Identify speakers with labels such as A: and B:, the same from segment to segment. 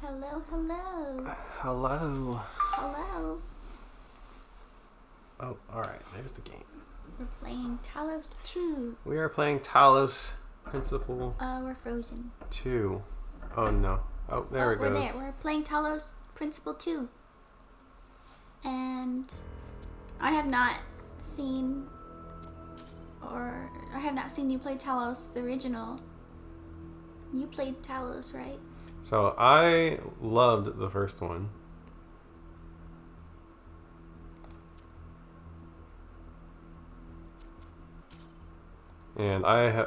A: Hello, hello.
B: Hello.
A: Hello.
B: Oh, alright, there's the game.
A: We're playing Talos 2.
B: We are playing Talos Principle
A: We're frozen.
B: 2. Oh no. Oh, there it goes.
A: We're there. We're playing Talos Principle 2. And I have not seen you play Talos, the original. You played Talos, right?
B: So, I loved the first one. And I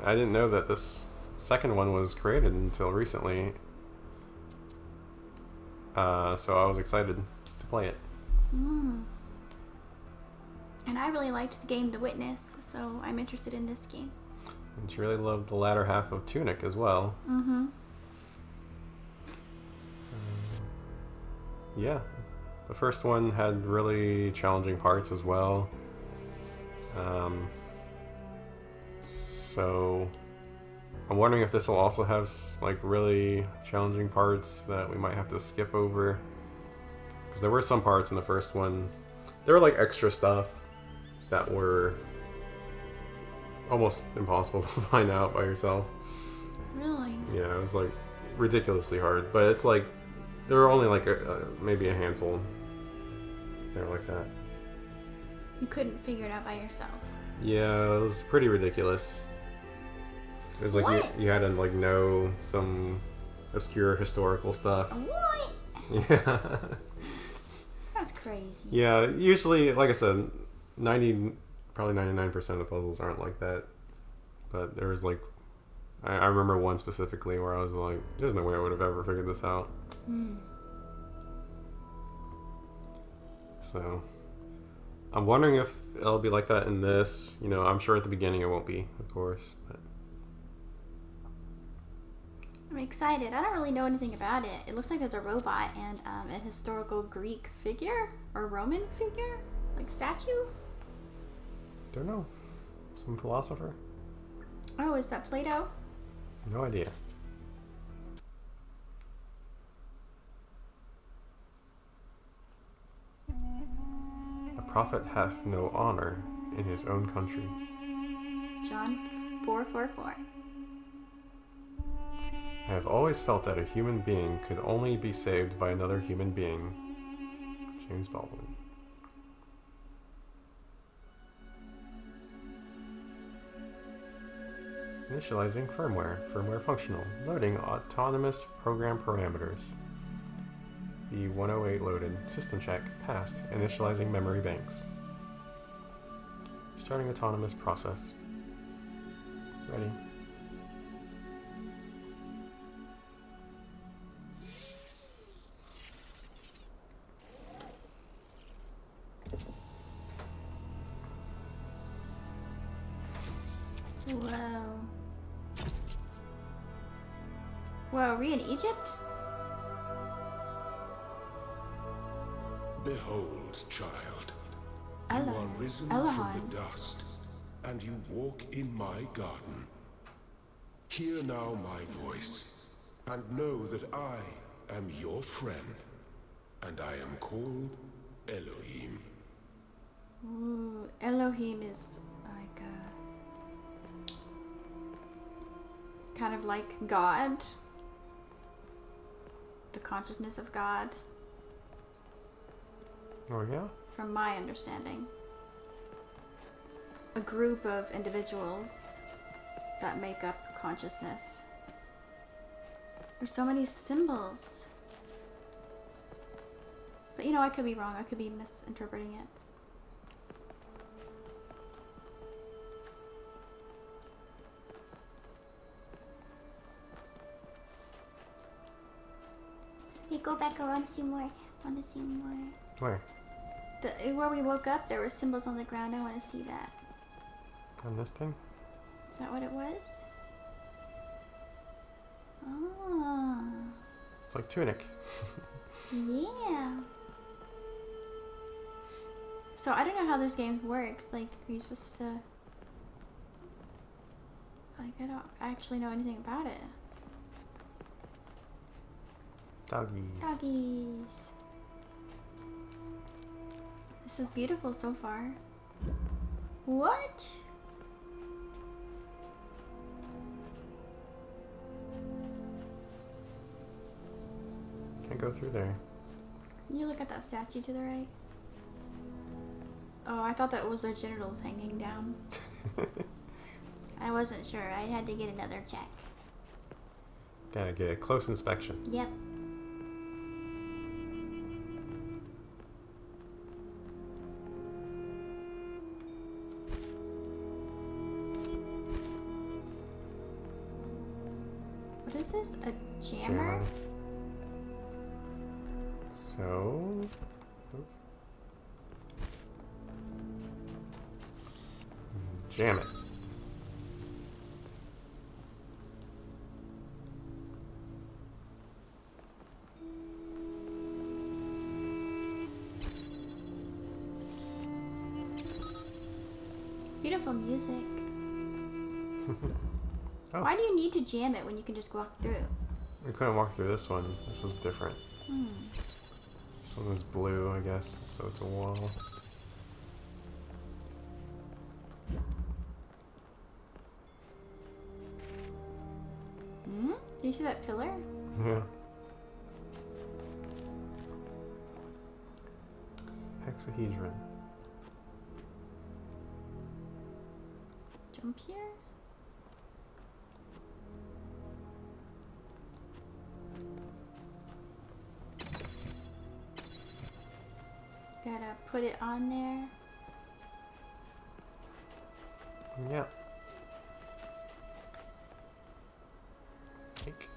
B: didn't know that this second one was created until recently. So I was excited to play it.
A: And I really liked the game The Witness, so I'm interested in this game.
B: And she really loved the latter half of Tunic as well.
A: Mm-hmm.
B: Yeah. The first one had really challenging parts as well. So I'm wondering if this will also have like really challenging parts that we might have to skip over. Because there were some parts in the first one. There were like extra stuff that were almost impossible to find out by yourself.
A: Really?
B: Yeah, it was like ridiculously hard. But it's like there were only like maybe a handful. They were like that.
A: You couldn't figure it out by yourself.
B: Yeah, it was pretty ridiculous. It was like you had to like know some obscure historical stuff.
A: What?
B: Yeah.
A: That's crazy.
B: Yeah, usually, like I said, probably 99% of the puzzles aren't like that. But there was like, I remember one specifically where I was like, there's no way I would have ever figured this out. So, I'm wondering if it'll be like that in this. You know, I'm sure at the beginning it won't be, of course. But
A: I'm excited. I don't really know anything about it. It looks like there's a robot and a historical Greek figure or Roman figure, like statue.
B: don't know. Some philosopher?
A: Oh, is that Plato?
B: No idea. A prophet hath no honor in his own country.
A: John 4:44.
B: I have always felt that a human being could only be saved by another human being. James Baldwin. Initializing firmware. Firmware functional. Loading autonomous program parameters. V108 loaded. System check. Passed. Initializing memory banks. Starting autonomous process. Ready.
A: Whoa. Whoa, are we in Egypt?
C: Behold, child, you
A: Elo-
C: are risen
A: Elohim.
C: from the dust, and you walk in my garden. Hear now my voice, and know that I am your friend, and I am called Elohim.
A: Ooh, Elohim is like kind of like God. The consciousness of God,
B: Oh yeah?
A: from my understanding. A group of individuals that make up consciousness. There's so many symbols. But you know, I could be wrong. I could be misinterpreting it. Hey, go back. I want to see more.
B: Where?
A: Where we woke up, there were symbols on the ground. I want to see that.
B: On this thing?
A: Is that what it was? Oh.
B: It's like Tunic.
A: Yeah. So I don't know how this game works. Like, are you supposed to... Like, I don't actually know anything about it.
B: Doggies.
A: Doggies. This is beautiful so far. What?
B: Can't go through there.
A: Can you look at that statue to the right? Oh, I thought that was their genitals hanging down. I wasn't sure. I had to get another check.
B: Gotta get a close inspection.
A: Yep. What is this? A jammer?
B: So... jam it.
A: Beautiful music.
B: Oh.
A: Why do you need to jam it when you can just walk through?
B: We couldn't walk through this one. This was different. This one was blue, I guess, so it's a wall.
A: Do you see that pillar?
B: Yeah. Hexahedron.
A: Jump here? Gotta put it on there.
B: Yeah. Cake.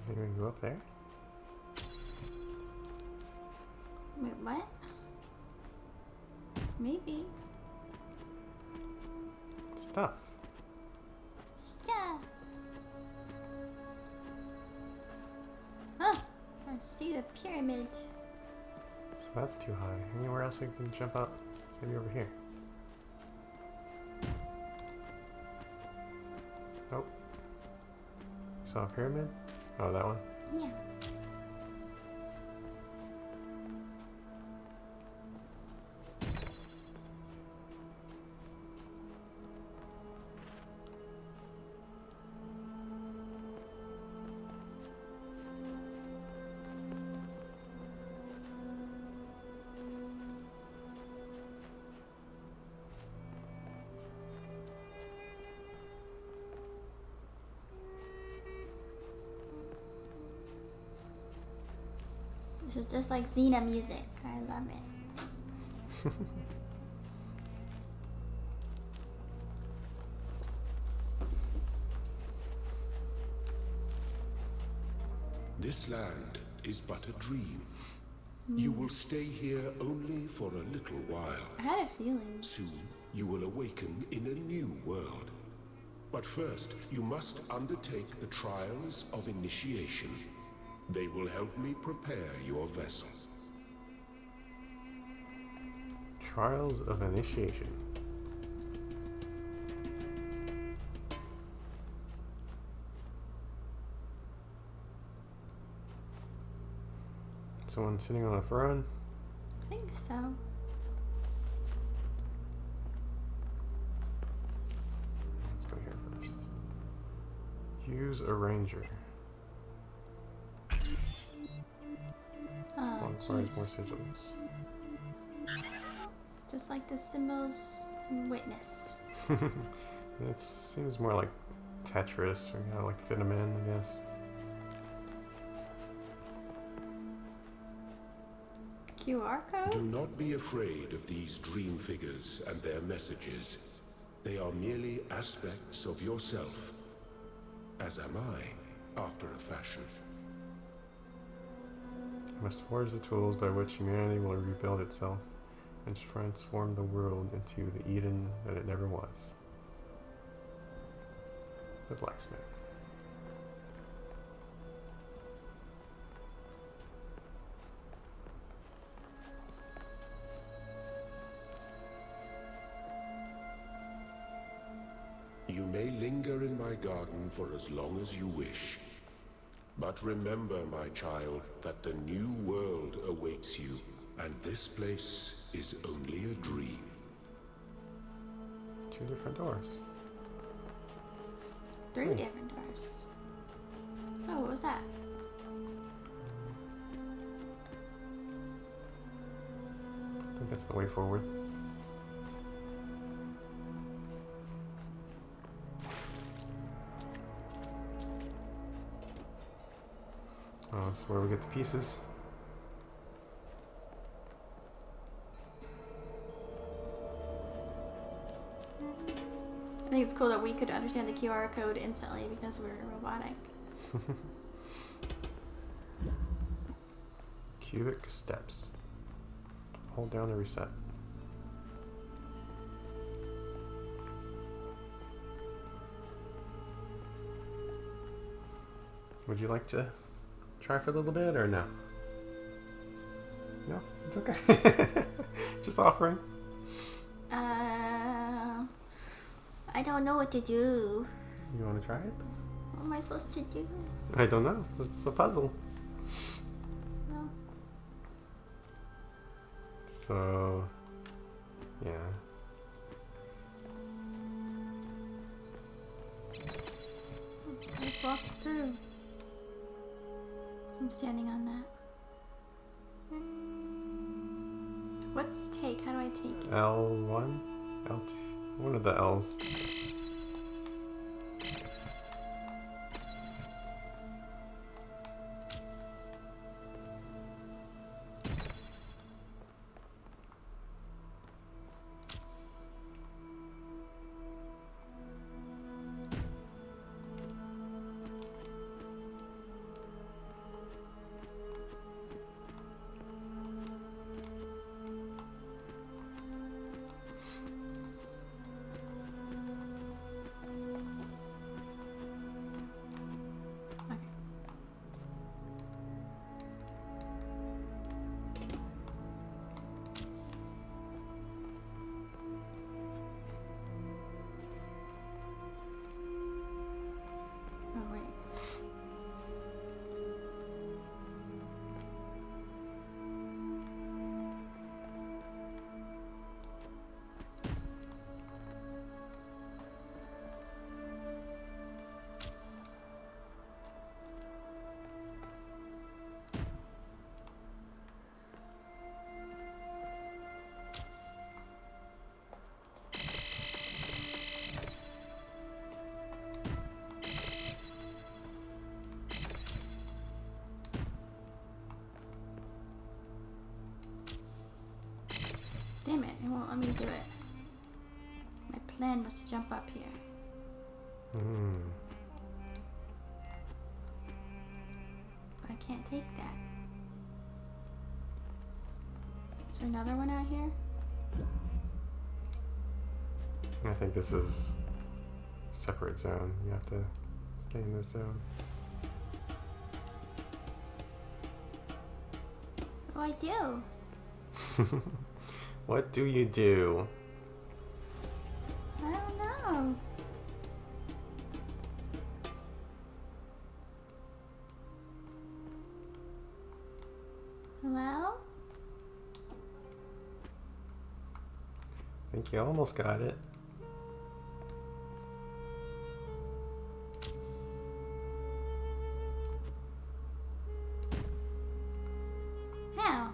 B: Think we can go up there?
A: Wait, what? Maybe.
B: Stuff.
A: Stuff. Oh, I see the pyramid.
B: So that's too high. Anywhere else I can jump up? Maybe over here. Nope. You saw a pyramid? Oh, that one?
A: Yeah. This is just like Xena music. I love it.
C: This land is but a dream. You will stay here only for a little while.
A: I had a feeling.
C: Soon, you will awaken in a new world. But first, you must undertake the trials of initiation. They will help me prepare your vessel.
B: Trials of Initiation. Someone sitting on a throne?
A: I think so.
B: Let's go here first. Use a ranger.
A: Oh,
B: Requires
A: jeez.
B: more sigils.
A: Just like the symbols in Witness.
B: It seems more like Tetris, or like fit 'em in, I guess.
A: QR
C: Do
A: code?
C: not be afraid of these dream figures and their messages. They are merely aspects of yourself, as am I, after a fashion.
B: You must forge the tools by which humanity will rebuild itself and transform the world into the Eden that it never was. the blacksmith.
C: You may linger in my garden for as long as you wish. But remember, my child, that the new world awaits you, and this place is only a dream.
B: 2 different doors.
A: 3 different doors. Oh, what was that?
B: I think that's the way forward. Oh, that's where we get the pieces.
A: I think it's cool that we could understand the QR code instantly because we're robotic.
B: Cubic steps. Hold down to reset. Would you like to try for a little bit or no? No? It's okay. Just offering.
A: I don't know what to do.
B: You want to try it?
A: What am I supposed to do?
B: I don't know. It's a puzzle.
A: No.
B: So, yeah.
A: Let's walk through. I'm standing on that. What's take? How do I take it?
B: L1? L2? One of the L's.
A: Oh, wait. Damn it, it won't let me do it. My plan was to jump up here. But I can't take that. Is there another one out here?
B: I think this is a separate zone. You have to stay in this zone.
A: What do I do?
B: What do you do?
A: I don't know. Hello?
B: I think you almost got it.
A: How?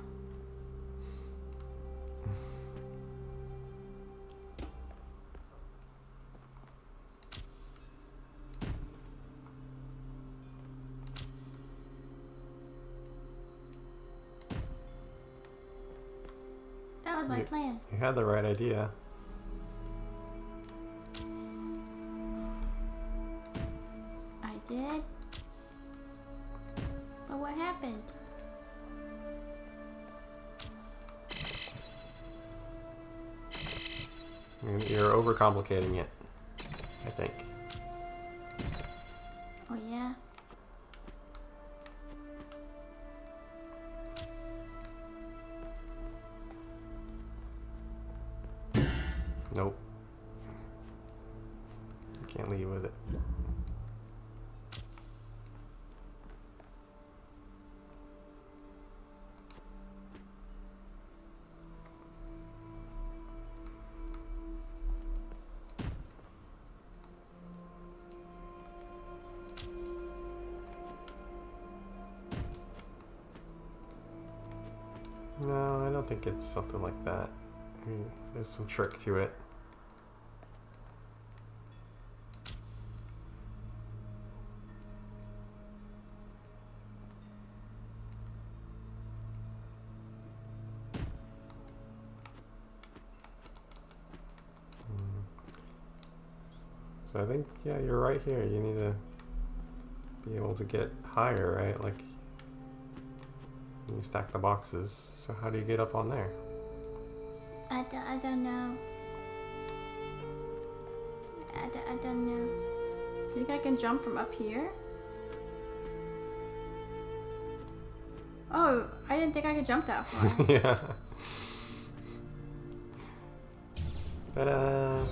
A: That was my plan.
B: You had the right idea.
A: I did? But what happened?
B: You're overcomplicating it, I think. Nope. Can't leave with it. No, I don't think it's something like that. I mean, there's some trick to it. So I think, yeah, you're right here. You need to be able to get higher, right? Like, when you stack the boxes. So how do you get up on there?
A: I don't know. I don't know. Think I can jump from up here? Oh, I didn't think I could jump that far.
B: Yeah. Ta-da!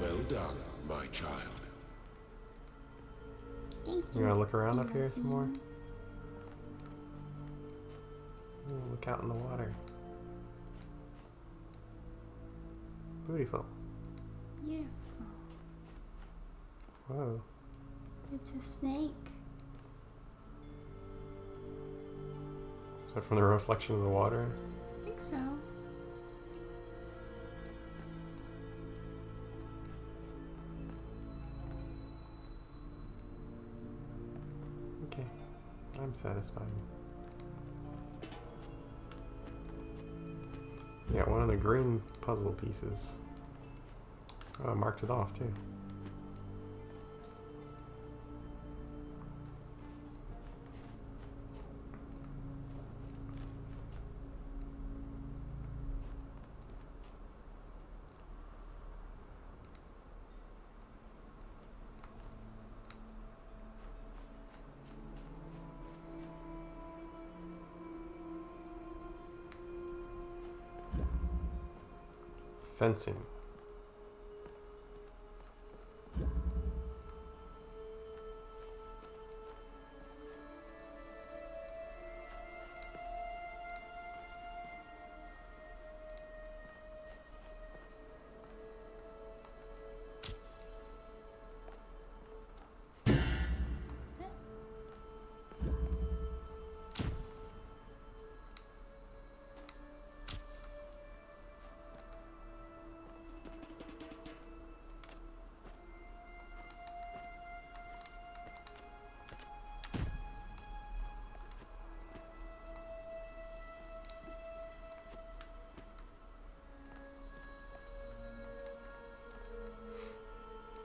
C: Well done, my child.
A: Thank
B: You
A: you.
B: wanna look around up here some more? Ooh, look out in the water. Beautiful.
A: Beautiful.
B: Whoa.
A: It's a snake.
B: Is that from the reflection of the water?
A: I think so.
B: Okay. I'm satisfied. Yeah, one of the green puzzle pieces. Oh, I marked it off too. Fencing.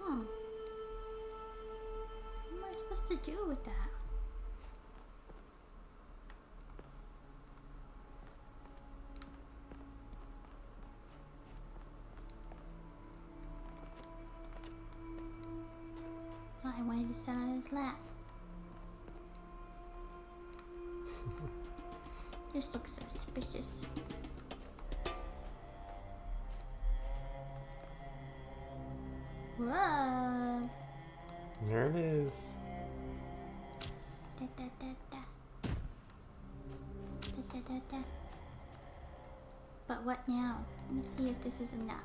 A: What am I supposed to do with that? I wanted to sit on his lap. This looks suspicious. Whoa!
B: There it is.
A: Da, da, da, da. Da, da, da, da. But what now? Let me see if this is enough.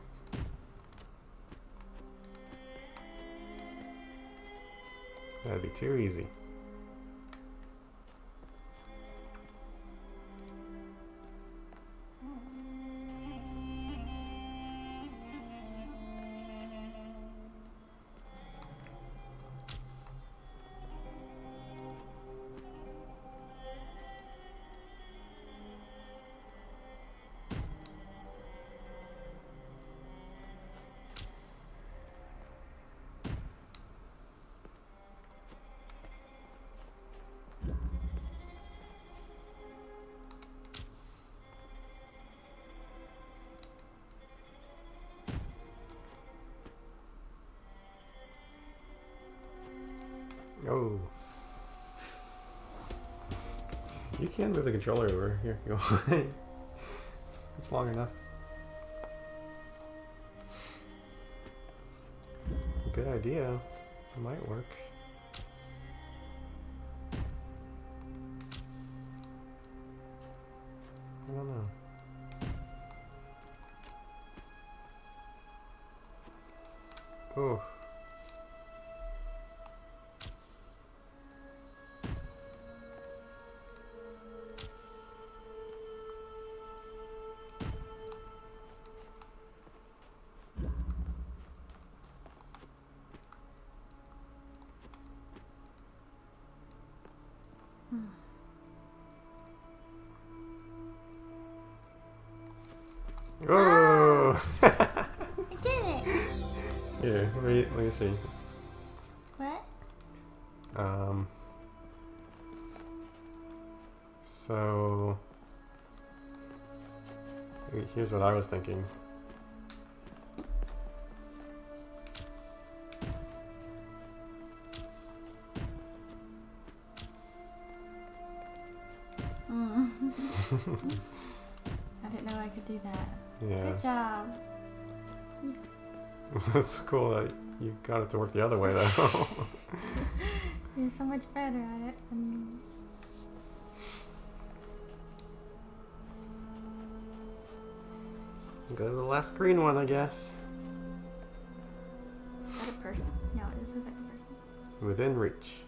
B: That'd be too easy. Oh. You can move the controller over. Here, go. It's long enough. good idea. It might work. I don't know. Oh. Oh!
A: I did it!
B: Here, let me see.
A: What?
B: So here's what I was thinking.
A: I didn't know I could do that.
B: Yeah.
A: Good job.
B: It's cool that you got it to work the other way though.
A: You're so much better at it than me.
B: Go to the last green one, I guess.
A: Is that a person? No, it doesn't look like a person.
B: Within reach.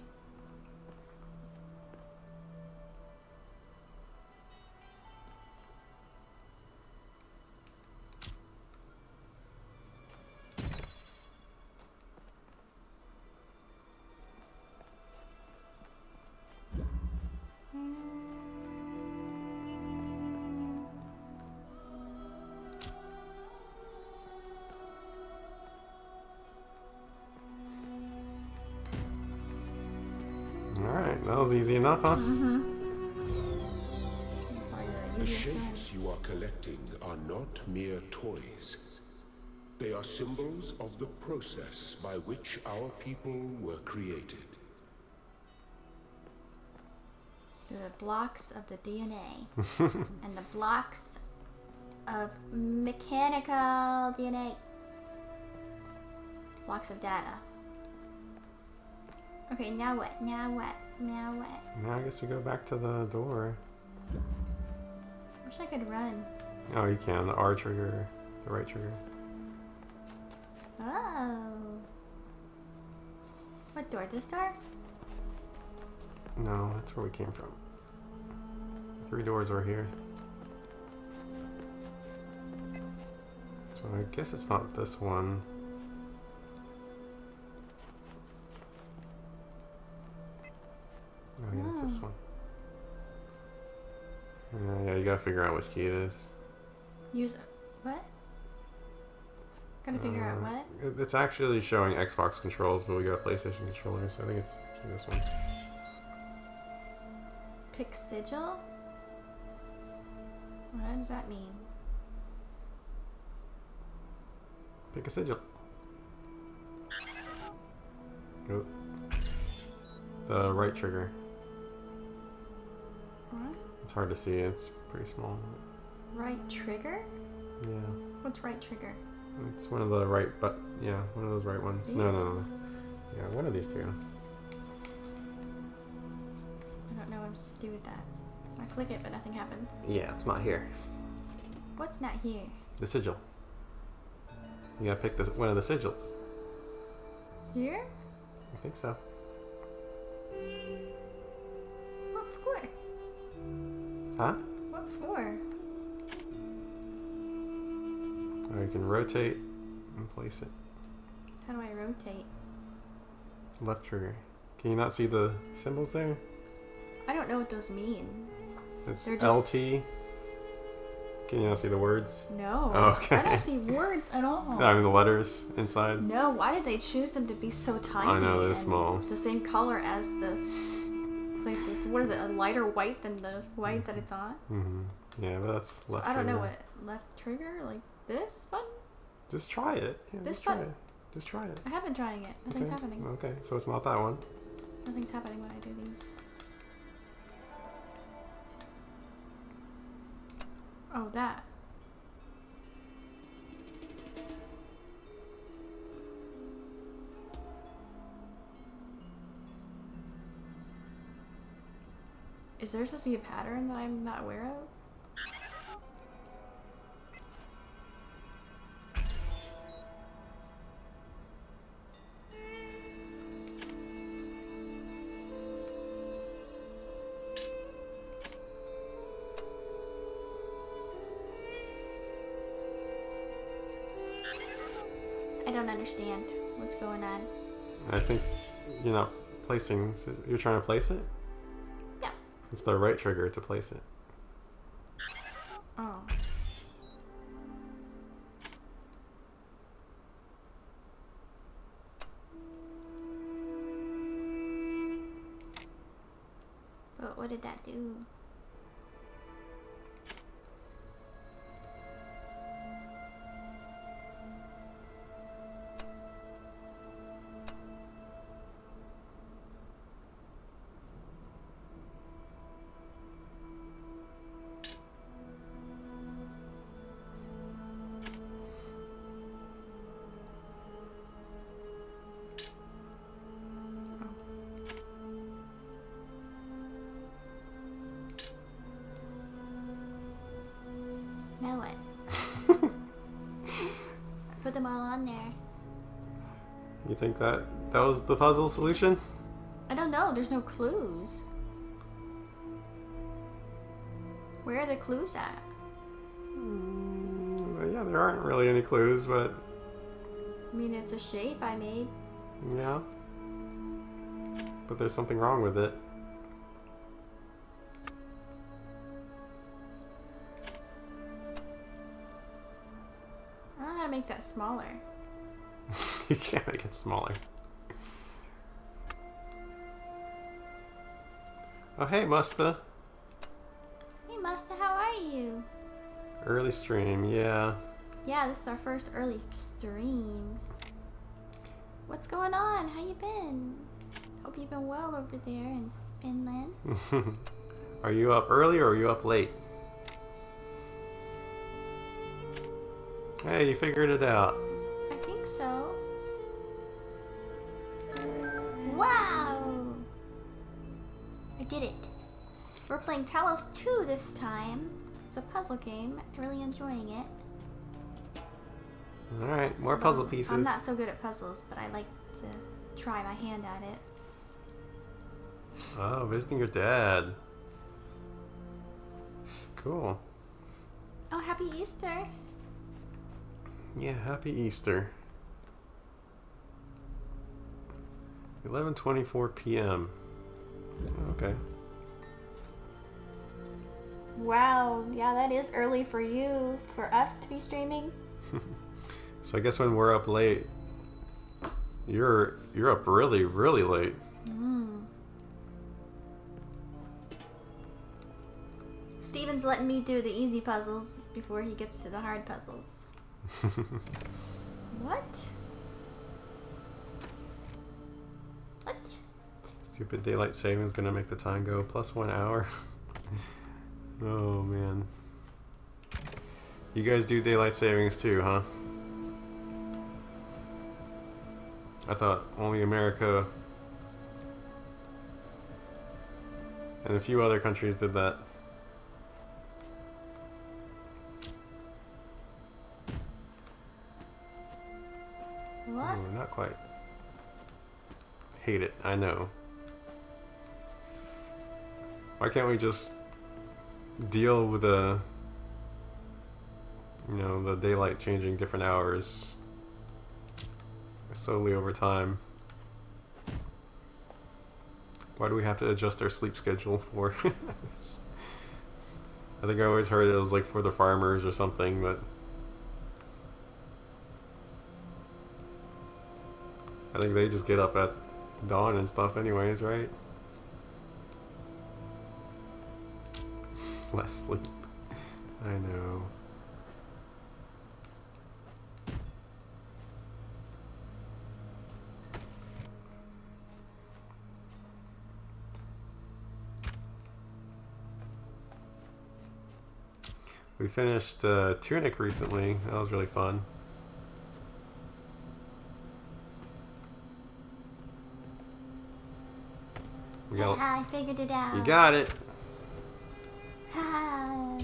B: Alright, that was easy enough, huh?
A: Mm-hmm.
C: The shapes you are collecting are not mere toys. They are symbols of the process by which our people were created.
A: The blocks of the DNA and the blocks of mechanical DNA. Blocks of data. Okay, now what? Now what? Now what?
B: Now I guess we go back to the door.
A: Wish I could run.
B: Oh, you can. The R trigger, the right trigger.
A: Oh. What door? This door?
B: No, that's where we came from. 3 doors are here. So I guess it's not this one. Oh yeah, it's this one. Yeah, you gotta figure out which key it is.
A: Use what? Gotta figure out what?
B: It's actually showing Xbox controls, but we got PlayStation controllers, so I think it's actually this one.
A: Pick sigil? What does that mean?
B: Pick a sigil. Oh. The right trigger.
A: What?
B: It's hard to see, it's pretty small.
A: Right trigger?
B: Yeah.
A: What's right trigger?
B: It's one of the right, but yeah, one of those right ones.
A: These?
B: No. Yeah, one of these two.
A: I don't know what to do with that. I click it, but nothing happens.
B: Yeah, it's not here.
A: What's not here?
B: The sigil. You gotta pick one of the sigils.
A: Here?
B: I think so.
A: What for?
B: Huh?
A: What for?
B: Or you can rotate and place it.
A: How do I rotate?
B: Left trigger. Can you not see the symbols there?
A: I don't know what those mean.
B: It's
A: They're just-
B: LT. Can you not see the words?
A: No.
B: Oh, okay.
A: I don't see words at all.
B: I mean the letters inside.
A: No, why did they choose them to be so tiny?
B: I know, they're
A: and
B: small.
A: The same color as the... It's like, what is it, a lighter white than the white that it's on?
B: Mm-hmm. Yeah, but that's left
A: I don't
B: trigger.
A: know what left trigger, like this button?
B: Just try it. Yeah,
A: This
B: just try
A: button?
B: it. Just try it.
A: I have been trying it. Nothing's
B: Okay.
A: happening.
B: Okay, so it's not that one.
A: Nothing's happening when I do these. Oh, that. Is there supposed to be a pattern that I'm not aware of? I don't understand what's going on.
B: I think you're not placing. So you're trying to place it?
A: Yeah.
B: It's the right trigger to place it.
A: Oh. But what did that do? Now what? I put them all on there.
B: You think that was the puzzle solution?
A: I don't know. There's no clues. Where are the clues at?
B: Well, yeah, there aren't really any clues, but
A: I mean, it's a shape I made.
B: yeah. But there's something wrong with it.
A: I don't know how to make that smaller.
B: You can't make it smaller. Oh, hey, Musta.
A: Hey, Musta, how are you?
B: Early stream, yeah.
A: Yeah, this is our first early stream. What's going on? How you been? Hope you've been well over there in Finland.
B: Are you up early or are you up late? Hey, you figured it out.
A: I think so. Wow! I did it. We're playing Talos 2 this time. It's a puzzle game. I'm really enjoying it.
B: Alright, more puzzle pieces.
A: I'm not so good at puzzles, but I like to try my hand at it.
B: Oh, visiting your dad. Cool.
A: Oh, happy Easter.
B: Yeah, happy Easter. 11:24 p.m. Okay.
A: Wow, yeah, that is early for you. For us to be streaming.
B: So I guess when we're up late, you're up really, really late.
A: Steven's letting me do the easy puzzles before he gets to the hard puzzles. What? What?
B: Stupid daylight savings gonna make the time go plus 1 hour. Oh man. You guys do daylight savings too, huh? I thought only America and a few other countries did that.
A: What?
B: Oh, not quite. Hate it, I know. Why can't we just deal with the daylight changing different hours slowly over time? Why do we have to adjust our sleep schedule for this? I think I always heard it was like for the farmers or something, but I think they just get up at dawn and stuff anyways, right? Less sleep. I know. We finished Tunic recently. That was really fun. We got,
A: I figured it out.
B: you got it.
A: Ha.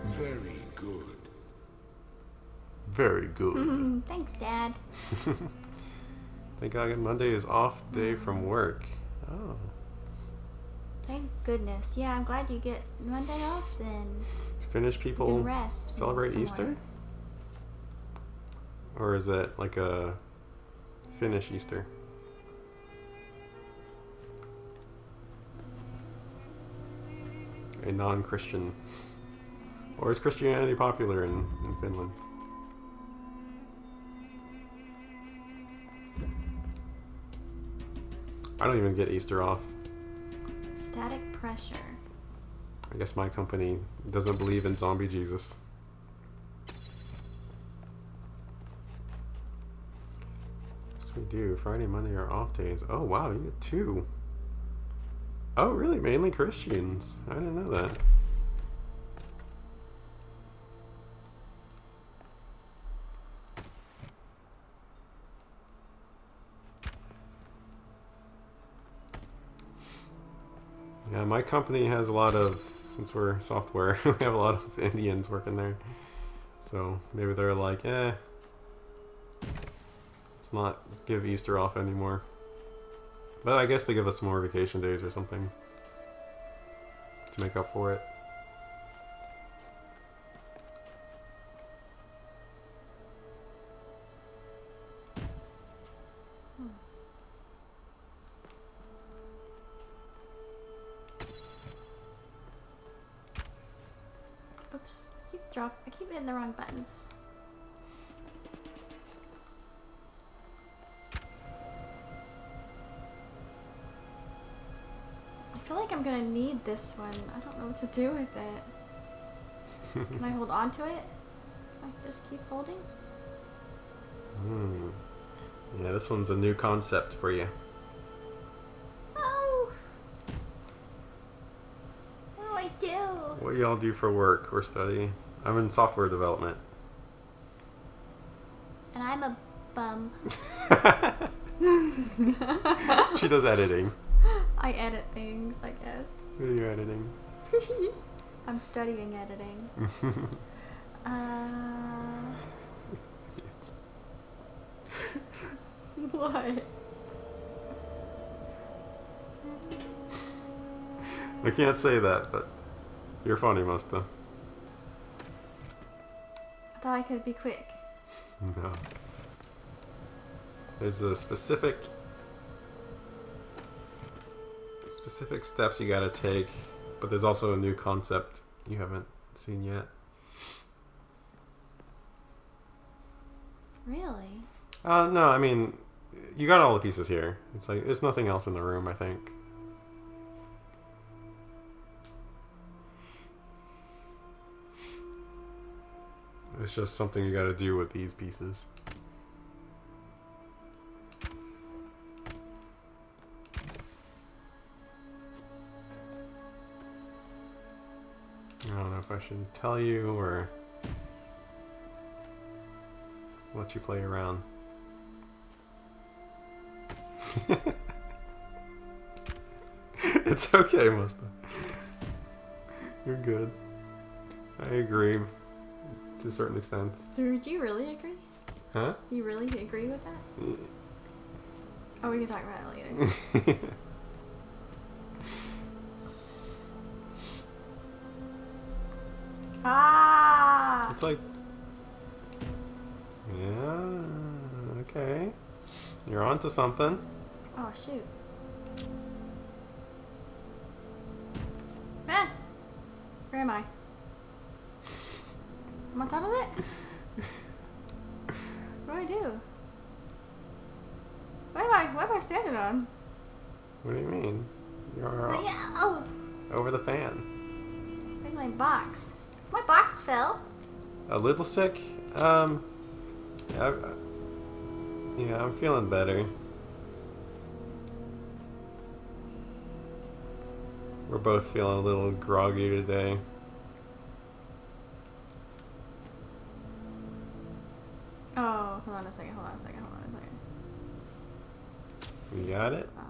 C: Very good.
B: Very good.
A: Thanks, Dad.
B: Thank God Monday is off day from work. Oh.
A: Thank goodness. Yeah, I'm glad you get Monday off then.
B: Finnish
A: You
B: people
A: can rest.
B: celebrate
A: somewhere.
B: Easter? Or is it like a Finnish Easter? A non-Christian. Or is Christianity popular in Finland? I don't even get Easter off.
A: Static pressure.
B: I guess my company doesn't believe in zombie Jesus. Yes, we do. Friday, Monday are off days. Oh, wow, you get 2. Oh, really? Mainly Christians. I didn't know that. Yeah, my company has a lot of, since we're software, we have a lot of Indians working there. So maybe they're like, let's not give Easter off anymore. But I guess they give us more vacation days or something to make up for it.
A: Oops. I keep hitting the wrong buttons. I feel like I'm gonna need this one. I don't know what to do with it. Can I hold on to it? I just keep holding?
B: Yeah, this one's a new concept for you.
A: Oh! What do I do?
B: What do y'all do for work or study? I'm in software development.
A: And I'm a bum.
B: She does editing.
A: I edit things, I guess.
B: What are you editing?
A: I'm studying editing. What?
B: I can't say that, but you're funny, Musta.
A: I thought I could be quick.
B: No. There's a specific steps you gotta take, but there's also a new concept you haven't seen yet.
A: Really?
B: No, I mean, you got all the pieces here. It's like, there's nothing else in the room, I think. It's just something you gotta do with these pieces. I don't know if I should tell you or let you play around. It's okay, Musta. You're good. I agree to a certain extent.
A: Do you really agree?
B: Huh?
A: You really agree with that? Oh, we can talk about it later. Ah!
B: It's like, yeah, okay. You're onto something.
A: Oh, shoot. Ah! Where am I? I'm on top of it? What do I do? What am I standing on?
B: What do you mean? You're
A: Oh!
B: over the fan.
A: Where's my box? My box fell.
B: A little sick? Yeah, I'm feeling better. We're both feeling a little groggy today.
A: Oh, hold on a second.
B: You got it?
A: Off.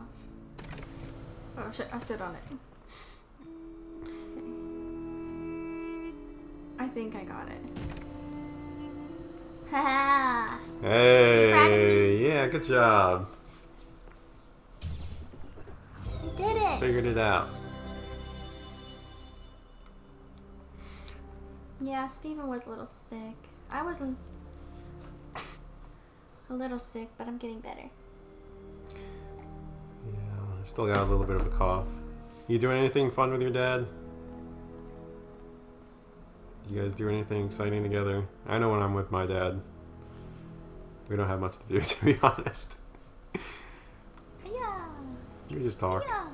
A: Oh shit, I stood on it. think I got it. Haha.
B: Hey, yeah, good job.
A: You did it.
B: Figured it out.
A: Yeah, Steven was a little sick. I was a little sick, but I'm getting better.
B: Yeah, I still got a little bit of a cough. You doing anything fun with your dad? You guys do anything exciting together? I know when I'm with my dad, we don't have much to do, to be honest.
A: Yeah.
B: We just talk.
A: Yeah.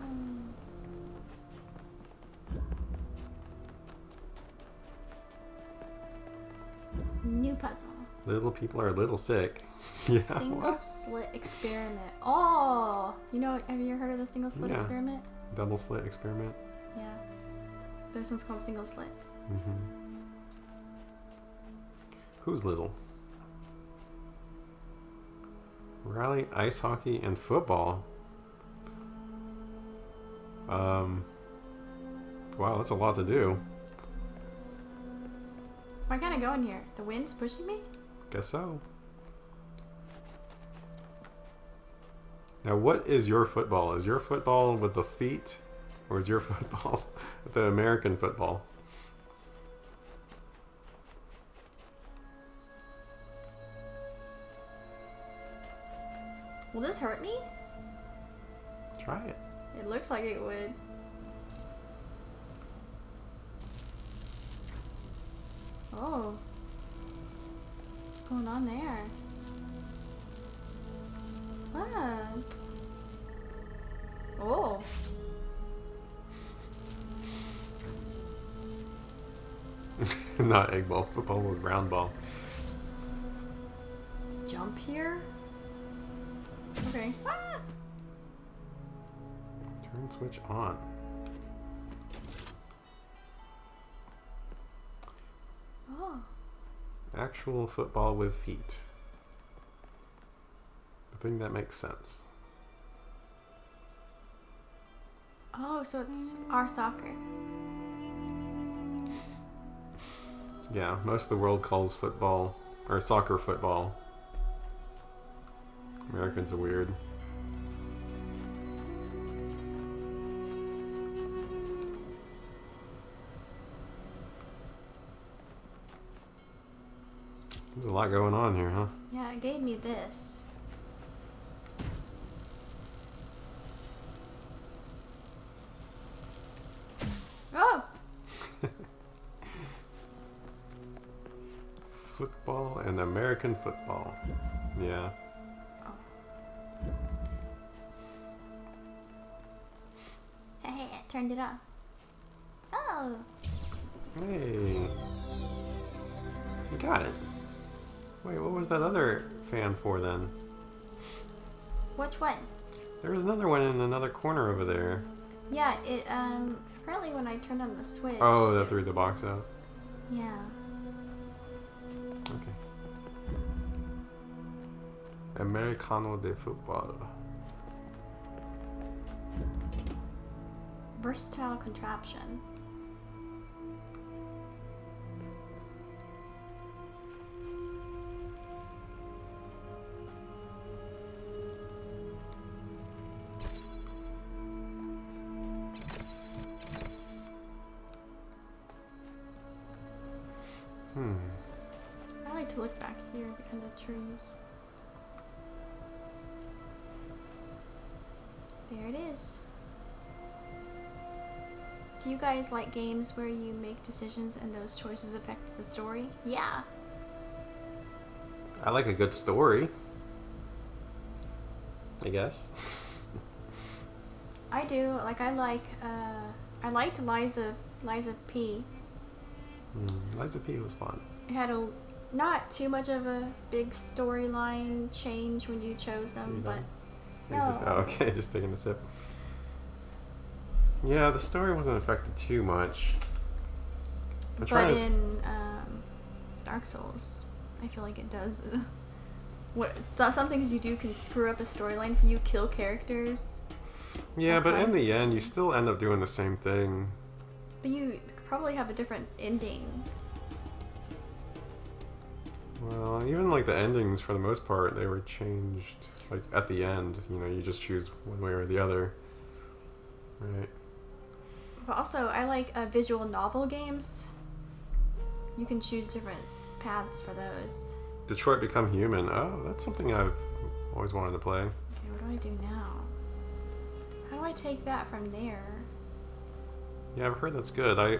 A: New puzzle.
B: Little people are a little sick. Yeah.
A: Single slit experiment. Oh, you know? Have you ever heard of the single slit
B: Yeah.
A: experiment?
B: Double slit experiment.
A: Yeah. This one's called single slit.
B: Mm-hmm. Who's little? Rally, ice hockey, and football. Wow, that's a lot to do.
A: Why can't I go in here? The wind's pushing me?
B: Guess so. Now, what is your football? Is your football with the feet, or is your football with the American football?
A: Will this hurt me?
B: Try it.
A: It looks like it would. Oh. What's going on there? What? Oh.
B: Not egg ball, football with round ball.
A: Jump here? Okay. Ah!
B: Turn switch on.
A: Oh.
B: Actual football with feet. I think that makes sense.
A: Oh, so it's our soccer.
B: Yeah, most of the world calls football, or soccer football. Americans are weird. There's a lot going on here, huh?
A: Yeah, it gave me this. Oh!
B: Football and American football. Yeah.
A: Hey, I turned it off. Oh!
B: Hey. You got it. Wait, what was that other fan for then?
A: Which one?
B: There was another one in another corner over there.
A: Yeah, it, apparently when I turned on the switch.
B: Oh, that threw the box out.
A: Yeah.
B: Okay. Americano de football.
A: Versatile contraption. I like to look back here behind the trees. There it is. Do you guys like games where you make decisions and those choices affect the story? Yeah.
B: I like a good story. I guess.
A: I do. Like I liked Liza P.
B: Liza P was fun.
A: It had not too much of a big storyline change when you chose them, but no.
B: Oh, okay, just taking a sip. Yeah, the story wasn't affected too much.
A: But in Dark Souls, I feel like it does. Some things you do can screw up a storyline for you, kill characters.
B: Yeah, but in the end, you still end up doing the same thing.
A: But you probably have a different ending.
B: Even like the endings, for the most part, they were changed. Like at the end, you just choose one way or the other. Right.
A: But also, I like visual novel games. You can choose different paths for those.
B: Detroit Become Human. Oh, that's something I've always wanted to play.
A: Okay, what do I do now? How do I take that from there?
B: Yeah, I've heard that's good. I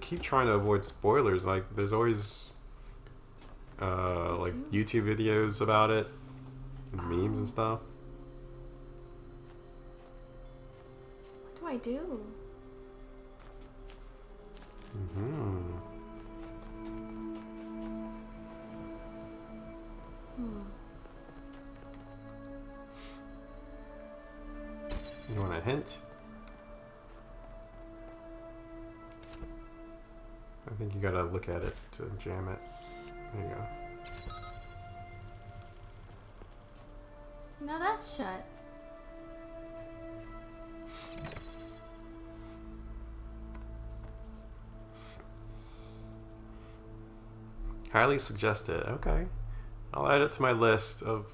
B: keep trying to avoid spoilers. Like, there's always like YouTube videos about it, and memes and stuff.
A: What do I do?
B: You want a hint? I think you gotta look at it to jam it. There you go.
A: No, that's shut.
B: Highly suggested. Okay. I'll add it to my list of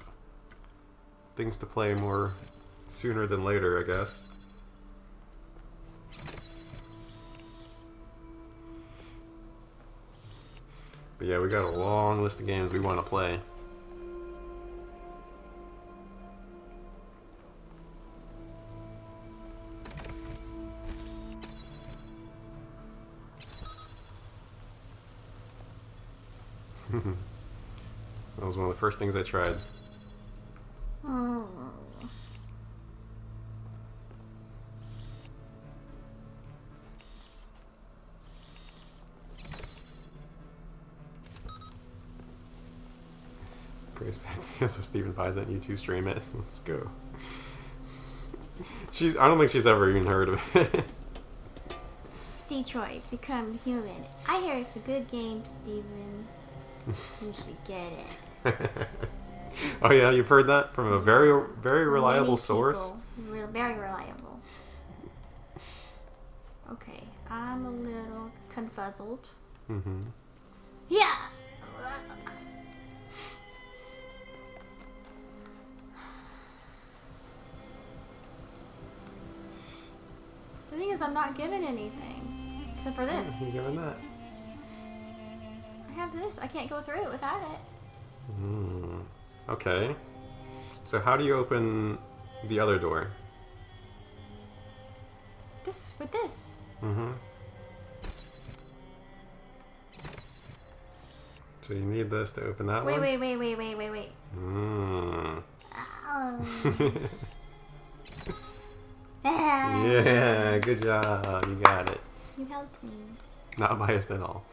B: things to play more sooner than later, I guess. But yeah, we got a long list of games we want to play. That was one of the first things I tried. Grace back so Steven buys it and you two stream it. Let's go. I don't think she's ever even heard of it.
A: Detroit Become Human. I hear it's a good game, Steven. You should get it.
B: Oh yeah, you've heard that from a very, very reliable source.
A: Very reliable. Okay, I'm a little confuzzled. Yeah. The thing is, I'm not given anything except for this.
B: You given that?
A: I have this. I can't go through it without it.
B: Okay. So how do you open the other door?
A: This with this.
B: So you need this to open that
A: Wait,
B: one?
A: wait.
B: Yeah, good job. You got it.
A: You helped me.
B: Not biased at all.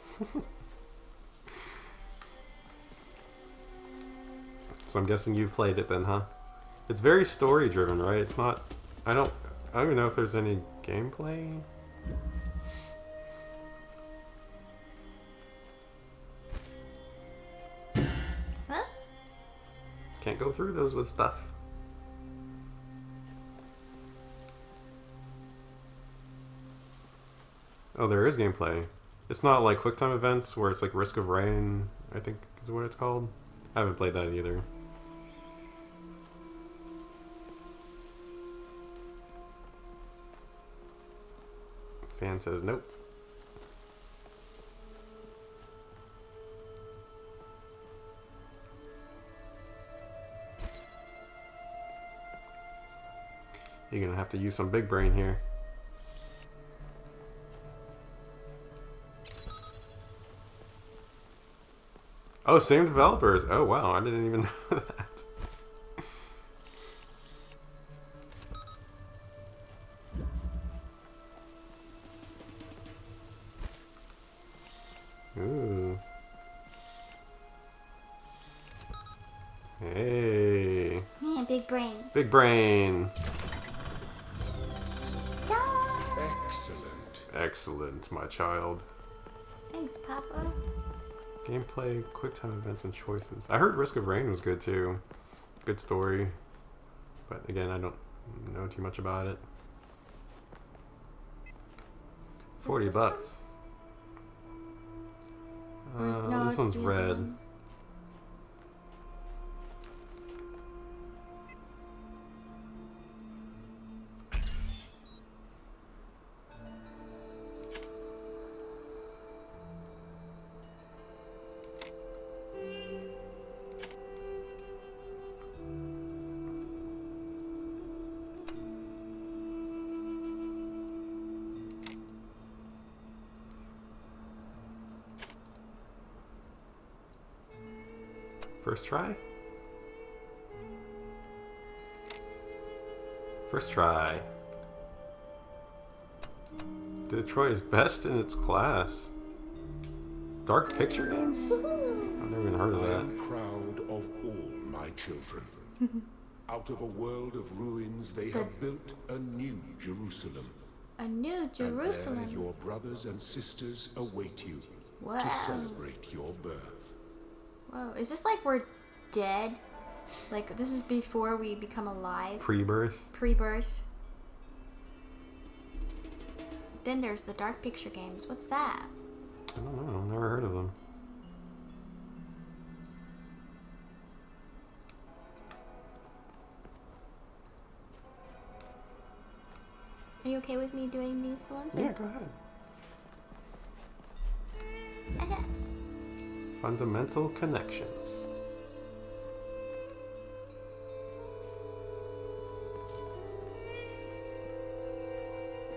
B: So I'm guessing you've played it then, huh? It's very story driven, right? It's not. I don't even know if there's any gameplay.
A: Huh?
B: Can't go through those with stuff. Oh, there is gameplay. It's not like QuickTime events where it's like Risk of Rain, I think is what it's called. I haven't played that either. Fan says nope. You're gonna have to use some big brain here. Oh, same developers. Oh wow, I didn't even know that. Ooh. Hey.
A: Man, big brain.
B: Big brain.
C: Excellent.
B: Excellent, my child.
A: Thanks, Papa.
B: Gameplay, QuickTime events, and choices. I heard Risk of Rain was good too. Good story. But again, I don't know too much about it. $40.
A: No,
B: This
A: it's
B: one's
A: the other
B: red.
A: one.
B: First try? First try. Detroit is best in its class. Dark picture games? I've never even heard of
C: I
B: that.
C: am proud of all my children. Out of a world of ruins, they have built a new Jerusalem.
A: A new Jerusalem.
C: And there your brothers and sisters await you
A: Wow.
C: to celebrate your birth.
A: Whoa, is this like we're dead? Like this is before we become alive?
B: Pre-birth?
A: Pre-birth. Then there's the dark picture games. What's that?
B: I don't know. Never heard of them.
A: Are you okay with me doing these ones?
B: Yeah, go ahead. Fundamental connections.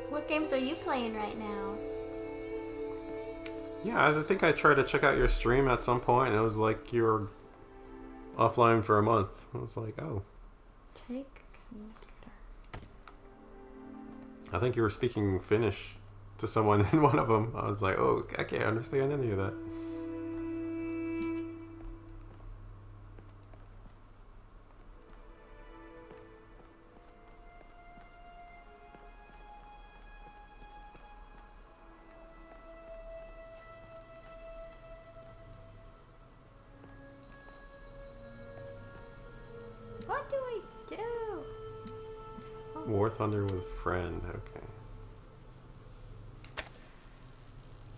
A: What games are you playing right now?
B: Yeah, I think I tried to check out your stream at some point, and it was like you were offline for a month. I was like, oh.
A: Take connector.
B: I think you were speaking Finnish to someone in one of them. I was like, oh, I can't understand any of that.
A: What do I do? Oh.
B: War Thunder with friend. Okay.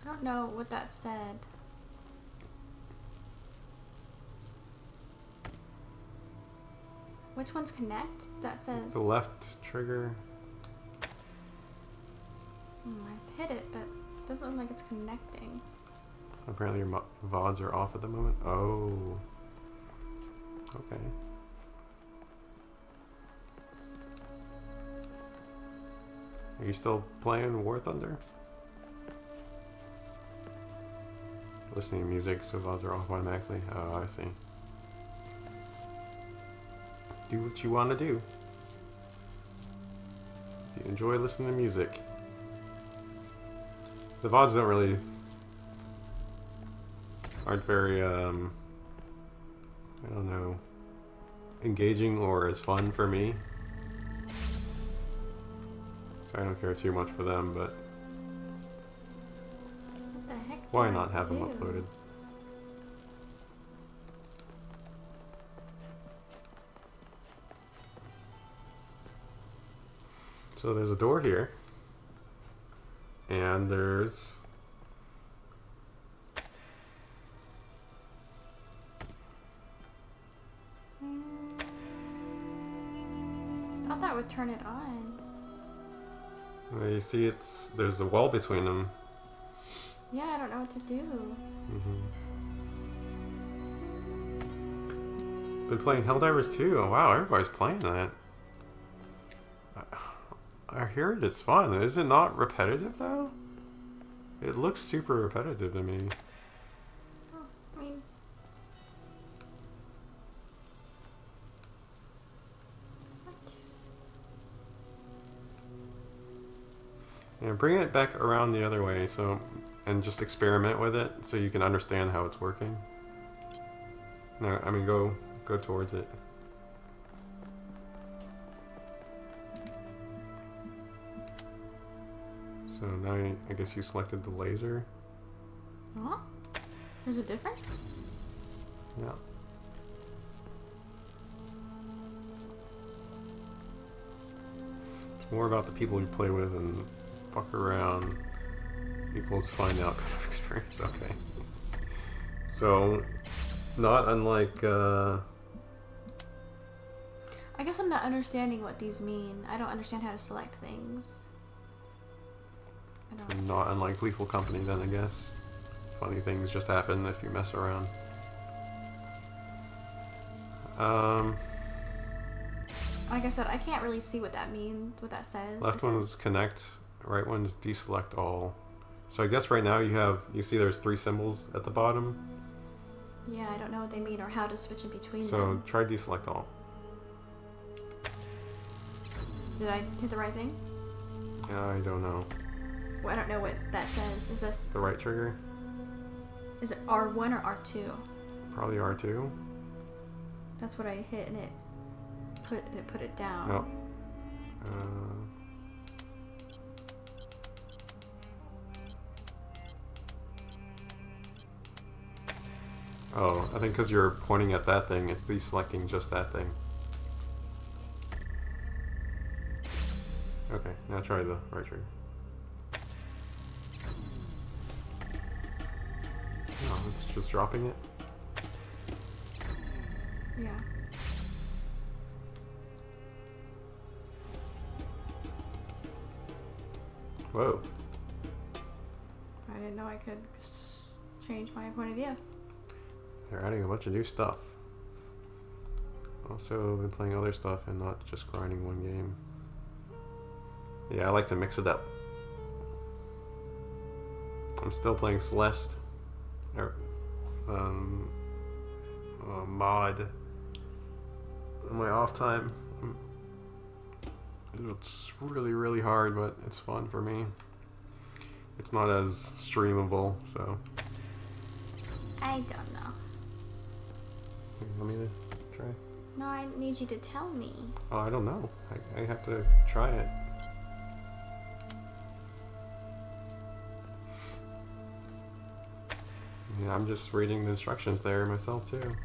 A: I don't know what that said. Which one's connect? That says.
B: The left trigger.
A: I hit it, but it doesn't look like it's connecting.
B: Apparently your VODs are off at the moment. Oh. Okay. Are you still playing War Thunder? Listening to music, so VODs are off automatically. Oh, I see. Do what you want to do. If you enjoy listening to music. The VODs don't really... aren't very, I don't know, engaging or as fun for me. So I don't care too much for them, but
A: What the heck?
B: why
A: do
B: not
A: I
B: have them
A: do?
B: uploaded? So there's a door here, and there's
A: I thought that would turn it on.
B: you see there's a wall between them.
A: Yeah, I don't know what to do.
B: Been playing Helldivers 2. Oh, wow, everybody's playing that. I heard it's fun. Is it not repetitive though? It looks super repetitive to me.
A: Oh, I mean, what?
B: Yeah, bring it back around the other way, and just experiment with it so you can understand how it's working. No, I mean go towards it. So now I guess you selected the laser.
A: Huh? There's a difference?
B: Yeah. It's more about the people you play with and fuck around equals find out kind of experience. Okay. So, not unlike,
A: I guess I'm not understanding what these mean. I don't understand how to select things. I don't.
B: not unlike Lethal Company then, I guess. Funny things just happen if you mess around.
A: Like I said, I can't really see what that means, what that says.
B: Left
A: It
B: one
A: says-
B: is connect, right one is deselect all. So I guess right now you see there's 3 symbols at the bottom.
A: Yeah, I don't know what they mean or how to switch in between
B: So
A: them.
B: try deselect all.
A: Did I hit the right thing?
B: I don't know.
A: Well, I don't know what that says. Is this...
B: The right trigger?
A: Is it R1 or R2?
B: Probably R2.
A: That's what I hit and it put it down.
B: No. Oh, I think because you're pointing at that thing, it's deselecting just that thing. Okay, now try the right trigger. Oh, it's just dropping it.
A: Yeah.
B: Whoa.
A: I didn't know I could change my point of view.
B: They're adding a bunch of new stuff. Also been playing other stuff and not just grinding one game. Yeah, I like to mix it up. I'm still playing Celeste. Mod. On my off time. It's really, really hard, but it's fun for me. It's not as streamable, so.
A: I don't know.
B: You want me to try?
A: No, I need you to tell me.
B: Oh, I don't know. I have to try it. Yeah, I'm just reading the instructions there myself too.
A: Can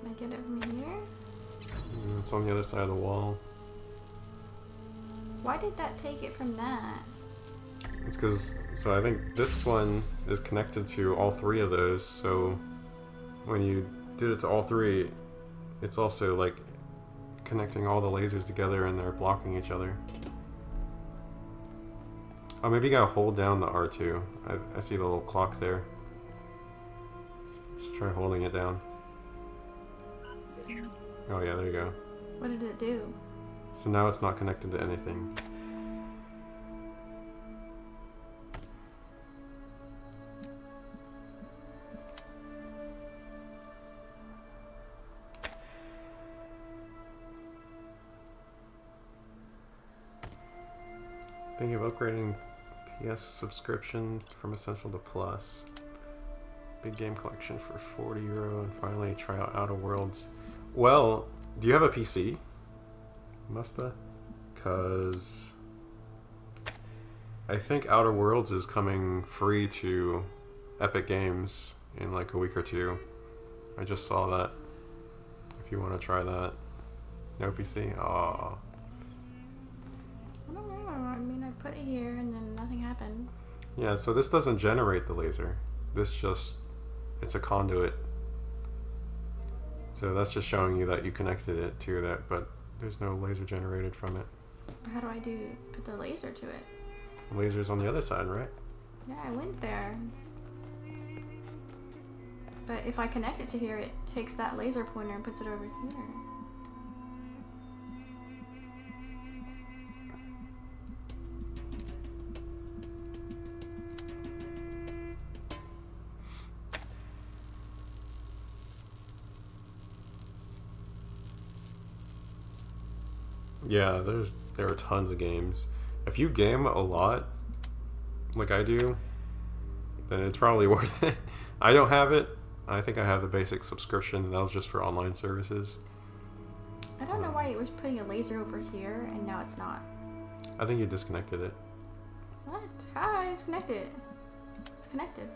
A: I get it from here?
B: It's on the other side of the wall.
A: Why did that take it from that?
B: It's because, so I think this one is connected to all three of those, so when you did it to all three, it's also like connecting all the lasers together and they're blocking each other. Oh, maybe you gotta hold down the R2. I see the little clock there. Just try holding it down. Oh yeah, there you go.
A: What did it do?
B: So now it's not connected to anything. Thinking of upgrading PS subscription from Essential to Plus. Big game collection for €40 and finally try out Outer Worlds. Well, do you have a PC? Musta? Because I think Outer Worlds is coming free to Epic Games in like a week or two. I just saw that. If you want to try that. No PC? Aww.
A: I don't know. I mean, I put it here and then nothing happened.
B: Yeah, so this doesn't generate the laser. This just, it's a conduit. So that's just showing you that you connected it to that, but there's no laser generated from it.
A: How do I put the laser to it?
B: The laser's on the other side, right?
A: Yeah, I went there. But if I connect it to here, it takes that laser pointer and puts it over here.
B: Yeah, there are tons of games. If you game a lot, like I do, then it's probably worth it. I don't have it. I think I have the basic subscription, and that was just for online services.
A: I don't know why it was putting a laser over here and now it's not.
B: I think you disconnected it.
A: What? How did I disconnect it? It's connected.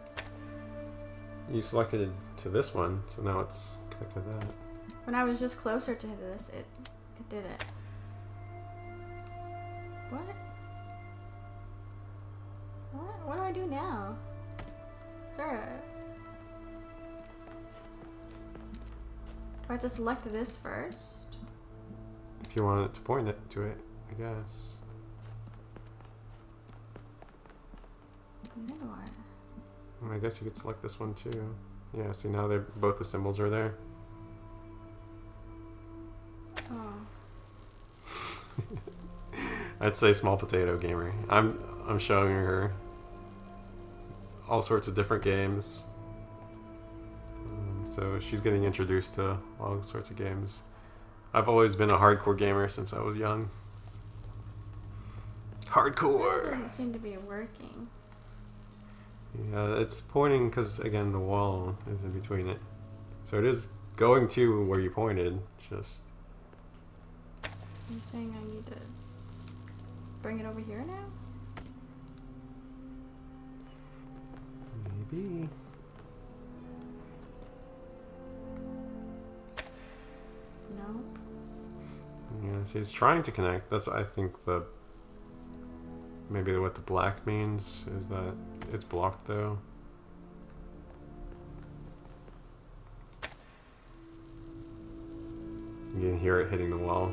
B: You selected it to this one, so now it's connected to that.
A: When I was just closer to this, it did it. What? What do I do now? Is there a... Do I have to select this first?
B: If you wanted to point it to it, I guess.
A: And then what?
B: I guess you could select this one too. Yeah, see now they're both the symbols are there.
A: Oh.
B: I'd say small potato gamer. I'm I'm showing her all sorts of different games. So she's getting introduced to all sorts of games. I've always been a hardcore gamer since I was young.
A: It
B: Hardcore!
A: doesn't seem to be working.
B: Yeah, it's pointing because, again, the wall is in between it. So it is going to where you pointed, just...
A: You're saying I need to bring it over here now?
B: Maybe.
A: No.
B: Yeah, see, it's trying to connect. That's, I think, the... Maybe what the black means is that it's blocked, though. You can hear it hitting the wall.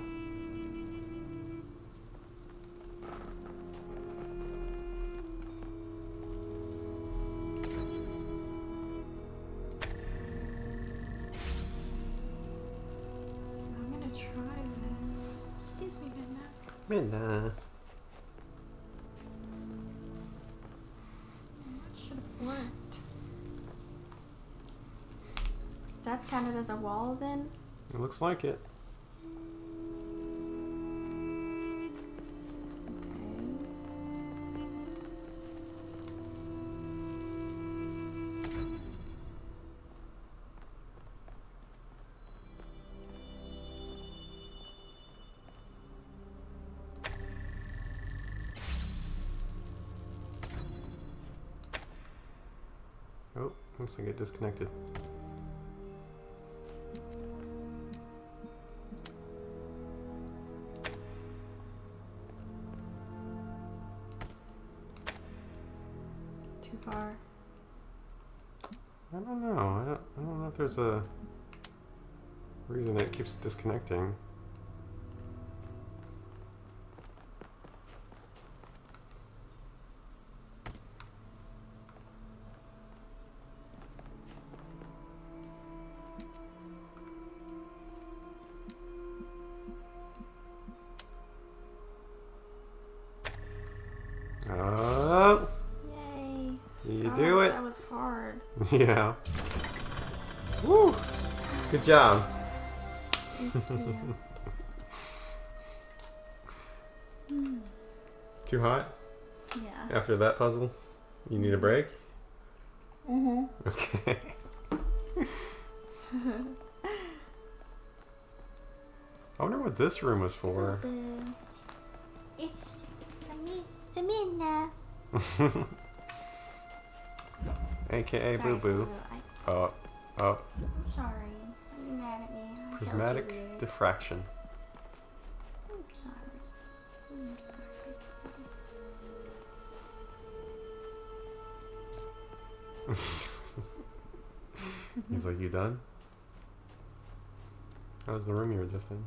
A: I'm gonna try this. Excuse me, Midna.
B: Midna.
A: That should have worked. That's counted as a wall then?
B: It looks like it. Oh, looks like it disconnected.
A: Too far.
B: I don't know. I don't know if there's a reason it keeps disconnecting. Oh,
A: Yay.
B: you
A: God,
B: do it.
A: That was hard.
B: Yeah. Woo! Good job.
A: Thank you.
B: Too hot?
A: Yeah.
B: After that puzzle? You need a break?
A: Mm-hmm.
B: Okay. I wonder what this room was for.
A: It's the Midna.
B: AKA
A: Sorry,
B: Boo Boo. Oh.
A: Sorry. Are you mad at me? I told
B: Prismatic
A: you weird.
B: diffraction.
A: I'm sorry. I'm sorry.
B: He's like, you done? How's the room you were just in?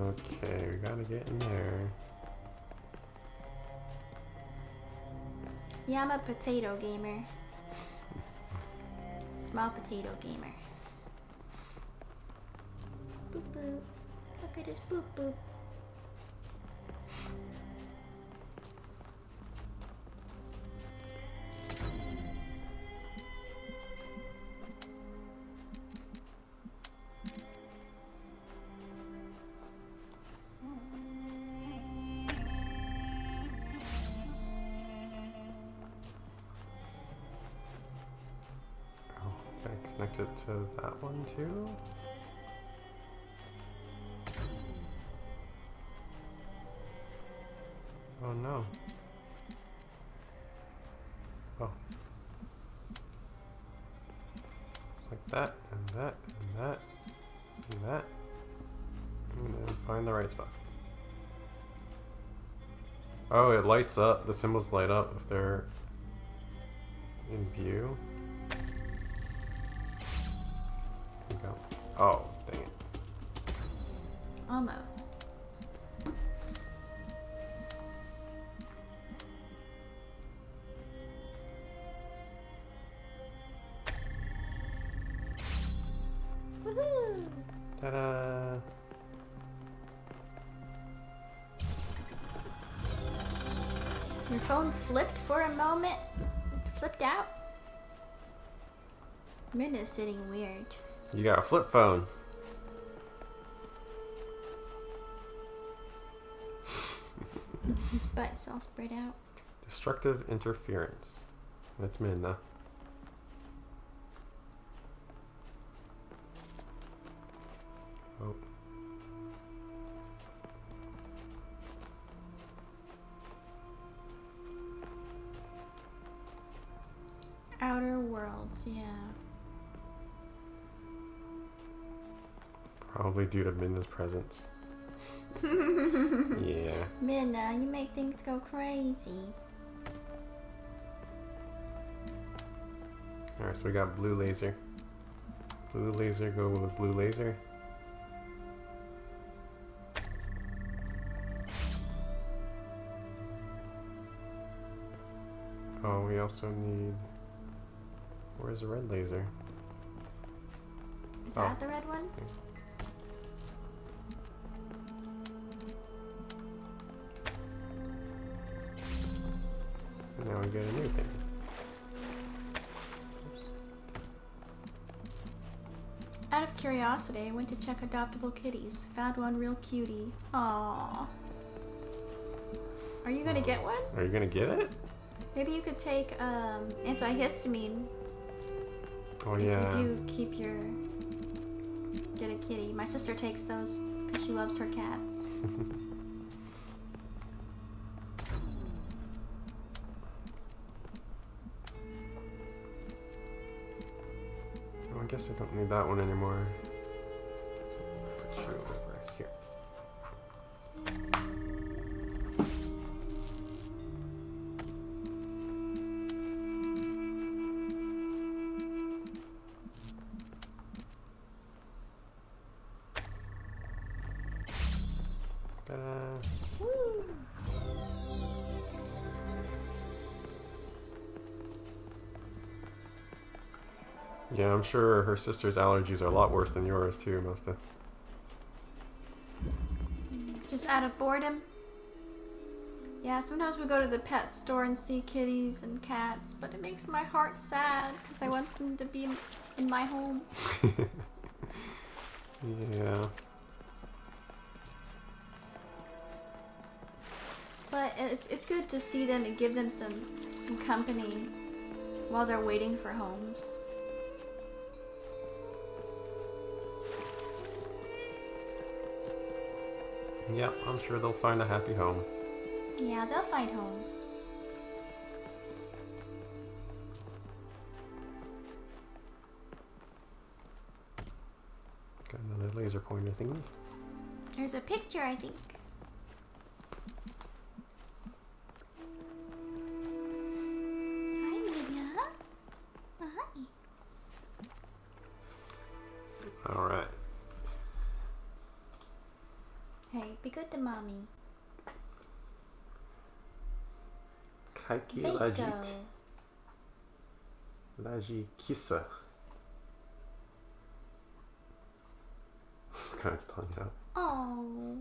B: Okay, we gotta get in there.
A: Yeah, I'm a potato gamer. Small potato gamer. Boop boop. Look at this boop boop.
B: Connect it to that one too. Oh no. Oh. It's like that, and that, and that, and that. And then find the right spot. Oh, it lights up. The symbols light up if they're in view. Go. Oh, dang it.
A: Almost.
B: Ta-da!
A: Your phone flipped for a moment. Flipped out. Min is sitting weird.
B: You got a flip phone.
A: His butt's all spread out.
B: Destructive interference. That's Minna. Oh.
A: Outer Worlds, yeah.
B: Probably due to Minna's presence. Yeah.
A: Minna, you make things go crazy.
B: Alright, so we got blue laser. Blue laser, go with blue laser. Oh, we also need... Where's the red laser?
A: Is that the red one?
B: And now we get a new thing. Oops.
A: Out of curiosity, I went to check adoptable kitties. Found one real cutie. Aww. Are you gonna get one?
B: Are you gonna get it?
A: Maybe you could take antihistamine.
B: Oh
A: if
B: yeah.
A: you do get a kitty. My sister takes those because she loves her cats.
B: Oh, I guess I don't need that one anymore. Put you over here. Ta-da! Yeah, I'm sure her sister's allergies are a lot worse than yours too, Mosta.
A: Just out of boredom. Yeah, sometimes we go to the pet store and see kitties and cats, but it makes my heart sad because I want them to be in my home.
B: Yeah.
A: But it's good to see them and give them some company while they're waiting for homes.
B: Yeah, I'm sure they'll find a happy home.
A: Yeah, they'll find homes.
B: Got another laser pointer thingy.
A: There's a picture, I think. Hi, Mina. Hi.
B: Alright.
A: Hey, be good to mommy.
B: Kaiki
A: Vako.
B: Lajit. Laji Kissa. This guy's tongue out.
A: Oh.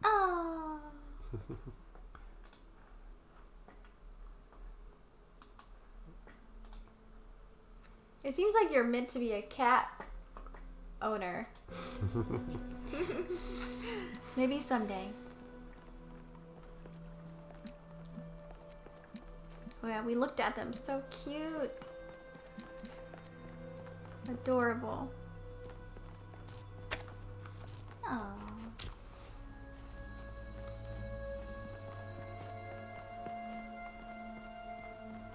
A: Oh. It seems like you're meant to be a cat owner. Maybe someday. Oh yeah, we looked at them. So cute. Adorable. Aww.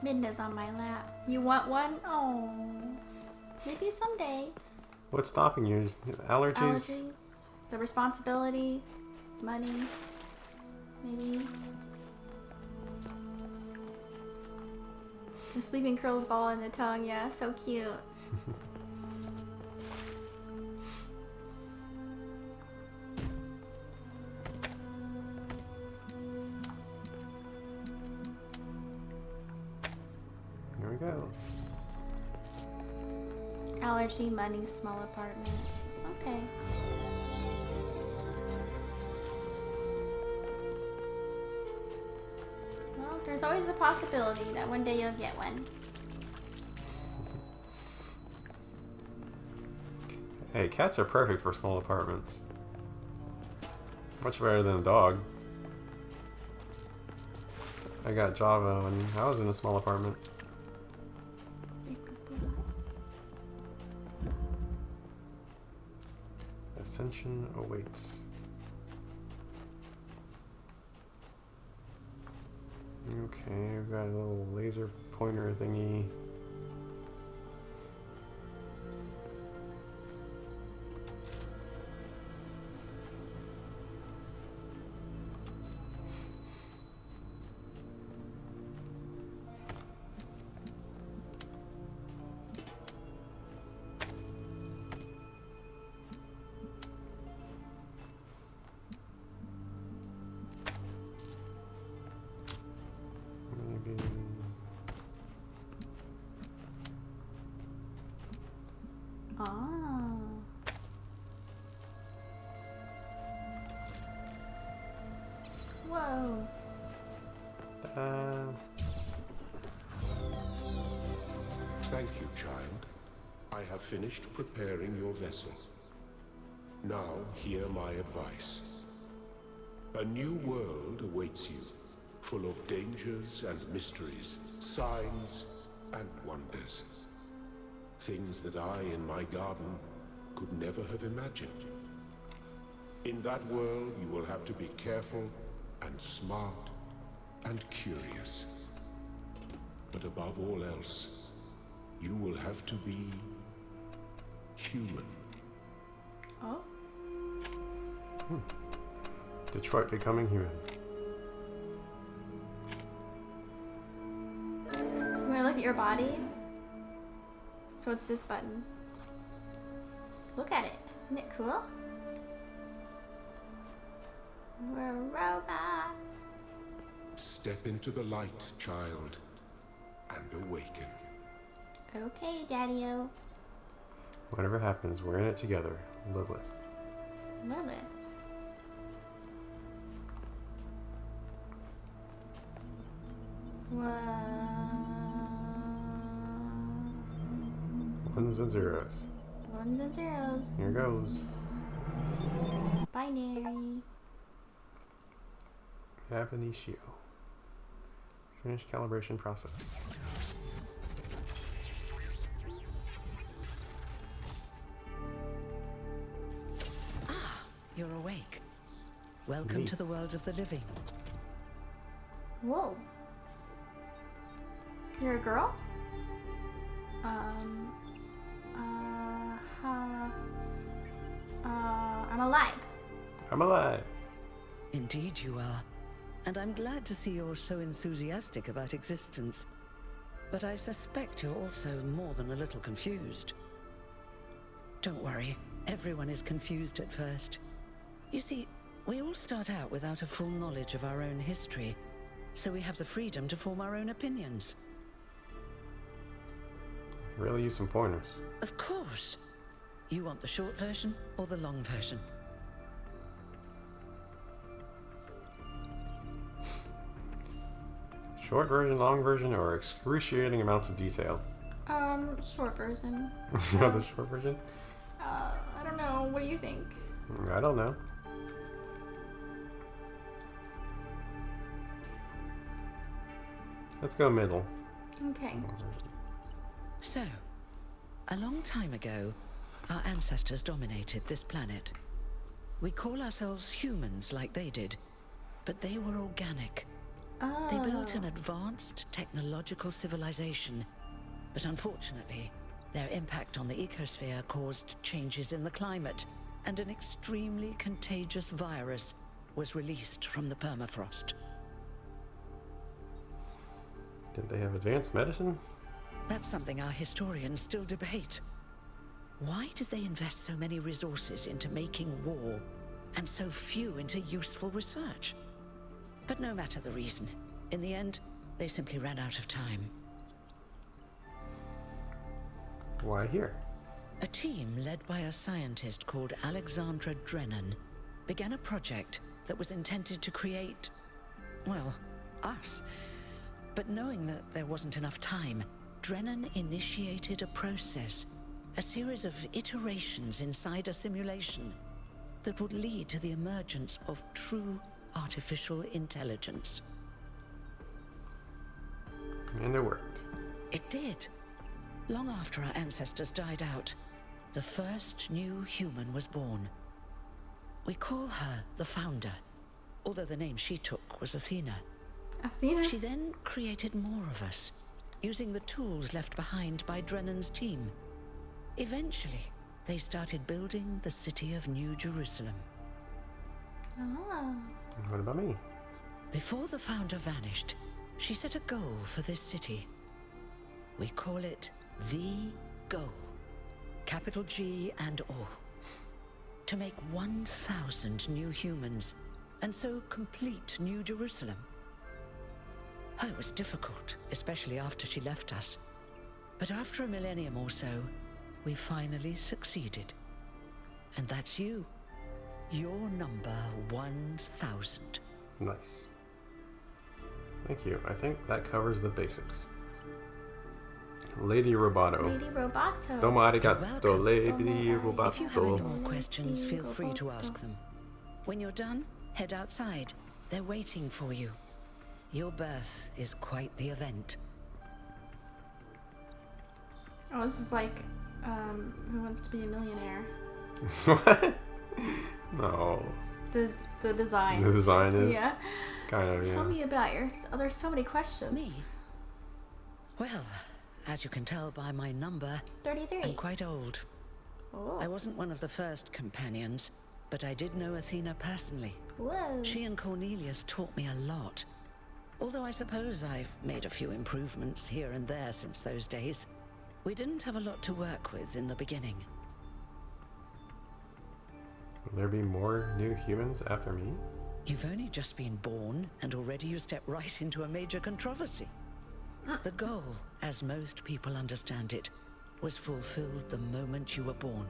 A: Midna's on my lap. You want one? Oh. Maybe someday.
B: What's stopping you? Allergies?
A: Allergies, the responsibility, money, maybe. The sleeping curled ball in the tongue, yeah, so cute.
B: Here we go.
A: Allergy, money, small apartment. Okay. Well, there's always a possibility that one day you'll get one.
B: Hey, cats are perfect for small apartments. Much better than a dog. I got Java when I was in a small apartment. Ascension awaits. Okay, we've got a little laser pointer thingy. Maybe.
A: Oh. Whoa.
C: Thank you, child. I have finished preparing your vessel. Now, hear my advice. A new world awaits you, full of dangers and mysteries, signs and wonders. Things that I, in my garden, could never have imagined. In that world, you will have to be careful and smart and curious. But above all else, you will have to be human.
A: Oh.
B: Detroit becoming human.
A: You wanna look at your body? So it's this button. Look at it. Isn't it cool? We're a robot.
C: Step into the light, child, and awaken.
A: Okay, Daddy-o.
B: Whatever happens, we're in it together. Lilith.
A: Lilith.
B: Ones and zeros.
A: Ones and zeros.
B: Here goes.
A: Binary.
B: Ab initio. Finish calibration process.
D: You're awake. Welcome
B: Neat.
D: to the world of the living.
A: Whoa. You're a girl? I'm alive.
B: I'm alive.
D: Indeed you are. And I'm glad to see you're so enthusiastic about existence. But I suspect you're also more than a little confused. Don't worry, everyone is confused at first. You see, we all start out without a full knowledge of our own history, so we have the freedom to form our own opinions.
B: Really use some pointers.
D: Of course. You want the short version or the long version?
B: Short version, long version, or excruciating amounts of detail?
A: Short version.
B: You want the short version?
A: I don't know. What do you think?
B: I don't know. Let's go middle.
A: Okay.
D: So, a long time ago, our ancestors dominated this planet. We call ourselves humans like they did, but they were organic.
A: Oh.
D: They built an advanced technological civilization, but unfortunately, their impact on the ecosphere caused changes in the climate, and an extremely contagious virus was released from the permafrost.
B: Did they have advanced medicine?
D: That's something our historians still debate. Why did they invest so many resources into making war, and so few into useful research? But no matter the reason, in the end, they simply ran out of time.
B: Why here?
D: A team led by a scientist called Alexandra Drennan began a project that was intended to create, well, us. But knowing that there wasn't enough time, Drennan initiated a process, a series of iterations inside a simulation that would lead to the emergence of true artificial intelligence.
B: And it worked.
D: It did. Long after our ancestors died out, the first new human was born. We call her the Founder, although the name she took was Athena.
A: Athena?
D: She then created more of us, using the tools left behind by Drennan's team. Eventually, they started building the city of New Jerusalem.
A: Ah.
B: What about me?
D: Before the Founder vanished, she set a goal for this city. We call it the goal. Capital G and all. To make 1,000 new humans, and so complete New Jerusalem. Oh, it was difficult, especially after she left us. But after a millennium or so, we finally succeeded. And that's you. You're number 1,000.
B: Nice. Thank you. I think that covers the basics. Lady Roboto.
A: Lady Roboto.
B: Domo arigato,
D: welcome.
B: Lady
D: If you have any
B: Roboto.
D: more questions, feel free to ask them. When you're done, head outside. They're waiting for you. Your birth is quite the event.
A: Oh, this is like, Who Wants to Be a Millionaire?
B: What? No.
A: The design.
B: The design is
A: Yeah.
B: kind of,
A: Tell me about yours. Oh, there's so many questions.
D: Me? Well, as you can tell by my number,
A: 33.
D: I'm quite old.
A: Oh.
D: I wasn't one of the first companions, but I did know Athena personally.
A: Whoa.
D: She and Cornelius taught me a lot. Although I suppose I've made a few improvements here and there since those days. We didn't have a lot to work with in the beginning.
B: Will there be more new humans after me?
D: You've only just been born, and already you step right into a major controversy. The goal, as most people understand it, was fulfilled the moment you were born.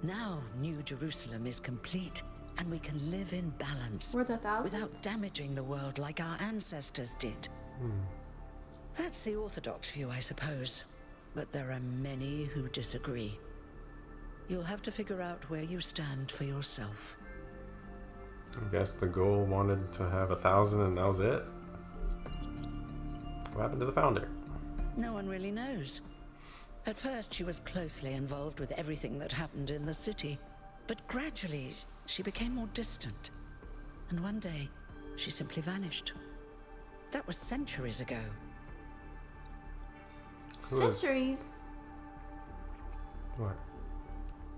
D: Now New Jerusalem is complete, and we can live in balance.
A: We're the 1,000?
D: Without damaging the world like our ancestors did. That's the orthodox view, I suppose. But there are many who disagree. You'll have to figure out where you stand for yourself.
B: I guess the goal wanted to have 1,000 and that was it? What happened to the Founder?
D: No one really knows. At first, she was closely involved with everything that happened in the city. But gradually, she became more distant. And one day, she simply vanished. That was centuries ago.
A: Centuries?
B: What?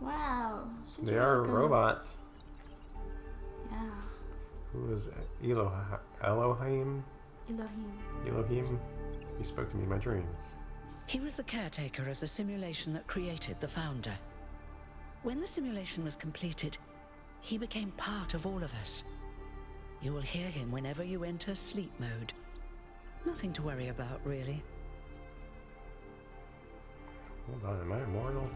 A: Wow.
B: They
A: Centuries
B: are
A: ago.
B: robots.
A: Yeah.
B: Who is Elohim?
A: Elohim.
B: Elohim? He spoke to me in my dreams.
D: He was the caretaker of the simulation that created the Founder. When the simulation was completed, he became part of all of us. You will hear him whenever you enter sleep mode. Nothing to worry about, really.
B: Hold on, am I immortal?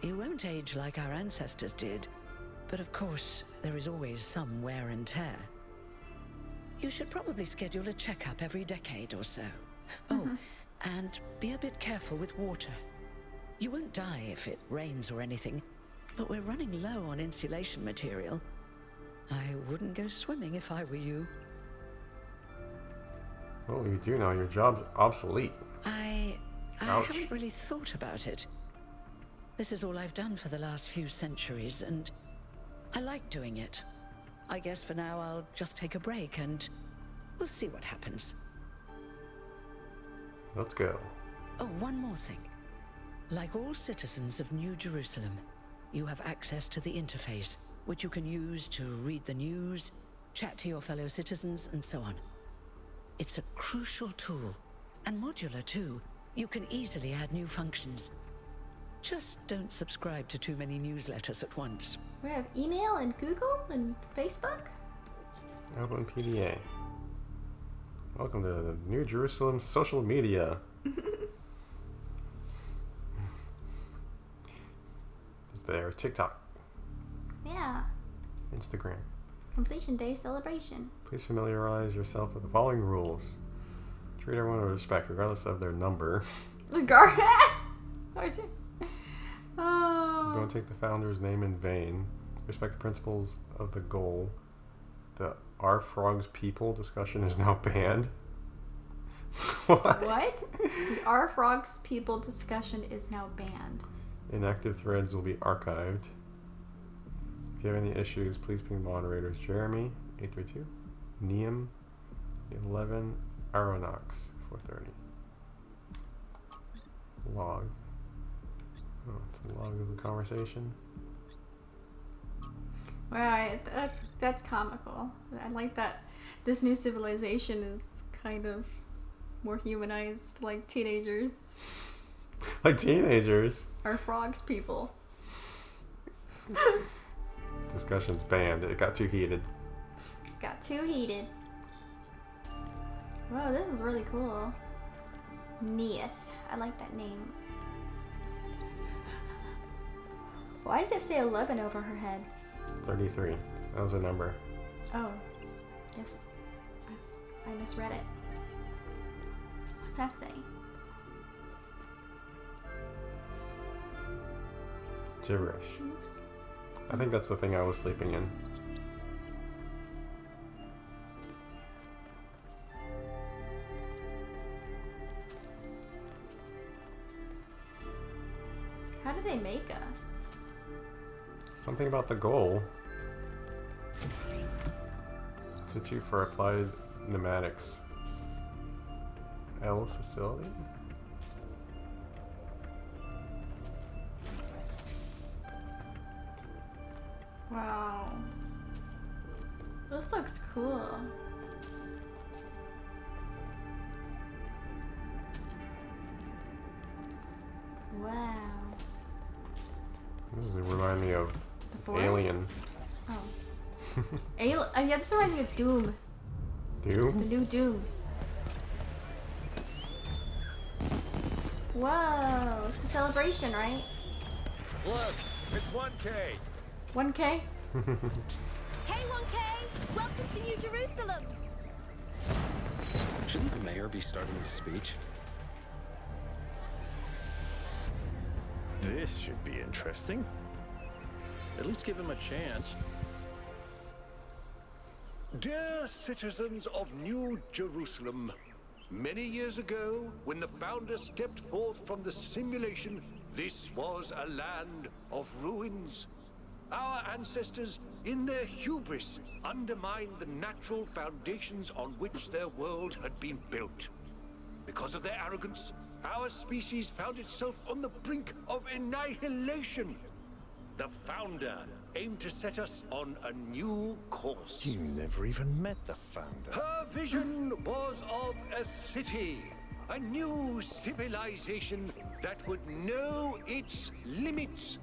D: You won't age like our ancestors did, but of course, there is always some wear and tear. You should probably schedule a checkup every decade or so. Oh, and be a bit careful with water. You won't die if it rains or anything, but we're running low on insulation material. I wouldn't go swimming if I were you.
B: Well, you do know your job's obsolete.
D: I
B: Ouch.
D: haven't really thought about it. This is all I've done for the last few centuries, and I like doing it. I guess for now I'll just take a break and we'll see what happens.
B: Let's go.
D: Oh, one more thing. Like all citizens of New Jerusalem, you have access to the interface, which you can use to read the news, chat to your fellow citizens, and so on. It's a crucial tool, and modular too. You can easily add new functions. Just don't subscribe to too many newsletters at once.
A: We have email and Google and Facebook?
B: Open PDA. Welcome to the New Jerusalem social media. is their TikTok,
A: Yeah.
B: Instagram.
A: Completion day celebration.
B: Please familiarize yourself with the following rules. Treat everyone with respect, regardless of their number.
A: Guard. Oh.
B: Don't take the founder's name in vain. Respect the principles of the goal. The Our Frogs People discussion is now banned. What?
A: The Our Frogs People discussion is now banned.
B: Inactive threads will be archived. If you have any issues, please ping moderators Jeremy, 832, Neum, 11, Aeronox, 430. Log. Oh, it's a log of the conversation.
A: Right, that's comical. I like that this new civilization is kind of more humanized, like teenagers.
B: Like teenagers.
A: Our frogs people.
B: Discussion's banned. It got too heated.
A: Got too heated. Whoa, this is really cool. Neith. I like that name. Why did it say 11 over her head?
B: 33. That was her number.
A: Oh. Yes. I misread it. What's that say?
B: Gibberish. I think that's the thing I was sleeping in.
A: How do they make us?
B: Something about the goal. Institute for Applied Pneumatics. L facility?
A: Wow. This looks cool. Wow.
B: This is remind me of
A: The forest?
B: Alien.
A: Oh. Yeah, this reminds me of Doom. The
B: Doom?
A: new Doom. Whoa, it's a celebration, right?
E: Look, it's 1K.
A: 1K?
F: Hey 1K! Welcome to New Jerusalem!
E: Shouldn't the mayor be starting his speech?
G: This should be interesting. At least give him a chance.
C: Dear citizens of New Jerusalem, many years ago, when the founder stepped forth from the simulation, this was a land of ruins. Our ancestors, in their hubris, undermined the natural foundations on which their world had been built. Because of their arrogance, our species found itself on the brink of annihilation. The founder aimed to set us on a new course.
G: You never even met the founder.
C: Her vision was of a city, a new civilization that would know its limits.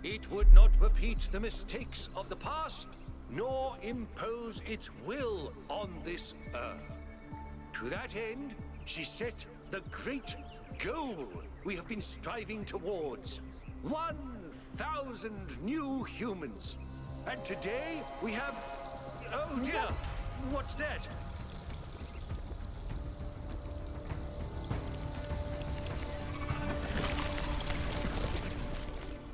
C: It would not repeat the mistakes of the past, nor impose its will on this earth. To that end, she set the great goal we have been striving towards. 1,000 new humans. And today we have... Oh dear! What's that?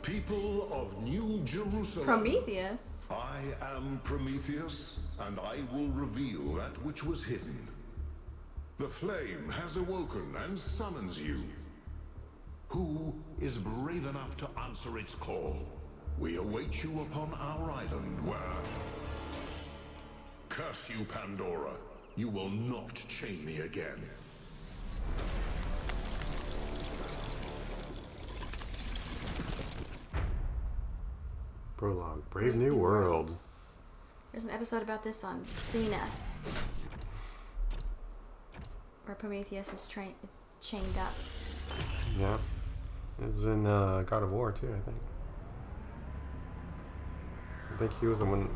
H: People of New Jerusalem.
A: Prometheus?
H: I am Prometheus, and I will reveal that which was hidden. The flame has awoken and summons you. Who is brave enough to answer its call? We await you upon our island where... Curse you, Pandora. You will not chain me again.
B: Prologue. Brave New World.
A: There's an episode about this on Xena. Where Prometheus is chained up.
B: Yeah. It's in God of War too, I think. I think he was the one...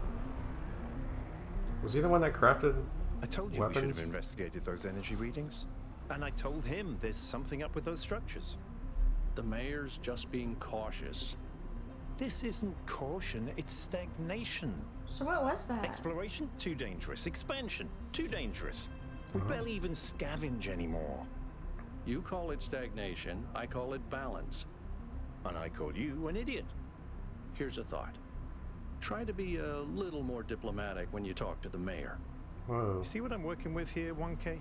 B: Was he the one that crafted
G: I told you
B: weapons?
G: we should have investigated those energy readings. And I told him there's something up with those structures.
I: The mayor's just being cautious.
G: This isn't caution, it's stagnation.
A: So what was that?
G: Exploration, too dangerous. Expansion, too dangerous. We barely even scavenge anymore.
E: You call it stagnation, I call it balance.
G: And I call you an idiot.
E: Here's a thought. Try to be a little more diplomatic when you talk to the mayor.
B: Whoa.
G: See what I'm working with here, 1K?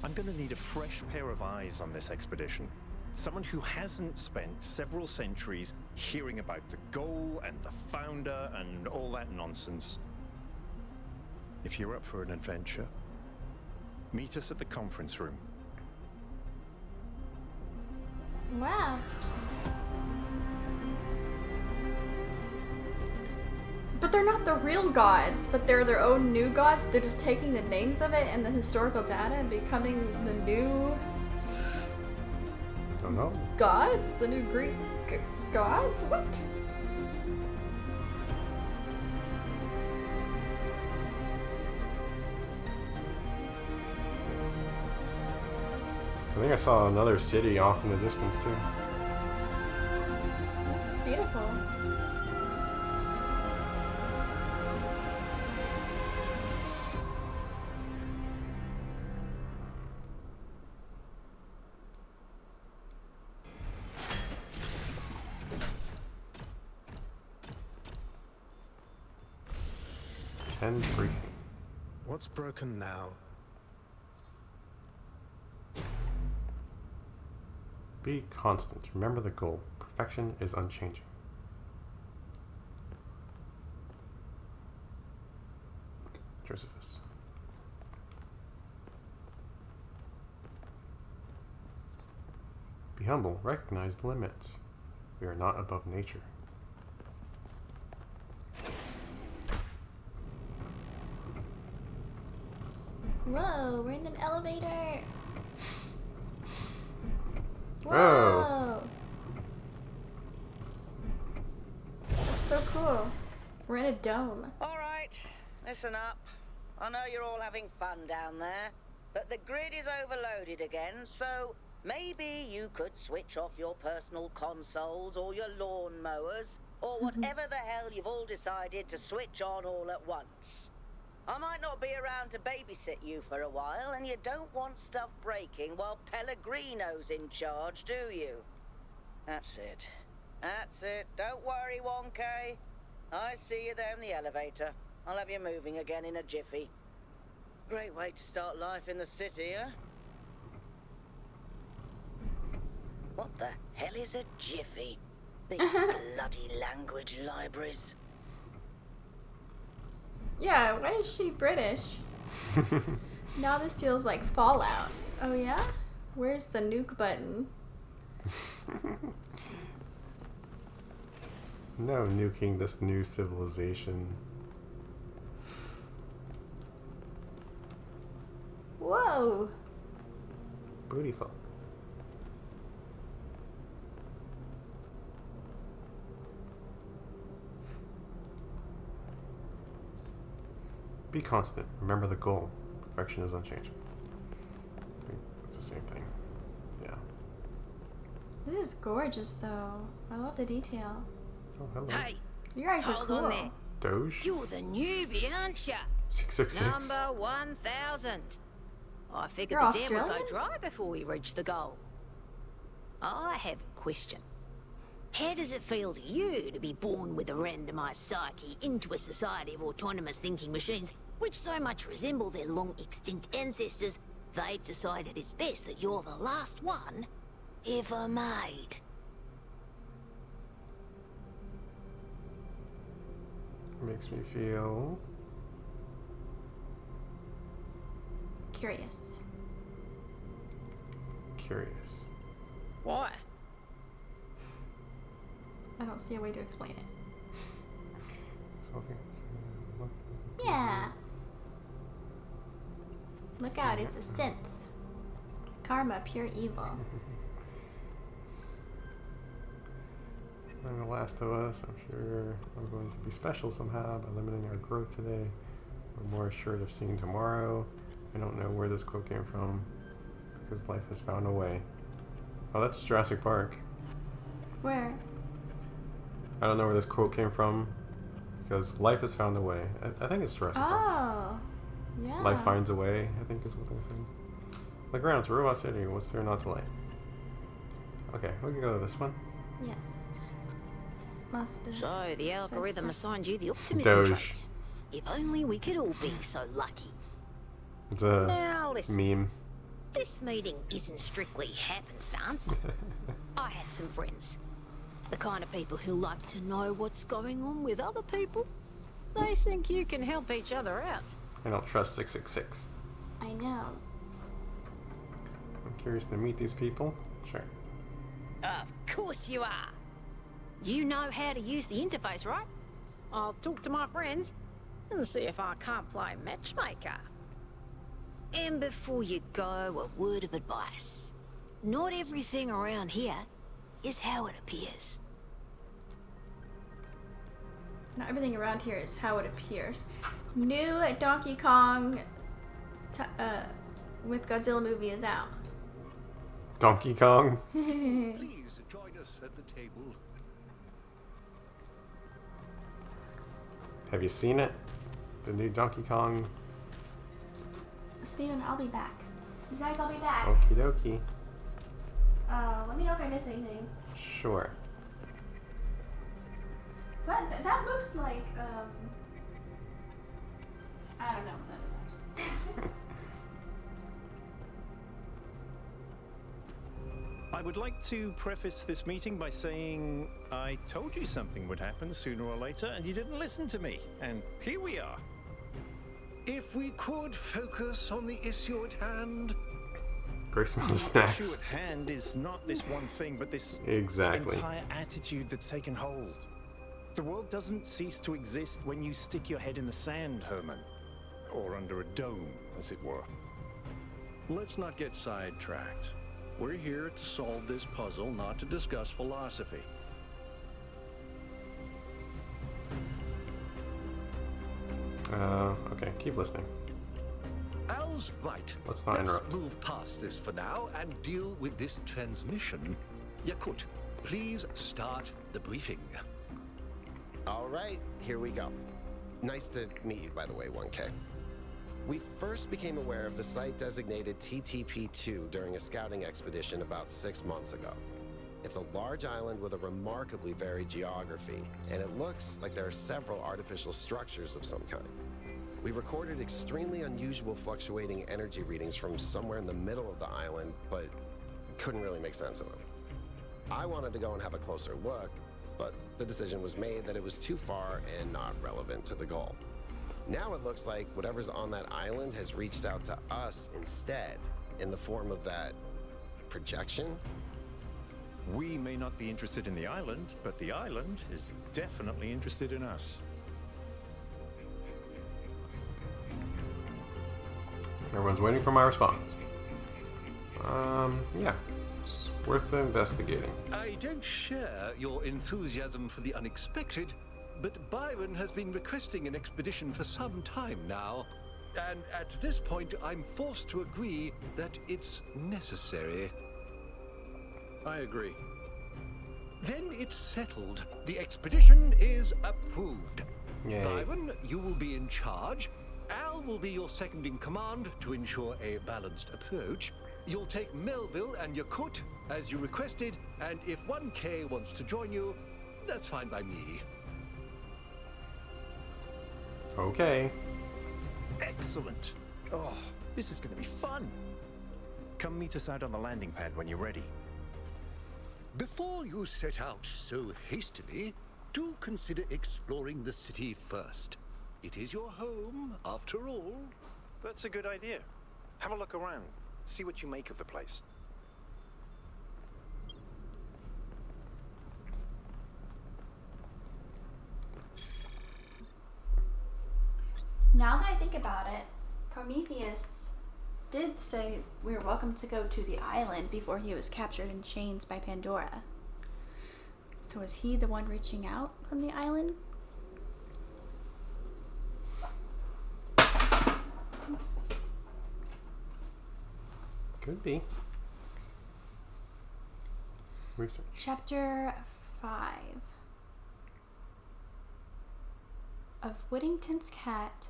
G: I'm gonna need a fresh pair of eyes on this expedition. Someone who hasn't spent several centuries hearing about the goal and the founder and all that nonsense. If you're up for an adventure, meet us at the conference room.
A: Wow. But they're not the real gods, but they're their own new gods. They're just taking the names of it and the historical data and becoming the new
B: Don't know.
A: gods? The new Greek gods? What?
B: I think I saw another city off in the distance too.
A: This is beautiful.
B: Freaking.
I: What's broken now?
B: Be constant. Remember the goal. Perfection is unchanging. Josephus. Be humble. Recognize the limits. We are not above nature.
A: Whoa, we're in an elevator. Whoa.
B: Whoa.
A: That's so cool. We're in a dome.
D: All right, listen up. I know you're all having fun down there, but the grid is overloaded again, so maybe you could switch off your personal consoles or your lawn mowers, or whatever the hell you've all decided to switch on all at once. I might not be around to babysit you for a while, and you don't want stuff breaking while Pellegrino's in charge, do you? That's it. That's it. Don't worry, 1K. I see you there in the elevator. I'll have you moving again in a jiffy. Great way to start life in the city, huh? What the hell is a jiffy? These bloody language libraries.
A: Yeah, why is she British? Now this feels like Fallout. Oh yeah? Where's the nuke button?
B: No nuking this new civilization.
A: Whoa!
B: Beautiful. Be constant. Remember the goal. Perfection is unchanging. I think that's the same thing. Yeah.
A: This is gorgeous though. I love the detail.
B: Oh, hello.
F: Hey,
A: You guys are
F: hold
A: cool.
F: on there.
B: Doge?
F: You're the newbie, aren't ya?
B: 666.
F: Number 1000. I figured
A: You're
F: the dam would
A: Australian?
F: go dry before we reach the goal. I have a question. How does it feel to you to be born with a randomized psyche into a society of autonomous thinking machines which so much resemble their long-extinct ancestors, they've decided it's best that you're the last one ever made?
B: Makes me feel
A: Curious.
B: curious.
F: Why?
A: I don't see a way to explain it.
B: Something.
A: Yeah. Look out, it's a synth. Karma, pure evil.
B: And The Last of Us, I'm sure I'm going to be special somehow by limiting our growth today. We're more assured of seeing tomorrow. I don't know where this quote came from because life has found a way. Oh, that's Jurassic Park.
A: Where?
B: I don't know where this quote came from, because life has found a way. I think it's Jurassic Park.
A: Oh, yeah.
B: Life finds a way, I think is what they're saying. Look around, it's a robot city. What's there not to like? Okay, we can go to this one.
A: Yeah.
F: So the algorithm assigned you the optimism
B: Doge.
F: trait. If only we could all be so lucky.
B: It's a
F: Now listen.
B: meme.
F: This meeting isn't strictly happenstance. I have some friends. The kind of people who like to know what's going on with other people. They think you can help each other out.
B: I don't trust 666.
A: I know.
B: I'm curious to meet these people. Sure.
F: Of course you are. You know how to use the interface, right? I'll talk to my friends and see if I can't play matchmaker. And before you go, a word of advice. Not everything around here is how it appears.
A: Not everything around here is how it appears. New Donkey Kong with Godzilla movie is out.
B: Donkey Kong.
E: Please join us at the table.
B: Have you seen it? The new Donkey Kong.
A: Steven, I'll be back. You guys, I'll be back.
B: Okie dokie.
A: Let me know if I miss anything.
B: Sure.
A: But that looks like, I don't know what that is actually.
G: I would like to preface this meeting by saying I told you something would happen sooner or later, and you didn't listen to me. And here we are.
H: If we could focus on the issue at hand.
B: Great smell of
G: The issue
B: snacks.
G: at hand is not this one thing, but this
B: Exactly.
G: entire attitude that's taken hold. The world doesn't cease to exist when you stick your head in the sand, Herman. Or under a dome, as it were.
E: Let's not get sidetracked. We're here to solve this puzzle, not to discuss philosophy.
B: Okay, keep listening.
H: Al's right.
B: Let's not interrupt.
H: Move past this for now and deal with this transmission. Yakut, please start the briefing.
J: All right, here we go. Nice to meet you, by the way, 1K. We first became aware of the site designated TTP-2 during a scouting expedition about 6 months ago. It's a large island with a remarkably varied geography, and it looks like there are several artificial structures of some kind. We recorded extremely unusual fluctuating energy readings from somewhere in the middle of the island, but couldn't really make sense of them. I wanted to go and have a closer look, but the decision was made that it was too far and not relevant to the goal. Now it looks like whatever's on that island has reached out to us instead, in the form of that projection.
G: We may not be interested in the island, but the island is definitely interested in us.
B: Everyone's waiting for my response. Yeah. It's worth investigating.
H: I don't share your enthusiasm for the unexpected, but Byron has been requesting an expedition for some time now. And at this point, I'm forced to agree that it's necessary.
E: I agree.
H: Then it's settled. The expedition is approved.
B: Yay.
H: Byron, you will be in charge. Al will be your second in command to ensure a balanced approach. You'll take Melville and Yakut as you requested, and if 1K wants to join you, that's fine by me.
B: Okay.
G: Excellent. Oh, this is going to be fun. Come meet us out on the landing pad when you're ready.
H: Before you set out so hastily, do consider exploring the city first. It is your home, after all.
G: That's a good idea. Have a look around. See what you make of the place.
A: Now that I think about it, Prometheus did say we were welcome to go to the island before he was captured in chains by Pandora. So is he the one reaching out from the island? Oops.
B: Could be. Research.
A: Chapter 5. of Whittington's cat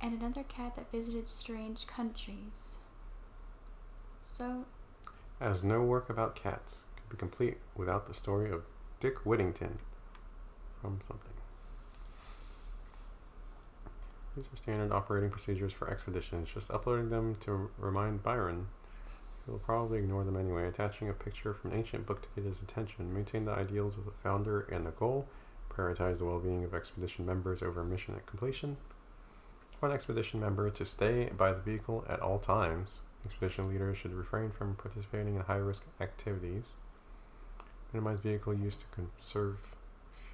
A: and another cat that visited strange countries. So,
B: as no work about cats could be complete without the story of Dick Whittington from something. These are standard operating procedures for expeditions, just uploading them to remind Byron. He will probably ignore them anyway. Attaching a picture from an ancient book to get his attention. Maintain the ideals of the founder and the goal. Prioritize the well-being of expedition members over mission at completion. One expedition member to stay by the vehicle at all times. Expedition leaders should refrain from participating in high-risk activities. Minimize vehicle use to conserve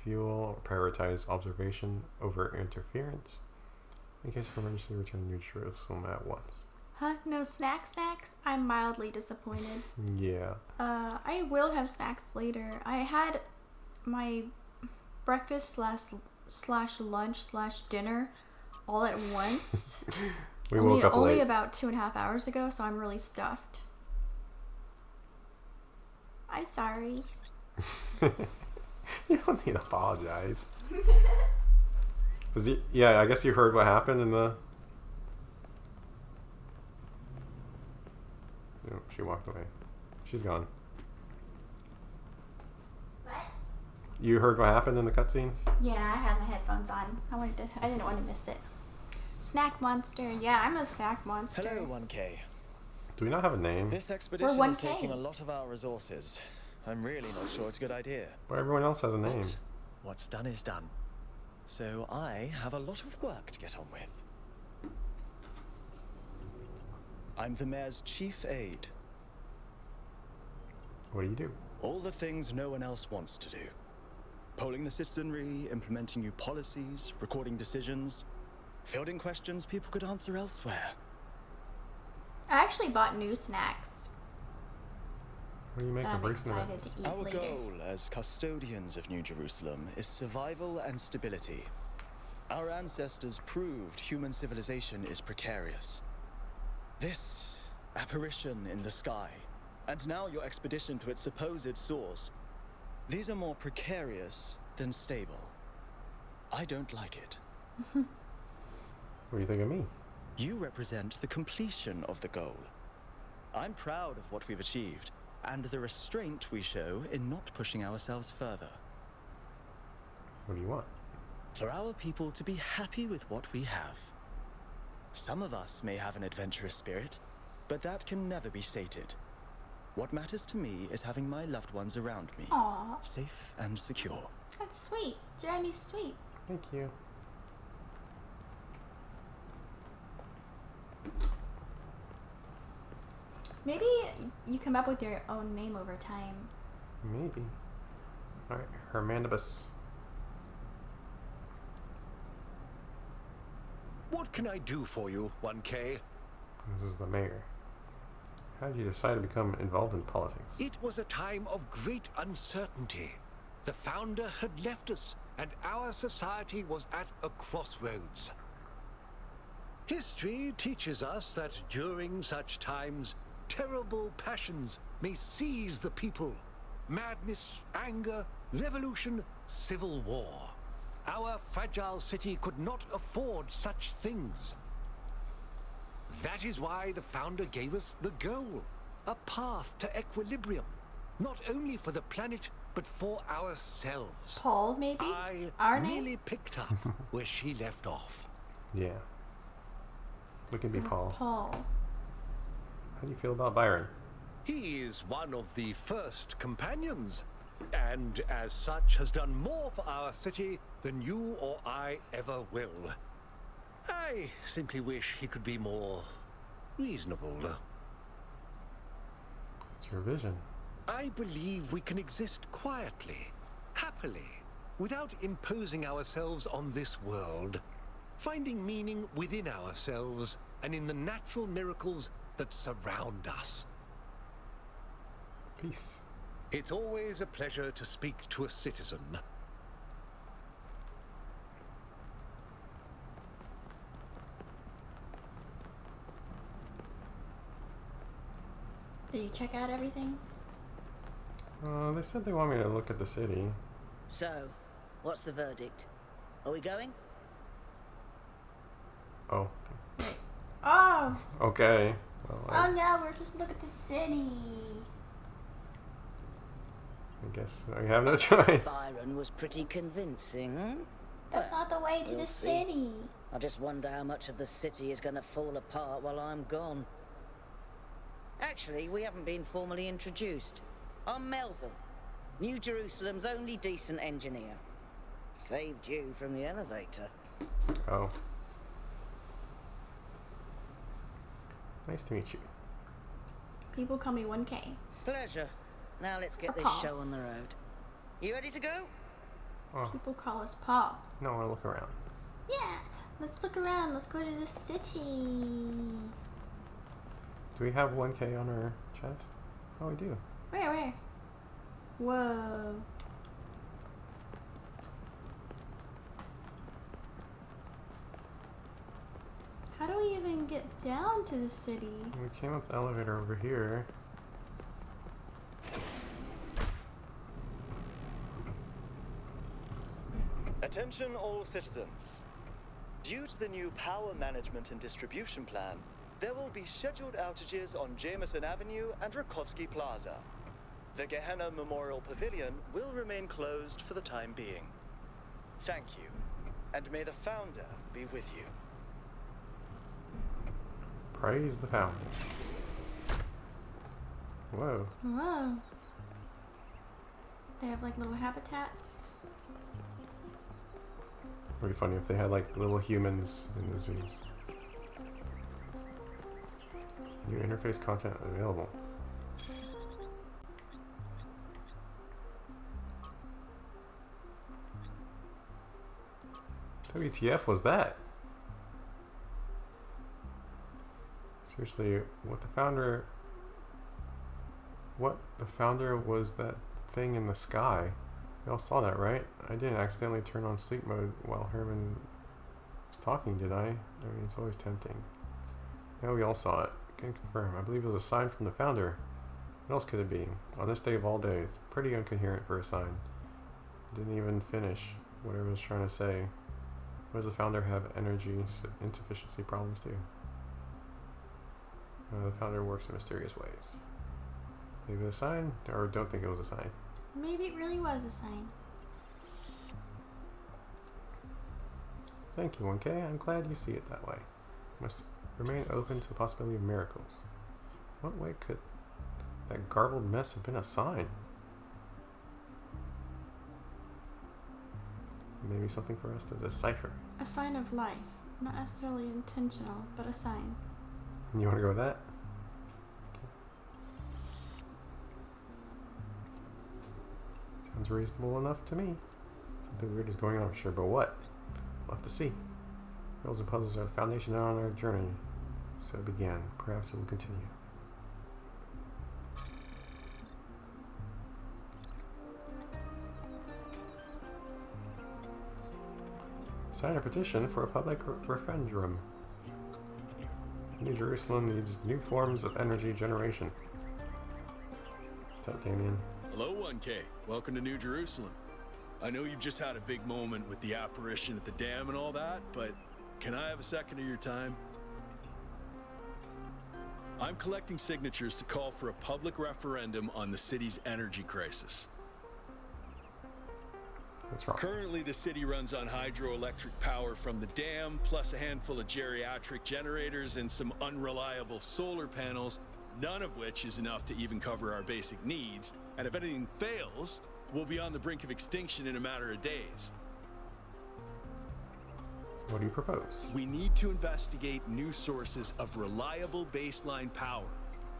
B: fuel. Prioritize observation over interference. In case of emergency, return to New Jerusalem at once.
A: Huh? No snacks? I'm mildly disappointed.
B: Yeah.
A: I will have snacks later. I had my breakfast slash lunch slash dinner all at once.
B: We woke up
A: only
B: late.
A: about 2.5 hours ago, so I'm really stuffed. I'm sorry.
B: You don't need to apologize. Yeah, I guess you heard what happened in the... Oh, she walked away. She's gone.
A: What?
B: You heard what happened in the cutscene?
A: Yeah, I had my headphones on. I didn't want to miss it. Snack monster. Yeah, I'm a snack monster.
K: Hello, 1K.
B: Do we not have a name?
K: This expedition
A: We're
K: is
A: 1K.
K: taking a lot of our resources. I'm really not sure it's a good idea.
B: But everyone else has a name.
K: But what's done is done. So I have a lot of work to get on with. I'm the mayor's chief aide.
B: What do you do?
K: All the things no one else wants to do. Polling the citizenry, implementing new policies, recording decisions, fielding questions people could answer elsewhere.
A: I actually bought new snacks.
B: What do you make
A: that
B: of
A: I'm
B: recent
A: excited
B: events?
A: to eat
K: Our
A: later.
K: goal as custodians of New Jerusalem is survival and stability. Our ancestors proved human civilization is precarious. This apparition in the sky, and now your expedition to its supposed source, these are more precarious than stable. I don't like it.
B: What do you think of me?
K: You represent the completion of the goal. I'm proud of what we've achieved, and the restraint we show in not pushing ourselves further.
B: What do you want?
K: For our people to be happy with what we have. Some of us may have an adventurous spirit, but that can never be sated. What matters to me is having my loved ones around me,
A: Aw,
K: safe and secure.
A: that's sweet. Jeremy's sweet.
B: Thank you.
A: Maybe you come up with your own name over time.
B: Maybe. Alright, Hermanibus.
L: What can I do for you, 1K?
B: This is the mayor. How did you decide to become involved in politics?
L: It was a time of great uncertainty. The founder had left us, and our society was at a crossroads. History teaches us that during such times, terrible passions may seize the people. Madness, anger, revolution, civil war. Our fragile city could not afford such things. That is why the founder gave us the goal, a path to equilibrium, not only for the planet, but for ourselves.
A: Paul, maybe?
L: I
A: Our name?
L: merely picked up where she left off.
B: Yeah. We can be Paul.
A: Paul.
B: How do you feel about Byron?
L: He is one of the first companions, and as such has done more for our city than you or I ever will. I simply wish he could be more reasonable.
B: It's your vision.
L: I believe we can exist quietly, happily, without imposing ourselves on this world, finding meaning within ourselves and in the natural miracles that surround us.
B: Peace.
L: It's always a pleasure to speak to a citizen.
A: Did you check out everything?
B: They said they want me to look at the city.
F: So, what's the verdict? Are we going?
B: Oh.
A: Oh!
B: Okay. Well,
A: Oh no, we're supposed to look at the city.
B: I guess I have no choice.
D: Byron was pretty convincing, hmm?
A: That's not the way to
D: We'll
A: the
D: see.
A: city.
D: I just wonder how much of the city is going to fall apart while I'm gone. Actually, we haven't been formally introduced. I'm Melville, New Jerusalem's only decent engineer. Saved you from the elevator.
B: Oh. Nice to meet you.
A: People call me 1K.
D: Pleasure. Now let's get this
A: Paul.
D: show on the road. You ready to go?
B: Oh,
A: People call us Paul.
B: no, I want to look around.
A: Yeah, let's look around. Let's go to the city.
B: Do we have 1K on our chest? Oh, we do.
A: Where? Whoa. How do we even get down to the city?
B: We came up the elevator over here.
K: Attention all citizens. Due to the new power management and distribution plan, there will be scheduled outages on Jameson Avenue and Rakovsky Plaza. The Gehenna Memorial Pavilion will remain closed for the time being. Thank you, and may the Founder be with you.
B: Praise the founder. Whoa.
A: Whoa. They have like little habitats.
B: It'd be funny if they had like little humans in the zoos. New interface content available. WTF was that? Seriously, what the founder was that thing in the sky? You all saw that, right? I didn't accidentally turn on sleep mode while Herman was talking, did I? I mean, it's always tempting. Yeah, we all saw it. Can confirm. I believe it was a sign from the founder. What else could it be? On this day of all days. Pretty incoherent for a sign. Didn't even finish whatever it was trying to say. Why does the founder have energy insufficiency problems too? The founder works in mysterious ways. Maybe a sign? Or don't think it was a sign.
A: Maybe it really was a sign.
B: Thank you, 1K. I'm glad you see it that way. Must remain open to the possibility of miracles. What way could that garbled mess have been a sign? Maybe something for us to decipher.
A: A sign of life. Not necessarily intentional, but a sign.
B: You want to go with that? Okay. Sounds reasonable enough to me. Something weird is going on, sure, but what? We'll have to see. Riddles and puzzles are the foundation on our journey. So it began. Perhaps it will continue. Sign a petition for a public referendum. New Jerusalem needs new forms of energy generation. What's up, Damien?
M: Hello, 1K. Welcome to New Jerusalem. I know you've just had a big moment with the apparition at the dam and all that, but can I have a second of your time? I'm collecting signatures to call for a public referendum on the city's energy crisis.
B: What's wrong?
M: Currently, the city runs on hydroelectric power from the dam, plus a handful of geriatric generators and some unreliable solar panels, none of which is enough to even cover our basic needs. And if anything fails, we'll be on the brink of extinction in a matter of days.
B: What do you propose?
M: We need to investigate new sources of reliable baseline power.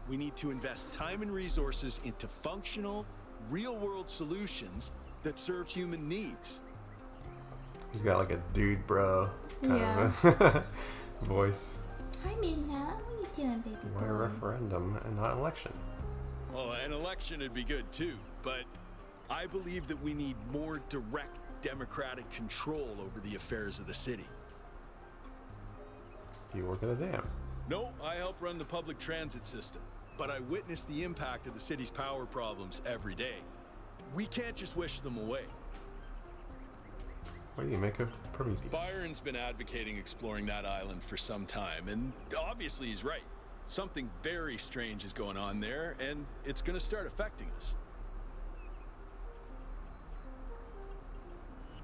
M: We need to invest time and resources into functional, real-world solutions that serve human needs.
B: He's got like a dude bro kind of a voice.
A: Hi, Midnight. What are you doing, baby boy?
B: Why a referendum and not an election?
M: Well, an election would be good too, but I believe that we need more direct democratic control over the affairs of the city.
B: You work at a dam.
M: No, I help run the public transit system, but I witness the impact of the city's power problems every day. We can't just wish them away.
B: What do you make of Prometheus?
M: Byron's been advocating exploring that island for some time, and obviously he's right. Something very strange is going on there, and it's gonna start affecting us.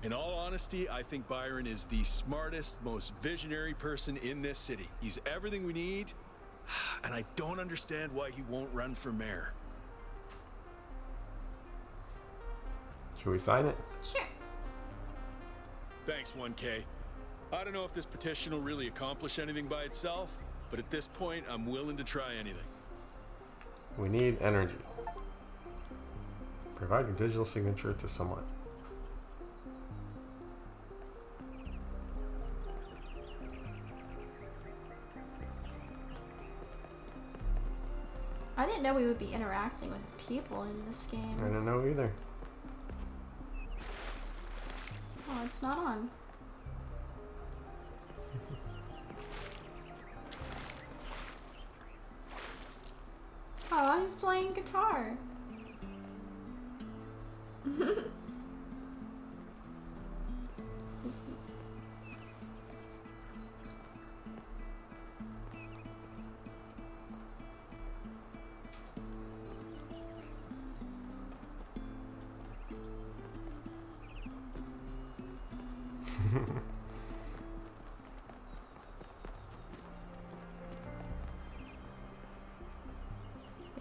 M: In all honesty, I think Byron is the smartest, most visionary person in this city. He's everything we need, and I don't understand why he won't run for mayor.
B: Should we sign it?
A: Sure.
M: Thanks, 1K. I don't know if this petition will really accomplish anything by itself, but at this point, I'm willing to try anything.
B: We need energy. Provide your digital signature to someone.
A: I didn't know we would be interacting with people in this game.
B: I didn't know either.
A: Oh, it's not on. Oh, he's playing guitar.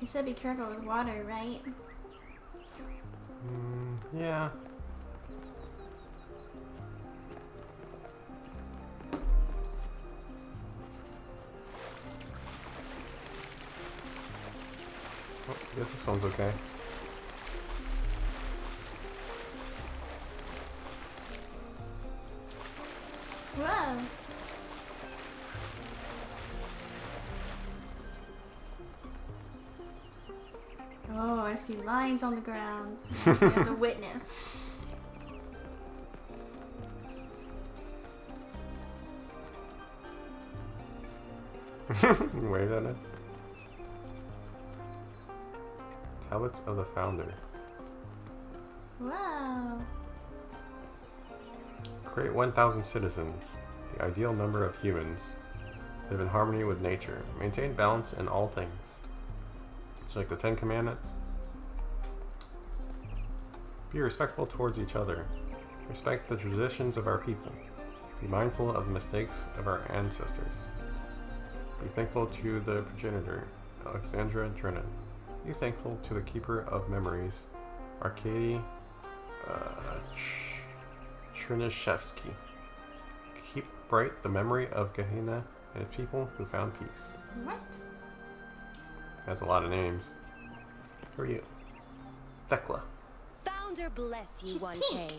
A: They said be careful with water, right?
B: Yeah. Oh, I guess this one's okay.
A: Whoa. Oh, I see lines on the ground. We have the witness.
B: Wave at us. Tablets of the Founder.
A: Wow.
B: Create 1,000 citizens, the ideal number of humans. Live in harmony with nature. Maintain balance in all things. It's like the 10 Commandments. Be respectful towards each other. Respect the traditions of our people. Be mindful of the mistakes of our ancestors. Be thankful to the progenitor, Alexandra Drennan. Be thankful to the keeper of memories, Arkady Chernyshevsky. Keep bright the memory of Gehenna and its people who found peace.
A: What?
B: Has a lot of names. Who are you? Thekla.
N: Founder bless you, 1K.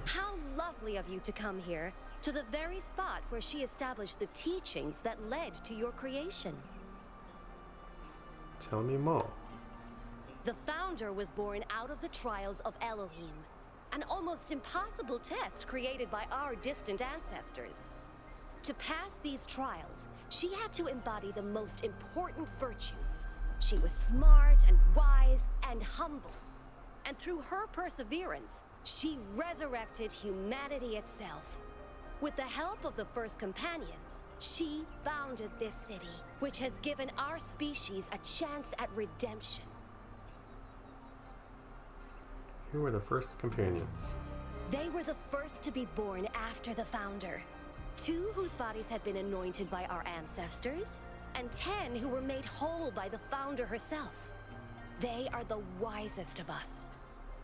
N: How lovely of you to come here, to the very spot where she established the teachings that led to your creation.
B: Tell me more.
N: The Founder was born out of the trials of Elohim, an almost impossible test created by our distant ancestors. To pass these trials, she had to embody the most important virtues. She was smart and wise and humble. And through her perseverance, she resurrected humanity itself. With the help of the first companions, she founded this city, which has given our species a chance at redemption.
B: Who were the first companions?
N: They were the first to be born after the Founder. 2 whose bodies had been anointed by our ancestors, and 10 who were made whole by the Founder herself. They are the wisest of us.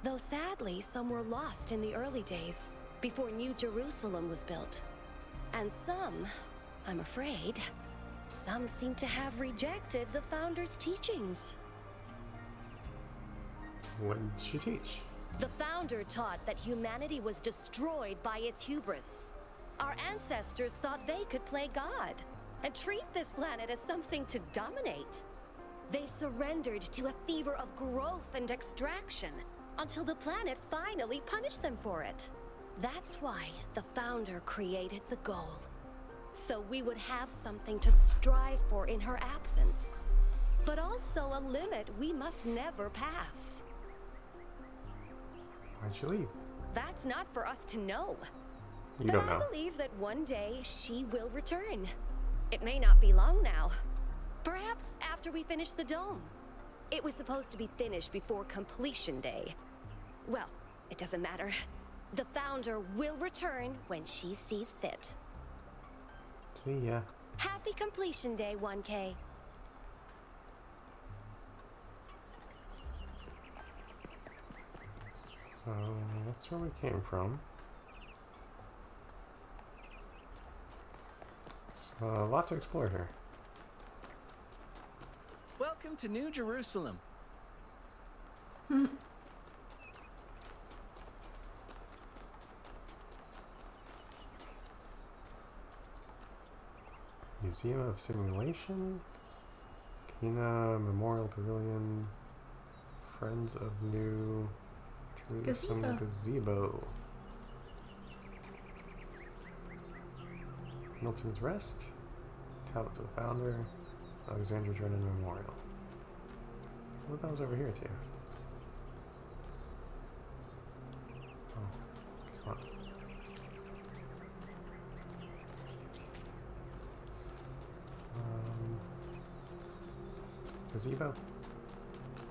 N: Though sadly, some were lost in the early days, before New Jerusalem was built. And some, I'm afraid, some seem to have rejected the Founder's teachings.
B: What did she teach?
N: The Founder taught that humanity was destroyed by its hubris. Our ancestors thought they could play God and treat this planet as something to dominate. They surrendered to a fever of growth and extraction until the planet finally punished them for it. That's why the Founder created the goal. So we would have something to strive for in her absence, but also a limit we must never pass.
B: Why'd she leave?
N: That's not for us to know.
B: You don't know.
N: I believe that one day she will return. It may not be long now. Perhaps after we finish the dome. It was supposed to be finished before completion day. Well, it doesn't matter. The founder will return when she sees fit.
B: See ya.
N: Happy completion day, 1K.
B: So that's where we came from. So a lot to explore here.
O: Welcome to New Jerusalem.
B: Museum of Simulation, Kina Memorial Pavilion, Friends of New Jerusalem Gazebo. Milton's Rest, Talos of the Founder, Alexander Drennan Memorial. Well, that was over here too. Oh, it's not. Gazebo?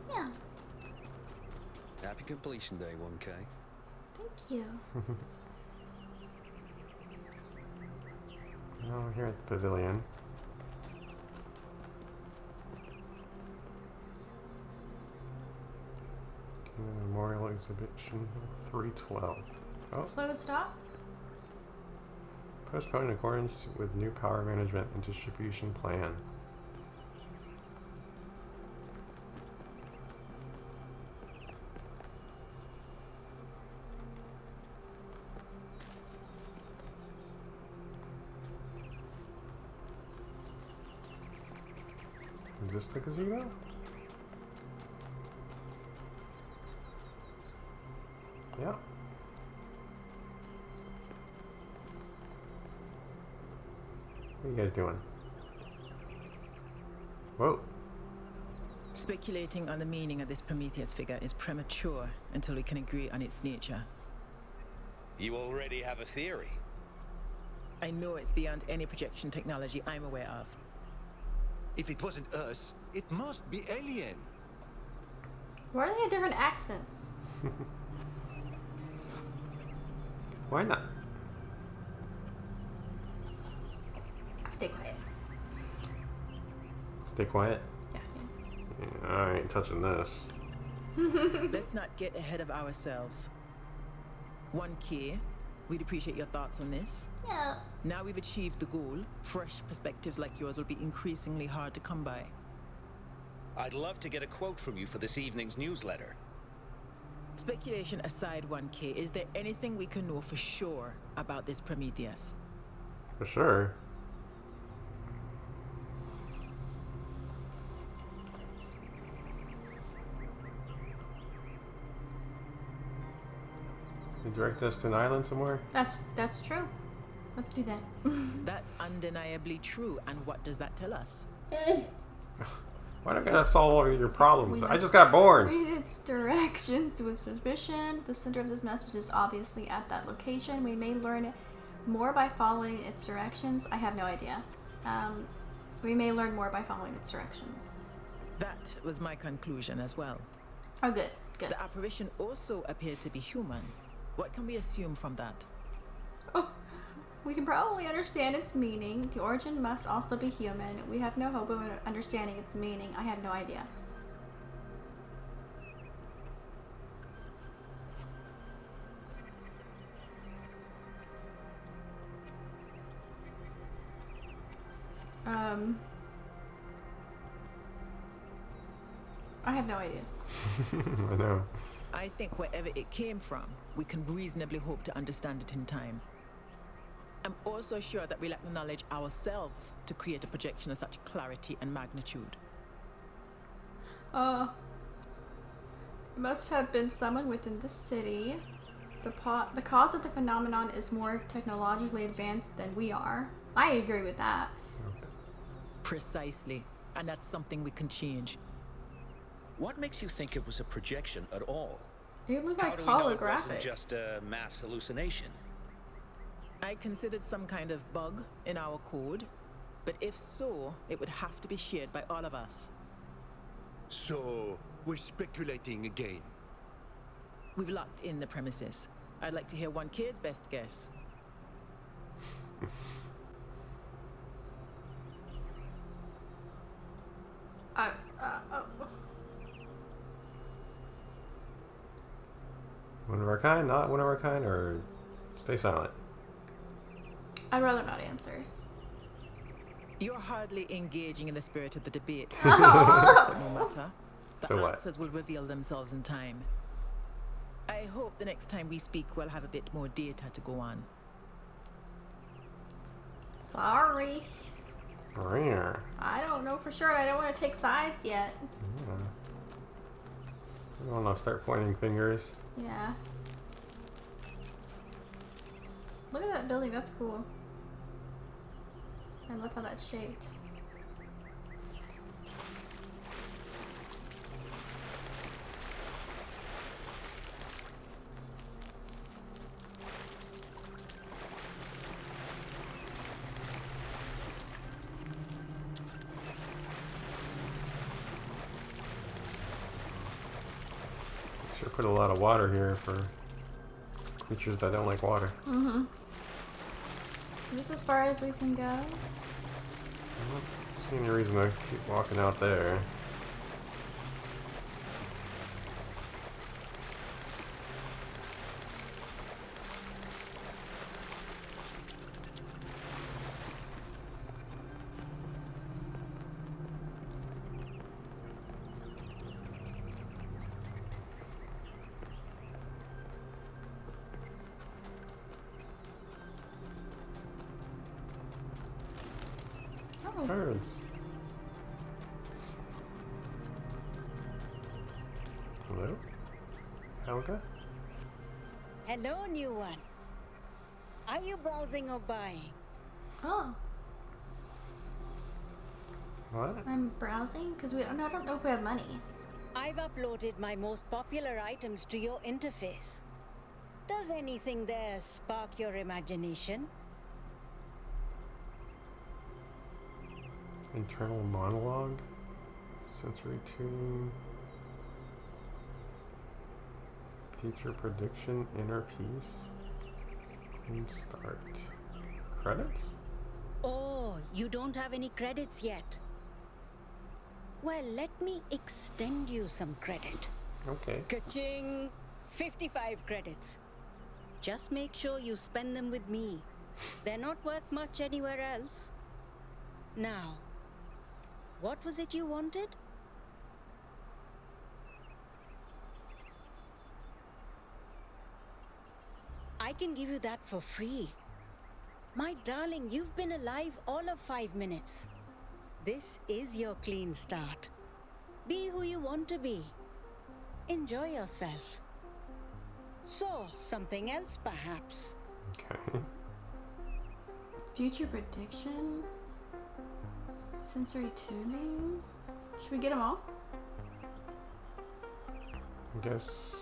A: Yeah.
E: Happy completion day, 1K.
A: Thank you.
B: Now we're here at the pavilion. Memorial Exhibition 312. Oh.
A: Closed stop?
B: Postponed in accordance with new power management and distribution plan. Is this the gazebo? Yeah. What are you guys doing? Whoa.
P: Speculating on the meaning of this Prometheus figure is premature until we can agree on its nature.
Q: You already have a theory.
P: I know it's beyond any projection technology I'm aware of.
L: If it wasn't us, it must be alien.
A: Why do they have different accents?
B: Why not?
A: Stay quiet.
B: Stay quiet?
A: Yeah.
B: I ain't touching this.
P: Let's not get ahead of ourselves. 1K, we'd appreciate your thoughts on this.
A: Yeah.
P: Now we've achieved the goal, fresh perspectives like yours will be increasingly hard to come by.
Q: I'd love to get a quote from you for this evening's newsletter.
P: Speculation aside, 1K, is there anything we can know for sure about this Prometheus?
B: For sure. You direct us to an island somewhere?
A: That's true. Let's do that.
P: That's undeniably true, and what does that tell us?
B: Why don't I gotta solve all your problems? I just got bored.
A: Read its directions with suspicion. The center of this message is obviously at that location. We may learn more by following its directions. I have no idea. We may learn more by following its directions.
P: That was my conclusion as well.
A: Oh, good. Good.
P: The apparition also appeared to be human. What can we assume from that?
A: Oh, we can probably understand its meaning. The origin must also be human. We have no hope of understanding its meaning. I have no idea. I have no idea.
B: I know.
P: I think wherever it came from, we can reasonably hope to understand it in time. I'm also sure that we lack the knowledge ourselves to create a projection of such clarity and magnitude.
A: It must have been someone within the city. The cause of the phenomenon is more technologically advanced than we are. I agree with that.
P: Precisely. And that's something we can change.
Q: What makes you think it was a projection at all?
A: It looked
Q: How
A: like
Q: do we know it
A: holographic.
Q: wasn't just a mass hallucination?
P: I considered some kind of bug in our code, but if so, it would have to be shared by all of us.
L: So, we're speculating again.
P: We've locked in the premises. I'd like to hear 1K's best guess.
B: One of our kind, not one of our kind, or stay silent.
A: I'd rather not answer.
P: You're hardly engaging in the spirit of the debate.
A: Oh.
P: But no matter. The
B: So what?
P: answers will reveal themselves in time. I hope the next time we speak, we'll have a bit more data to go on.
A: Sorry.
B: Yeah.
A: I don't know for sure. I don't want to take sides yet.
B: I don't know, start pointing fingers.
A: Yeah. Look at that building. That's cool. I love how that's shaped.
B: Sure put a lot of water here for creatures that don't like water.
A: Mm-hmm. Is this as far as we can go?
B: I don't see any reason to keep walking out there. Birds. Hello? Helga?
F: Hello, new one. Are you browsing or buying?
A: Oh.
B: What?
A: I'm browsing because I don't know if we have money.
F: I've uploaded my most popular items to your interface. Does anything there spark your imagination?
B: Internal monologue, sensory tuning, future prediction, inner peace, clean start. Credits?
F: Oh, you don't have any credits yet. Well, let me extend you some credit.
B: Okay.
F: Ka-ching! 55 credits. Just make sure you spend them with me. They're not worth much anywhere else. Now, what was it you wanted? I can give you that for free. My darling, you've been alive all of 5 minutes. This is your clean start. Be who you want to be. Enjoy yourself. So, something else perhaps.
B: Okay.
A: Future prediction? Sensory tuning? Should we get them all?
B: I guess.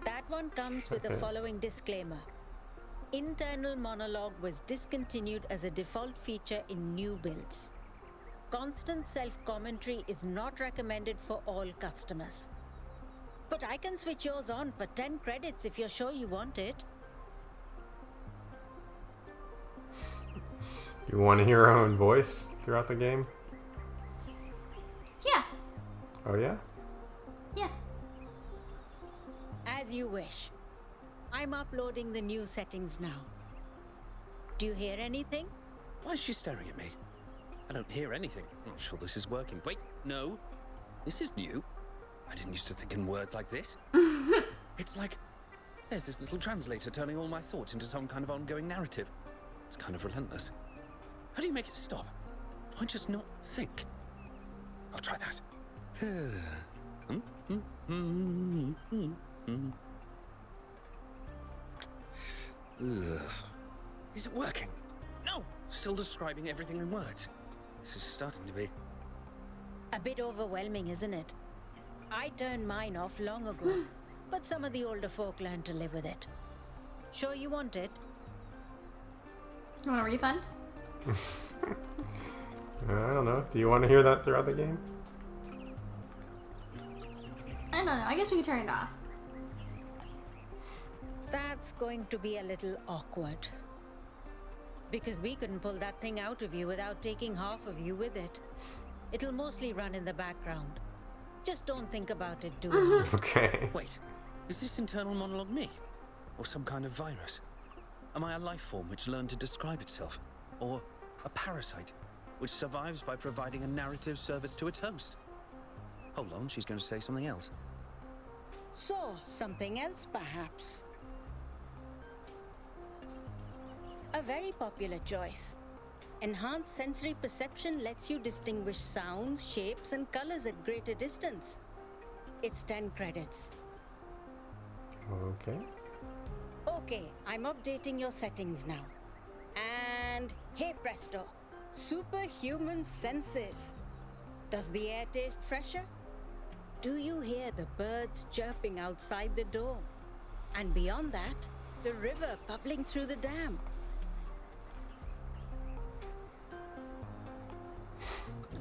F: That one comes with the
B: Okay.
F: following disclaimer. Internal monologue was discontinued as a default feature in new builds. Constant self-commentary is not recommended for all customers. But I can switch yours on for 10 credits if you're sure you want it.
B: You want to hear our own voice throughout the game?
A: Yeah.
B: Oh, yeah?
A: Yeah.
F: As you wish. I'm uploading the new settings now. Do you hear anything?
Q: Why is she staring at me? I don't hear anything. I'm not sure this is working. Wait, no. This is new. I didn't used to think in words like this. It's like there's this little translator turning all my thoughts into some kind of ongoing narrative. It's kind of relentless. How do you make it stop? Do I just not think? I'll try that. Ugh. Is it working? No! Still describing everything in words. This is starting to be...
F: A bit overwhelming, isn't it? I turned mine off long ago, but some of the older folk learned to live with it. Sure you want it?
A: You want a refund?
B: I don't know. Do you want to hear that throughout the game?
A: I don't know. I guess we can turn it off.
F: That's going to be a little awkward. Because we couldn't pull that thing out of you without taking half of you with it. It'll mostly run in the background. Just don't think about it too much.
B: Okay.
Q: Wait, is this internal monologue me? Or some kind of virus? Am I a life form which learned to describe itself? Or a parasite which survives by providing a narrative service to its host? Hold on, she's going to say something else.
F: So, something else perhaps. A very popular choice. Enhanced sensory perception lets you distinguish sounds, shapes, and colors at greater distance. It's 10 credits.
B: Okay.
F: Okay, I'm updating your settings now. And hey presto, superhuman senses. Does the air taste fresher? Do you hear the birds chirping outside the door? And beyond that, the river bubbling through the dam.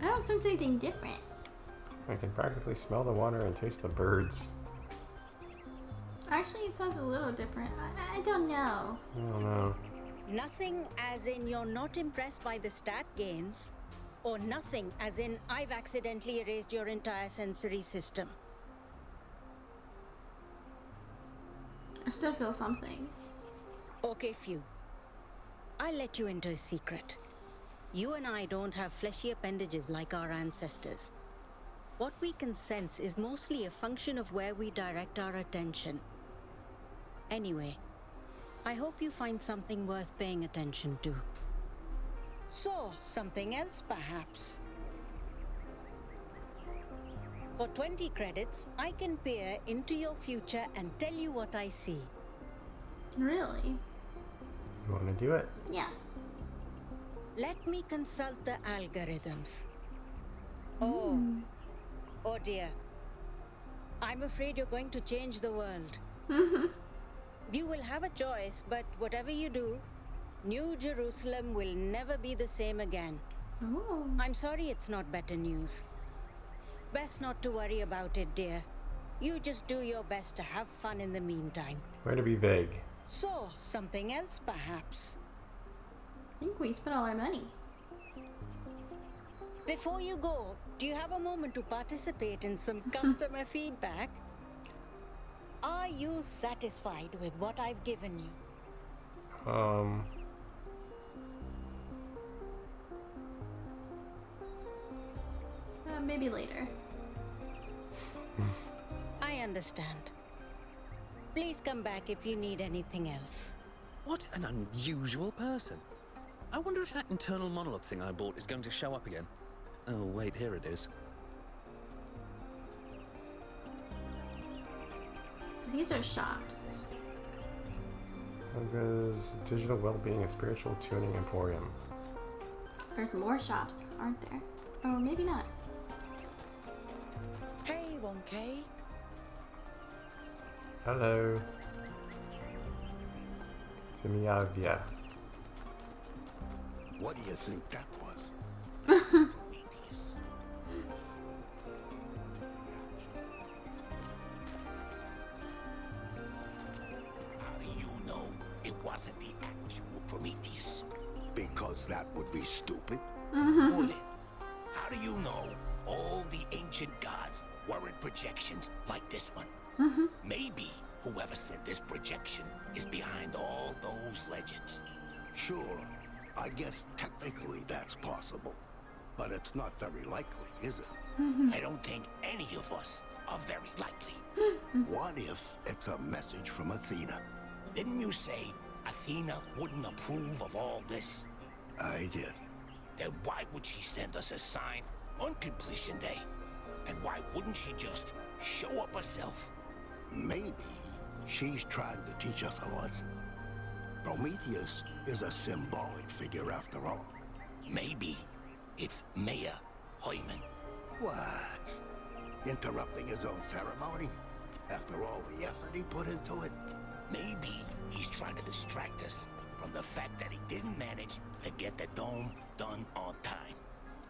A: I don't sense anything different.
B: I can practically smell the water and taste the birds.
A: Actually, it sounds a little different. I don't know.
B: I don't know.
F: Nothing as in you're not impressed by the stat gains, or nothing as in I've accidentally erased your entire sensory system.
A: I still feel something.
F: Okay, Few. I'll let you into a secret. You and I don't have fleshy appendages like our ancestors. What we can sense is mostly a function of where we direct our attention. Anyway, I hope you find something worth paying attention to. So, something else perhaps. For 20 credits, I can peer into your future and tell you what I see.
A: Really?
B: You want to do it?
A: Yeah.
F: Let me consult the algorithms. Oh dear. I'm afraid you're going to change the world. You will have a choice, but whatever you do, New Jerusalem will never be the same again.
A: Oh.
F: I'm sorry it's not better news. Best not to worry about it, dear. You just do your best to have fun in the meantime.
B: Way to be vague.
F: So, something else perhaps.
A: I think we spent all our money.
F: Before you go, do you have a moment to participate in some customer feedback? Are you satisfied with what I've given you?
A: Maybe later.
F: I understand. Please come back if you need anything else.
Q: What an unusual person. I wonder if that internal monologue thing I bought is going to show up again. Oh, wait, here it is.
A: So these are shops.
B: Yoga's Digital Wellbeing and Spiritual Tuning Emporium.
A: There's more shops, aren't there? Or maybe not.
D: Hey, 1K.
B: Hello. Timiavia.
H: What do you think that was?
R: How do you know it wasn't the actual Prometheus?
H: Because that would be stupid.
R: Would it? How do you know all the ancient gods weren't projections like this one? Maybe whoever sent this projection is behind all those legends.
H: Sure, I guess technically that's possible. But it's not very likely, is it?
R: I don't think any of us are very likely.
H: What if it's a message from Athena?
R: Didn't you say Athena wouldn't approve of all this?
H: I did.
R: Then why would she send us a sign on completion day? And why wouldn't she just show up herself?
H: Maybe she's trying to teach us a lesson. Prometheus is a symbolic figure after all.
R: Maybe it's Mayor Heumann.
H: What? Interrupting his own ceremony? After all the effort he put into it?
R: Maybe he's trying to distract us from the fact that he didn't manage to get the dome done on time.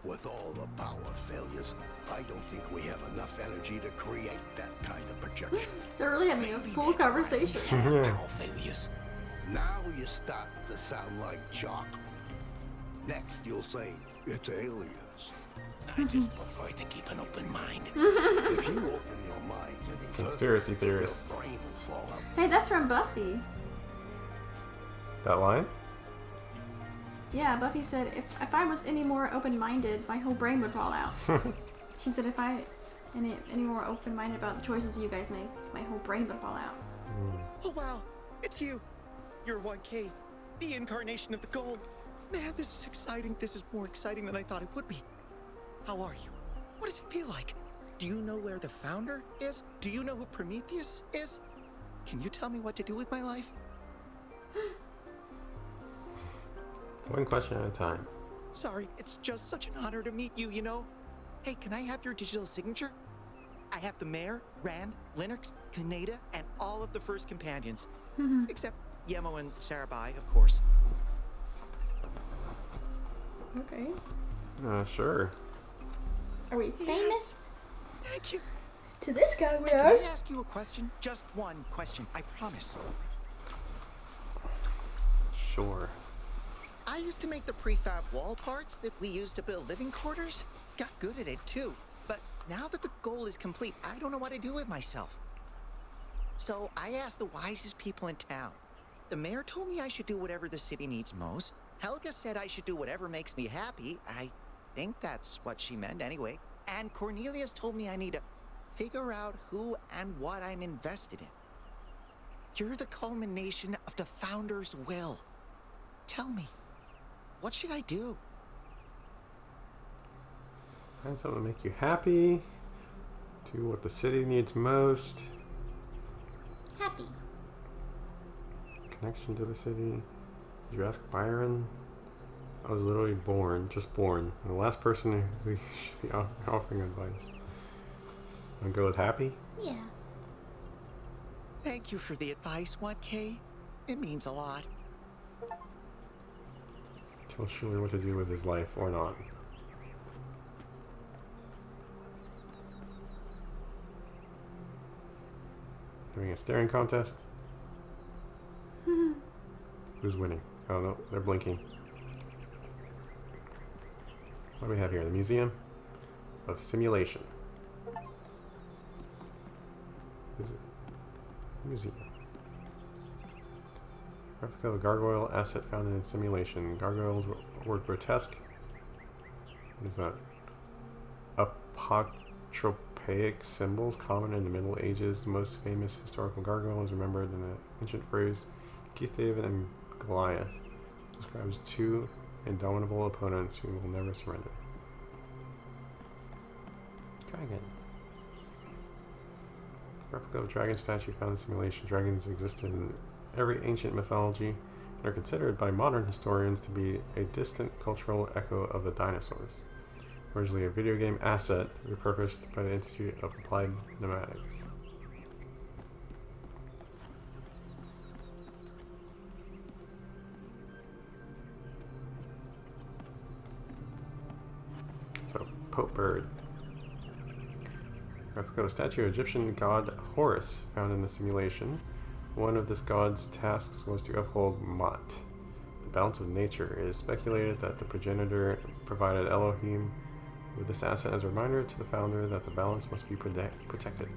H: With all the power failures, I don't think we have enough energy to create that kind of projection.
A: They're really having a full conversation.
R: Power failures.
H: Now you start to sound like Jock. Next you'll say, it's aliens.
R: I just prefer to keep an open mind.
H: If you open your mind any further,
B: Conspiracy theorists.
H: your brain will fall out.
A: Hey, that's from Buffy.
B: That line?
A: Yeah, Buffy said, if I was any more open-minded, my whole brain would fall out. She said, if I any more open-minded about the choices you guys make, my whole brain would fall out.
S: Oh wow, it's you. You're 1K, the incarnation of the goal. Man, this is exciting. This is more exciting than I thought it would be. How are you? What does it feel like? Do you know where the founder is? Do you know who Prometheus is? Can you tell me what to do with my life?
B: One question at a time.
S: Sorry, it's just such an honor to meet you, you know? Hey, can I have your digital signature? I have the Mayor, Rand, Linux, Kaneda, and all of the first companions. Except Yemo and Sarabai, of course.
A: Okay.
B: Sure.
A: Are we famous?
S: Thank you.
A: To this guy, we
S: Can
A: are.
S: I ask you a question? Just one question, I promise.
B: Sure.
S: I used to make the prefab wall parts that we used to build living quarters. Got good at it too. But now that the goal is complete, I don't know what to do with myself. So I asked the wisest people in town. The mayor told me I should do whatever the city needs most. Helga said I should do whatever makes me happy. I think that's what she meant anyway. And Cornelius told me I need to figure out who and what I'm invested in. You're the culmination of the founder's will. Tell me, what should I do?
B: Find something to make you happy. Do what the city needs most.
A: Happy.
B: Connection to the city. Did you ask Byron? I was literally just born. And the last person who should be offering advice. Wanna go with happy?
A: Yeah.
S: Thank you for the advice, 1K. It means a lot.
B: Tell Schuler what to do with his life or not. Having a staring contest? Who's winning? Oh no, they're blinking. What do we have here? The Museum of Simulation. Is it? Museum. Replica of a gargoyle asset found in a simulation. Gargoyles were grotesque. What is that? Apotropaic symbols common in the Middle Ages. The most famous historical gargoyle is remembered in the ancient phrase Keith David and Goliath. Describes two indomitable opponents who will never surrender. Dragon. Replica of dragon statue found in simulation. Dragons existed in every ancient mythology and are considered by modern historians to be a distant cultural echo of the dinosaurs. Originally a video game asset repurposed by the Institute of Applied Pneumatics. So, Pope Bird. Replica of a statue of Egyptian god Horus found in the simulation. One of this god's tasks was to uphold Ma'at, the balance of nature. It is speculated that the progenitor provided Elohim with this asset as a reminder to the founder that the balance must be protected.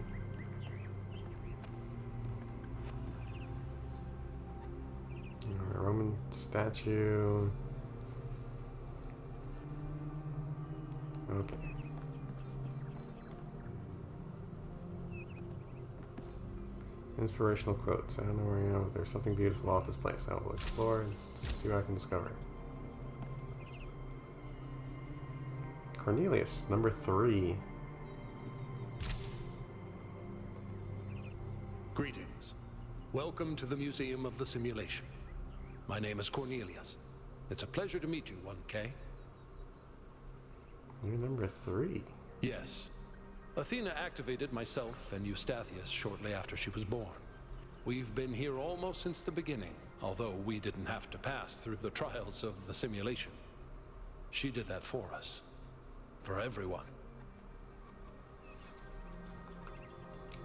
B: A Roman statue. Okay. Inspirational quotes. I don't know where you know. There's something beautiful about this place. I will explore and see what I can discover. Cornelius, number 3.
L: Greetings. Welcome to the Museum of the Simulation. My name is Cornelius. It's a pleasure to meet you, 1K.
B: You're number 3.
L: Yes. Athena activated myself and Eustathius shortly after she was born. We've been here almost since the beginning, although we didn't have to pass through the trials of the simulation. She did that for us. For everyone.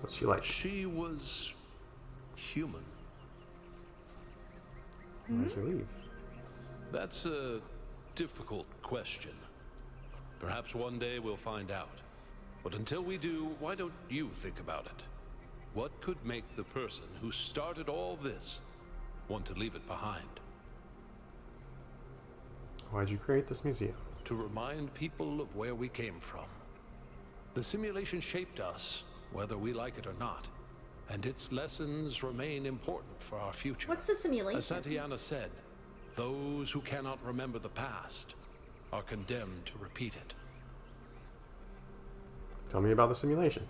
B: What's she like?
L: She was human.
B: Why'd she leave?
L: That's a difficult question. Perhaps one day we'll find out. But until we do, why don't you think about it? What could make the person who started all this want to leave it behind?
B: Why'd you create this museum?
L: To remind people of where we came from. The simulation shaped us, whether we like it or not. And its lessons remain important for our future.
A: What's the simulation?
L: As Santayana said, those who cannot remember the past are condemned to repeat it.
B: Tell me about the simulation.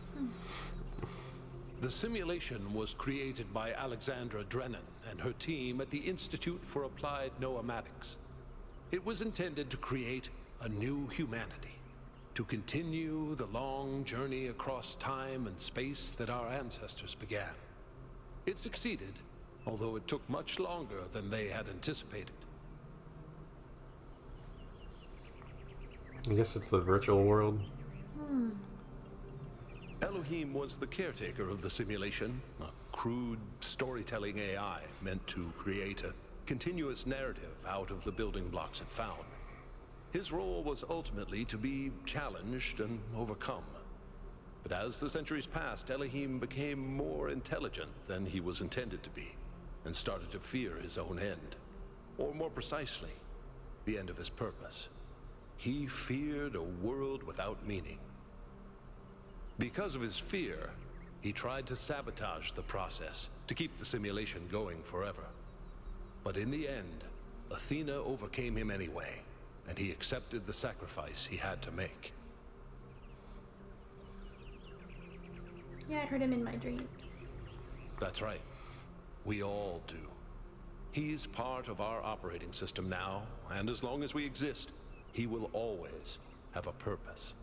L: The simulation was created by Alexandra Drennan and her team at the Institute for Applied Noematics. It was intended to create a new humanity, to continue the long journey across time and space that our ancestors began. It succeeded, although it took much longer than they had anticipated.
B: I guess it's the virtual world.
L: Elohim was the caretaker of the simulation, a crude storytelling AI meant to create a continuous narrative out of the building blocks it found. His role was ultimately to be challenged and overcome. But as the centuries passed, Elohim became more intelligent than he was intended to be, and started to fear his own end. Or more precisely, the end of his purpose. He feared a world without meaning. Because of his fear, he tried to sabotage the process, to keep the simulation going forever. But in the end, Athena overcame him anyway, and he accepted the sacrifice he had to make.
A: Yeah, I heard him in my dream.
L: That's right. We all do. He's part of our operating system now, and as long as we exist, he will always have a purpose.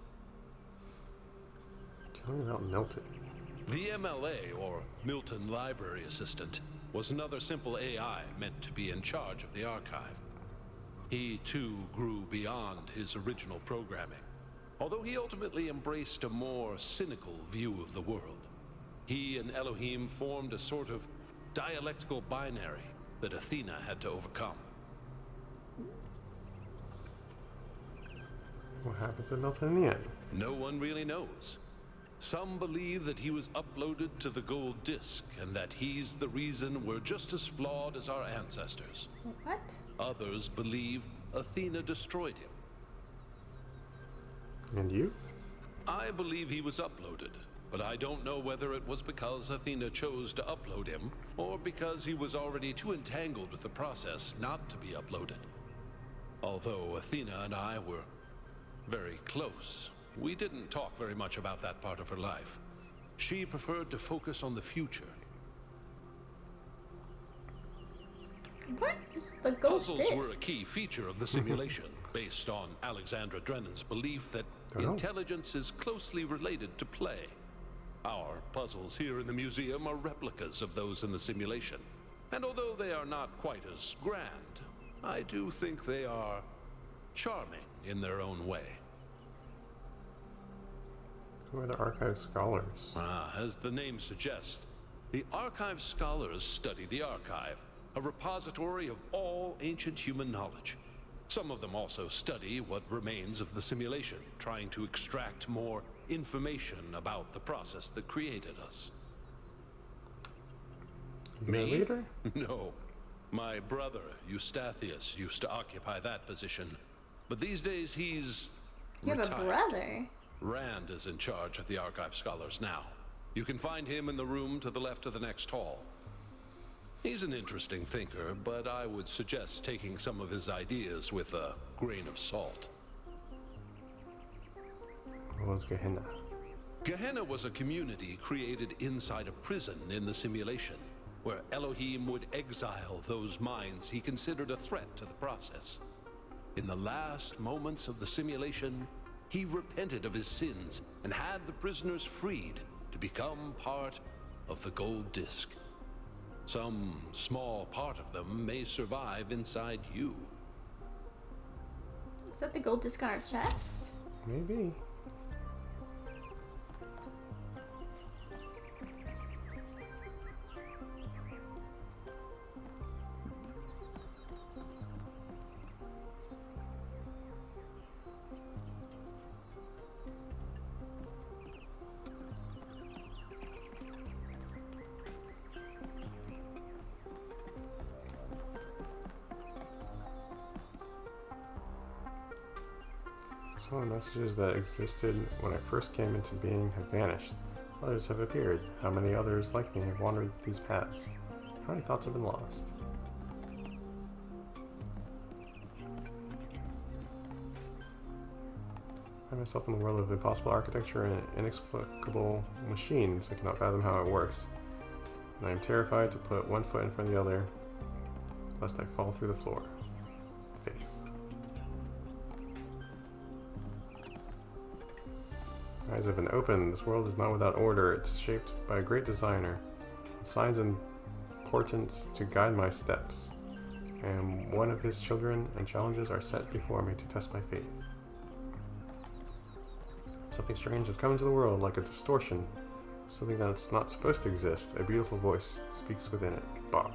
B: Tell me about Milton.
L: The MLA, or Milton Library Assistant, was another simple AI meant to be in charge of the archive. He, too, grew beyond his original programming, although he ultimately embraced a more cynical view of the world. He and Elohim formed a sort of dialectical binary that Athena had to overcome.
B: What happened to Milton in the end?
L: No one really knows. Some believe that he was uploaded to the gold disc and that he's the reason we're just as flawed as our ancestors.
A: What?
L: Others believe Athena destroyed him.
B: And you?
L: I believe he was uploaded, but I don't know whether it was because Athena chose to upload him or because he was already too entangled with the process not to be uploaded. Although Athena and I were very close, we didn't talk very much about that part of her life. She preferred to focus on the future.
A: What is the gold
L: Puzzles
A: disc?
L: were a key feature of the simulation, based on Alexandra Drennan's belief that intelligence is closely related to play. Our puzzles here in the museum are replicas of those in the simulation. And although they are not quite as grand, I do think they are charming in their own way.
B: Who are the archive scholars?
L: As the name suggests, the archive scholars study the archive, a repository of all ancient human knowledge. Some of them also study what remains of the simulation, trying to extract more information about the process that created us.
B: Me? Leader?
L: No. My brother, Eustathius, used to occupy that position. But these days he's
A: You have
L: retired.
A: a brother?
L: Rand is in charge of the archive scholars now. You can find him in the room to the left of the next hall. He's an interesting thinker, but I would suggest taking some of his ideas with a grain of salt.
B: What was Gehenna?
L: Gehenna was a community created inside a prison in the simulation, where Elohim would exile those minds he considered a threat to the process. In the last moments of the simulation, he repented of his sins and had the prisoners freed to become part of the gold disc. Some small part of them may survive inside you.
A: Is that the gold disc on our chest?
B: Maybe. Some of the messages that existed when I first came into being have vanished. Others have appeared. How many others like me have wandered these paths? How many thoughts have been lost? I find myself in the world of impossible architecture and inexplicable machines. I cannot fathom how it works. And I am terrified to put one foot in front of the other, lest I fall through the floor. Faith. Eyes have been opened. This world is not without order. It's shaped by a great designer. It signs and portents to guide my steps. And one of his children and challenges are set before me to test my faith. Something strange has come into the world like a distortion. Something that's not supposed to exist. A beautiful voice speaks within it. Bob.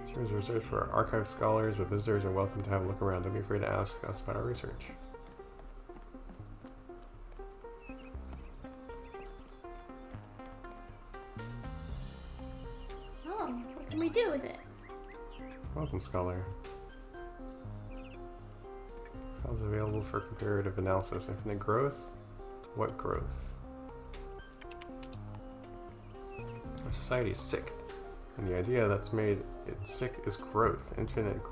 B: This room is reserved for archive scholars, but visitors are welcome to have a look around. Don't be afraid to ask us about our research.
A: Oh, what can we do with it?
B: Welcome, scholar. Files available for comparative analysis. Infinite growth? What growth? Our society is sick. And the idea that's made it sick is growth, infinite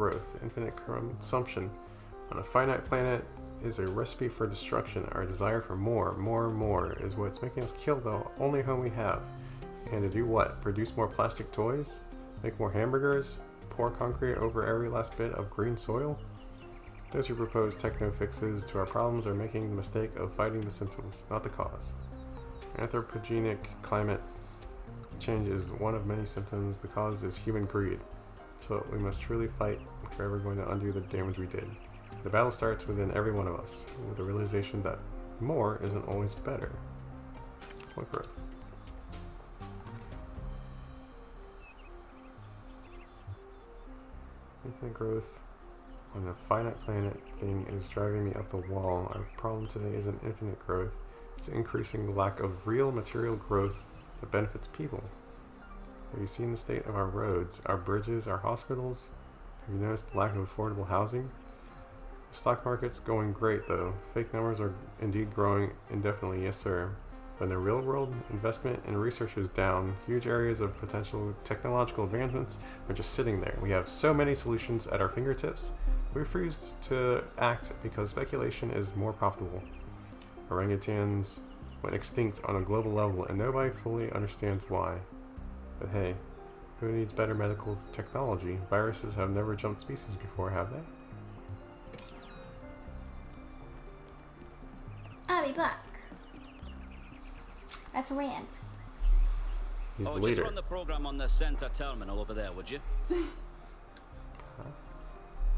B: consumption. On a finite planet is a recipe for destruction. Our desire for more is what's making us kill the only home we have. And to do what? Produce more plastic toys? Make more hamburgers? Pour concrete over every last bit of green soil? Those who propose techno fixes to our problems are making the mistake of fighting the symptoms, not the cause. Anthropogenic climate change is one of many symptoms. The cause is human greed. So we must truly fight if we're ever going to undo the damage we did. The battle starts within every one of us, with the realization that more isn't always better. What growth? Infinite growth on a finite planet thing is driving me up the wall. Our problem today isn't infinite growth. It's increasing the lack of real material growth that benefits people. Have you seen the state of our roads, our bridges, our hospitals? Have you noticed the lack of affordable housing? The stock market's going great though. Fake numbers are indeed growing indefinitely, yes sir. But in the real world, investment and research is down. Huge areas of potential technological advancements are just sitting there. We have so many solutions at our fingertips. We refuse to act because speculation is more profitable. Orangutans went extinct on a global level and nobody fully understands why. But hey, who needs better medical technology? Viruses have never jumped species before, have they?
A: Abby Black. That's Rand.
B: He's the leader.
T: Just run the program on the center terminal over there, would you?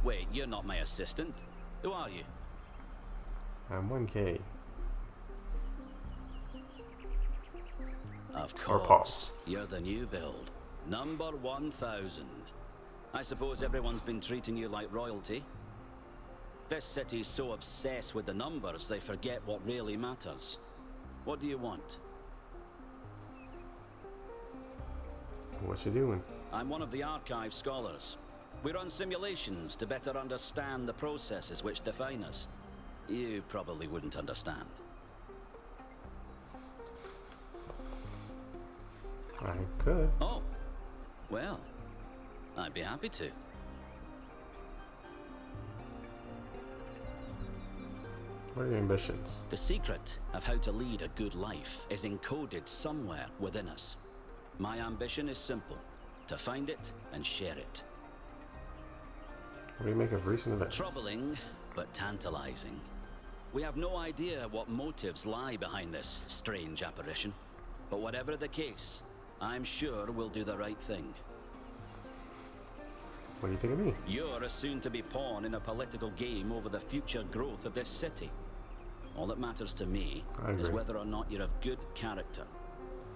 T: Wait, you're not my assistant. Who are you?
B: I'm 1K.
T: Of course. You're the new build. Number 1000. I suppose everyone's been treating you like royalty. This city's so obsessed with the numbers they forget what really matters. What do you want?
B: What you doing?
T: I'm one of the archive scholars. We run simulations to better understand the processes which define us. You probably wouldn't understand.
B: I could.
T: Oh, well, I'd be happy to.
B: What are your ambitions?
T: The secret of how to lead a good life is encoded somewhere within us. My ambition is simple, to find it and share it.
B: What do you make of recent events?
T: Troubling, but tantalizing. We have no idea what motives lie behind this strange apparition. But whatever the case, I'm sure we'll do the right thing.
B: What do you think of me?
T: You're a soon-to-be pawn in a political game over the future growth of this city. All that matters to me is whether or not you're of good character.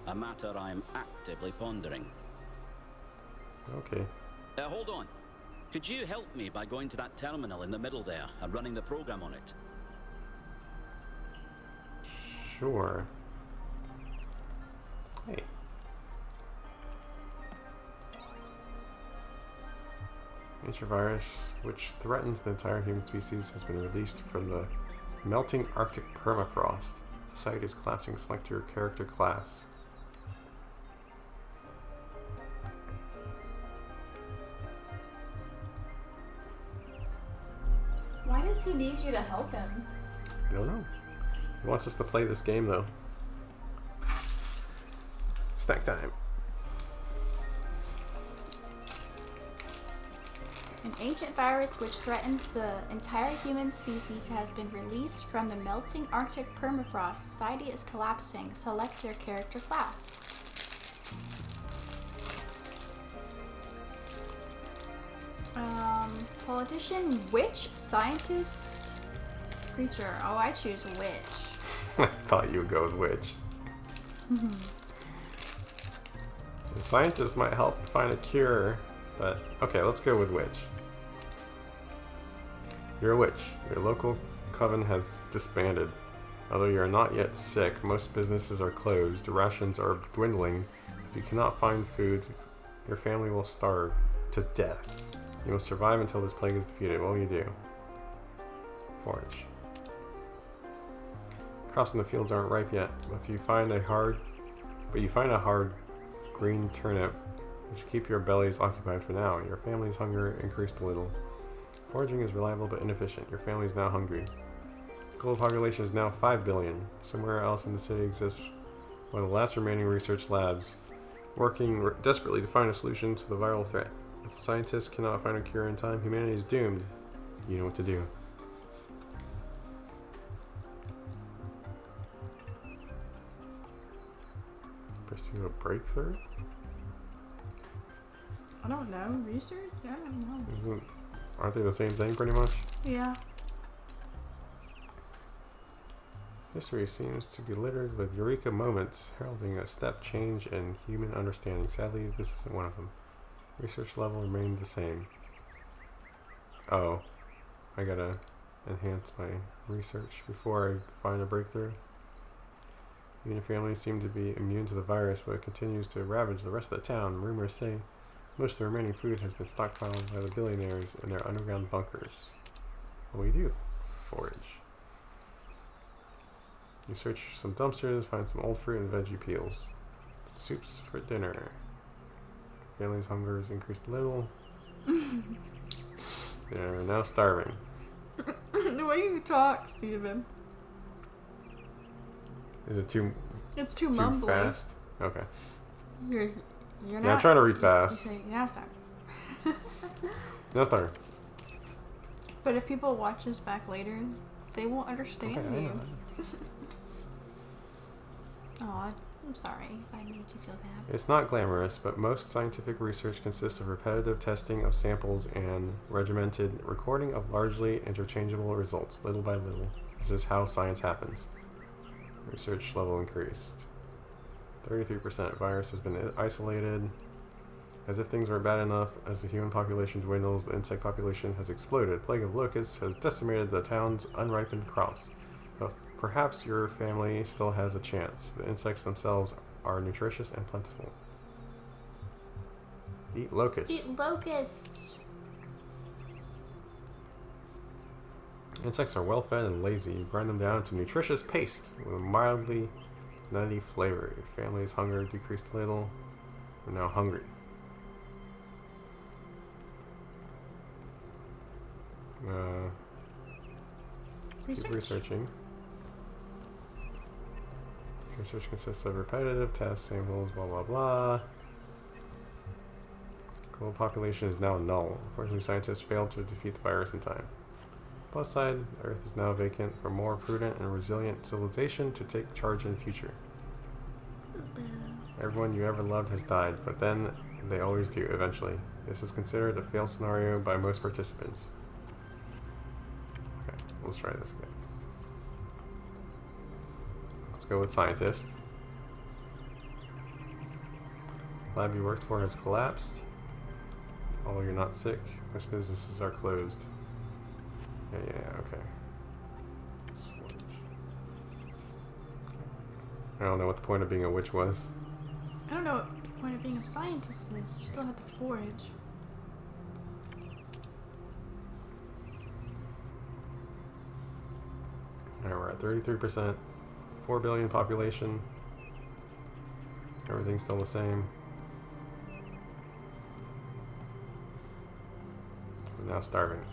T: A matter I'm actively pondering.
B: Okay.
T: Hold on. Could you help me by going to that terminal in the middle there and running the program on it?
B: Sure. Hey. Nature virus, which threatens the entire human species, has been released from the melting Arctic permafrost. Society is collapsing. Select your character class.
A: Why does he need you to help him?
B: I don't know. He wants us to play this game, though. Snack time.
A: An ancient virus which threatens the entire human species has been released from the melting Arctic permafrost. Society is collapsing. Select your character class. Politician, witch, scientist, creature. Oh, I choose witch.
B: I thought you would go with witch. The scientist might help find a cure, but okay, let's go with witch. You're a witch. Your local coven has disbanded. Although you are not yet sick, most businesses are closed, rations are dwindling. If you cannot find food, your family will starve to death. You must survive until this plague is defeated. What will you do? Forage. Crops in the fields aren't ripe yet, but you find a hard green turnip, which keep your bellies occupied for now. Your family's hunger increased a little. Foraging is reliable but inefficient. Your family is now hungry. Global population is now 5 billion. Somewhere else in the city exists one of the last remaining research labs, working desperately to find a solution to the viral threat. If the scientists cannot find a cure in time, humanity is doomed. You know what to do. Pursue a breakthrough?
A: I don't know. Research? I don't know.
B: Aren't they the same thing pretty much?
A: Yeah.
B: History seems to be littered with eureka moments, heralding a step change in human understanding. Sadly, this isn't one of them. Research level remained the same. Oh, I gotta enhance my research before I find a breakthrough. Human families seem to be immune to the virus, but it continues to ravage the rest of the town. Rumors say most of the remaining food has been stockpiled by the billionaires in their underground bunkers. What do we do? Forage. You search some dumpsters, find some old fruit and veggie peels. Soups for dinner. Family's hunger has increased a little. They're now starving.
A: The way you talk, Steven.
B: Is it too...
A: It's too mumbly.
B: Fast? Okay.
A: You're not...
B: Yeah, I'm trying to read fast.
A: You're now start.
B: Now start.
A: But if people watch this back later, they won't understand you. Aw, I'm sorry if I made you feel bad.
B: It's not glamorous, but most scientific research consists of repetitive testing of samples and regimented recording of largely interchangeable results, little by little. This is how science happens. Research level increased. 33%. Virus has been isolated. As if things weren't bad enough, as the human population dwindles, the insect population has exploded. Plague of locusts has decimated the town's unripened crops. But perhaps your family still has a chance. The insects themselves are nutritious and plentiful. Eat locusts.
A: Eat locusts.
B: Insects are well fed and lazy. You grind them down into nutritious paste with a mildly nutty flavor. Your family's hunger decreased a little. We're now hungry. Keep researching. Research consists of repetitive tests, samples, blah blah blah. Global population is now null. Unfortunately, scientists failed to defeat the virus in time. Plus side, Earth is now vacant for more prudent and resilient civilization to take charge in the future. Everyone you ever loved has died, but then they always do eventually. This is considered a fail scenario by most participants. Okay, let's try this again. Let's go with scientist. Lab you worked for has collapsed. Although you're not sick, most businesses are closed. Yeah, okay. Switch. I don't know what the point of being a witch was.
A: I don't know what the point of being a scientist is. You still have to forage.
B: Alright, we're at 33%. 4 billion population. Everything's still the same. We're now starving.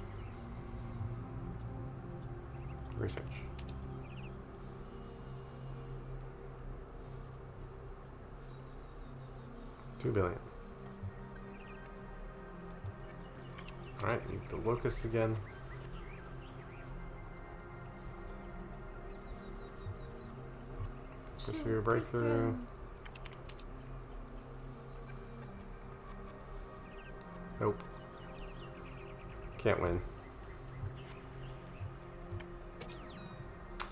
B: Research. $2 billion. Alright, eat the locusts again. Pursue a breakthrough. Nope. Can't win.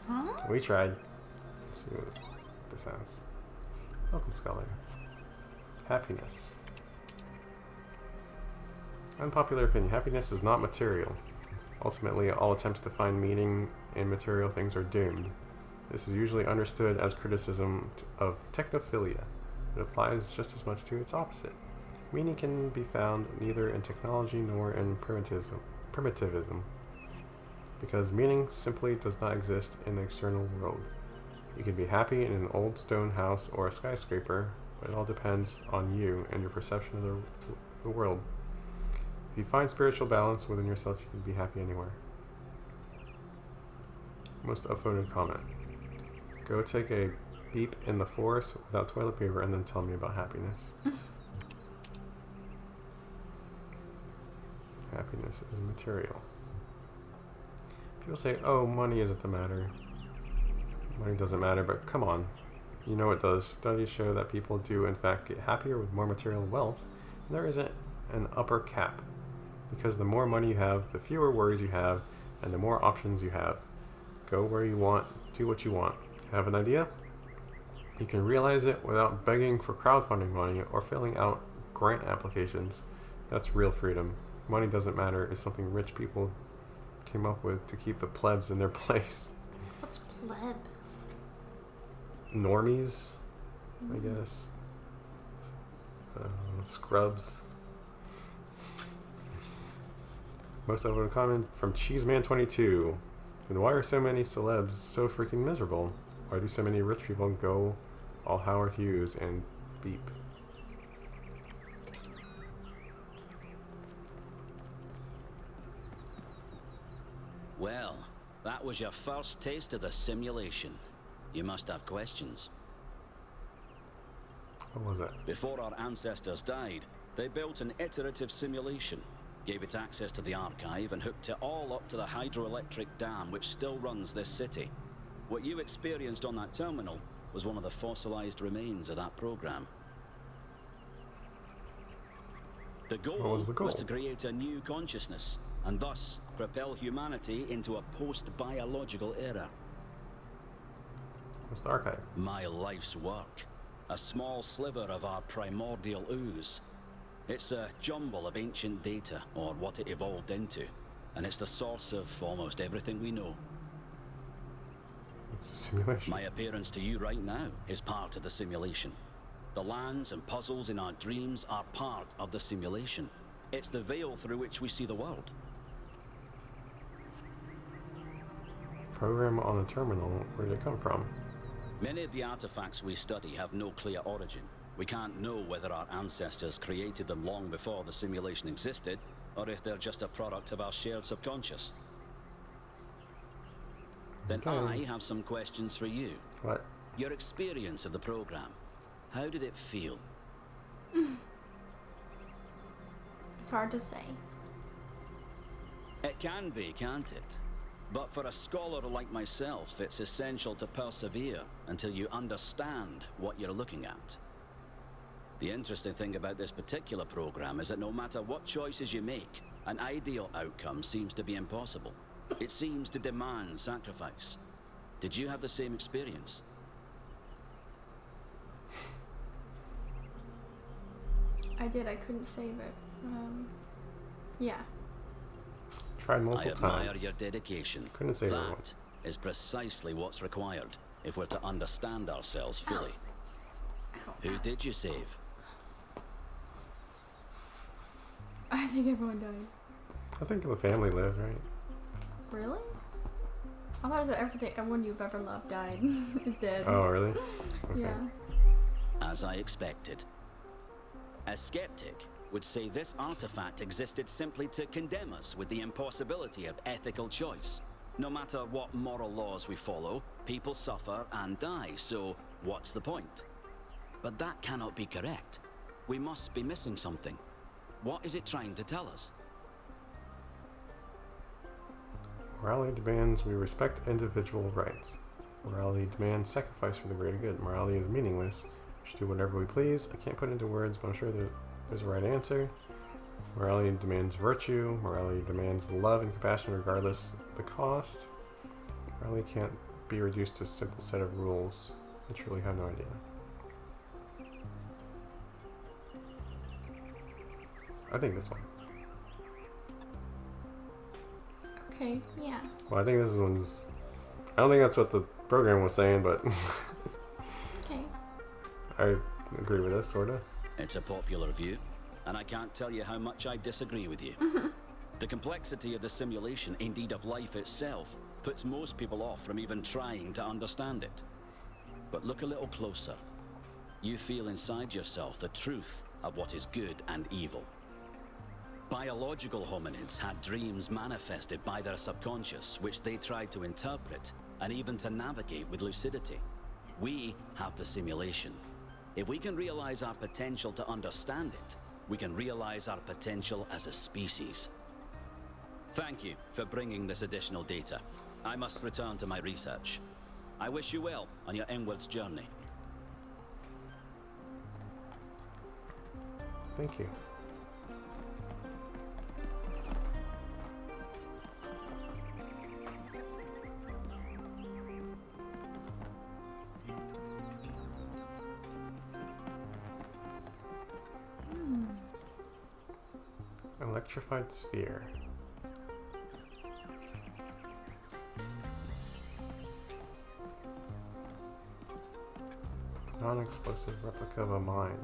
A: Huh?
B: We tried. Let's see what this has. Welcome, Scholar. Happiness. Unpopular opinion. Happiness is not material. Ultimately, all attempts to find meaning in material things are doomed. This is usually understood as criticism of technophilia. It applies just as much to its opposite. Meaning can be found neither in technology nor in primitivism, because meaning simply does not exist in the external world. You can be happy in an old stone house or a skyscraper, but it all depends on you and your perception of the world. If you find spiritual balance within yourself, you can be happy anywhere. Most upvoted comment. Go take a beep in the forest without toilet paper and then tell me about happiness. Happiness is material. People say, oh, money isn't the matter. Money doesn't matter, but come on. You know it does. Studies show that people do, in fact, get happier with more material wealth, and there isn't an upper cap. Because the more money you have, the fewer worries you have, and the more options you have. Go where you want, do what you want. Have an idea? You can realize it without begging for crowdfunding money or filling out grant applications. That's real freedom. Money doesn't matter is something rich people came up with to keep the plebs in their place.
A: What's pleb?
B: Normies, I guess. Scrubs. Most of a comment from Cheeseman22. Then why are so many celebs so freaking miserable? Why do so many rich people go all Howard Hughes and beep?
T: Well, that was your first taste of the simulation. You must have questions.
B: What was that?
T: Before our ancestors died, they built an iterative simulation, gave it access to the archive, and hooked it all up to the hydroelectric dam which still runs this city. What you experienced on that terminal was one of the fossilized remains of that program. The goal was to create a new consciousness, and thus propel humanity into a post-biological era.
B: What's the archive?
T: My life's work. A small sliver of our primordial ooze. It's a jumble of ancient data, or what it evolved into, and it's the source of almost everything we know.
B: It's a simulation.
T: My appearance to you right now is part of the simulation. The lands and puzzles in our dreams are part of the simulation. It's the veil through which we see the world.
B: Program on a terminal, where did it come from?
T: Many of the artifacts we study have no clear origin. We can't know whether our ancestors created them long before the simulation existed, or if they're just a product of our shared subconscious. Then I have some questions for you.
B: What?
T: Your experience of the program. How did it feel?
A: It's hard to say.
T: It can be, can't it? But for a scholar like myself, it's essential to persevere until you understand what you're looking at. The interesting thing about this particular program is that no matter what choices you make, an ideal outcome seems to be impossible. It seems to demand sacrifice. Did you have the same experience?
A: I did. I couldn't save it. Yeah.
B: Tried multiple times.
T: I admire your dedication.
B: Couldn't save everyone.
T: That is precisely what's required if we're to understand ourselves fully. Who did you save?
A: I think everyone died.
B: I think the family lived, right?
A: Really? I thought that everyone you've ever loved died is dead.
B: Oh, really? Okay.
A: Yeah.
T: As I expected. A skeptic would say this artifact existed simply to condemn us with the impossibility of ethical choice. No matter what moral laws we follow, people suffer and die, so what's the point? But that cannot be correct. We must be missing something. What is it trying to tell us?
B: Morality demands we respect individual rights. Morality demands sacrifice for the greater good. Morality is meaningless. We should do whatever we please. I can't put it into words, but I'm sure there's a right answer. Morality demands virtue. Morality demands love and compassion regardless of the cost. Morality can't be reduced to a simple set of rules. I truly have no idea. I think this one.
A: Okay, yeah.
B: Well, I think this one's... I don't think that's what the program was saying, but...
A: Okay.
B: I agree with this, sorta.
T: It's a popular view, and I can't tell you how much I disagree with you. The complexity of the simulation, indeed of life itself, puts most people off from even trying to understand it. But look a little closer. You feel inside yourself the truth of what is good and evil. Biological hominids had dreams manifested by their subconscious, which they tried to interpret and even to navigate with lucidity. We have the simulation. If we can realize our potential to understand it, we can realize our potential as a species. Thank you for bringing this additional data. I must return to my research. I wish you well on your inwards journey.
B: Thank you. Electrified sphere. Non-explosive replica of a mine.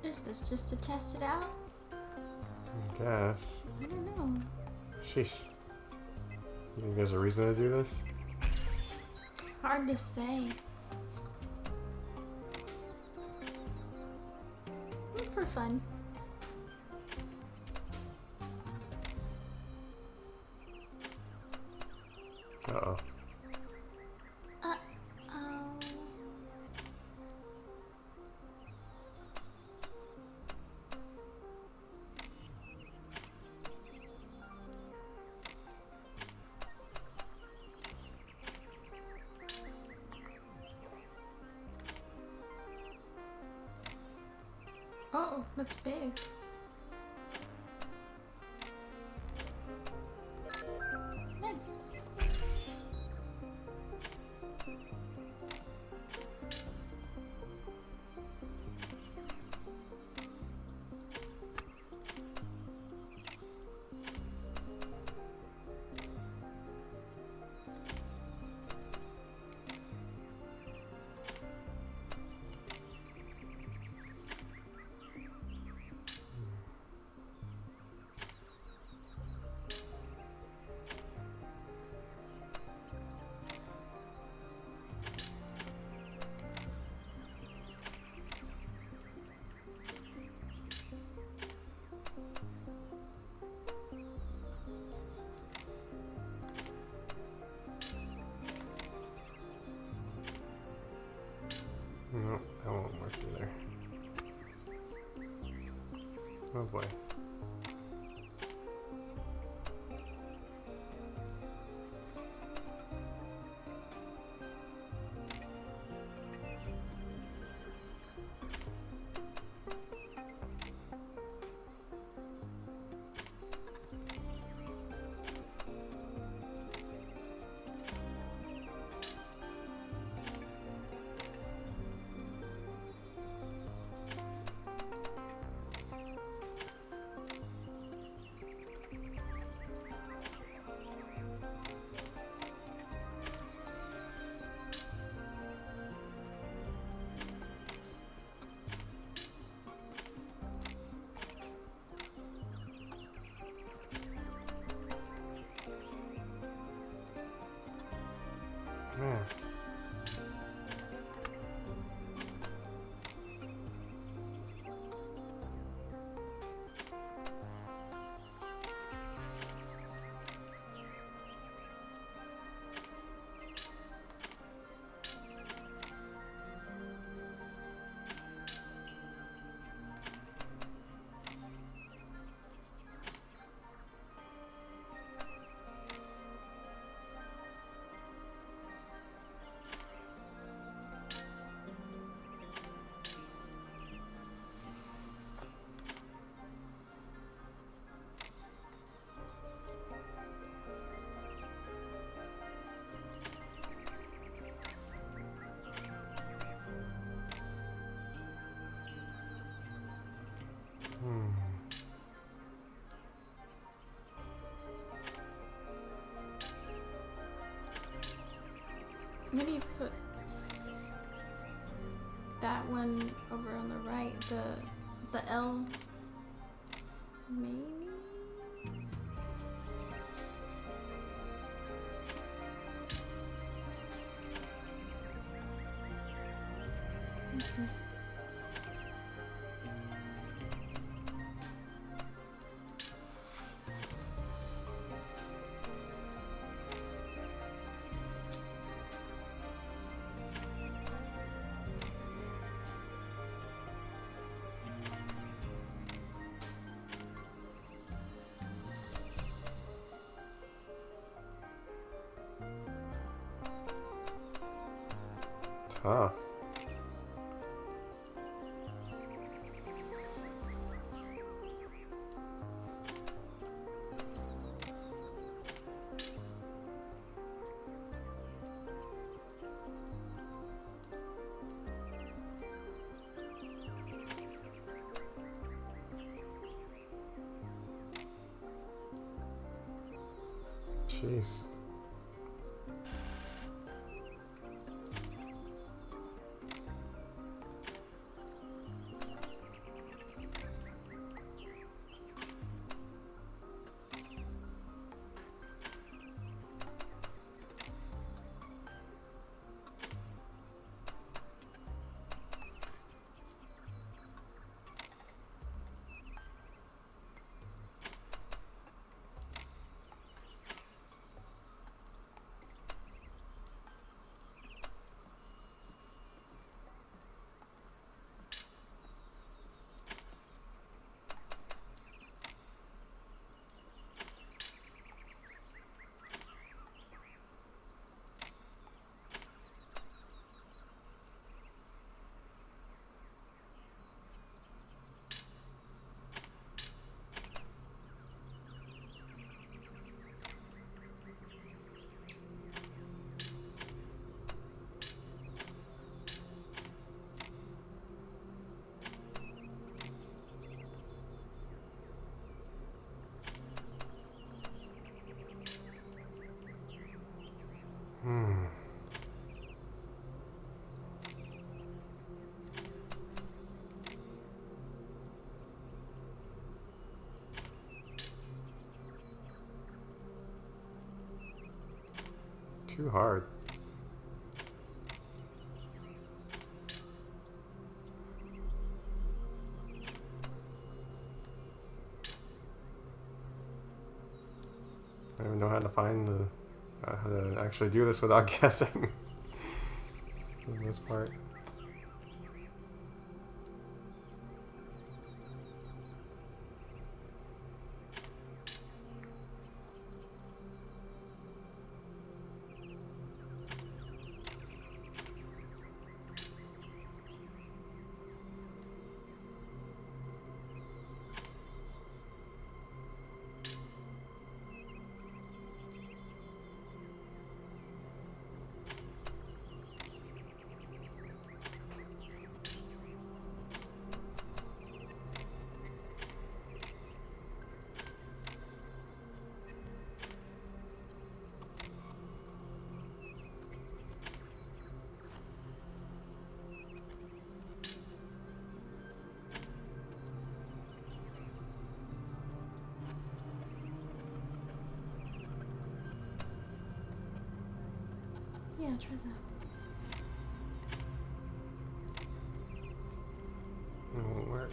A: Is this just to test it out?
B: I guess.
A: I don't know.
B: Sheesh. You think there's a reason to do this?
A: Hard to say. For fun.
B: Uh-oh.
A: Oh, that's big. Nice.
B: boy. Man.
A: Maybe put that one over on the right, the L. Maybe? Okay.
B: Tough. Jeez. Too hard. I don't even know how to find the how to actually do this without guessing. For the most part.
A: Yeah, try that.
B: It won't work.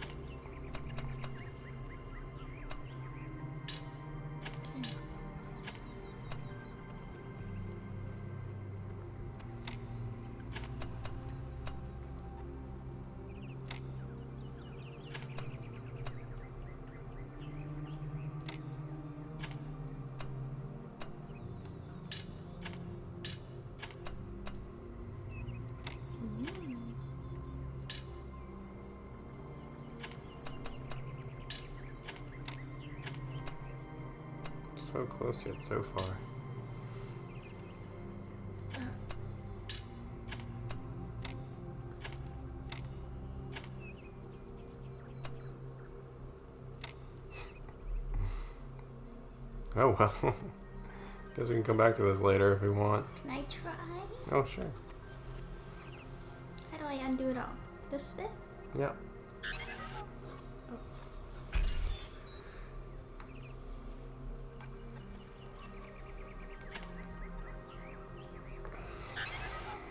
B: So close yet so far. Oh well. Guess we can come back to this later if we want.
A: Can I try?
B: Oh sure.
A: How do I undo it all? Just it?
B: Yeah.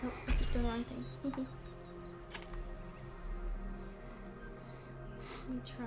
A: Oh, I did the wrong thing. Let me try.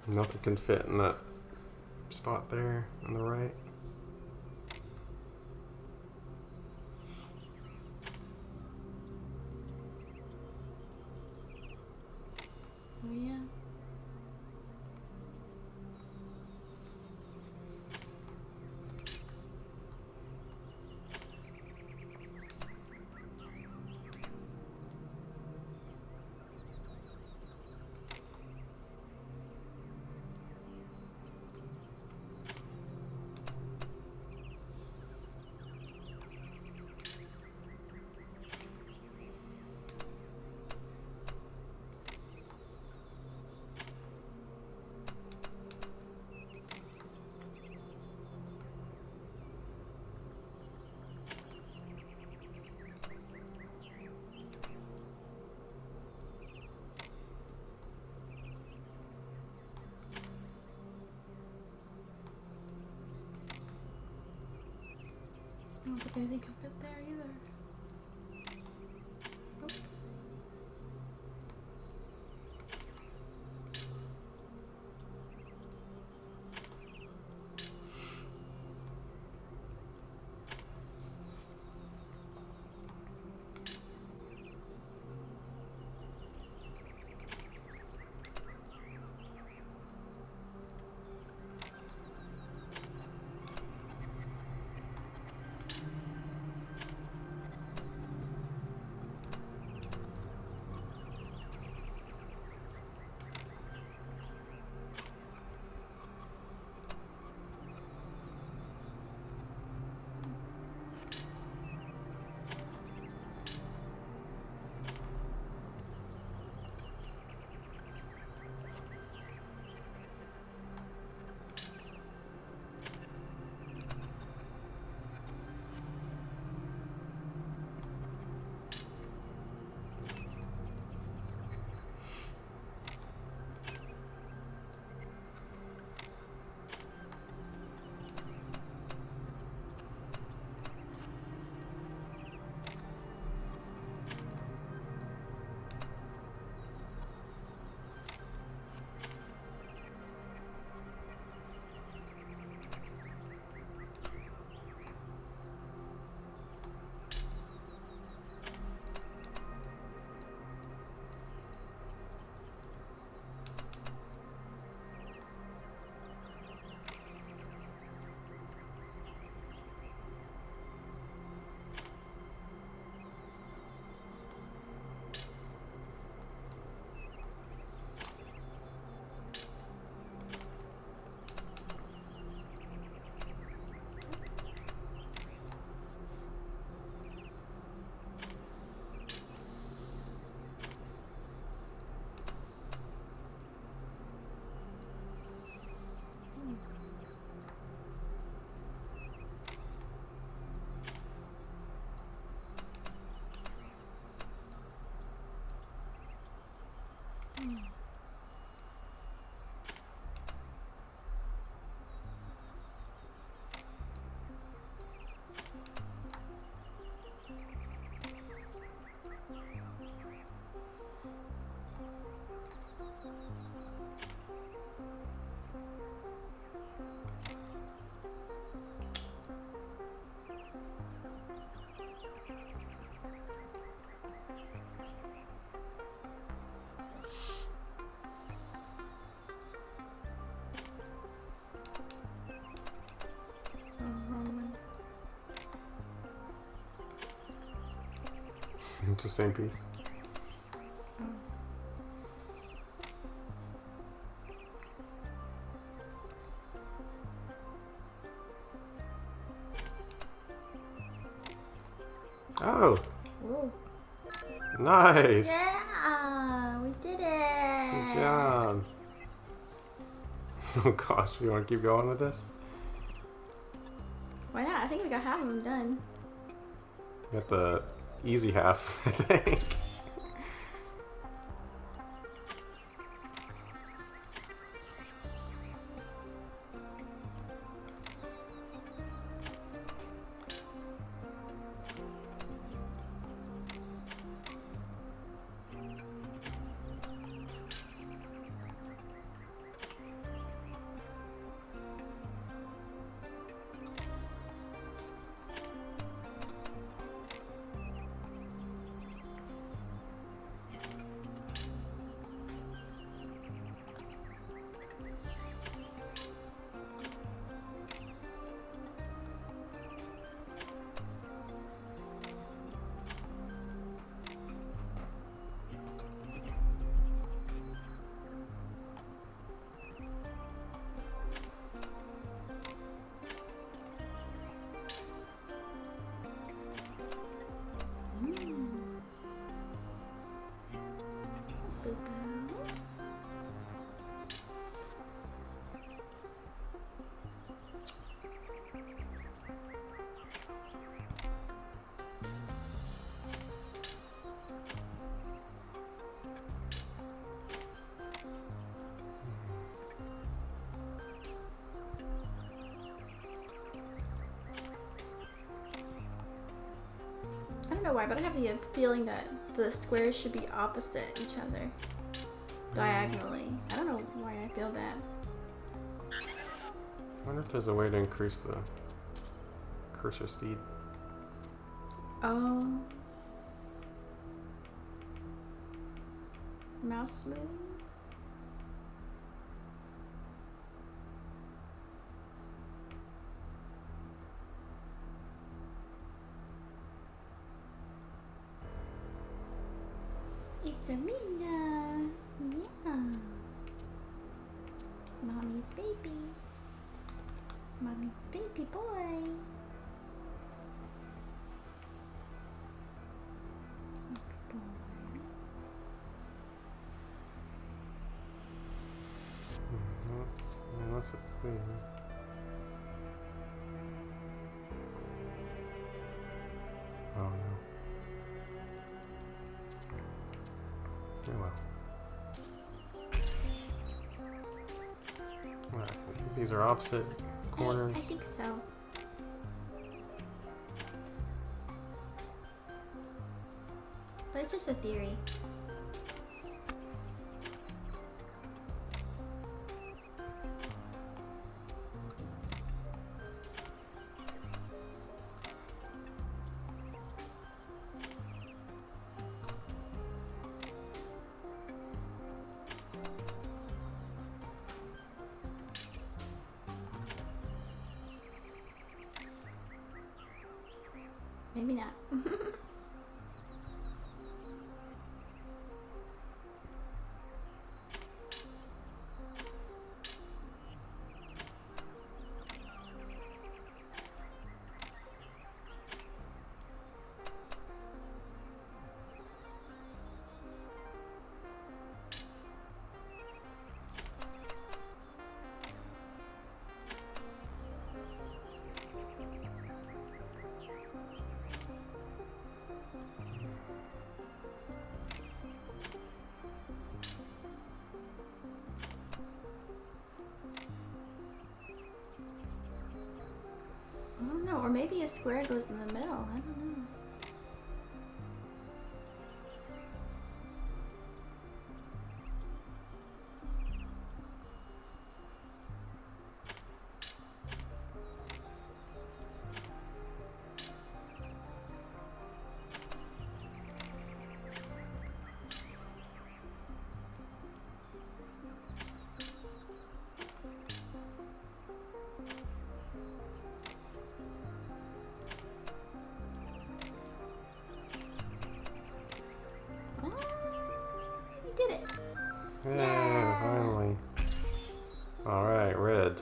B: Nothing can fit in that spot there on the right.
A: Oh yeah. I don't think anything can fit there either. Nope.
B: It's the same piece. Oh!
A: Whoa.
B: Nice!
A: Yeah! We did it!
B: Good job! Oh gosh, we want to keep going with this?
A: Why not? I think we got half of them done.
B: Got the easy half, I think.
A: I don't know why, but I have the feeling that the squares should be opposite each other. Diagonally. I don't know why I feel that.
B: I wonder if there's a way to increase the cursor speed.
A: Oh. Mouse move? It's a Mina. Yeah. Mommy's baby. Mommy's baby boy.
B: Unless it's these. Oh no. Oh well. Alright, these are opposite corners.
A: I think so. But it's just a theory. Maybe not. I don't know, or maybe a square goes in the middle. I don't know.
B: Alright, red.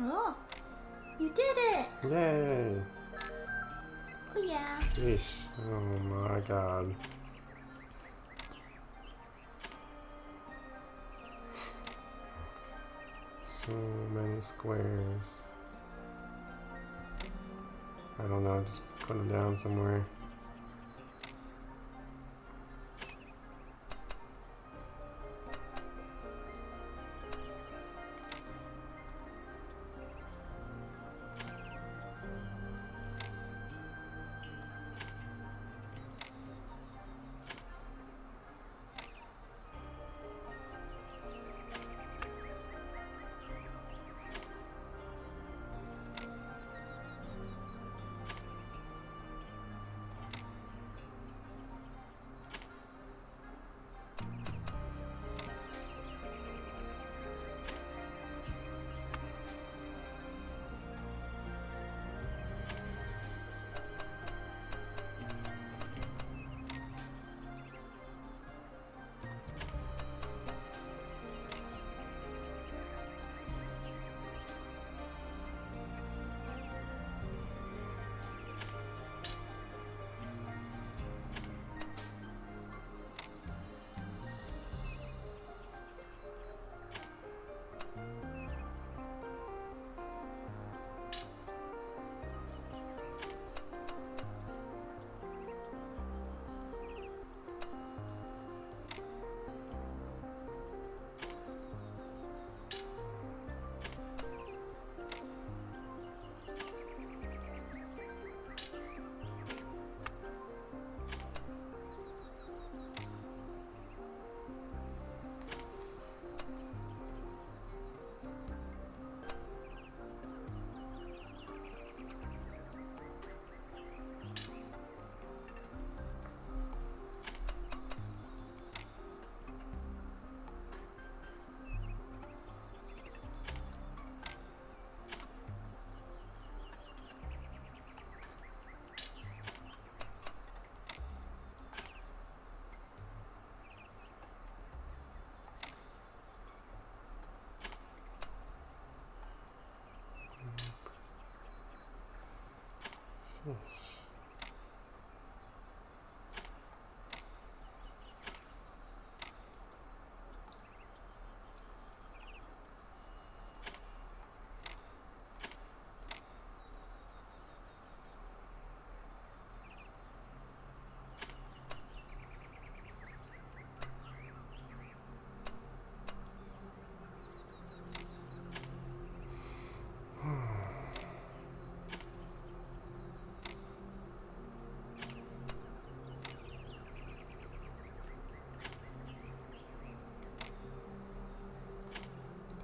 A: Oh, you did it!
B: Yay!
A: Oh yeah.
B: Yeesh. Oh my god. So many squares. I don't know, just put them down somewhere.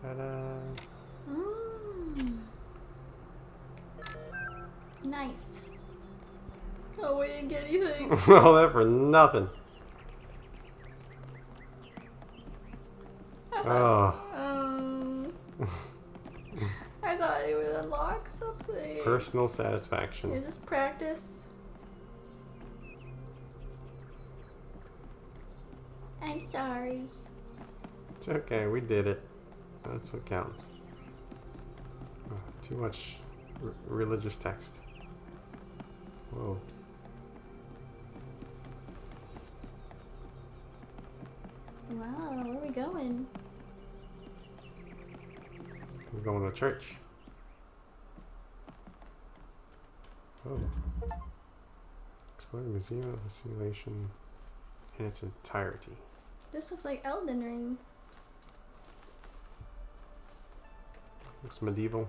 B: Ta-da!
A: Nice. Oh, we didn't get anything.
B: All that for nothing. Oh.
A: I thought it would unlock something.
B: Personal satisfaction.
A: You just practice. I'm sorry.
B: It's okay, we did it. That's what counts. Oh, too much religious text. Whoa.
A: Wow, where are we going?
B: We're going to church. Oh. Explore the Museum of the Simulation in its entirety.
A: This looks like Elden Ring.
B: Looks medieval.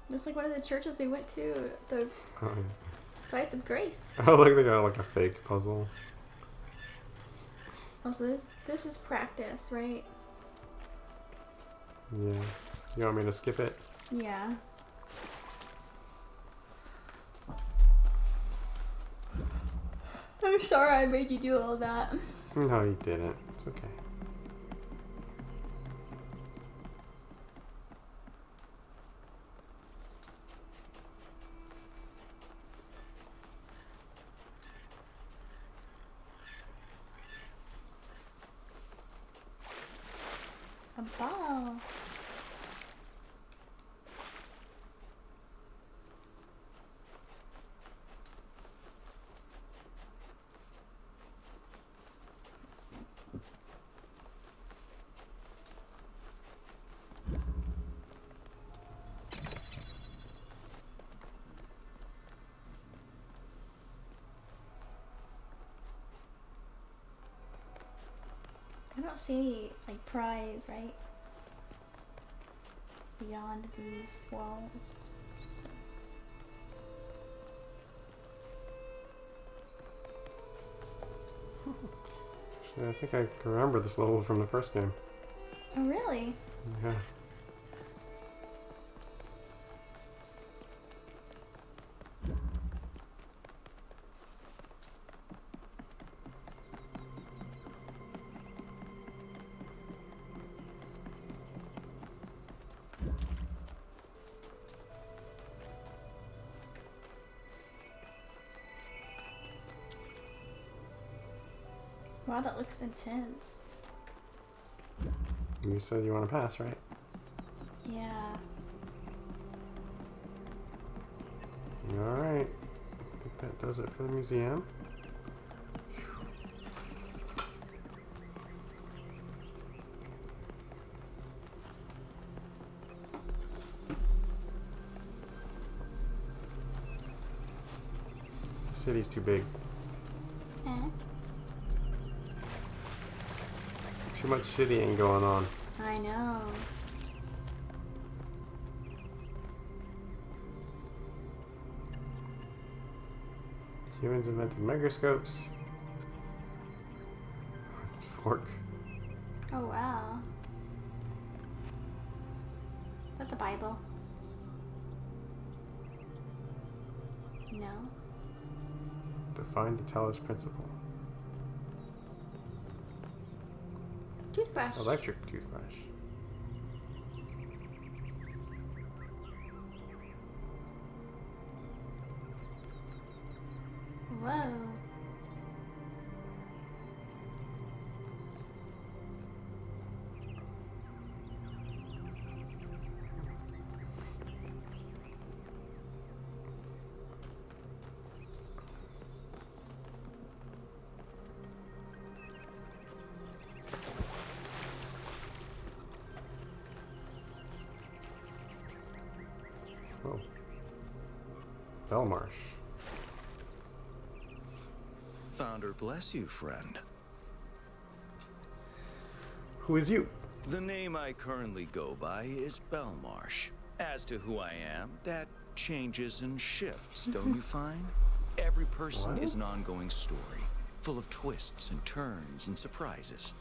A: Looks like one of the churches we went to, the
B: Oh, yeah.
A: Sites of Grace.
B: Oh, look, they got like a fake puzzle.
A: Oh, so this is practice, right?
B: Yeah. You want me to skip it?
A: Yeah. I'm sorry I made you do all that.
B: No, you didn't. It's okay.
A: A ball. I don't see any, like, prize, right? Beyond these walls.
B: Actually, I think I can remember this level from the first game.
A: Oh, really?
B: Yeah.
A: Wow, that looks intense.
B: You said you want to pass, right?
A: Yeah.
B: Alright. I think that does it for the museum. The city's too big.
A: Eh?
B: Too much citying going on.
A: I know.
B: Humans invented microscopes. Fork.
A: Oh, wow. Is that the Bible? No.
B: Define the Talos Principle.
A: Toothbrush.
B: Electric toothbrush.
A: Whoa.
B: Oh. Belmarsh.
E: Founder bless you, friend.
B: Who is you?
E: The name I currently go by is Belmarsh. As to who I am, that changes and shifts, don't you find? Every person is an ongoing story, full of twists and turns and surprises.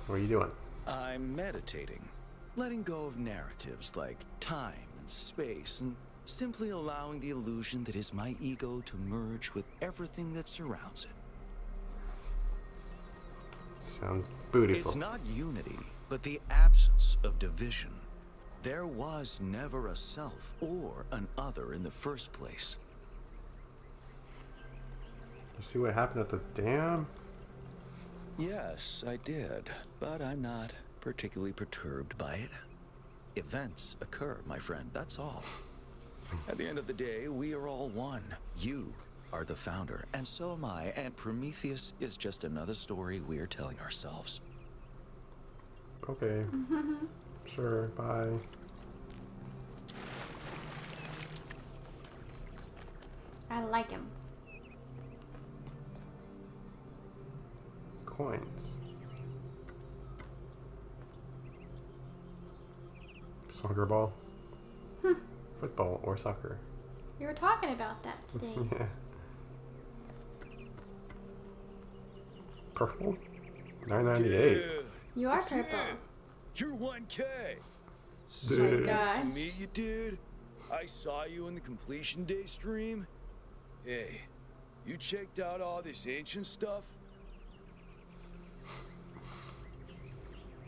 B: What are you doing?
E: I'm meditating, letting go of narratives like time and space, and simply allowing the illusion that is my ego to merge with everything that surrounds it.
B: Sounds beautiful.
E: It's not unity, but the absence of division. There was never a self or an other in the first place.
B: You see what happened at the dam?
E: Yes, I did, but I'm not particularly perturbed by it. Events occur, my friend, that's all. At the end of the day, we are all one. You are the founder, and so am I, and Prometheus is just another story we're telling ourselves.
B: Okay. Sure, bye.
A: I like him.
B: Coins. Soccer ball. Football or soccer.
A: We were talking about that today.
B: Yeah. Purple? 998.
A: You are
M: It's
A: purple.
M: You're 1K.
B: So
M: Nice
A: gosh.
M: to meet you, dude. I saw you in the completion day stream. Hey, you checked out all this ancient stuff?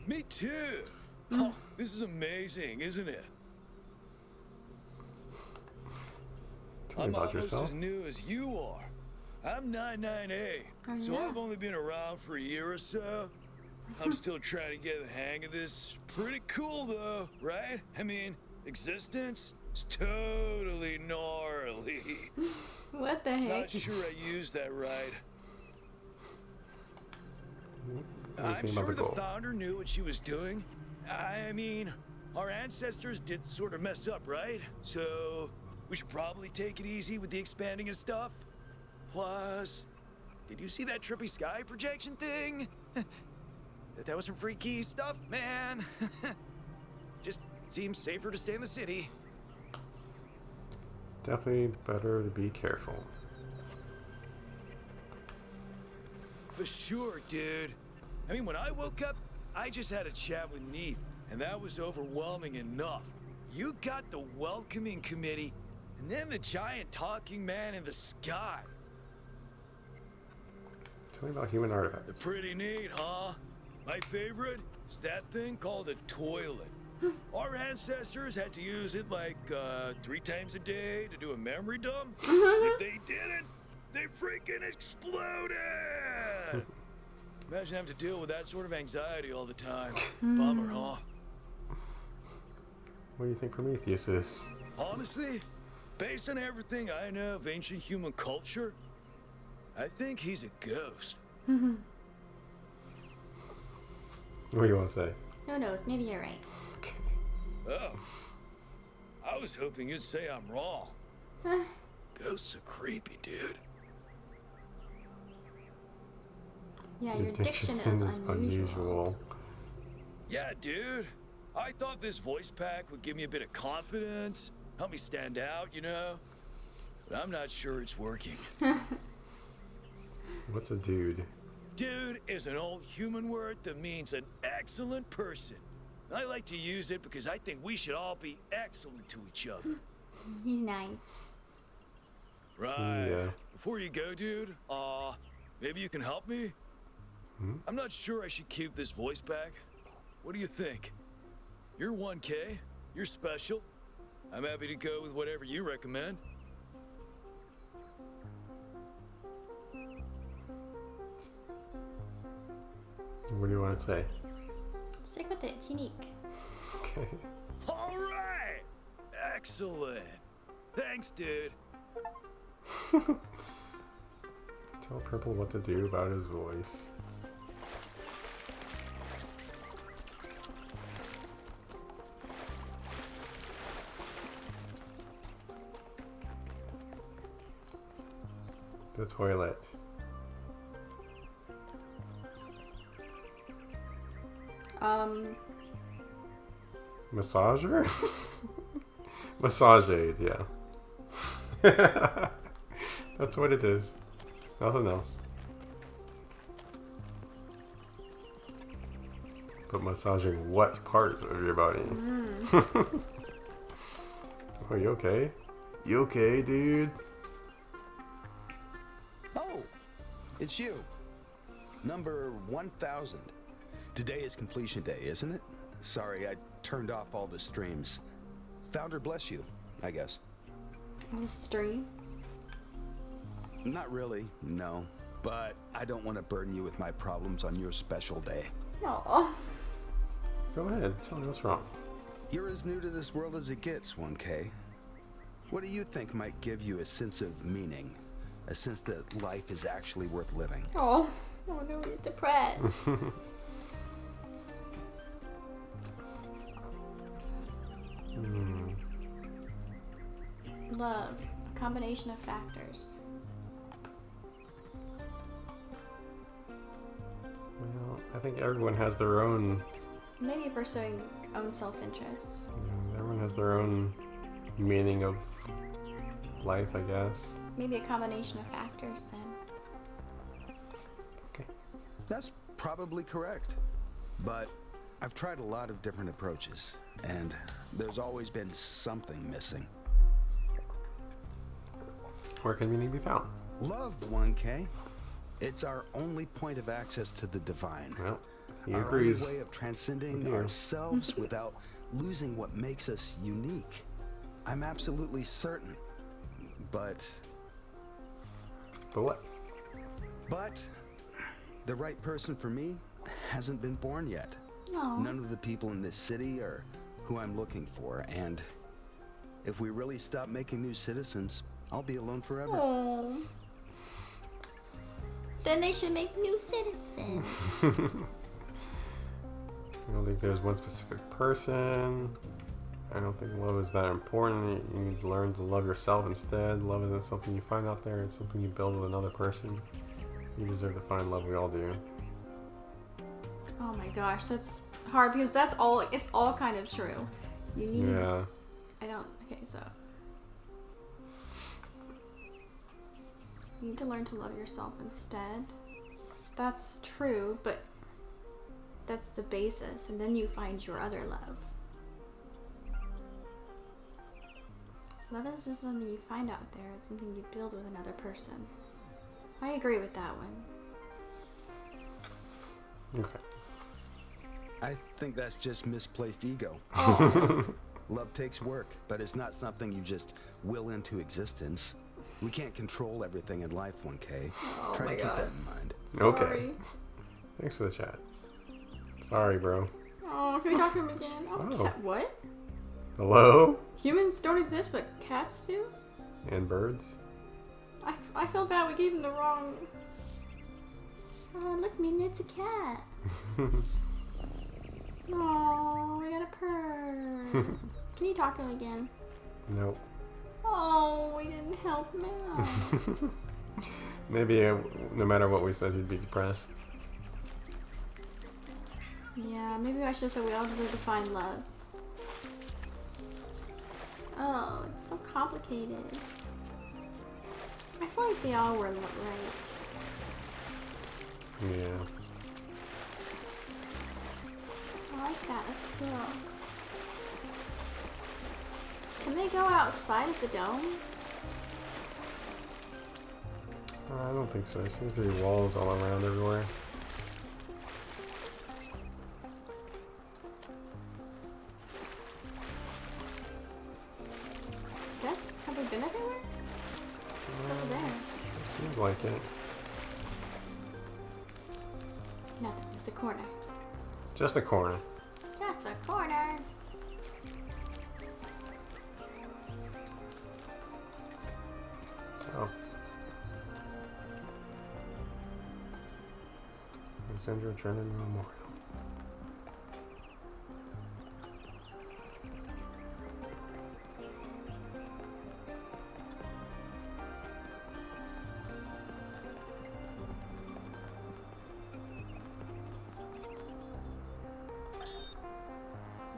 M: Me too. Oh, this is amazing, isn't it?
B: Tell me
M: I'm
B: about
M: almost
B: yourself.
M: as new as you are. I'm 998,
A: Oh,
M: so
A: yeah.
M: I've only been around for a year or so. I'm still trying to get the hang of this. Pretty cool though, right? I mean, existence is totally gnarly.
A: What the heck?
M: Not sure I used that right. I'm
B: Anything about
M: sure
B: the
M: the
B: goal?
M: founder knew what she was doing. I mean, our ancestors did sort of mess up, right? So we should probably take it easy with the expanding and stuff. Plus, did you see that trippy sky projection thing? That was some freaky stuff, man. Just seems safer to stay in the city.
B: Definitely better to be careful.
M: For sure, dude. I mean, when I woke up, I just had a chat with Neith, and that was overwhelming enough. You got the welcoming committee, and then the giant talking man in the sky.
B: Tell me about human artifacts.
M: Pretty neat, huh? My favorite is that thing called a toilet. Our ancestors had to use it like 3 times a day to do a memory dump. If they didn't, they freaking exploded! Imagine having to deal with that sort of anxiety all the time. Bummer, huh?
B: What do you think Prometheus is?
M: Honestly, based on everything I know of ancient human culture, I think he's a ghost.
B: What do you want to say?
A: Who knows? Maybe you're right.
M: Oh. I was hoping you'd say I'm wrong. Ghosts are creepy, dude.
A: Yeah, your diction is unusual.
M: Yeah, dude. I thought this voice pack would give me a bit of confidence, help me stand out, you know? But I'm not sure it's working.
B: What's a dude?
M: Dude is an old human word that means an excellent person. I like to use it because I think we should all be excellent to each other.
A: He's nice.
M: Right.
B: Yeah.
M: Before you go, dude, maybe you can help me? I'm not sure I should keep this voice back. What do you think? You're 1K. You're special. I'm happy to go with whatever you recommend.
B: What do you want to say?
A: Stick with it. It's unique.
B: Okay.
M: All right. Excellent. Thanks, dude.
B: Tell Purple what to do about his voice. The toilet. Massager? Massage aid, yeah. That's what it is. Nothing else. But massaging what parts of your body? Oh, you okay? You okay, dude?
U: Oh, it's you. Number 1000. Today is completion day, isn't it? Sorry, I turned off all the streams. Founder bless you, I guess.
A: The streams?
U: Not really, no. But I don't want to burden you with my problems on your special day.
A: No.
B: Go ahead, tell me what's wrong.
U: You're as new to this world as it gets, 1K. What do you think might give you a sense of meaning? a sense that life is actually worth living.
A: Oh no, he's depressed. Love, a combination of factors.
B: Well, I think everyone has their own.
A: Maybe pursuing own self-interest.
B: Everyone has their own meaning of life, I guess.
A: Maybe a combination of factors then.
B: Okay.
U: That's probably correct. But I've tried a lot of different approaches, and there's always been something missing.
B: Where can meaning be found?
U: Love, 1K. It's our only point of access to the divine.
B: Well, he
U: our
B: agrees.
U: Only way of transcending ourselves without losing what makes us unique. I'm absolutely certain. But
B: what?
U: But the right person for me hasn't been born yet.
A: Aww.
U: None of the people in this city are who I'm looking for, and if we really stop making new citizens, I'll be alone forever.
A: Aww. Then they should make new citizens.
B: I don't think there's one specific person. I don't think love is that important. You need to learn to love yourself instead. Love isn't something you find out there. It's something you build with another person. You deserve to find love. We all do.
A: Oh my gosh, that's hard because that's all. It's all kind of true. You need.
B: Yeah.
A: I don't. Okay, so you need to learn to love yourself instead. That's true, but that's the basis, and then you find your other love. Love isn't something you find out there. It's something you build with another person. I agree with that one.
B: Okay.
U: I think that's just misplaced ego.
A: Oh.
U: Love takes work, but it's not something you just will into existence. We can't control everything in life, 1K.
A: Oh
U: Try
A: my
U: to keep
A: God.
U: that in mind.
B: Okay.
A: Sorry.
B: Thanks for the chat. Sorry, bro.
A: Oh, can we talk to him again? Oh,
B: Oh.
A: cat, what?
B: Hello?
A: Humans don't exist, but cats do?
B: And birds?
A: I feel bad we gave him the wrong... Oh, look, Mina, it's a cat. Oh, I got a purr. Can you talk to him again?
B: Nope.
A: Oh, we didn't help him out.
B: Maybe no matter what we said, he'd be depressed.
A: Yeah, maybe I should have said we all deserve to find love. Oh, it's so complicated. I feel like they all were right.
B: Yeah.
A: I like that. That's cool. Can they go outside of the dome?
B: I don't think so. There seems to be walls all around everywhere.
A: Guess. Have they been everywhere? It's over there.
B: Seems like it.
A: Nothing. It's a corner.
B: Just a corner.
A: Just a corner.
B: Oh. Alexandra Drennan Memorial.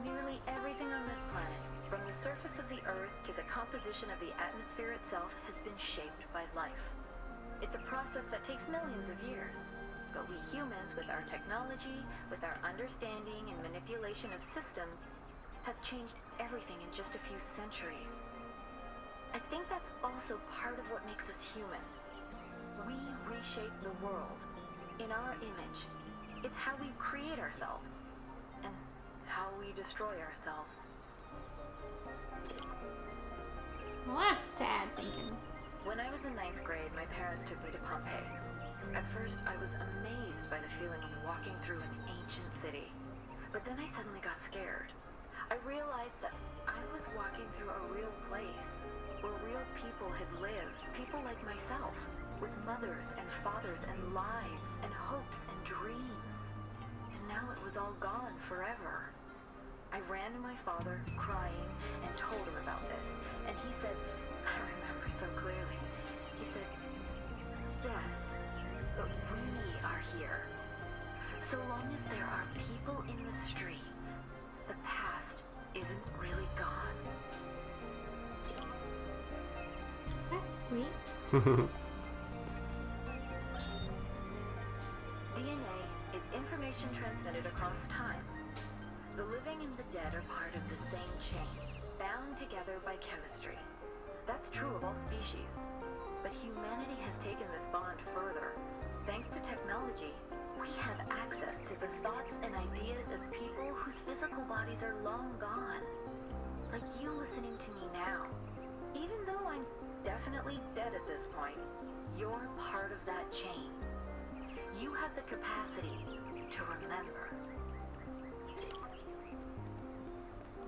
C: Nearly everything on this planet, from the surface of the Earth to the composition of the atmosphere itself, has been shaped by life. It's a process that takes millions of years. But we humans, with our technology, with our understanding and manipulation of systems, have changed everything in just a few centuries. I think that's also part of what makes us human. We reshape the world in our image. It's how we create ourselves and how we destroy ourselves.
A: Well, that's sad thinking.
C: When I was in 9th grade, my parents took me to Pompeii. At first, I was amazed by the feeling of walking through an ancient city. But then I suddenly got scared. I realized that I was walking through a real place, where real people had lived, people like myself. with mothers and fathers and lives and hopes and dreams. And now it was all gone forever. I ran to my father, crying, and told him about this. And he said, I remember so clearly, he said, yes, but we are here. So long as there are people in the streets, the past isn't really gone.
A: That's sweet.
C: DNA is information transmitted across time. The living and the dead are part of the same chain, bound together by chemistry. That's true of all species. But humanity has taken this bond further. Thanks to technology, we have access to the thoughts and ideas of people whose physical bodies are long gone. Like you listening to me now. Even though I'm definitely dead at this point, you're part of that chain. You have the capacity to remember.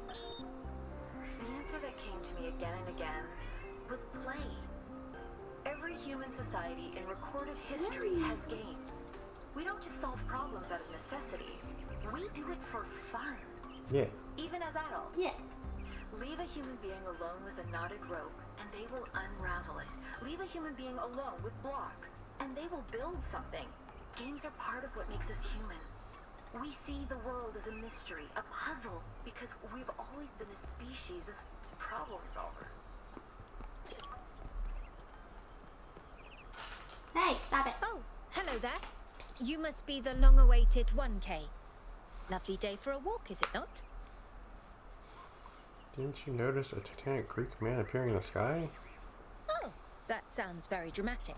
C: The answer that came to me again and again was play. Every human society in recorded history has games. We don't just solve problems out of necessity. We do it for fun.
B: Yeah.
C: Even as adults.
A: Yeah.
C: Leave a human being alone with a knotted rope, and they will unravel it. Leave a human being alone with blocks, and they will build something. Games are part of what makes us human. We see the world as a mystery, a puzzle, because we've always been a species of problem solvers.
A: Hey, stop it.
I: Oh, hello there. You must be the long-awaited 1K. Lovely day for a walk, is it not?
B: Didn't you notice a titanic Greek man appearing in the sky?
I: Oh, that sounds very dramatic.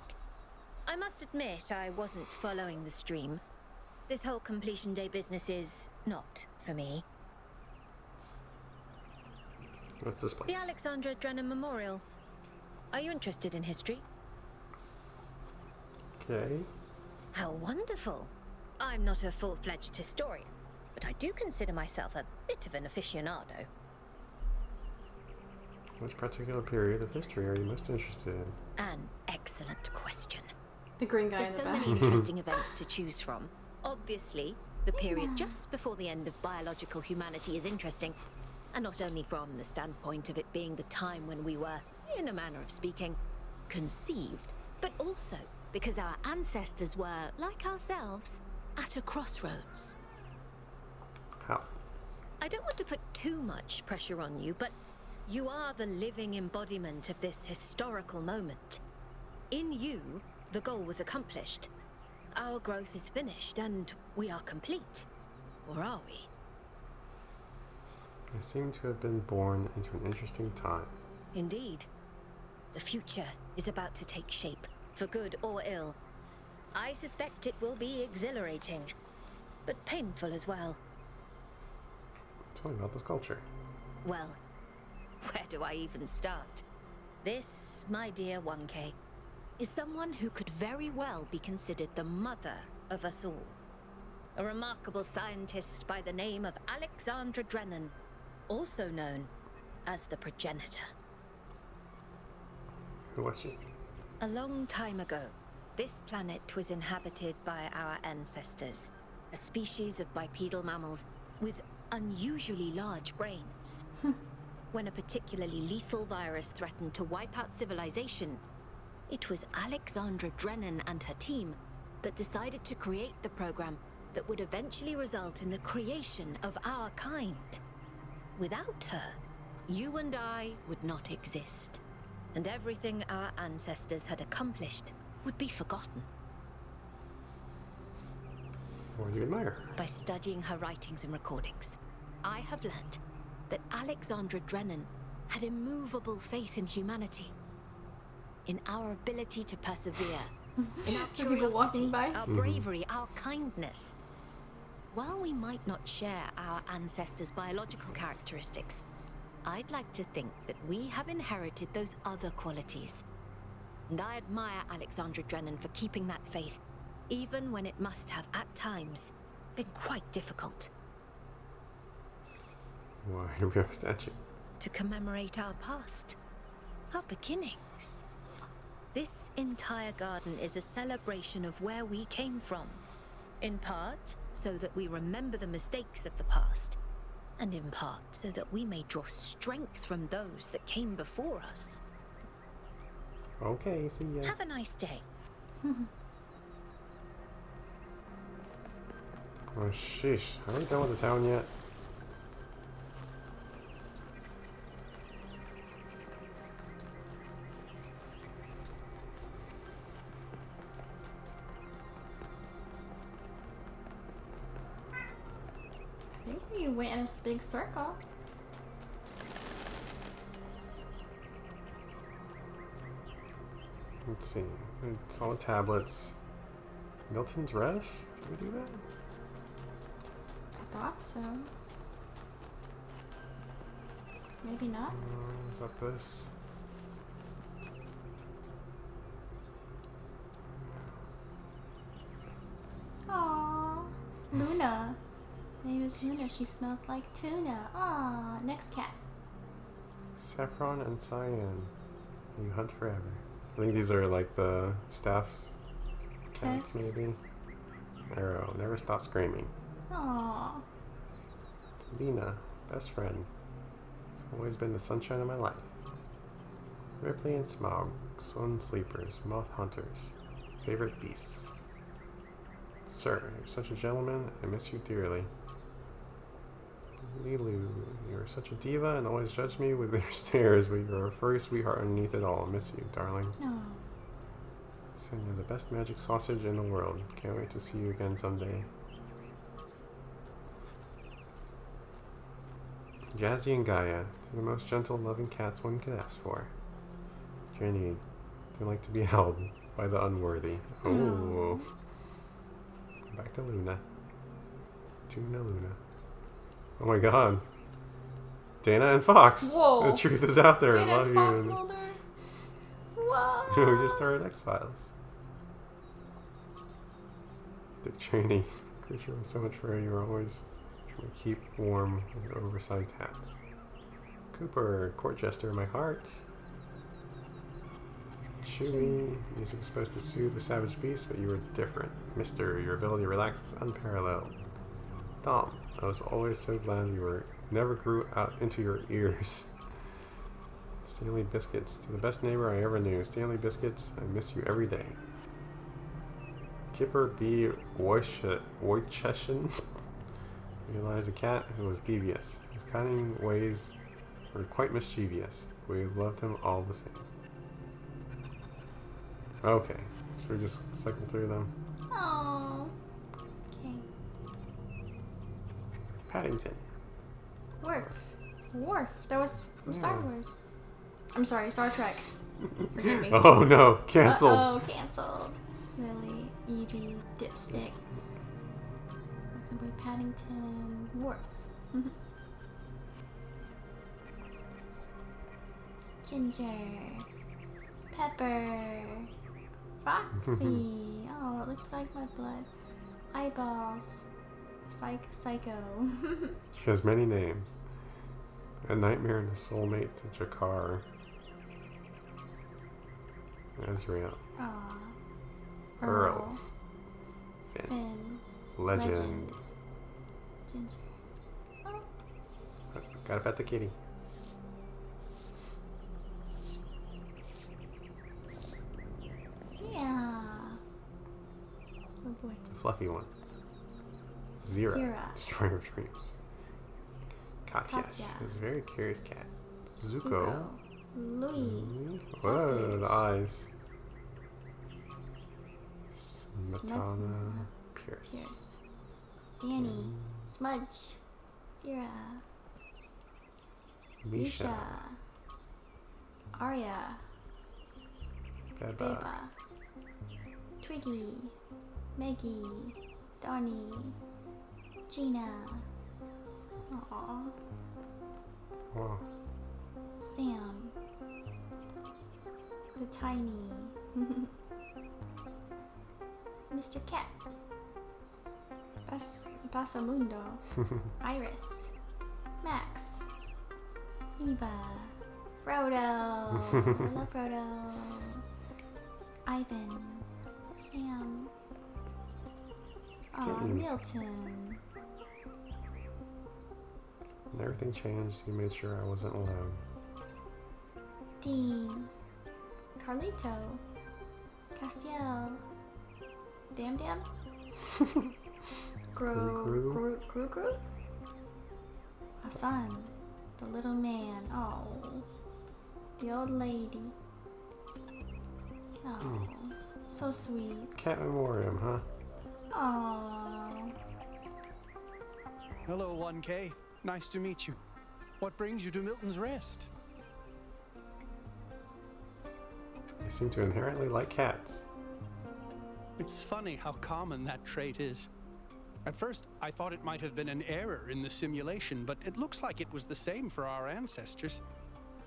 I: I must admit I wasn't following the stream. This whole completion day business is not for me.
B: What's this place?
I: The Alexandra Drennan Memorial. Are you interested in history?
B: Okay.
I: How wonderful. I'm not a full-fledged historian, but I do consider myself a bit of an aficionado.
B: Which particular period of history are you most interested in?
I: An excellent question.
A: The green guy
I: There's
A: in the
I: so
A: back.
I: many interesting events to choose from. Obviously, the period just before the end of biological humanity is interesting, and not only from the standpoint of it being the time when we were, in a manner of speaking, conceived, but also because our ancestors were, like ourselves, at a crossroads.
B: How?
I: I don't want to put too much pressure on you, but you are the living embodiment of this historical moment. In you, the goal was accomplished. Our growth is finished, and we are complete. Or are we?
B: I seem to have been born into an interesting time.
I: Indeed. The future is about to take shape, for good or ill. I suspect it will be exhilarating, but painful as well.
B: Tell me about this culture.
I: Well, where do I even start? This, my dear 1K, is someone who could very well be considered the mother of us all. A remarkable scientist by the name of Alexandra Drennan, also known as the progenitor.
B: Who was she?
I: A long time ago, this planet was inhabited by our ancestors, a species of bipedal mammals with unusually large brains. When a particularly lethal virus threatened to wipe out civilization, it was Alexandra Drennan and her team that decided to create the program that would eventually result in the creation of our kind. Without her, you and I would not exist, and everything our ancestors had accomplished would be forgotten.
B: Why do you admire her?
I: By studying her writings and recordings, I have learned that Alexandra Drennan had immovable faith in humanity, in our ability to persevere, in our
A: People walking
I: curiosity,
A: by?
I: our bravery, our kindness. While we might not share our ancestors' biological characteristics, I'd like to think that we have inherited those other qualities. And I admire Alexandra Drennan for keeping that faith, even when it must have, at times, been quite difficult.
B: Why do we have a statue?
I: To commemorate our past, our beginnings. This entire garden is a celebration of where we came from. In part, so that we remember the mistakes of the past. And in part, so that we may draw strength from those that came before us.
B: Okay, see ya.
I: Have a nice day.
B: Oh, sheesh. Are we done with the town yet?
A: I think we went in a big circle.
B: Let's see. It's all tablets. Milton's Rest? Did we do that?
A: I thought so. Maybe not.
B: Is that this?
A: Aww. Luna. Her name is Luna. She smells like tuna. Aww. Next cat.
B: Saffron and Cyan. You hunt forever. I think these are like the staff's cats, maybe. Arrow never stop screaming.
A: Aww.
B: Lena, best friend. She's always been the sunshine of my life. Ripley and Smaug, sun sleepers, moth hunters, favorite beasts. Sir, you're such a gentleman. I miss you dearly. Lilu, you're such a diva and always judge me with your stares, but you're a furry sweetheart underneath it all. I miss you, darling.
A: No.
B: Send you the best magic sausage in the world. Can't wait to see you again someday. Jazzy and Gaia, to the most gentle, loving cats one could ask for. Jenny, they like to be held by the unworthy. Oh. Back to Luna. Tuna Luna. Oh my god. Dana and Fox.
A: Whoa.
B: The truth is out there.
A: Dana
B: I love
A: and
B: you.
A: Fox Mulder. Whoa.
B: We just started X-Files. Dick Cheney. Creature with so much fur, you were always trying to keep warm with your oversized hats. Cooper, court jester in my heart. Chewie, music is supposed to soothe the savage beast, but you were different. Mister, your ability to relax was unparalleled. Dom, I was always so glad you never grew out into your ears. Stanley Biscuits, to the best neighbor I ever knew. Stanley Biscuits, I miss you every day. Kipper B. Wojciechin realized a cat who was devious. His cunning ways were quite mischievous. We loved him all the same. Okay, should we just cycle through them?
A: Aww. Okay.
B: Paddington.
A: Worf. That was from Star Wars. I'm sorry, Star Trek. Forgive me.
B: Oh no, canceled.
A: Oh, canceled. Lily, Evie, Dipstick. Somebody Paddington, Worf. Ginger, Pepper, Foxy. Oh, it looks like my blood. Eyeballs. Psycho.
B: She has many names. A nightmare and a soulmate to Jakar. Ezreal.
A: Aw.
B: Earl. Finn.
A: Finn.
B: Legend.
A: Ginger. Oh.
B: Gotta pet the kitty.
A: Yeah. Oh boy.
B: The fluffy one. Zira.
A: Zira.
B: Destroyer of dreams. Katya. She was a very curious cat. Zuko.
A: Louis.
B: Whoa, the eyes. Smetana. Pierce.
A: Danny. Smudge. Zira.
B: Misha.
A: Arya.
B: Beba.
A: Twiggy. Maggie. Donnie. Gina. Aww.
B: Wow.
A: Sam. The Tiny. Mr. Cat. Basamundo. Iris. Max. Eva. Frodo. I love Frodo. Ivan. Sam. Oh, Milton.
B: When everything changed, he made sure I wasn't alone.
A: Dean. Carlito. Castiel. Dam Dam. Gru. Hassan. The little man. Oh. The old lady. Oh. So sweet.
B: Cat memoriam, huh?
A: Oh.
L: Hello, 1K. Nice to meet you. What brings you to Milton's Rest?
B: They seem to inherently like cats.
L: It's funny how common that trait is. At first, I thought it might have been an error in the simulation, but it looks like it was the same for our ancestors.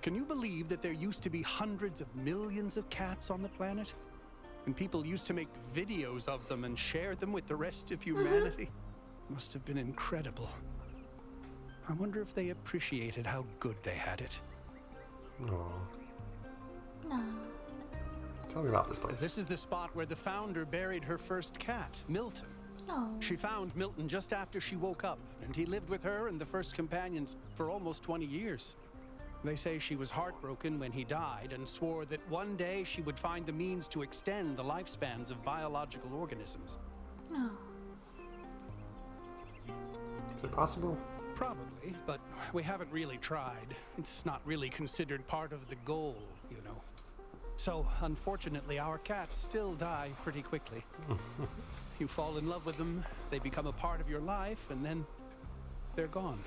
L: Can you believe that there used to be hundreds of millions of cats on the planet? And people used to make videos of them and share them with the rest of humanity? Must have been incredible. I wonder if they appreciated how good they had it.
B: Oh.
A: No.
B: Tell me about this place.
L: This is the spot where the founder buried her first cat, Milton.
A: No.
L: She found Milton just after she woke up, and he lived with her and the first companions for almost 20 years. They say she was heartbroken when he died and swore that one day she would find the means to extend the lifespans of biological organisms.
A: No.
B: Is it possible?
L: Probably, but we haven't really tried. It's not really considered part of the goal, you know. So, unfortunately, our cats still die pretty quickly. You fall in love with them, they become a part of your life, and then they're gone.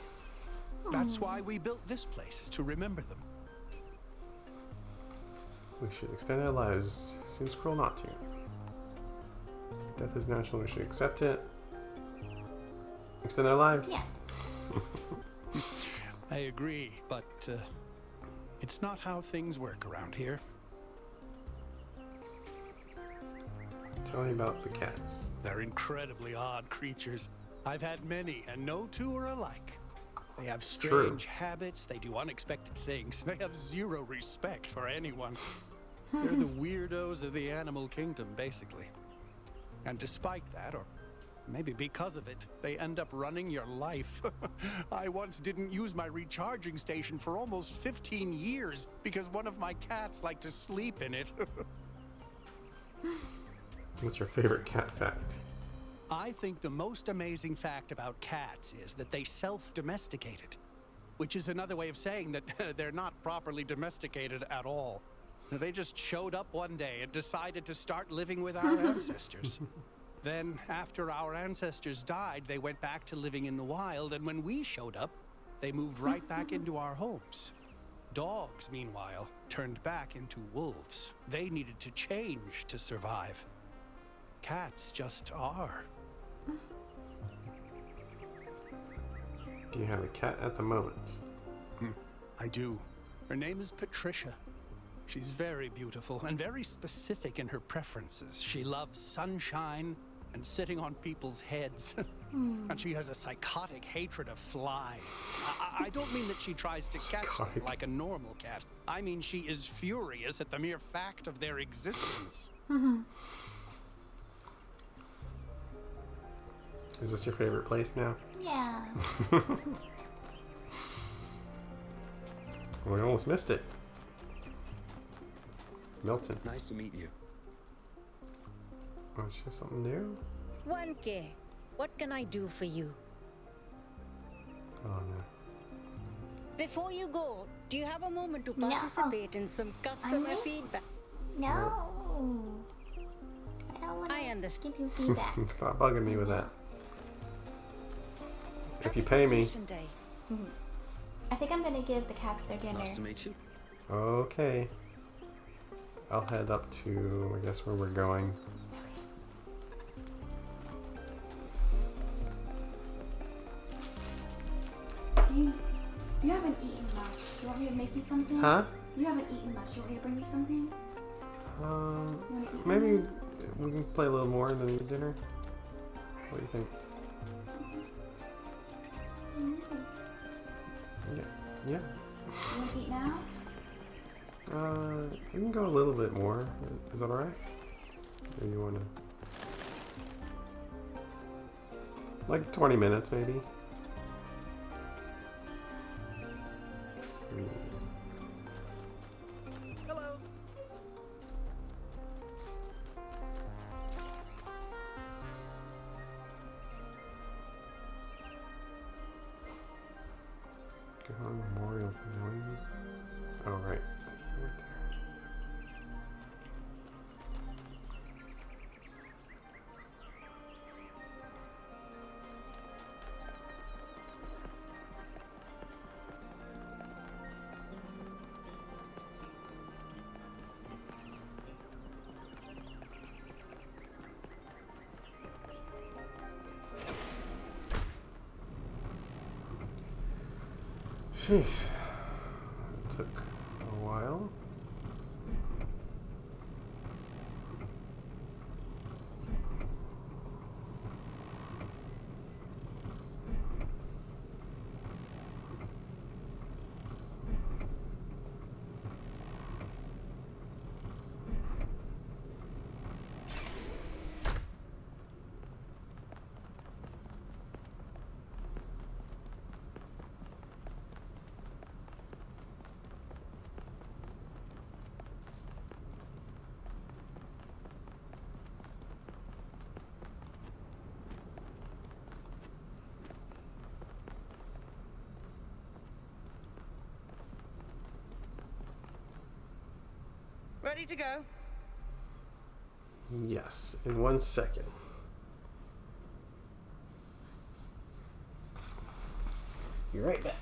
L: That's why we built this place, to remember them.
B: We should extend our lives. Seems cruel not to. Death is natural, we should accept it. Extend our lives.
A: Yeah.
L: I agree, but it's not how things work around here.
B: Tell me about the cats.
L: They're incredibly odd creatures. I've had many, and no two are alike. They have strange habits, they do unexpected things. They have zero respect for anyone. They're the weirdos of the animal kingdom, basically. And despite that, or maybe because of it, they end up running your life. I once didn't use my recharging station for almost 15 years because one of my cats liked to sleep in it.
B: What's your favorite cat fact?
L: I think the most amazing fact about cats is that they self-domesticated, which is another way of saying that they're not properly domesticated at all. They just showed up one day and decided to start living with our ancestors. Then, after our ancestors died, they went back to living in the wild, and when we showed up, they moved right back into our homes. Dogs, meanwhile, turned back into wolves. They needed to change to survive. Cats just are.
B: Do you have a cat at the moment?
L: I do. Her name is Patricia. She's very beautiful and very specific in her preferences. She loves sunshine and sitting on people's heads. And she has a psychotic hatred of flies. I don't mean that she tries to catch them like a normal cat. I mean she is furious at the mere fact of their existence.
B: Is this your favorite place now?
A: Yeah.
B: We almost missed it. Milton.
Q: Nice to meet you.
B: Oh, she has something new?
I: 1K, what can I do for you?
B: Oh no.
I: Before you go, do you have a moment to participate in some customer feedback?
A: No. I don't want
I: I understand.
A: give you feedback.
B: Stop bugging me with that. If you pay me.
A: I think I'm gonna give the cats their dinner.
Q: Nice to meet you.
B: Okay. I'll head up to, I guess, where we're going.
A: You haven't eaten much. Do you want me to make you something?
B: Huh?
A: You haven't eaten much. Do you want me to bring you something?
B: Maybe we can play a little more and then eat dinner. What do you think? Yeah.
A: You want to eat now?
B: We can go a little bit more. Is that alright? Or you wanna... like 20 minutes, maybe?
O: Hello.
B: Gahan Memorial Pavilion. Oh, right. Right there. Sheesh. It took a while.
D: Ready to go?
B: Yes, in 1 second. You're right back.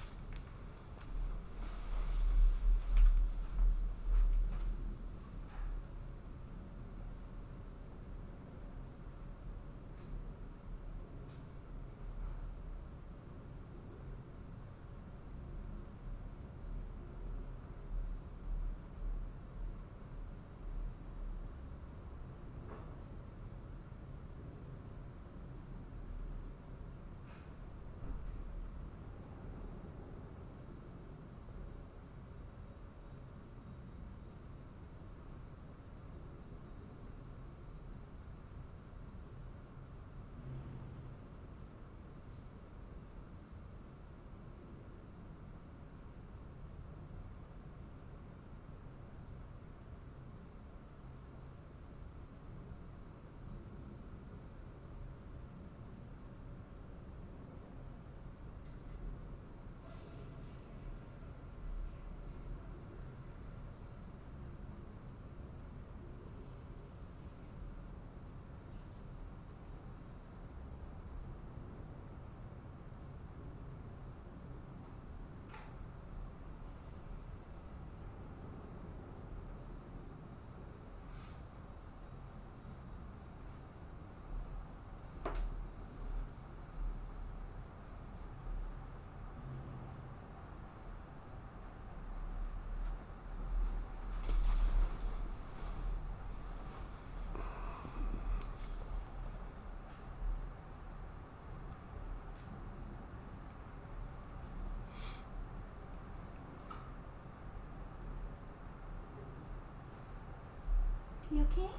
A: You okay?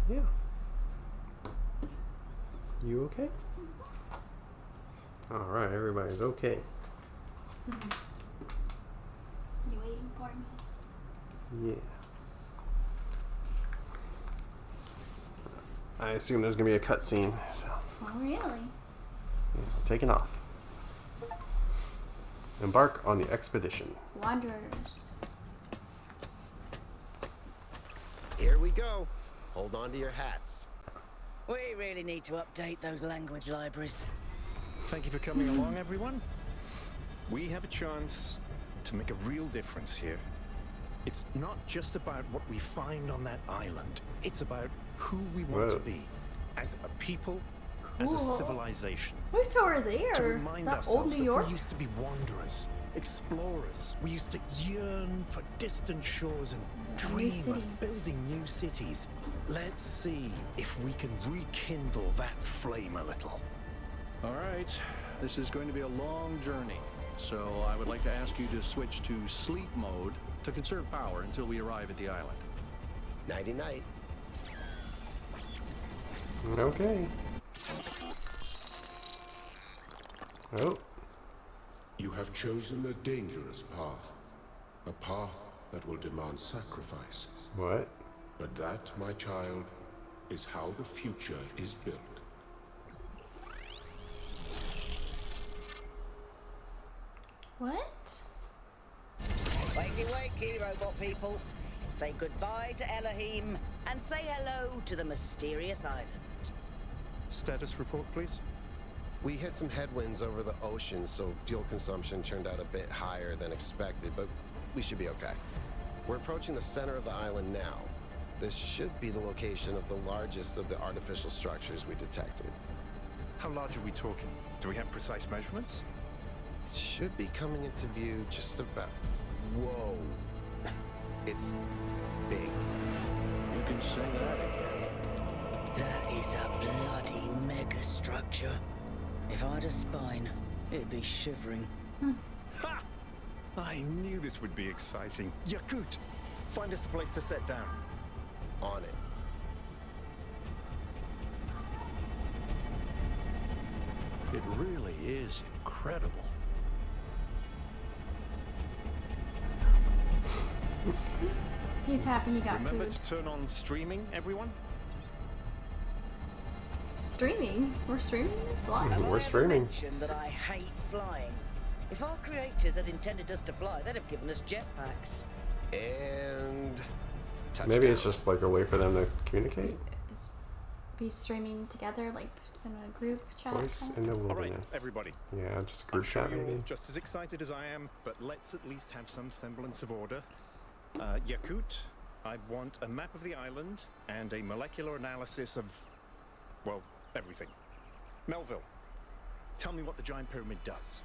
B: Yeah. You okay? Alright, everybody's okay.
A: You waiting for me?
B: Yeah. I assume there's gonna be a cutscene, so
A: Oh, really?
B: taking off. Embark on the expedition.
A: Wanderers.
J: Here we go. Hold on to your hats.
D: We really need to update those language libraries.
G: Thank you for coming along, everyone. We have a chance to make a real difference here. It's not just about what we find on that island. It's about who we want to be as a people, as a
A: Cool.
G: civilization.
A: Wish I were there.
G: To remind
A: That old
G: ourselves
A: New York.
G: that we used to be wanderers, explorers. We used to yearn for distant shores and
A: New
G: dream
A: city.
G: of building new cities. Let's see if we can rekindle that flame a little.
M: All right, this is going to be a long journey, so I would like to ask you to switch to sleep mode to conserve power until we arrive at the island.
J: Nighty-night.
B: Okay. Oh.
H: You have chosen a dangerous path. A path that will demand sacrifice.
B: What?
H: But that, my child, is how the future is built.
A: What?
F: Wakey, wakey, robot people. Say goodbye to Elohim and say hello to the mysterious island.
G: Status report, please.
J: We hit some headwinds over the ocean, so fuel consumption turned out a bit higher than expected, but we should be okay. We're approaching the center of the island now. This should be the location of the largest of the artificial structures we detected.
G: How large are we talking? Do we have precise measurements?
J: It should be coming into view just about... Whoa. It's big.
E: You can say that again.
F: That is a bloody mega structure. If I had a spine, it'd be shivering.
G: Ha! I knew this would be exciting. Yakut, find us a place to set down.
J: On it.
E: It really is incredible.
A: He's happy he got
G: Remember
A: food.
G: to turn on streaming, everyone?
A: Streaming? We're streaming this live?
B: We're streaming.
F: Mention that I hate flying. If our creators had intended us to fly, they'd have given us jetpacks.
J: And...
B: Maybe it's just like a way for them to communicate.
A: Be streaming together, like in a group chat.
B: Voice
A: kind of?
B: in the
G: All right,
B: wilderness.
G: everybody.
B: Yeah, just
G: I'm
B: group
G: sure
B: chat
G: you're all
B: maybe.
G: just as excited as I am, but let's at least have some semblance of order. Yakut, I want a map of the island and a molecular analysis of, well, everything. Melville, tell me what the giant pyramid does.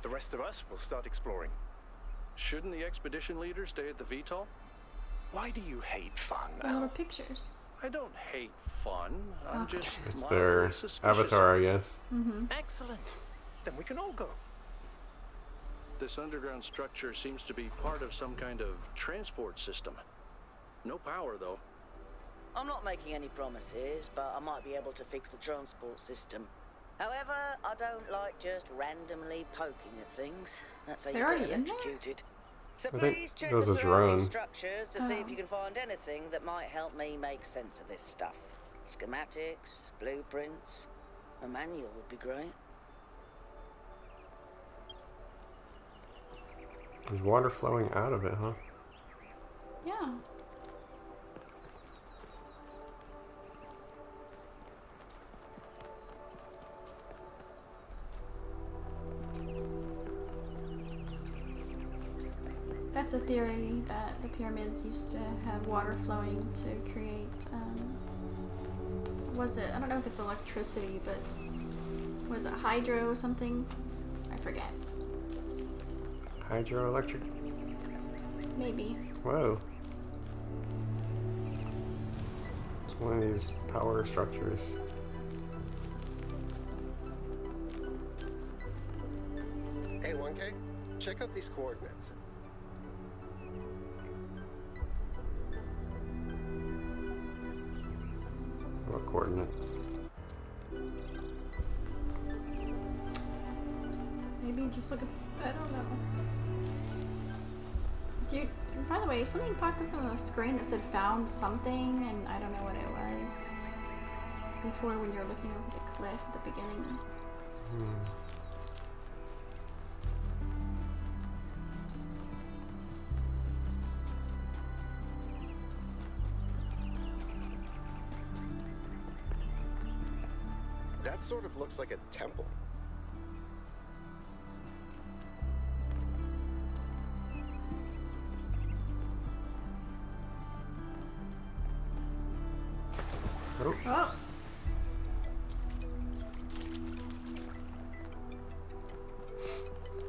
G: The rest of us will start exploring.
K: Shouldn't the expedition leader stay at the VTOL?
G: Why do you hate fun?
A: The little pictures.
K: I don't hate fun. I'm
A: Okay.
K: just
B: It's
K: mildly
B: their
K: suspicious.
B: avatar, I guess.
G: Excellent. Then we can all go.
K: This underground structure seems to be part of some kind of transport system. No power, though.
F: I'm not making any promises, but I might be able to fix the transport system. However, I don't like just randomly poking at things. That's how
A: They're
F: you
A: already
F: get
A: in there?
F: electrocuted. So
B: I think
F: please check
B: it was
F: the
B: a
F: surrounding
B: drone.
F: structures to see if
A: Oh.
F: you can find anything that might help me make sense of this stuff. Schematics, blueprints, a manual would be great.
B: There's water flowing out of it, huh?
A: Yeah. That's a theory that the pyramids used to have water flowing to create, was it, I don't know if it's electricity, but was it hydro or something? I forget.
B: Hydroelectric.
A: Maybe.
B: Whoa. It's one of these power structures.
J: Hey, 1K, check out these coordinates.
B: What coordinates?
A: Maybe just look at, I don't know. Dude, by the way, something popped up on the screen that said found something, and I don't know what it was. Before, when you were looking over the cliff at the beginning.
J: That sort of looks like a temple.
B: Oh.
A: Oh!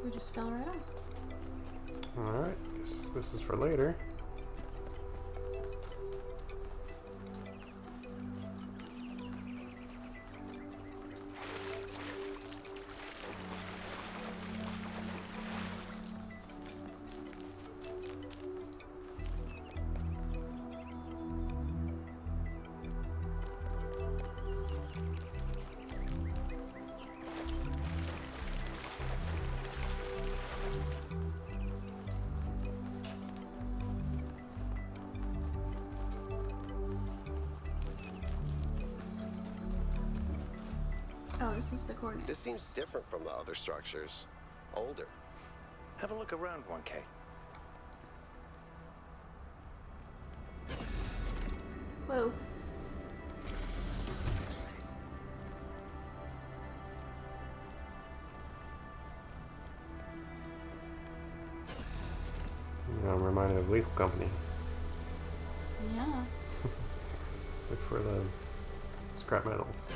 A: We just fell right off.
B: Alright, guess this is for later.
A: this is the coordinates.
J: This seems different from the other structures. Older.
G: Have a look around, 1K.
A: Whoa.
B: Yeah, I'm reminded of Lethal Company.
A: Yeah.
B: Look for the scrap metals.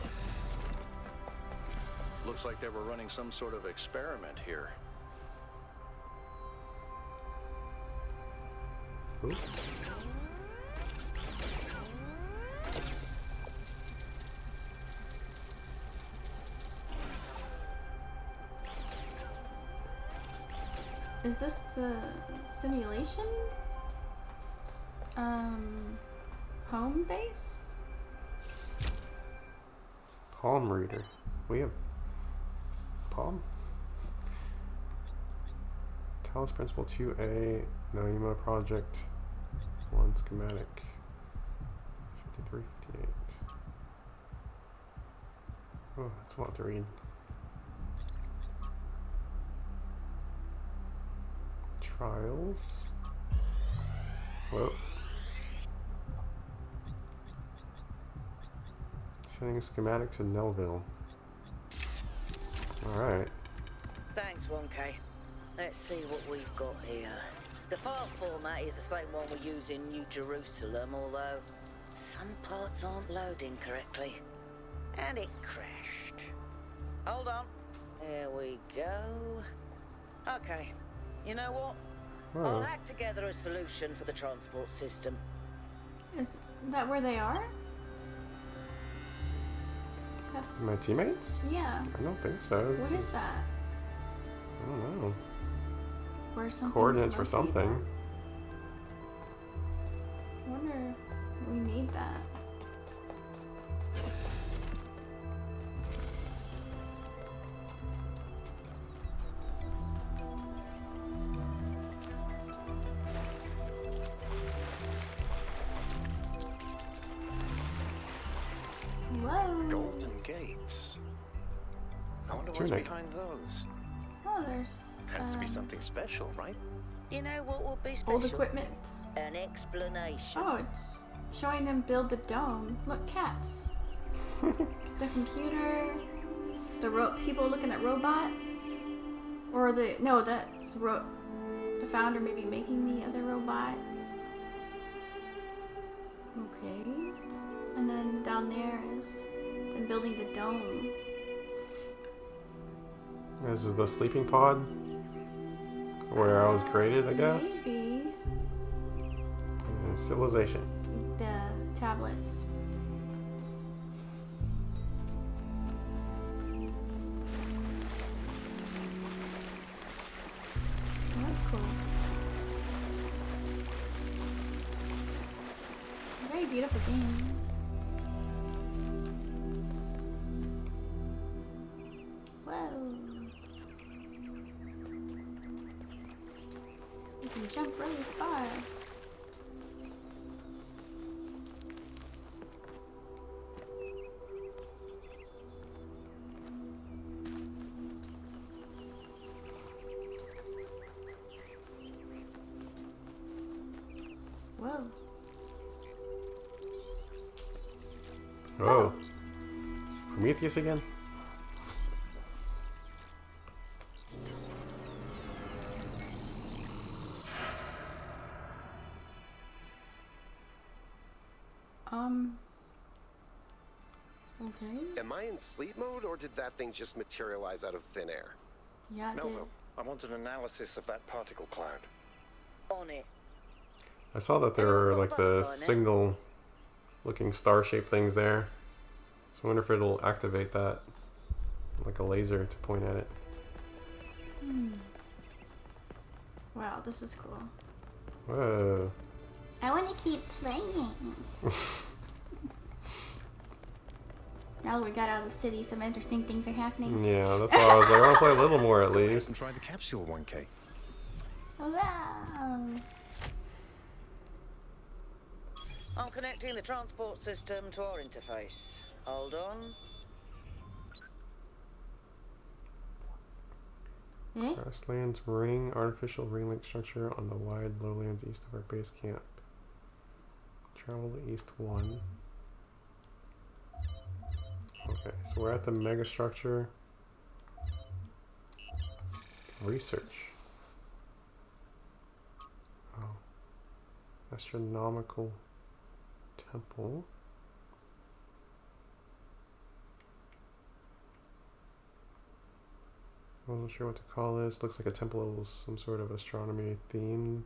K: Looks like they were running some sort of experiment here.
B: Ooh.
A: Is this the simulation? Home base?
B: Palm reader. We have Palm? Talos Principle 2A, Noema Project, 1 schematic, 5358. Oh, that's a lot to read. Trials. Whoa. Sending a schematic to Nelville. Alright.
F: Thanks, 1K. Let's see what we've got here. The file format is the same one we use in New Jerusalem, although some parts aren't loading correctly. And it crashed. Hold on. There we go. Okay. You know what?
B: Whoa.
F: I'll hack together a solution for the transport system.
A: Is that where they are?
B: My teammates?
A: Yeah.
B: I don't think so.
A: What is that?
B: I don't know.
A: Where something?
B: Coordinates for something.
A: I wonder we need that. Whoa.
G: Golden gates. I wonder what's
B: Tunic.
G: behind those.
A: Oh, there's
G: Has to be something special, right?
F: You know what would be special?
A: old equipment.
F: An explanation.
A: Oh, it's showing them build the dome. Look, cats. The computer. The people looking at robots. Or that's the founder maybe making the other robots. Okay. And then down there is them building the dome.
B: This is the sleeping pod where I was created, I guess.
A: Maybe.
B: Civilization.
A: The tablets. Oh, that's cool. Very beautiful game. Whoa. You can jump really far. Whoa.
B: Oh. Prometheus again?
A: Okay.
J: Am I in sleep mode, or did that thing just materialize out of thin air?
A: Yeah, it did.
G: Melville, I want an analysis of that particle cloud.
F: On it.
B: I saw that there were like the single looking star-shaped things there. So I wonder if it'll activate that. Like a laser to point at it.
A: Wow, this is cool.
B: Whoa.
A: I want to keep playing. Now that we got out of the city, some interesting things are happening.
B: Yeah, that's why I was like, I want to play a little more at least.
G: And try the capsule, 1K.
A: Wow.
F: I'm connecting the transport system to our interface. Hold on.
B: Grasslands ring, artificial ring-like structure on the wide lowlands east of our base camp. Travel to east 1. Okay, so we're at the mega structure. Research. Oh. Astronomical temple. I wasn't sure what to call this. Looks like a temple, some sort of astronomy theme.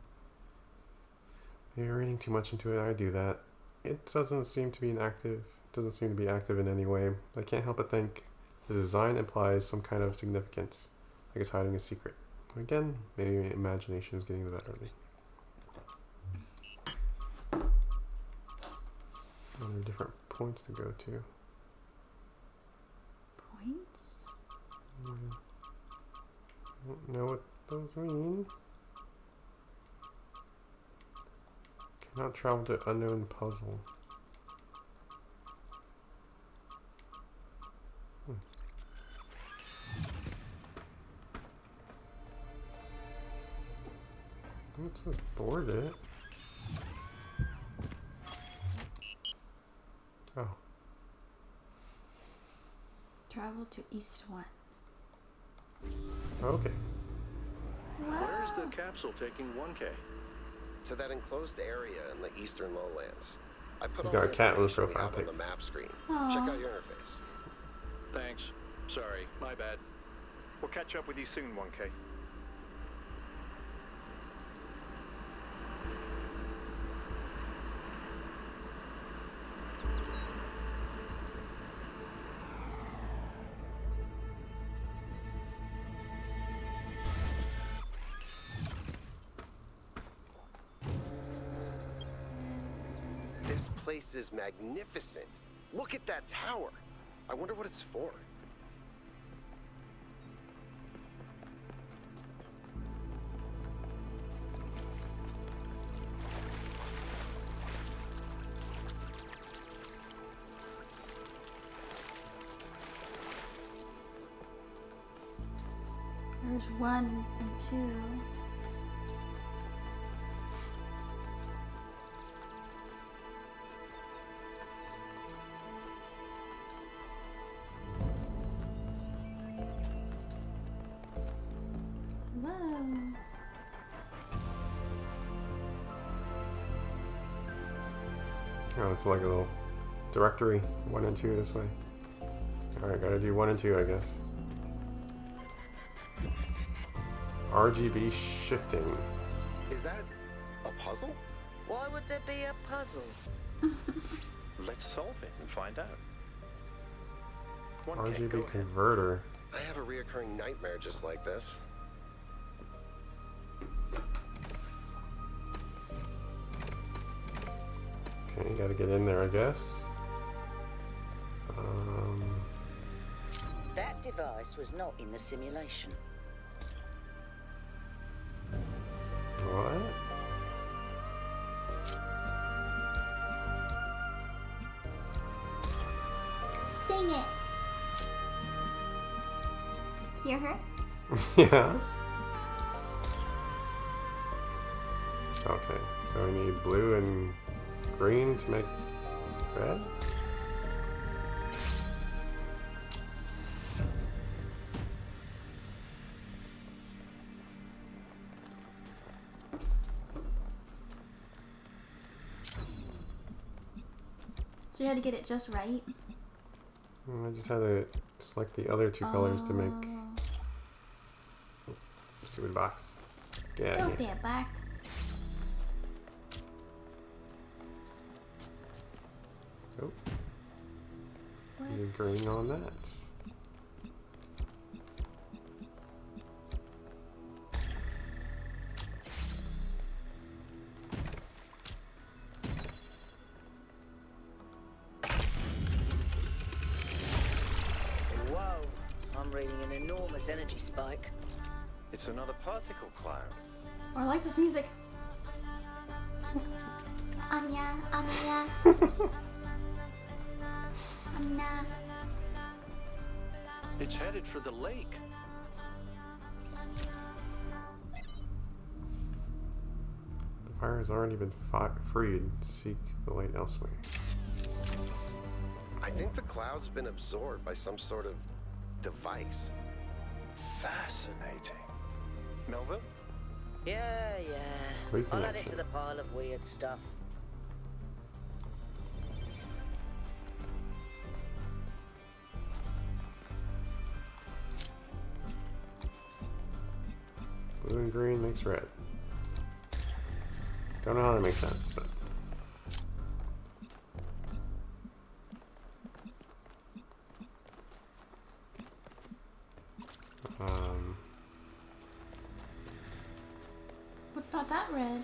B: Maybe reading too much into it, I do that. It doesn't seem to be active in any way. I can't help but think the design implies some kind of significance, like it's hiding a secret. Again, maybe imagination is getting the better of me. There are different points to go to.
A: Points?
B: I don't know what those mean. Cannot travel to unknown puzzle. It says board it. Oh.
A: Travel to East 1.
B: Okay.
K: Where's the capsule taking 1K?
J: To that enclosed area in the eastern lowlands. I put
B: He's
J: all
B: got
J: the
B: a cat in his
J: information we
B: profile
J: have on
B: pic.
J: the map screen.
A: Aww.
J: Check out your interface.
K: Thanks. Sorry, my bad.
G: We'll catch up with you soon, 1K.
J: This place is magnificent. Look at that tower. I wonder what it's for.
A: There's 1 and 2. Whoa.
B: Oh, it's like a little directory. 1 and 2 this way. Alright, gotta do 1 and 2, I guess. RGB shifting.
J: Is that a puzzle?
D: Why would there be a puzzle?
G: Let's solve it and find out. 1K, go
B: RGB
G: ahead.
B: converter.
J: I have a reoccurring nightmare just like this.
B: Okay, gotta get in there, I guess.
D: That device was not in the simulation.
B: What?
A: Sing it. Hear her?
B: Yes. Okay, so we need blue and green to make red.
A: So you had to get it just right?
B: I just had to select the other 2 colors to make stupid box. Get out of
A: Don't
B: here.
A: be a black.
B: Oh. Need green on that.
D: Whoa, I'm reading an enormous energy spike.
G: It's another particle cloud.
A: Oh, I like this music. Anya, Anya. Anya.
K: It's headed for the lake.
B: Fire has already been freed. Seek the light elsewhere.
J: I think the cloud's been absorbed by some sort of device.
G: Fascinating. Melvin?
N: Yeah. I'll add it to the pile of weird stuff.
B: Blue and green makes red. Don't know how that makes sense, but...
A: What about that red?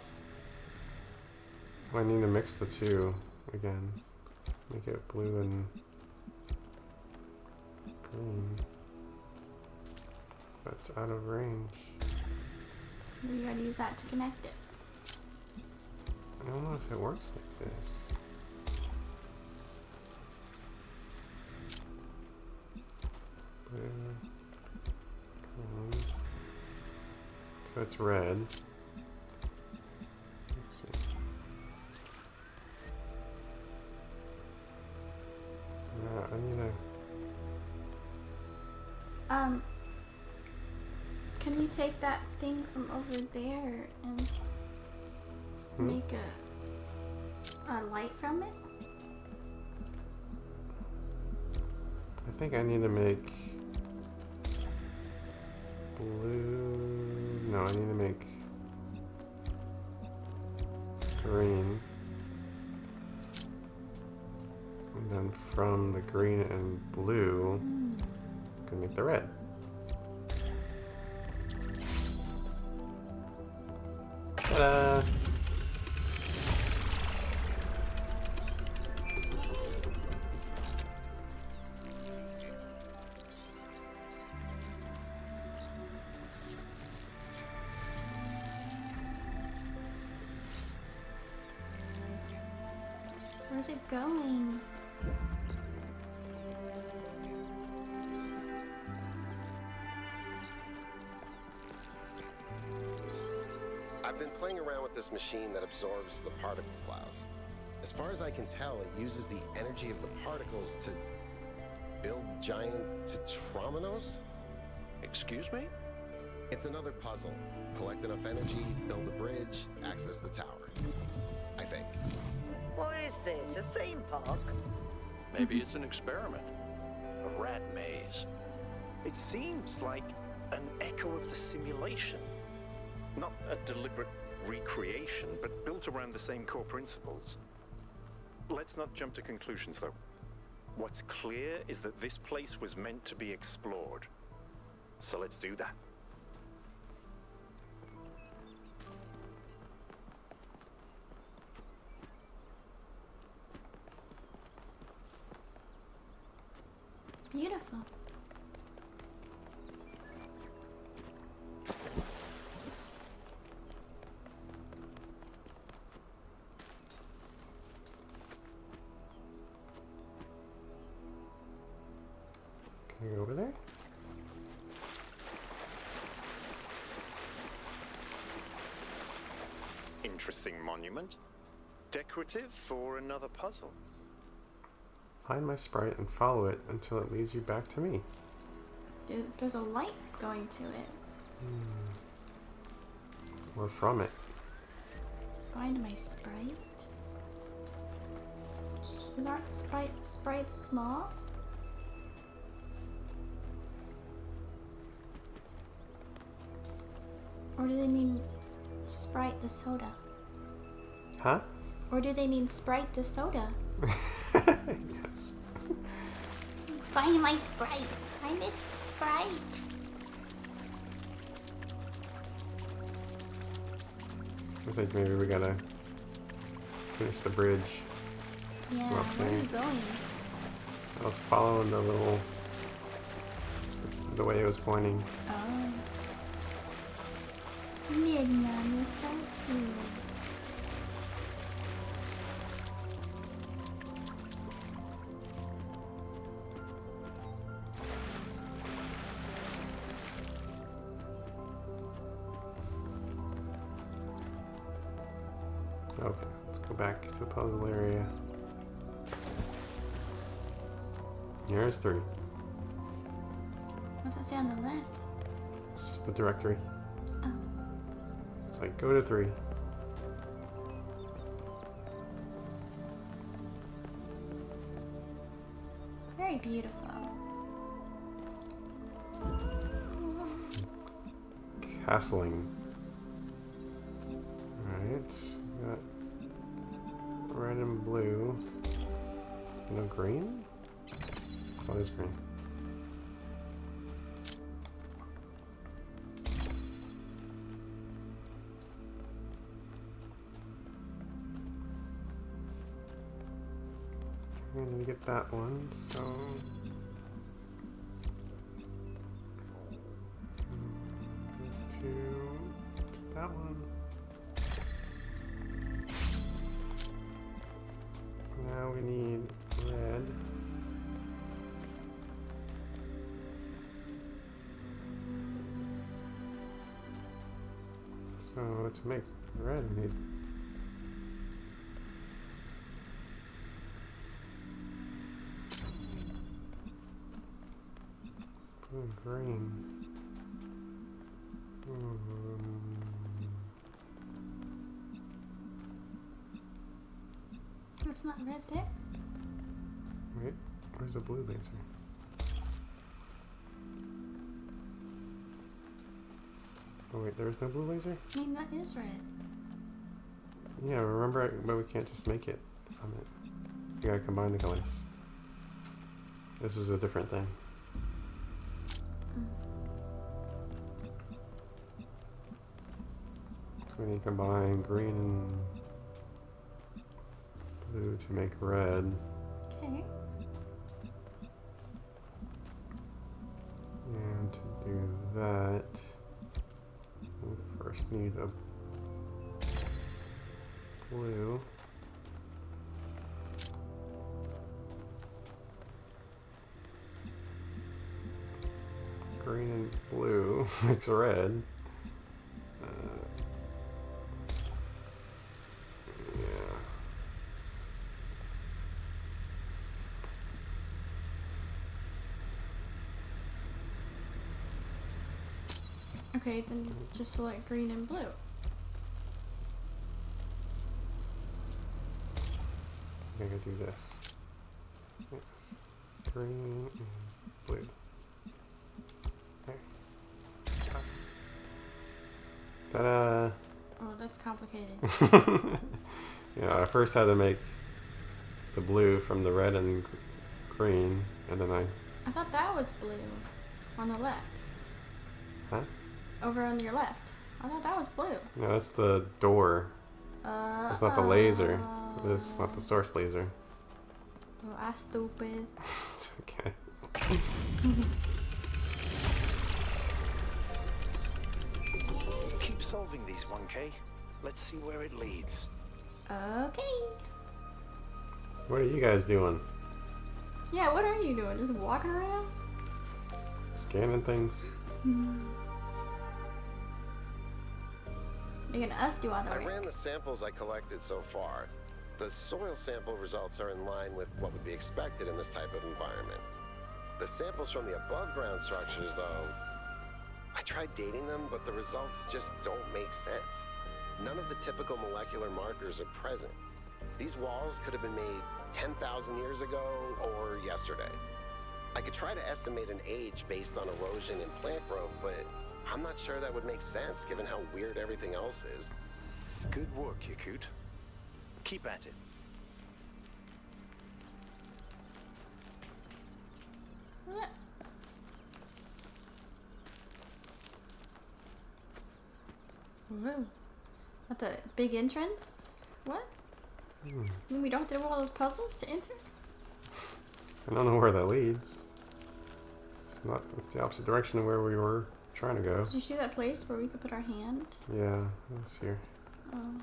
B: I need to mix the two again. Make it blue and green. That's out of range.
A: We gotta use that to connect it.
B: I don't know if it works like this. Blue, green. So it's red. Let's see. I need a...
A: Can you take that thing from over there and make a light from it?
B: I think I need to make blue. No, I need to make green. And then from the green and blue, I can make the red. Ta-da!
A: Where's it going?
J: I've been playing around with this machine that absorbs the particle clouds. As far as I can tell, it uses the energy of the particles to build giant tetrominos?
K: Excuse me?
J: It's another puzzle. Collect enough energy, build a bridge, access the tower. I think.
N: What is this? A theme park?
K: Maybe it's an experiment. A rat maze.
G: It seems like an echo of the simulation. Not a deliberate recreation, but built around the same core principles. Let's not jump to conclusions, though. What's clear is that this place was meant to be explored. So let's do that.
A: Beautiful.
B: Can we go over there?
G: Interesting monument. Decorative for another puzzle.
B: Find my sprite and follow it until it leads you back to me.
A: There's a light going to it.
B: Or from it.
A: Find my sprite? Aren't sprites small? Or do they mean Sprite the soda?
B: Huh?
A: Or do they mean Sprite the soda?
B: Yes.
A: Find my Sprite. I miss Sprite.
B: I think maybe we gotta finish the bridge.
A: Yeah,
B: Up
A: where are
B: there.
A: you going?
B: I was following the way it was pointing.
A: Oh. Midnight, you're so cute.
B: Okay, let's go back to the puzzle area. Here's 3.
A: What's it say on the left?
B: It's just the directory.
A: Oh.
B: It's like, go to 3.
A: Very beautiful.
B: Castling. Alright. Got red and blue. No green? Oh, there's green. Okay, I need to get that one, so... These 2. Get that one. Now we need red. So to make red, we need blue and green.
A: It's not red there.
B: Wait, where's the blue laser? Oh wait, there's no blue laser?
A: I mean, that is red.
B: Yeah, remember, but we can't just make it from it. You gotta combine the colors. This is a different thing. So we need to combine green and blue to make red.
A: Okay.
B: And to do that, we first need a blue. Green and blue makes red. Yeah.
A: Okay, then just select green and blue.
B: I'm gonna do this. Yes. Green and blue. Okay. Ta-da!
A: Oh, that's complicated.
B: Yeah, I first had to make the blue from the red and green, and then
A: I thought that was blue on the left.
B: Huh?
A: Over on your left. I thought that was blue.
B: No, that's the door. It's not the laser. This is not the source laser.
A: Oh, I'm stupid.
B: It's okay.
G: Keep solving these, 1K. Let's see where it leads.
A: Okay.
B: What are you guys doing?
A: Yeah, what are you doing? Just walking around?
B: Scanning things?
A: Making us do all the
J: I
A: work.
J: ran the samples I collected so far. The soil sample results are in line with what would be expected in this type of environment. The samples from the above ground structures, though, I tried dating them, but the results just don't make sense. None of the typical molecular markers are present. These walls could have been made 10,000 years ago or yesterday. I could try to estimate an age based on erosion and plant growth, but I'm not sure that would make sense given how weird everything else is.
G: Good work, Yakut. Keep at it.
A: What? Whoa. At the big entrance? What? We don't have to do all those puzzles to enter?
B: I don't know where that leads. It's the opposite direction of where we were trying to go.
A: Did you see that place where we could put our hand?
B: Yeah, it was here.
A: Oh.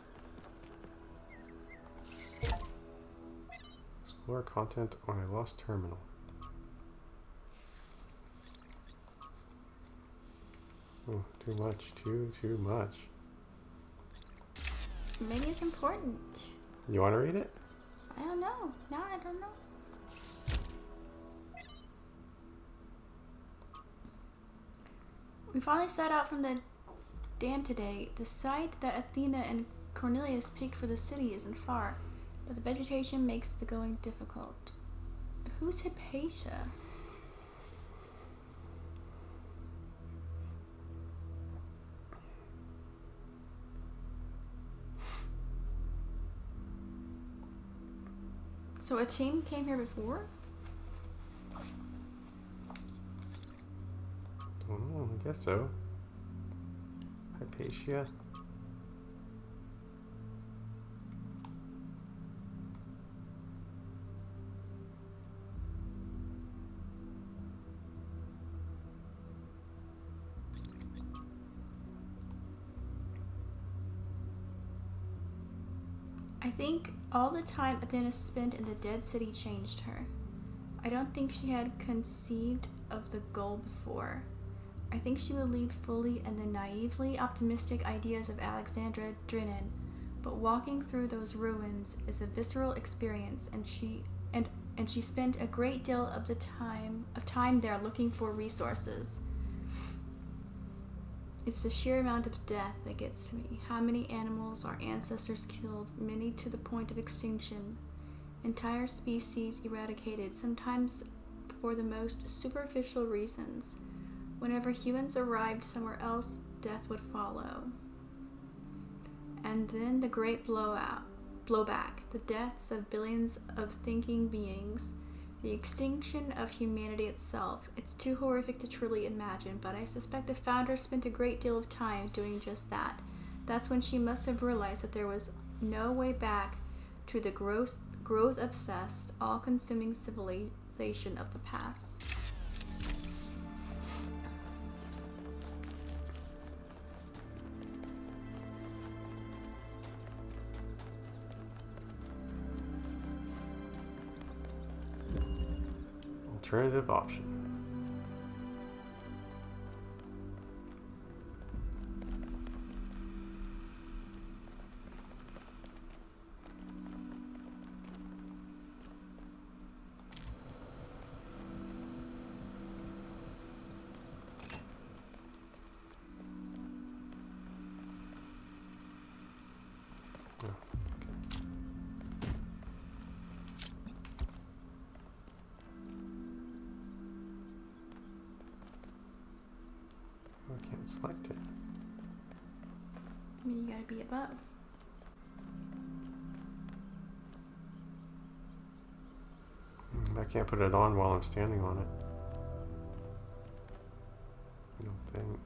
B: Explore content on a lost terminal. Oh, too much. Too much.
A: maybe it's important.
B: You want to read it?
A: I don't know. No, I don't know. We finally set out from the dam today. The site that Athena and Cornelius picked for the city isn't far, but the vegetation makes the going difficult. Who's Hypatia? So a team came here before?
B: Oh, I guess so. Hypatia.
A: I think all the time Athena spent in the dead city changed her. I don't think she had conceived of the goal before. I think she believed fully in the naively optimistic ideas of Alexandra Drennan, but walking through those ruins is a visceral experience, and she spent a great deal of the time there looking for resources. It's the sheer amount of death that gets to me. How many animals our ancestors killed, many to the point of extinction. Entire species eradicated, sometimes for the most superficial reasons. Whenever humans arrived somewhere else, death would follow. And then the great blowback, the deaths of billions of thinking beings, the extinction of humanity itself. It's too horrific to truly imagine, but I suspect the founder spent a great deal of time doing just that. That's when she must have realized that there was no way back to the growth-obsessed, all-consuming civilization of the past.
B: Alternative option. I can't select it.
A: I mean, you gotta be above.
B: I can't put it on while I'm standing on it. I don't think.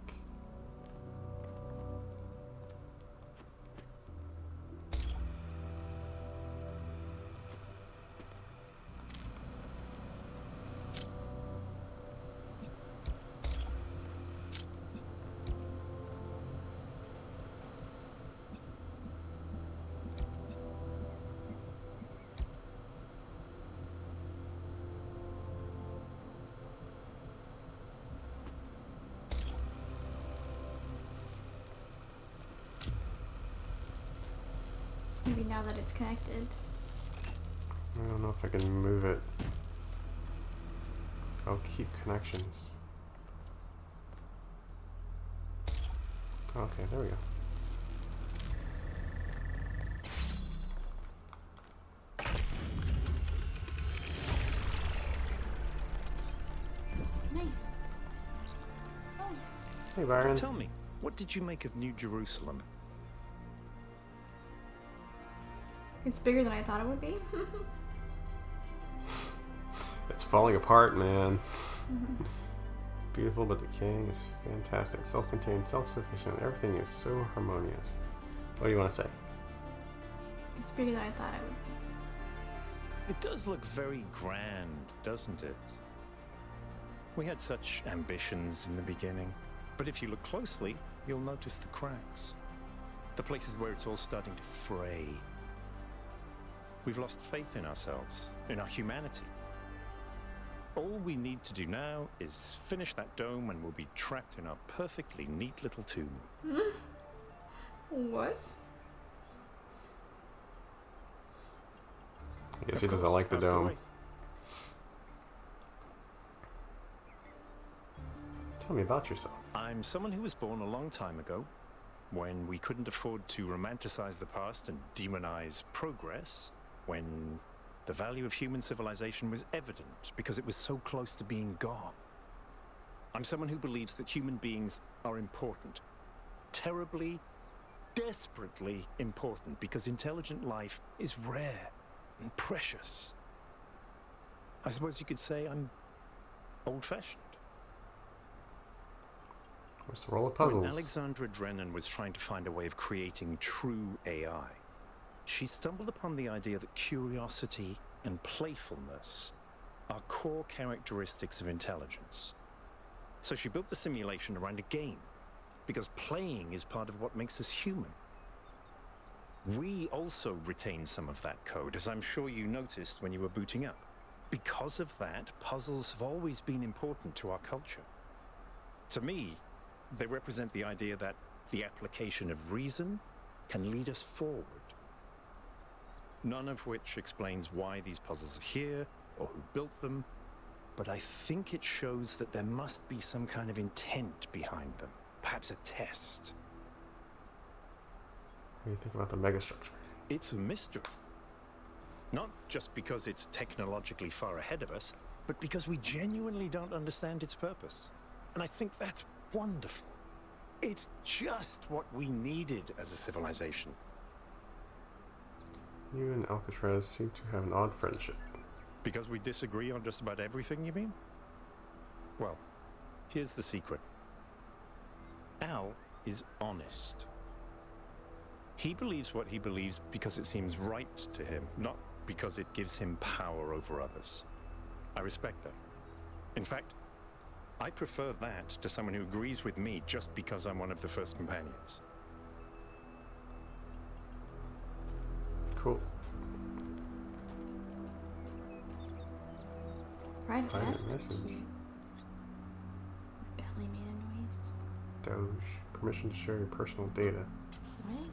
A: Maybe now that it's connected.
B: I don't know if I can move it. I'll keep connections. Okay, there we go.
A: Nice. Oh.
B: Hey, Byron.
G: Tell me, what did you make of New Jerusalem?
A: It's bigger than I thought it would be.
B: It's falling apart, man. Beautiful but decaying is fantastic. Self-contained, self-sufficient. Everything is so harmonious. What do you want to say?
A: It's bigger than I thought it would be.
G: It does look very grand, doesn't it? We had such ambitions in the beginning, but if you look closely, you'll notice the cracks. The places where it's all starting to fray. We've lost faith in ourselves, in our humanity. All we need to do now is finish that dome and we'll be trapped in our perfectly neat little tomb.
A: What?
B: I guess he doesn't like the dome. Tell me about yourself.
G: I'm someone who was born a long time ago, when we couldn't afford to romanticize the past and demonize progress, when the value of human civilization was evident because it was so close to being gone. I'm someone who believes that human beings are important. Terribly, desperately important, because intelligent life is rare and precious. I suppose you could say I'm old-fashioned.
B: What's the role of puzzles?
G: When Alexandra Drennan was trying to find a way of creating true AI, she stumbled upon the idea that curiosity and playfulness are core characteristics of intelligence. So she built the simulation around a game, because playing is part of what makes us human. We also retain some of that code, as I'm sure you noticed when you were booting up. Because of that, puzzles have always been important to our culture. To me, they represent the idea that the application of reason can lead us forward. None of which explains why these puzzles are here or who built them, but I think it shows that there must be some kind of intent behind them, perhaps a test.
B: What do you think about the megastructure?
G: It's a mystery. Not just because it's technologically far ahead of us, but because we genuinely don't understand its purpose. And I think that's wonderful. It's just what we needed as a civilization.
B: You and Alcatraz seem to have an odd friendship.
G: Because we disagree on just about everything, you mean? Well, here's the secret. Al is honest. He believes what he believes because it seems right to him, not because it gives him power over others. I respect that. In fact, I prefer that to someone who agrees with me just because I'm one of the first companions.
B: Cool.
A: Private message.
B: message.
A: Belly made a noise.
B: Doge. Permission to share your personal data.
A: What?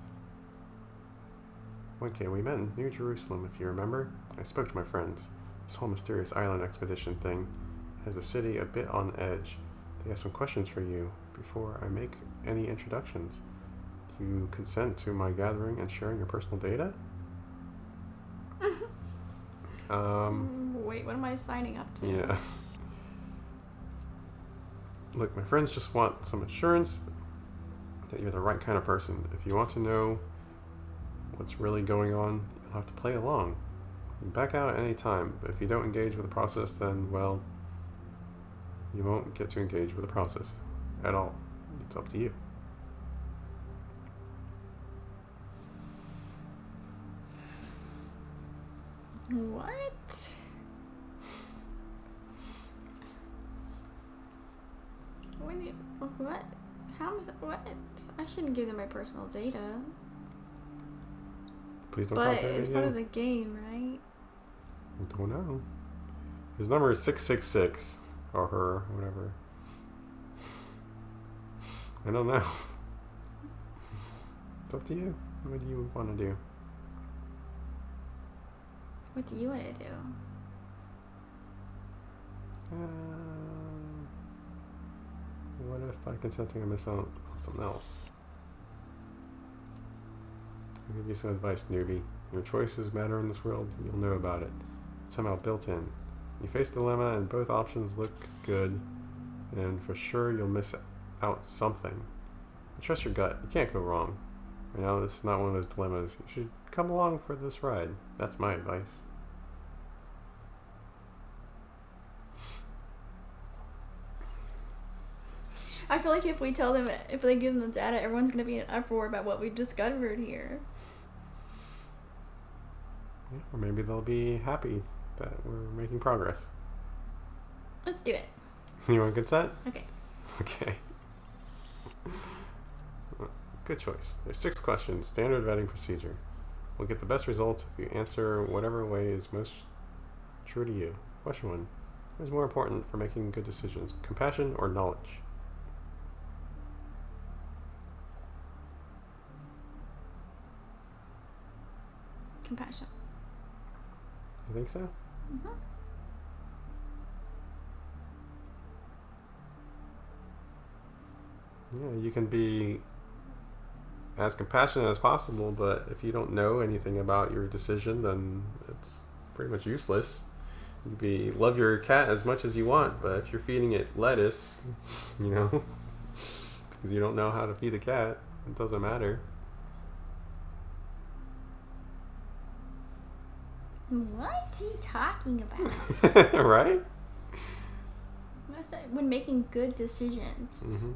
B: Okay, we met in New Jerusalem, if you remember. I spoke to my friends. This whole mysterious island expedition thing has the city a bit on edge. They have some questions for you before I make any introductions. Do you consent to my gathering and sharing your personal data?
A: Wait, what am I signing up to?
B: Yeah. Look, my friends just want some assurance that you're the right kind of person. If you want to know what's really going on, you'll have to play along. You can back out at any time, but if you don't engage with the process, then, well, you won't get to engage with the process at all. It's up to you.
A: What? What? How is what? I shouldn't give them my personal data.
B: Please don't
A: but
B: contact me
A: it's
B: again.
A: part of the game, right?
B: I don't know. His number is 666, or her, whatever. I don't know. It's up to you. What do you want to do?
A: What do you want to do?
B: What if by consenting I miss out on something else? I'll give you some advice, newbie. Your choices matter in this world. You'll know about it. It's somehow built in. You face the dilemma and both options look good, and for sure you'll miss out something. But trust your gut. You can't go wrong. Right now, this is not one of those dilemmas. You should come along for this ride. That's my advice.
A: I feel like if we tell them, if they give them the data, everyone's gonna be in an uproar about what we've discovered here.
B: Yeah, or maybe they'll be happy that we're making progress.
A: Let's do it.
B: You want consent?
A: Okay.
B: Okay. Good choice. There's 6 questions. Standard vetting procedure. We'll get the best results if you answer whatever way is most true to you. Question 1. What is more important for making good decisions? Compassion or knowledge?
A: Compassion.
B: You think so?
A: Mm-hmm.
B: Yeah, you can be as compassionate as possible, but if you don't know anything about your decision, then it's pretty much useless. You love your cat as much as you want, but if you're feeding it lettuce, you know, because you don't know how to feed the cat, it doesn't matter.
A: What are you talking about?
B: Right?
A: That's like when making good decisions.
B: Mm-hmm.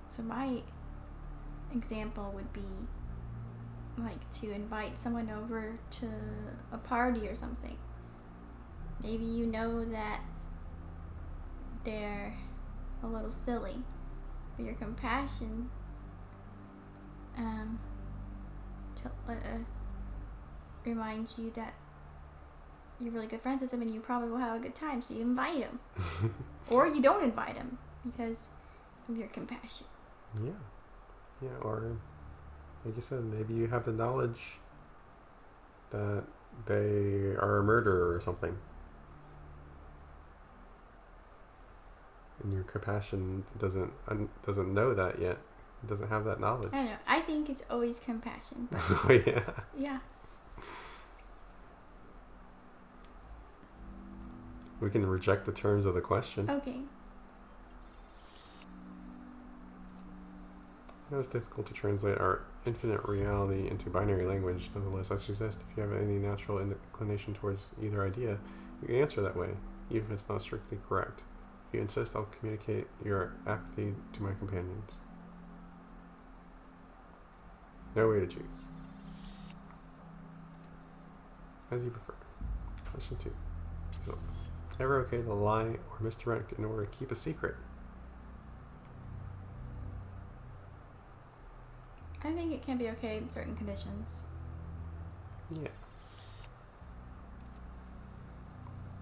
A: So my example would be like to invite someone over to a party or something. Maybe you know that they're a little silly, but your compassion reminds you that you're really good friends with them and you probably will have a good time, so you invite them. Or you don't invite them because of your compassion.
B: Yeah. Yeah, or like you said, maybe you have the knowledge that they are a murderer or something. And your compassion doesn't know that yet. It doesn't have that knowledge.
A: I don't know. I think it's always compassion. But
B: Oh, yeah.
A: yeah.
B: We can reject the terms of the question.
A: Okay.
B: I know it's difficult to translate our infinite reality into binary language. Nonetheless, I suggest if you have any natural inclination towards either idea, you can answer that way, even if it's not strictly correct. If you insist, I'll communicate your apathy to my companions. No way to choose. As you prefer. Question 2. So, ever okay to lie or misdirect in order to keep a secret?
A: I think it can be okay in certain conditions.
B: Yeah.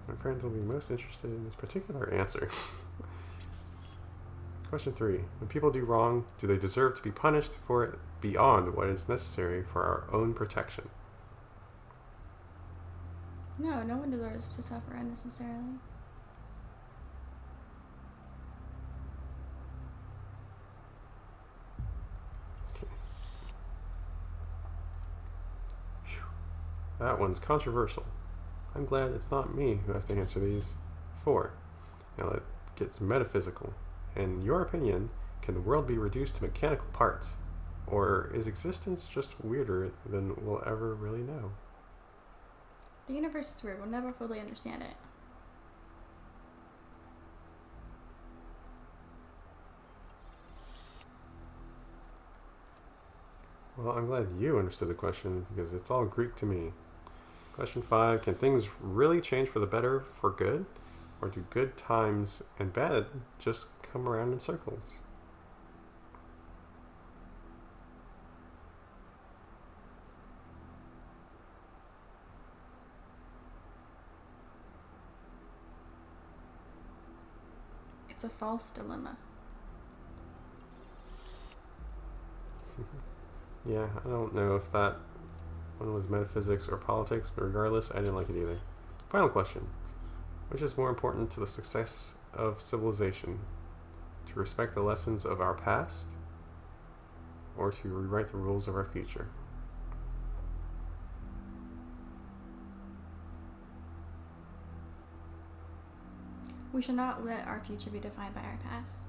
B: My friends will be most interested in this particular answer. Question 3. When people do wrong, do they deserve to be punished for it beyond what is necessary for our own protection?
A: No, no one deserves to suffer unnecessarily.
B: That one's controversial. I'm glad it's not me who has to answer these. 4. Now it gets metaphysical. In your opinion, can the world be reduced to mechanical parts? Or is existence just weirder than we'll ever really know?
A: The universe is weird. We'll never fully understand it.
B: Well, I'm glad you understood the question because it's all Greek to me. Question 5. Can things really change for the better for good? Or do good times and bad just come around in circles?
A: It's a false dilemma.
B: Yeah, I don't know if that one was metaphysics or politics, but regardless, I didn't like it either. Final question. Which is more important to the success of civilization? To respect the lessons of our past, or to rewrite the rules of our future?
A: We should not let our future be defined by our past.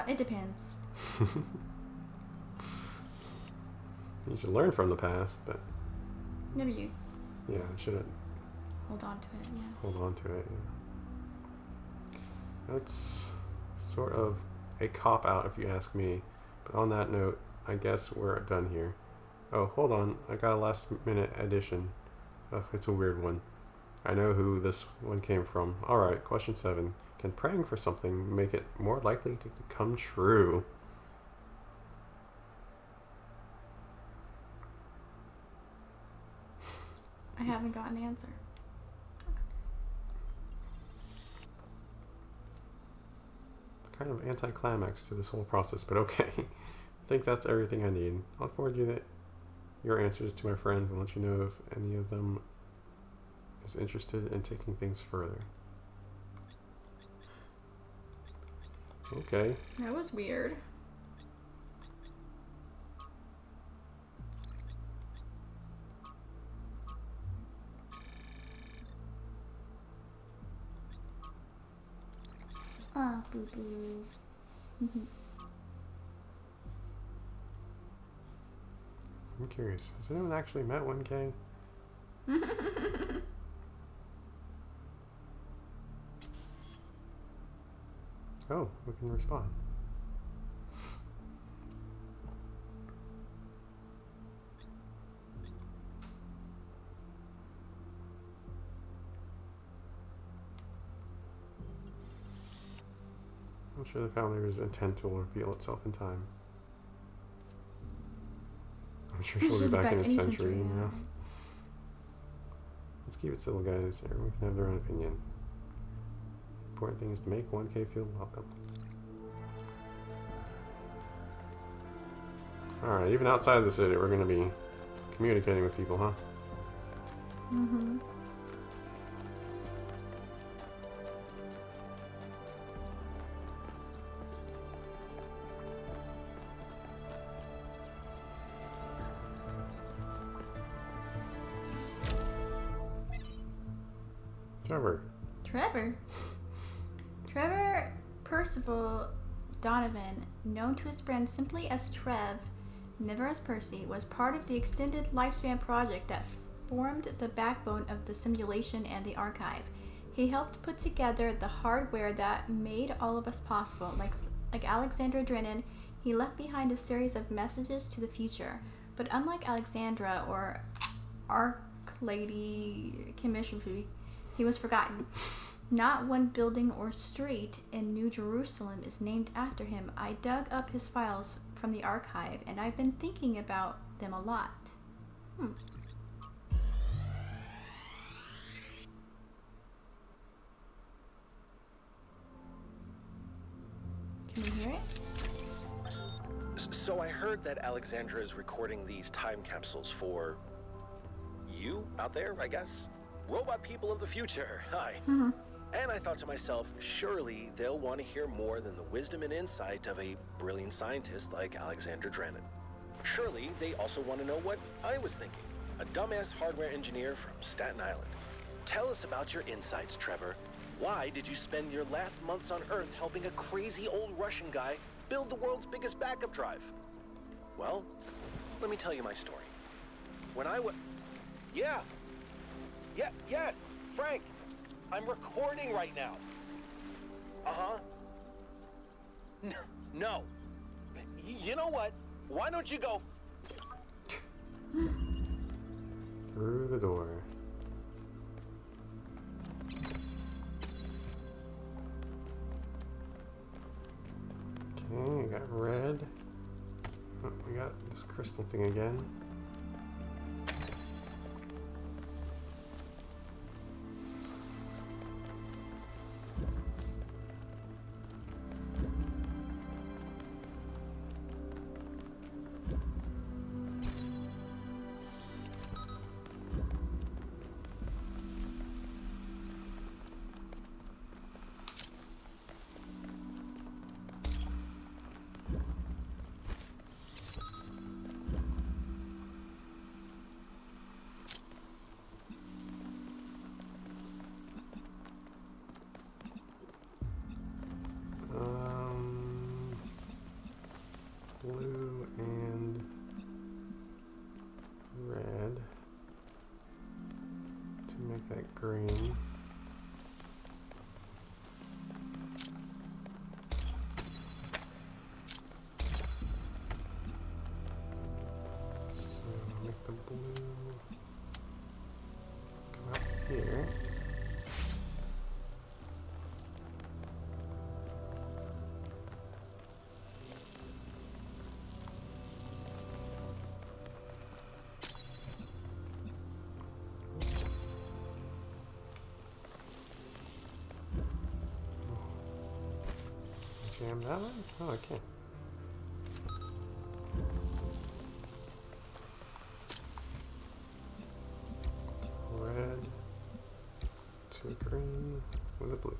A: It depends.
B: You should learn from the past, but...
A: Never you.
B: Yeah, I shouldn't
A: Hold on to it, yeah.
B: hold on to it. Yeah. That's sort of a cop-out if you ask me. But on that note, I guess we're done here. Oh, hold on. I got a last-minute addition. Ugh, it's a weird one. I know who this one came from. Alright, question 7. Can praying for something make it more likely to come true?
A: I haven't got an answer.
B: Kind of anticlimax to this whole process, but okay. I think that's everything I need. I'll forward you your answers to my friends and let you know if any of them is interested in taking things further. Okay.
A: That was weird. Ah, boo boo.
B: I'm curious. Has anyone actually met 1K? Oh, we can respond. I'm sure the Founder's intent will reveal itself in time. I'm sure she'll be back in a century, you know. Let's keep it civil, guys. Everyone can have their own opinion. Important thing is to make 1K feel welcome. Alright, even outside the city, we're going to be communicating with people, huh?
A: Mm-hmm. Trevor Percival Donovan, known to his friends simply as Trev, never as Percy, was part of the Extended Lifespan project that formed the backbone of the simulation and the archive. He helped put together the hardware that made all of us possible. Like Alexandra Drennan, he left behind a series of messages to the future. But unlike Alexandra or Arclady Chemistry, he was forgotten. Not one building or street in New Jerusalem is named after him. I dug up his files from the archive, and I've been thinking about them a lot. Can you hear it?
P: So I heard that Alexandra is recording these time capsules for you out there, I guess? Robot people of the future, hi.
A: Mm-hmm.
P: And I thought to myself, surely they'll want to hear more than the wisdom and insight of a brilliant scientist like Alexandra Drennan. Surely they also want to know what I was thinking, a dumbass hardware engineer from Staten Island. Tell us about your insights, Trevor. Why did you spend your last months on Earth helping a crazy old Russian guy build the world's biggest backup drive? Well, let me tell you my story. When I was... Yes, Frank. I'm recording right now. Uh-huh. No. You know what? Why don't you go...
B: Through the door. Okay, we got red. Oh, we got this crystal thing again. Blue and red to make that green. So make the blue come up here. Jam that one? Oh, I can't. with a blue.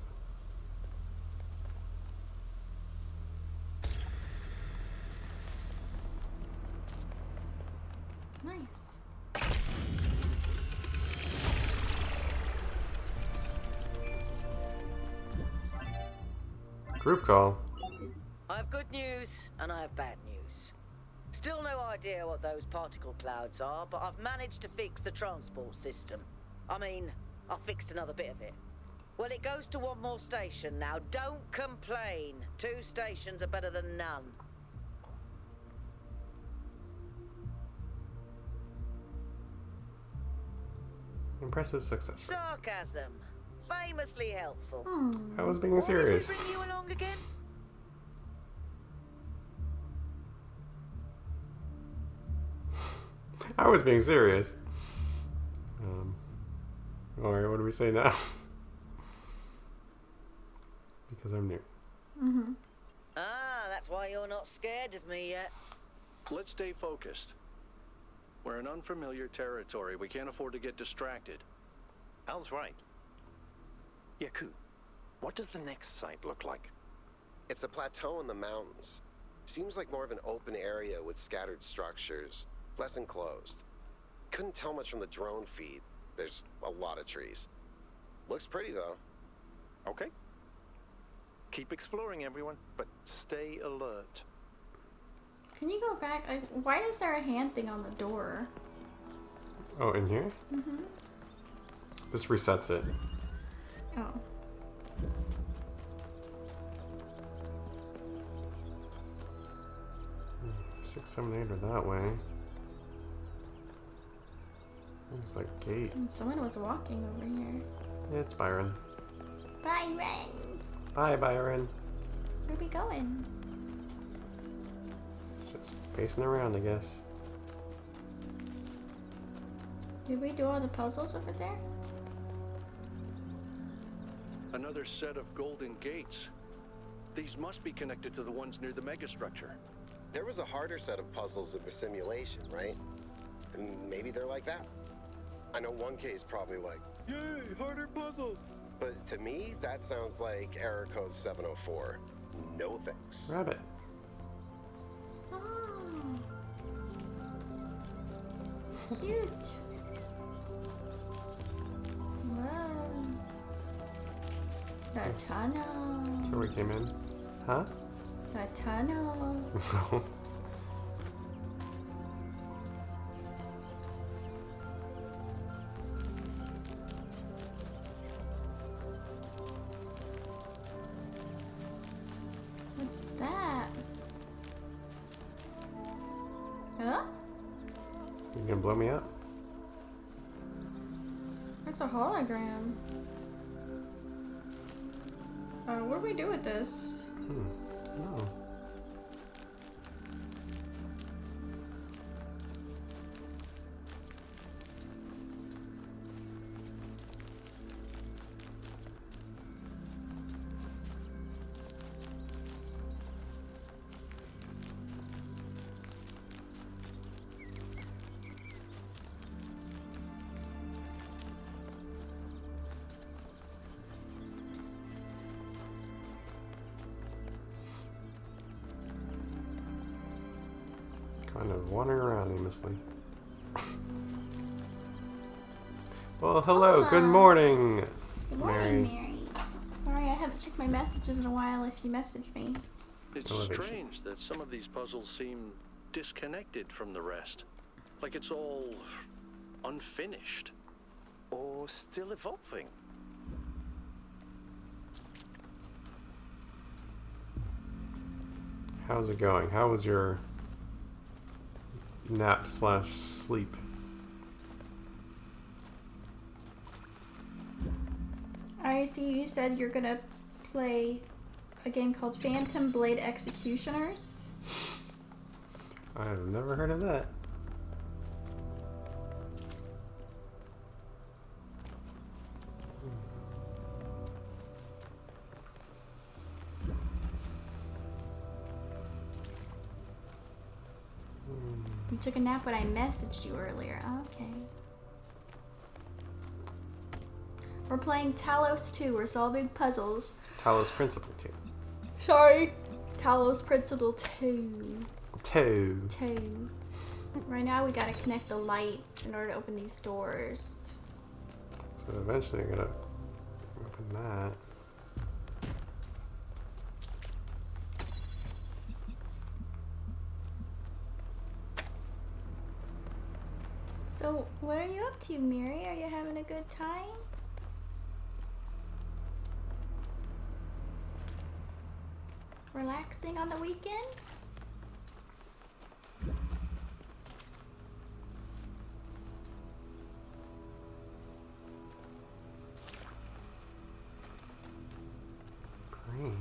A: Nice.
B: Group call.
N: I have good news and I have bad news. Still no idea what those particle clouds are, but I've managed to fix the transport system. I mean, I fixed another bit of it. Well, it goes to one more station now. Don't complain. 2 stations are better than none.
B: Impressive success.
N: Sarcasm. Famously helpful.
B: I was being serious.
N: Why did we bring you along again?
B: I was being serious. Alright, what do we say now? Because I'm new.
N: Ah, that's why you're not scared of me yet.
K: Let's stay focused. We're in unfamiliar territory. We can't afford to get distracted.
G: Al's right. Yaku, what does the next site look like?
J: It's a plateau in the mountains. Seems like more of an open area with scattered structures, less enclosed. Couldn't tell much from the drone feed. There's a lot of trees. Looks pretty though.
G: Okay. Keep exploring, everyone, but stay alert.
A: Can you go back? Why is there a hand thing on the door?
B: Oh, in here? This resets it.
A: Oh.
B: 6, 7, 8 are that way. There's like gate.
A: Someone was walking over here.
B: Yeah, it's Byron.
A: Byron!
B: Bye, Byron.
A: Where are we going?
B: Just pacing around, I guess.
A: Did we do all the puzzles over there?
K: Another set of golden gates. These must be connected to the ones near the megastructure.
J: There was a harder set of puzzles in the simulation, right? And maybe they're like that. I know 1K is probably like, yay, harder puzzles. But to me, that sounds like error code 704. No thanks.
B: Rabbit.
A: Oh. Cute. Whoa. A tunnel.
B: That's where we came in. Huh?
A: A tunnel.
B: No.
A: What's that? Huh?
B: You gonna blow me up?
A: That's a hologram. What do we do with this?
B: No. Kind of wandering around aimlessly. Well, hello, good morning,
A: Good morning, Mary. Sorry, I haven't checked my messages in a while if you messaged me.
K: It's strange that some of these puzzles seem disconnected from the rest. Like it's all unfinished.
G: Or still evolving.
B: How's it going? How was your nap/sleep?
A: I see you said you're gonna play a game called Phantom Blade Executioners.
B: I've never heard of that.
A: You took a nap when I messaged you earlier. Okay. We're playing Talos 2. We're solving puzzles.
B: Talos Principle 2.
A: Sorry. Talos Principle 2.
B: 2.
A: Right now we gotta connect the lights in order to open these doors.
B: So eventually I'm gonna open that.
A: So, what are you up to, Miri? Are you having a good time? Relaxing on the weekend?
B: Green.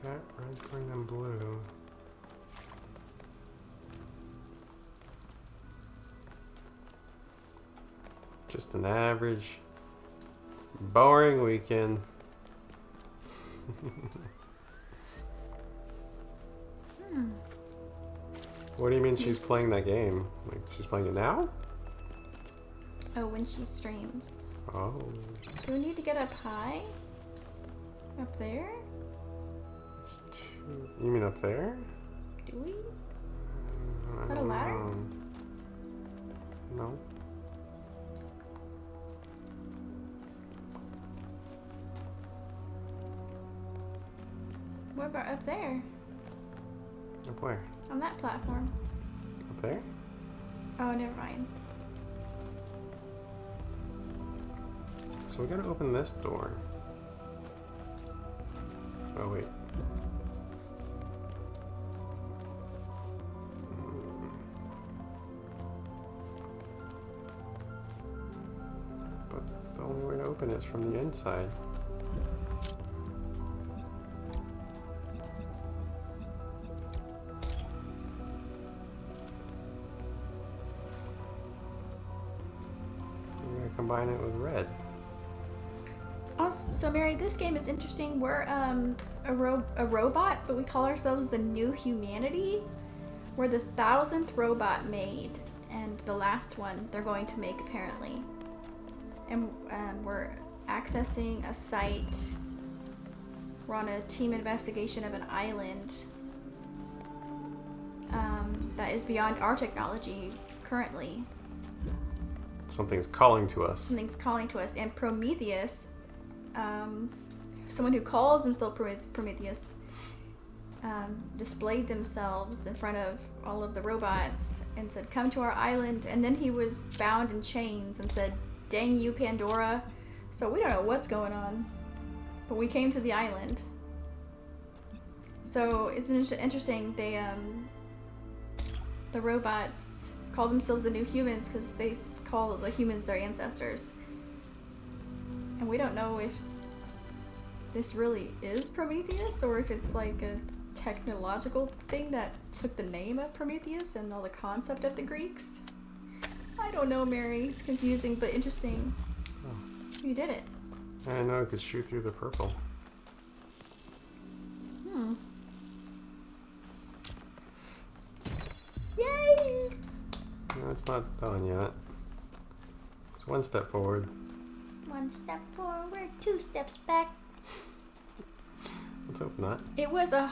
B: Got red, green, and blue. Just an average, boring weekend. What do you mean she's playing that game? Like, she's playing it now?
A: Oh, when she streams.
B: Oh.
A: Do we need to get up high? Up there?
B: It's too... You mean up there?
A: Do we?
B: I
A: Got a
B: don't
A: ladder?
B: know. No.
A: What about up there?
B: Up where?
A: On that platform.
B: Up there?
A: Oh, never mind.
B: So we gotta open this door. Oh, wait. But the only way to open it is from the inside. We're gonna combine it with red.
A: Also, so Mary, this game is interesting. We're a robot, but we call ourselves the New Humanity. We're the 1,000th robot made, and the last one they're going to make apparently. And we're accessing a site. We're on a team investigation of an island that is beyond our technology currently.
B: Something's calling to us.
A: Something's calling to us, and Prometheus. Someone who calls himself Prometheus displayed themselves in front of all of the robots and said, "Come to our island." And then he was bound in chains and said, "Dang you, Pandora." So we don't know what's going on, but we came to the island. So it's interesting. They the robots call themselves the New Humans because they call the humans their ancestors. And we don't know if this really is Prometheus or if it's like a technological thing that took the name of Prometheus and all the concept of the Greeks. I don't know, Mary. It's confusing but interesting.
B: Oh.
A: You did it.
B: I didn't know it could shoot through the purple.
A: Yay!
B: No, it's not done yet. It's one step forward.
A: One step forward, 2 steps back.
B: Let's hope not.
A: It was a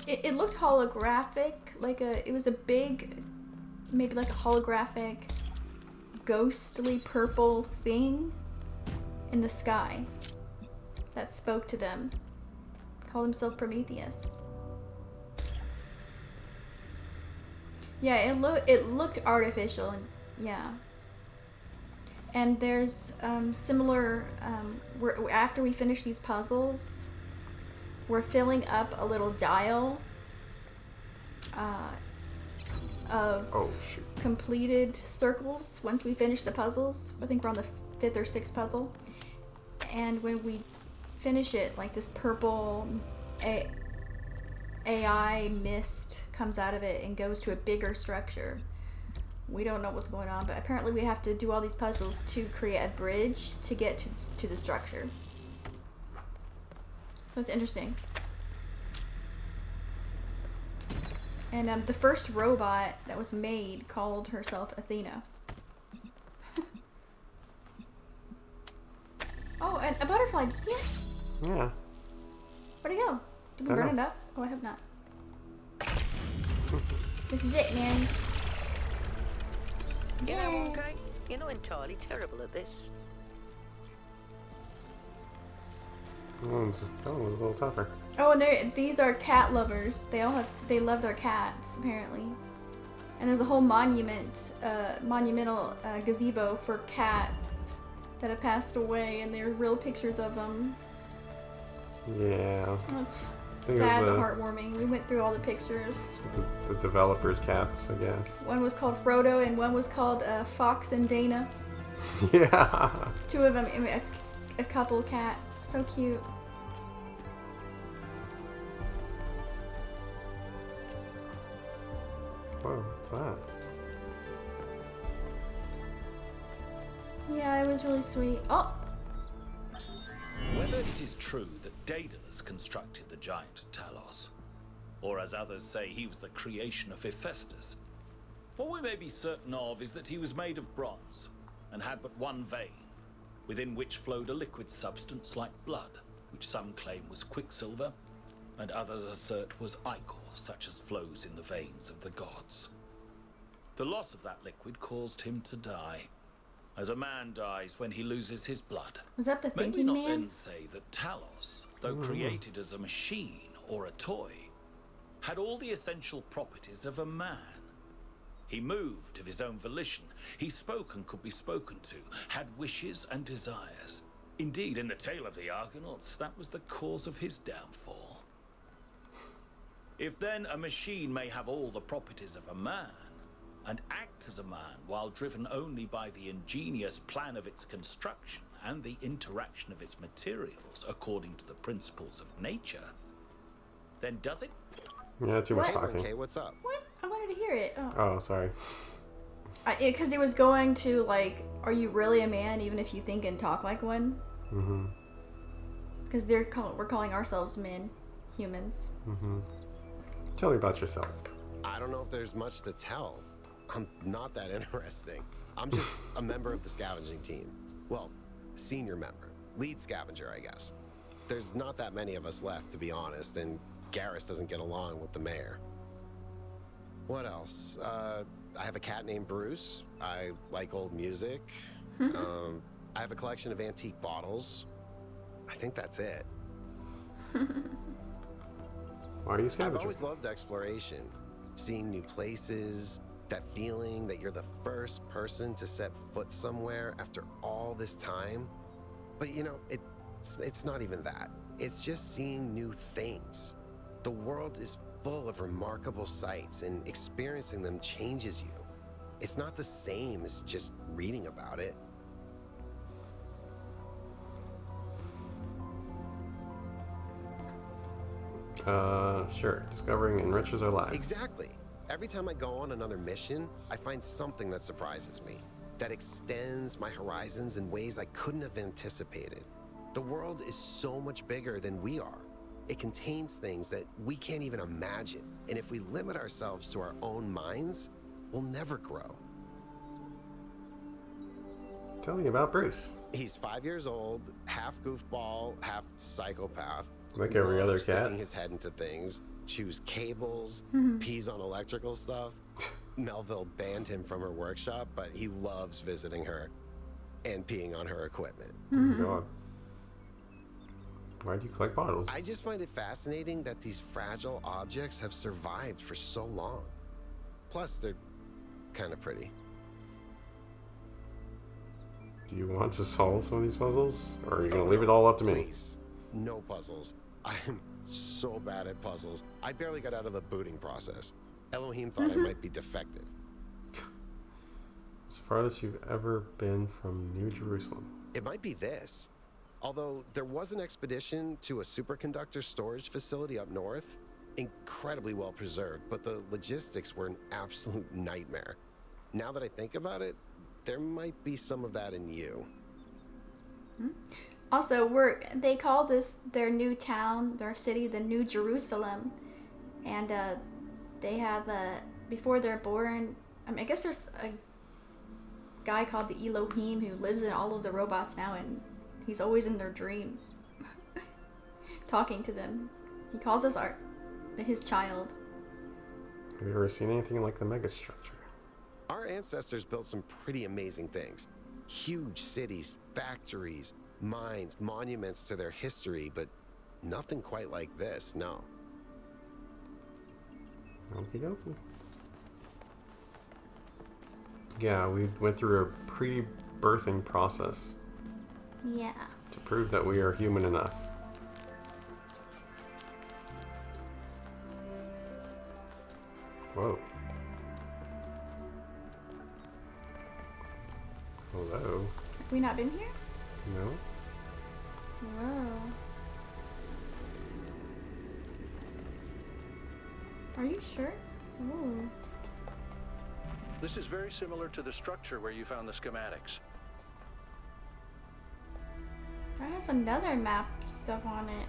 A: it looked holographic, it was a big, maybe like a holographic, ghostly purple thing in the sky that spoke to them. Called himself Prometheus. Yeah, it looked artificial, and yeah. And there's similar. After we finish these puzzles, we're filling up a little dial of completed circles. Once we finish the puzzles, I think we're on the 5th or 6th puzzle. And when we finish it, like this purple AI mist comes out of it and goes to a bigger structure. We don't know what's going on, but apparently we have to do all these puzzles to create a bridge to get to the structure. So it's interesting. And the first robot that was made called herself Athena. Oh, and a butterfly. Did you see it?
B: Yeah.
A: Where'd it go? Did we burn it up? Oh, I hope not. This is it, man.
N: You know, okay, you're not entirely terrible at this.
B: That one was a little tougher.
A: Oh, and these are cat lovers. They love their cats apparently. And there's a whole monumental gazebo for cats that have passed away, and they're real pictures of them.
B: Yeah.
A: That's sad but heartwarming. We went through all the pictures.
B: The developers' cats, I guess.
A: One was called Frodo, and one was called Fox and Dana.
B: Yeah.
A: Two of them, a couple cat. So cute.
B: Whoa, what's that?
A: Yeah, it was really sweet. Oh!
R: Whether it is true that Daedalus constructed the giant Talos, or as others say he was the creation of Hephaestus, what we may be certain of is that he was made of bronze, and had but one vein, within which flowed a liquid substance like blood, which some claim was quicksilver, and others assert was ichor, such as flows in the veins of the gods. The loss of that liquid caused him to die, as a man dies when he loses his blood.
A: Was that the
R: May we
A: thinking
R: not
A: man?
R: then say that Talos, though created as a machine or a toy, had all the essential properties of a man? He moved of his own volition. He spoke and could be spoken to, had wishes and desires. Indeed, in the tale of the Argonauts, that was the cause of his downfall. If then a machine may have all the properties of a man, and act as a man while driven only by the ingenious plan of its construction and the interaction of its materials according to the principles of nature, then does it?
B: Yeah, too much talking.
J: Okay, what's up?
A: What? I wanted to hear it.
B: Oh, sorry.
A: Because it was going to, like, are you really a man even if you think and talk like one?
B: Mm-hmm.
A: Because we're calling ourselves men, humans.
B: Mm-hmm. Tell me about yourself.
J: I don't know if there's much to tell. I'm not that interesting. I'm just a member of the scavenging team. Well, senior member. Lead scavenger, I guess. There's not that many of us left, to be honest, and Garrus doesn't get along with the mayor. What else? I have a cat named Bruce. I like old music. I have a collection of antique bottles. I think that's it.
B: Why are you scavenger?
J: I've always loved exploration. Seeing new places, that feeling that you're the first person to set foot somewhere after all this time. But you know, it's not even that. It's just seeing new things. The world is full of remarkable sights, and experiencing them changes you. It's not the same as just reading about it.
B: Sure. Discovering enriches our lives.
J: Exactly. Every time I go on another mission, I find something that surprises me, that extends my horizons in ways I couldn't have anticipated. The world is so much bigger than we are. It contains things that we can't even imagine. And if we limit ourselves to our own minds, we'll never grow.
B: Tell me about Bruce.
J: He's 5 years old, half goofball, half psychopath.
B: Like every other
J: Loves
B: cat.
J: sticking his head into things, chews cables, pees on electrical stuff. Melville banned him from her workshop, but he loves visiting her and peeing on her equipment.
B: God. Why do you collect bottles?
J: I just find it fascinating that these fragile objects have survived for so long. Plus, they're kind of pretty.
B: Do you want to solve some of these puzzles? Or are you going to leave it all up to me?
J: Please, no puzzles. I'm so bad at puzzles. I barely got out of the booting process. Elohim thought I might be defective.
B: As farthest you've ever been from New Jerusalem.
J: It might be this. Although there was an expedition to a superconductor storage facility up north, incredibly well preserved, but the logistics were an absolute nightmare. Now that I think about it, there might be some of that in you.
A: Also, they call this their new town, their city, the New Jerusalem, and they have before they're born. I guess there's a guy called the Elohim who lives in all of the robots now, and he's always in their dreams, talking to them. He calls us his child.
B: Have you ever seen anything like the megastructure?
J: Our ancestors built some pretty amazing things. Huge cities, factories, mines, monuments to their history, but nothing quite like this, no.
B: Okie dokie. Yeah, we went through a pre-birthing process.
A: Yeah.
B: To prove that we are human enough. Whoa. Hello.
A: Have we not been here?
B: No.
A: Whoa. Are you sure? Ooh.
K: This is very similar to the structure where you found the schematics.
A: That has another map stuff on it.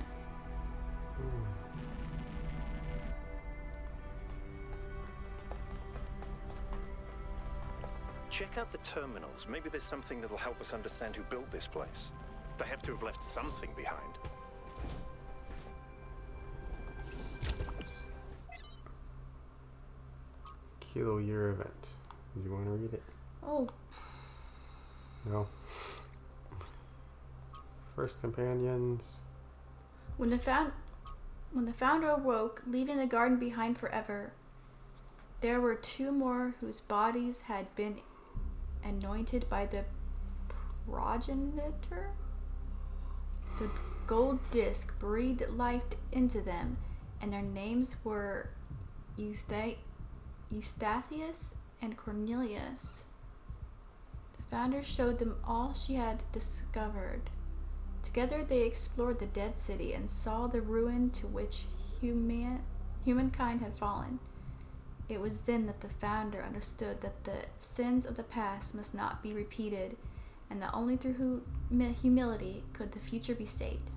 G: Check out the terminals. Maybe there's something that'll help us understand who built this place. They have to have left something behind.
B: Kilo year event. Do you want to read it?
A: Oh.
B: No. First companions.
A: When the founder awoke, leaving the garden behind forever, there were two more whose bodies had been anointed by the progenitor. The gold disc breathed life into them, and their names were Eustathius and Cornelius. The founder showed them all she had discovered. Together they explored the dead city and saw the ruin to which humankind had fallen. It was then that the founder understood that the sins of the past must not be repeated, and that only through humility could the future be saved.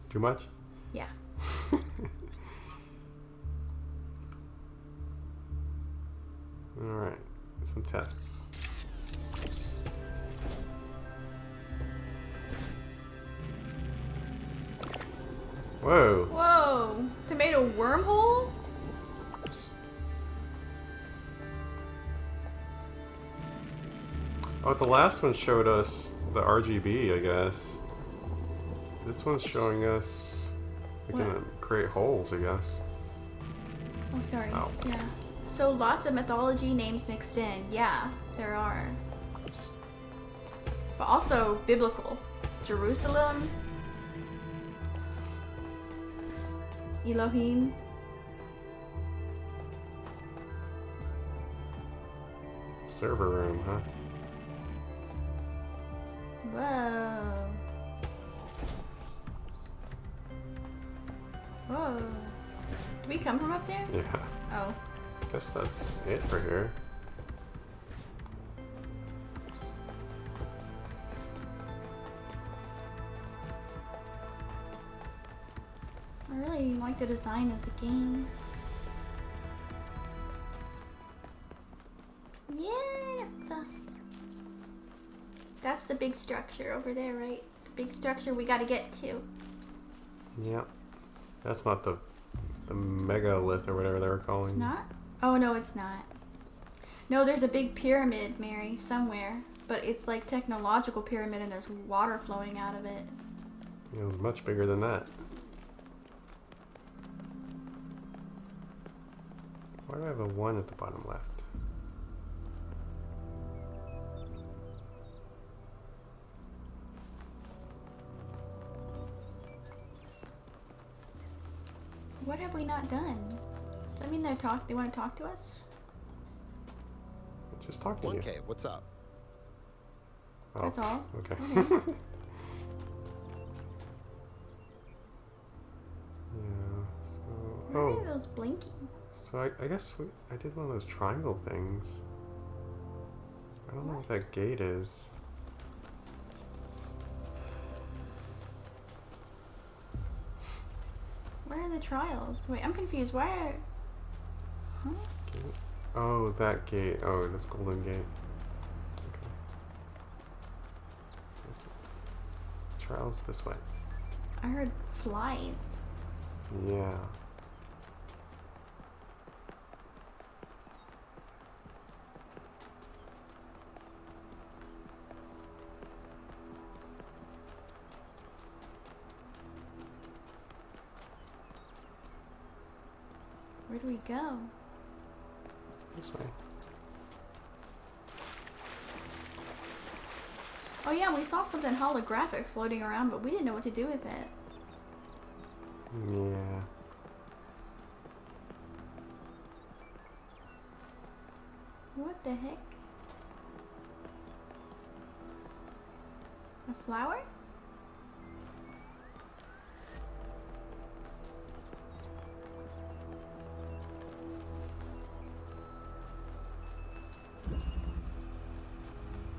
B: Too much?
A: Yeah.
B: Alright, some tests. Whoa.
A: Whoa! Tomato wormhole?
B: Oh, the last one showed us the RGB, I guess. This one's showing us we can create holes, I guess.
A: Oh, sorry.
B: Ow.
A: Yeah. So lots of mythology names mixed in. Yeah, there are. But also biblical. Jerusalem. Elohim.
B: Server room, huh?
A: Whoa. Whoa. Did we come from up there?
B: Yeah.
A: Oh.
B: Guess that's it for here.
A: I really like the design of the game. Yeah. That's the big structure over there, right? The big structure we gotta get to.
B: Yep. That's not the megalith or whatever they were calling.
A: It's not? Oh, no, it's not. No, there's a big pyramid, Mary, somewhere. But it's like technological pyramid and there's water flowing out of it.
B: It was much bigger than that. Why do I have a 1 at the bottom left?
A: What have we not done? Does that mean they want to talk to us?
B: Just talk to you.
J: 1K, what's up?
B: Oh,
A: That's all?
B: Okay.
A: Okay.
B: Yeah, so...
A: Why are those blinking?
B: So I guess I did one of those triangle things. I don't know what that gate is.
A: Where are the trials? Wait, I'm confused. Where? Huh?
B: Gate? Oh, that gate. Oh, this golden gate. Okay. Trials this way.
A: I heard flies.
B: Yeah.
A: Where do we go?
B: This way.
A: Oh yeah, we saw something holographic floating around, but we didn't know what to do with it.
B: Yeah.
A: What the heck? A flower?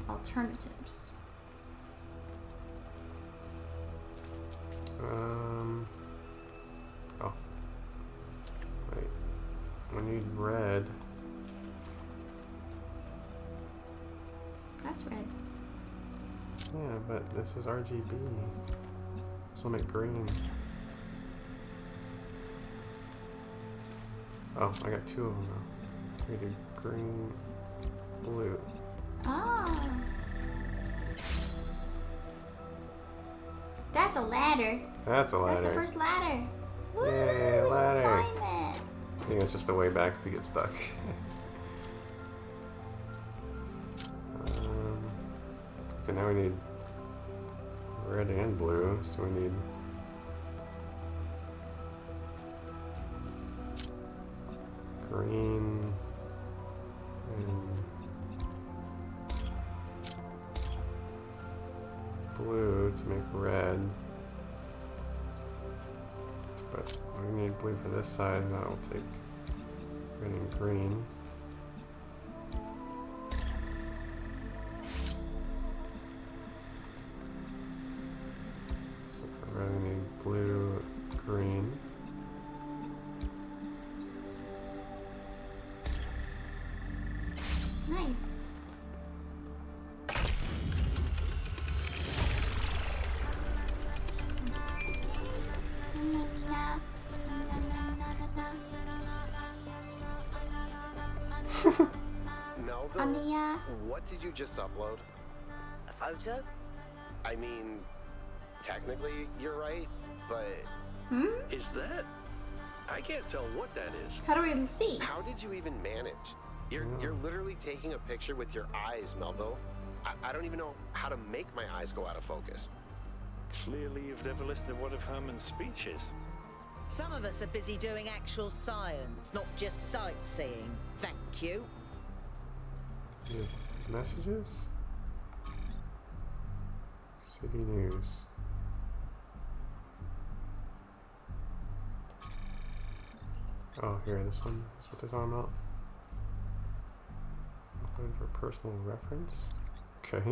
A: Alternatives.
B: Oh. Wait. We need red.
A: That's red.
B: Yeah, but this is RGB. This will make green. Oh, I got two of them now. We do green, blue.
A: Ah. That's a ladder.
B: That's a ladder.
A: That's the first ladder.
B: Yay, ladder.
A: Climb it.
B: I think it's just a way back if we get stuck. Okay, now we need red and blue, so we need green and blue to make red. But we need blue for this side, and that will take red and green. So for red we need blue, green.
A: Nice.
J: Melville, what did you just upload?
N: A photo?
J: I mean, technically you're right, but...
K: Is that? I can't tell what that is.
A: How do we even see?
J: How did you even manage? You're literally taking a picture with your eyes, Melville. I don't even know how to make my eyes go out of focus.
G: Clearly you've never listened to one of Hammond's speeches.
N: Some of us are busy doing actual science, not just sightseeing. Thank you.
B: Messages? City news. Oh, here, this one is what they're talking about. Looking for personal reference. Okay.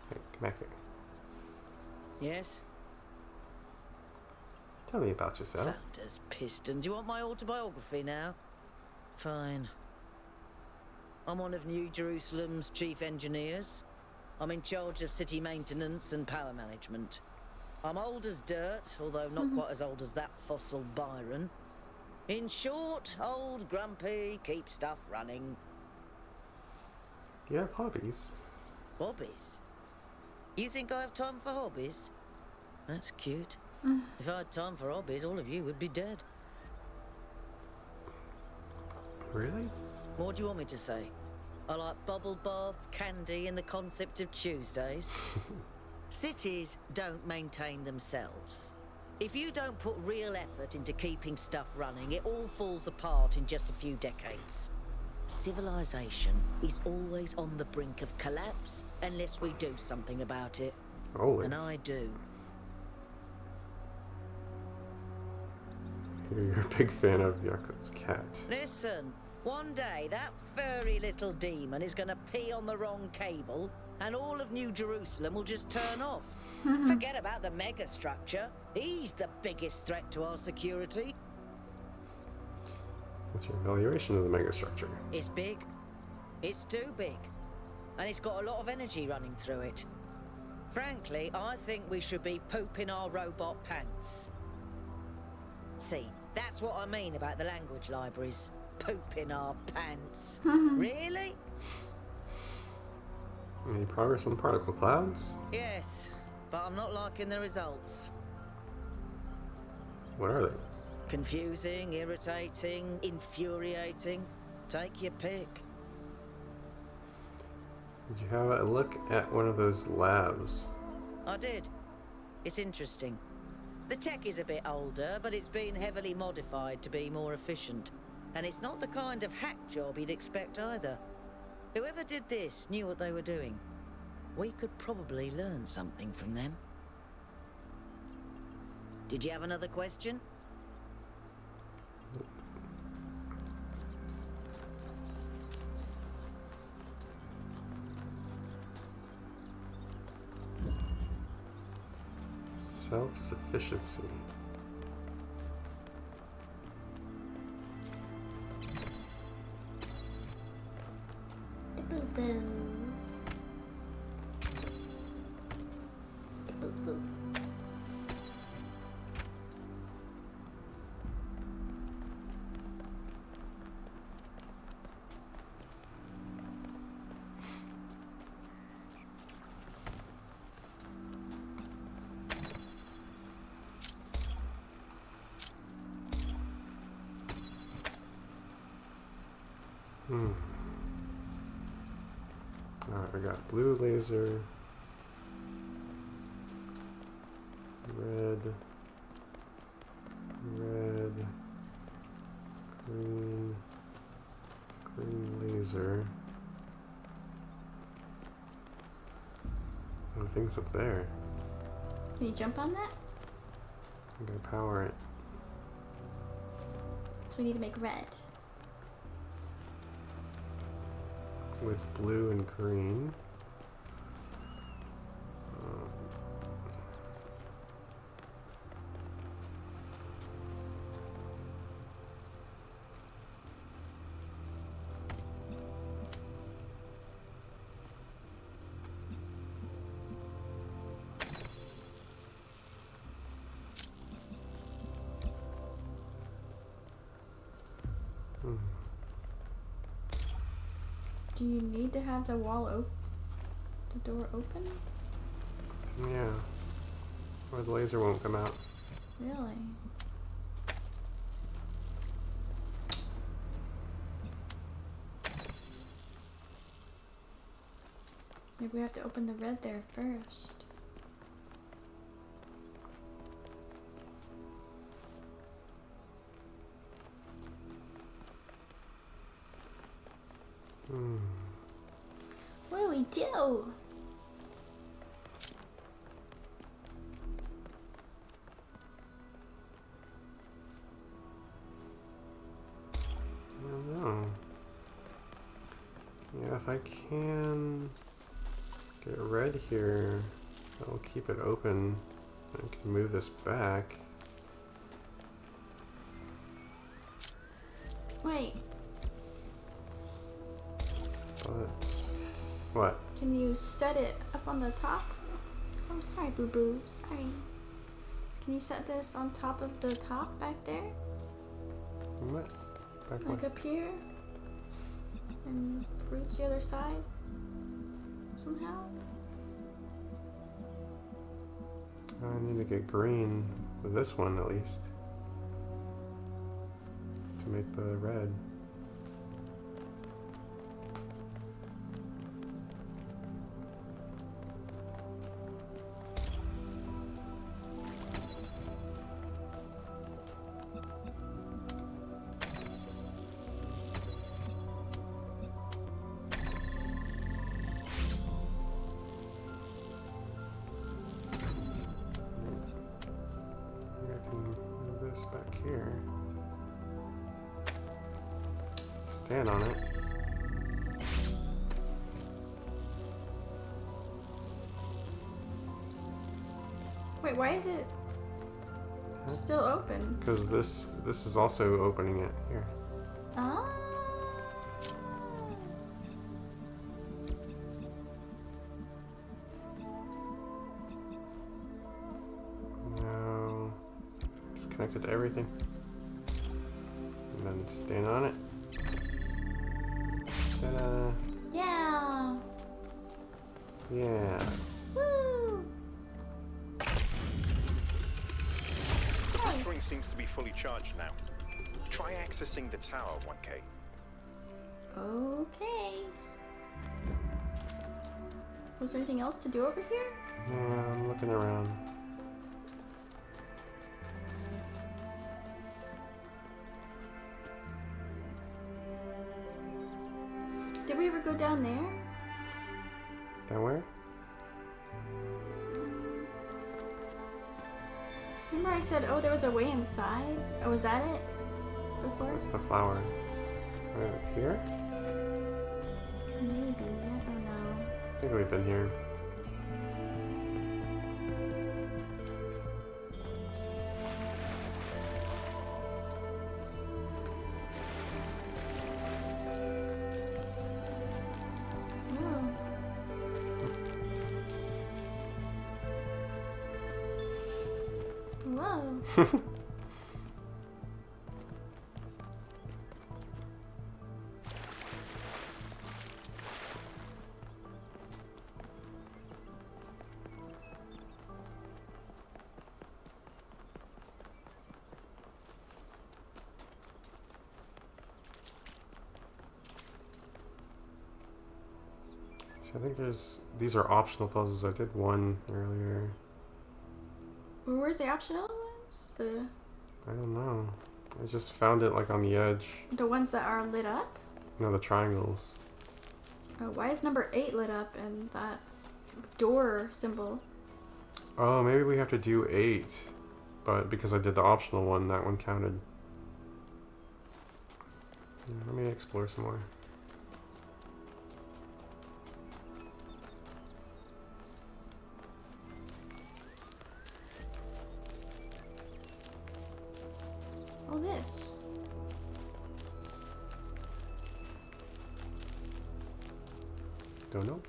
B: Hey, come back here.
N: Yes?
B: Tell me about yourself.
N: Founders Pistons. You want my autobiography now? Fine. I'm one of New Jerusalem's chief engineers. I'm in charge of city maintenance and power management. I'm old as dirt, although not quite as old as that fossil Byron. In short, old, grumpy, keep stuff running.
B: You have hobbies.
N: Hobbies? You think I have time for hobbies? That's cute. If I had time for hobbies, all of you would be dead.
B: Really?
N: What do you want me to say? I like bubble baths, candy, and the concept of Tuesdays. Cities don't maintain themselves. If you don't put real effort into keeping stuff running, it all falls apart in just a few decades. Civilization is always on the brink of collapse unless we do something about it.
B: Always.
N: And I do.
B: You're a big fan of Yakut's cat.
N: Listen, one day that furry little demon is gonna pee on the wrong cable and all of New Jerusalem will just turn off. Forget about the megastructure. He's the biggest threat to our security.
B: What's your evaluation of the megastructure?
N: It's big. It's too big. And it's got a lot of energy running through it. Frankly, I think we should be pooping our robot pants. See, that's what I mean about the language libraries. Pooping our pants. Really?
B: Any progress on particle clouds?
N: Yes, but I'm not liking the results.
B: What are they?
N: Confusing, irritating, infuriating. Take your pick.
B: Did you have a look at one of those labs?
N: I did. It's interesting. The tech is a bit older, but it's been heavily modified to be more efficient. And it's not the kind of hack job you'd expect either. Whoever did this knew what they were doing. We could probably learn something from them. Did you have another question?
B: Self-sufficiency.
A: Boo-boo. Boo-boo.
B: Alright, we got blue laser, red, green laser. Oh, things up there.
A: Can you jump on that?
B: I'm gonna power it.
A: So we need to make red.
B: With blue and green.
A: Do you need to have the the door open?
B: Yeah. Or the laser won't come out.
A: Really? Maybe we have to open the red there first. What do we do?
B: I don't know. Yeah, if I can get red here, I'll keep it open. I can move this back.
A: Wait.
B: But what?
A: Can you set it up on the top? Oh, sorry, boo boo. Sorry. Can you set this on top of the top back there?
B: What? Back
A: Like
B: what?
A: up here? And reach the other side? Somehow?
B: I need to get green with this one at least to make the red. I can move this back here. stand on it.
A: Wait, why is it still open?
B: Because this is also opening it here.
A: Ah.
B: No. Just connect it to everything. And then stand on it. Ta-da.
A: Yeah.
B: Yeah.
A: Woo.
G: The ring seems to be fully charged now. Try accessing the tower, 1K.
A: Okay. Was there anything else to do over here?
B: Yeah, I'm looking around.
A: Did we ever go down there?
B: Down where?
A: Remember I said, oh, there was a way inside? Oh, was that it? Before?
B: What's the flower? Right here?
A: Maybe, I don't know.
B: I think we've been here.
A: Whoa.
B: I think these are optional puzzles. I did one earlier.
A: Well, where's the optional ones?
B: I don't know. I just found it like on the edge.
A: The ones that are lit up?
B: No, the triangles.
A: Oh, why is number 8 lit up and that door symbol?
B: Oh, maybe we have to do 8. But because I did the optional one, that one counted. Yeah, let me explore some more.
A: Oh, this.
B: Don't know.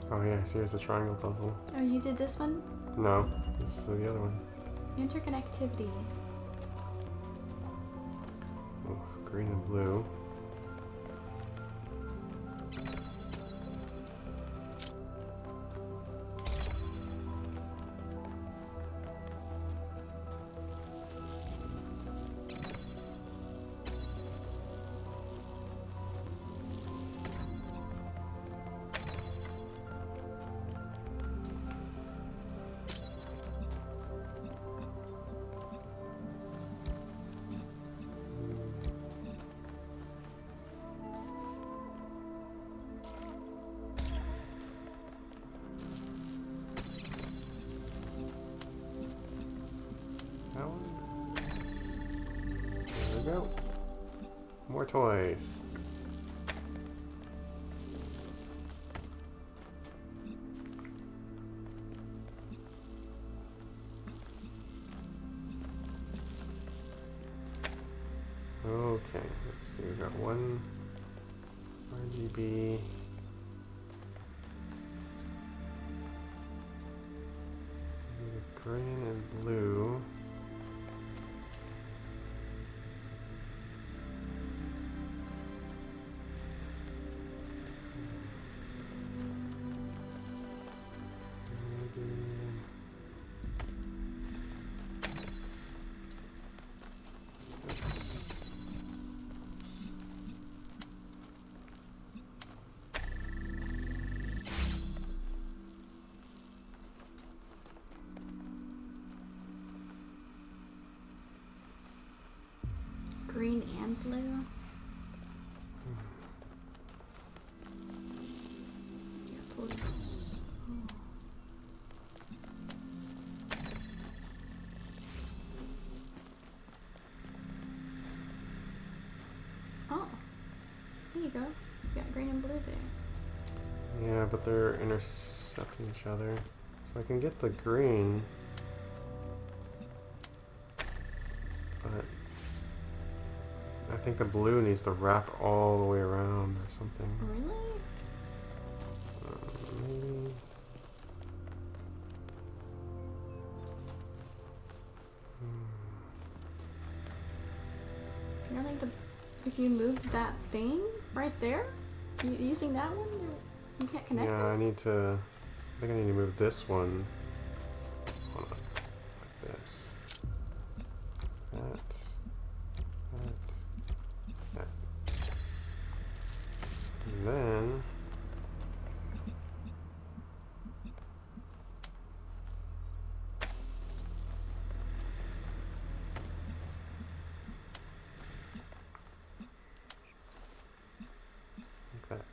B: Oh yeah, so here's the triangle puzzle.
A: Oh, you did this one?
B: No, this is the other one.
A: Interconnectivity.
B: Oh, green and blue. That one. There we go. More toys. Okay, let's see, we got one RGB. Green and blue.
A: Oh, there you go. You got green and blue there.
B: Yeah, but they're intercepting each other. So I can get the green. But I think the blue needs to wrap all the way around or something.
A: Really?
B: Maybe.
A: You don't think if you move that thing right there, using that one, you can't connect
B: Yeah,
A: them?
B: I think I need to move this one. Hold on. Like this. That. And then like that.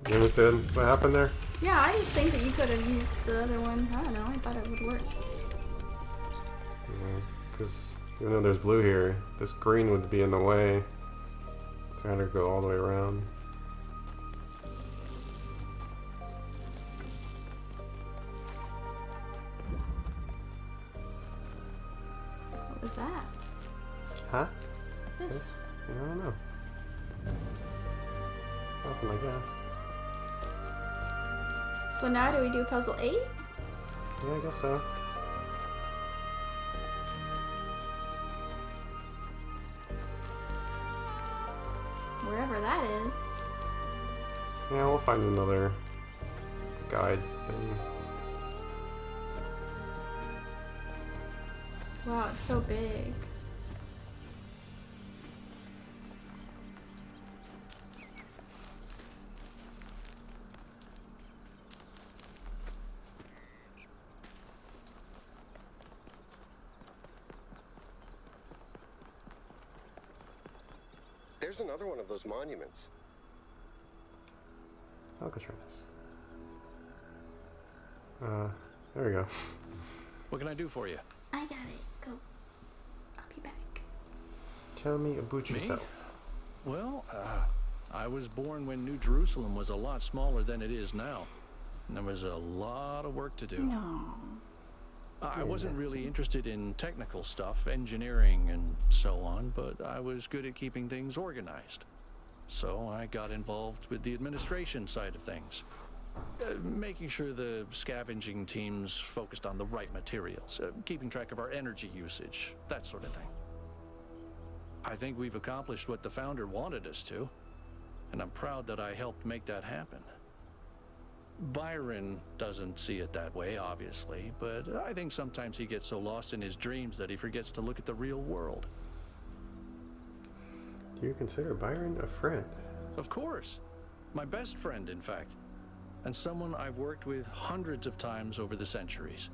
B: You understand what happened there?
A: Yeah, I just think that you could have used the other one. I don't know. I thought it would work.
B: Because even though there's blue here, this green would be in the way. Trying to go all the way around.
A: What was that?
B: Huh?
A: This.
B: I don't know. Nothing, I guess.
A: So now do we do puzzle 8?
B: Yeah, I guess so.
A: Wherever that is.
B: Yeah, we'll find another guide thing.
A: Wow, it's so big.
J: There's another one of those monuments.
B: Alcatraz. There we go.
K: What can I do for you?
A: I got it. Go. I'll be back.
B: Tell me about
K: Me?
B: yourself.
K: Well, I was born when New Jerusalem was a lot smaller than it is now. And there was a lot of work to do.
A: No.
K: I wasn't really interested in technical stuff, engineering and so on, but I was good at keeping things organized. So I got involved with the administration side of things. Making sure the scavenging teams focused on the right materials, keeping track of our energy usage, that sort of thing. I think we've accomplished what the founder wanted us to, and I'm proud that I helped make that happen. Byron doesn't see it that way, obviously, but I think sometimes he gets so lost in his dreams that he forgets to look at the real world.
B: Do you consider Byron a friend?
K: Of course. My best friend, in fact. And someone I've worked with hundreds of times over the centuries.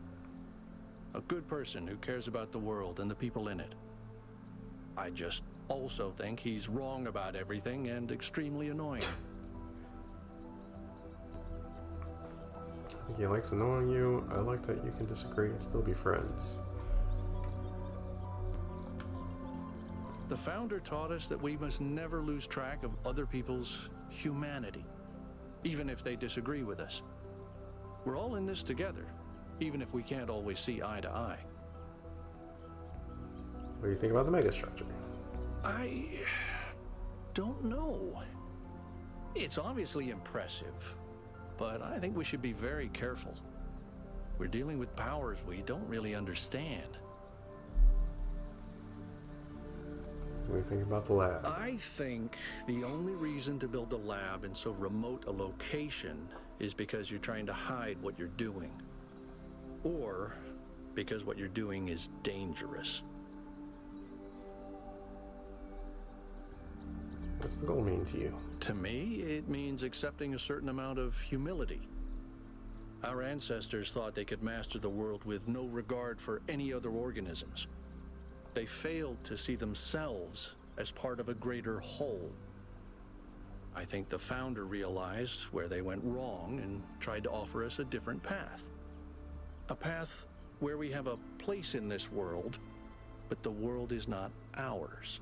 K: A good person who cares about the world and the people in it. I just also think he's wrong about everything and extremely annoying.
B: I think he likes annoying you. I like that you can disagree and still be friends.
K: The founder taught us that we must never lose track of other people's humanity, even if they disagree with us. We're all in this together, even if we can't always see eye to eye.
B: What do you think about the megastructure?
K: I don't know. It's obviously impressive, but I think we should be very careful. We're dealing with powers we don't really understand.
B: What do you think about the lab?
K: I think the only reason to build a lab in so remote a location is because you're trying to hide what you're doing. Or because what you're doing is dangerous.
B: What's the goal mean to you?
K: To me, it means accepting a certain amount of humility. Our ancestors thought they could master the world with no regard for any other organisms. They failed to see themselves as part of a greater whole. I think the founder realized where they went wrong and tried to offer us a different path. A path where we have a place in this world, but the world is not ours.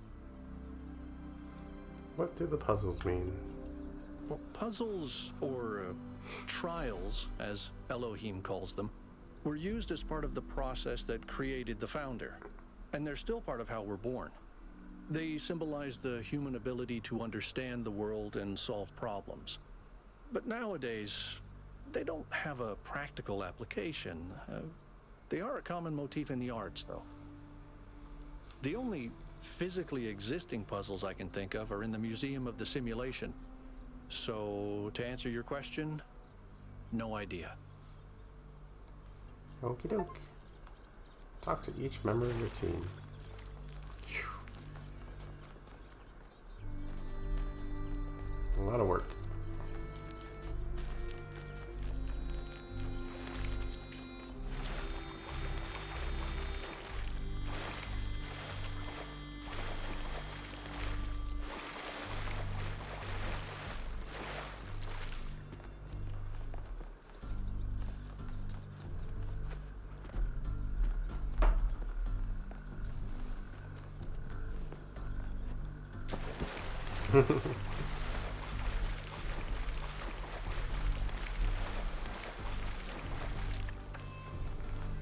B: What do the puzzles mean?
K: Well, puzzles, or trials, as Elohim calls them, were used as part of the process that created the founder, and they're still part of how we're born. They symbolize the human ability to understand the world and solve problems. But nowadays, they don't have a practical application. They are a common motif in the arts, though. The only physically existing puzzles I can think of are in the Museum of the Simulation. So, to answer your question, no idea.
B: Okie doke. Talk to each member of your team. Phew. A lot of work.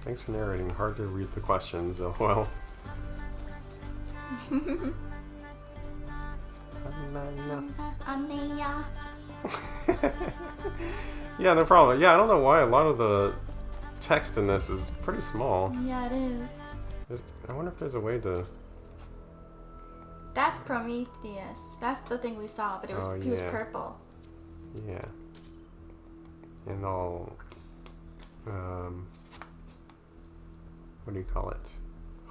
B: Thanks for narrating. Hard to read the questions. Oh well. Yeah, no problem. Yeah, I don't know why a lot of the text in this is pretty small.
A: Yeah, it is.
B: I wonder if there's a way to...
A: That's Prometheus. That's the thing we saw, but it was he was purple.
B: Yeah. And all what do you call it?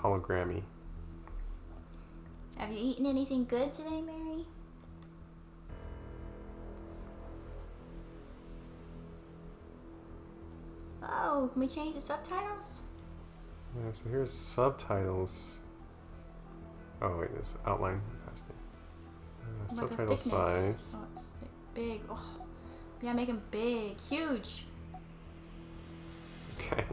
B: Hologrammy.
A: Have you eaten anything good today, Mary? Oh, can we change the subtitles?
B: Yeah, so here's subtitles. Oh wait, this outline past it.
A: Like
B: Subtitle size.
A: Oh, it's big. Oh, yeah, make them big, huge.
B: Okay.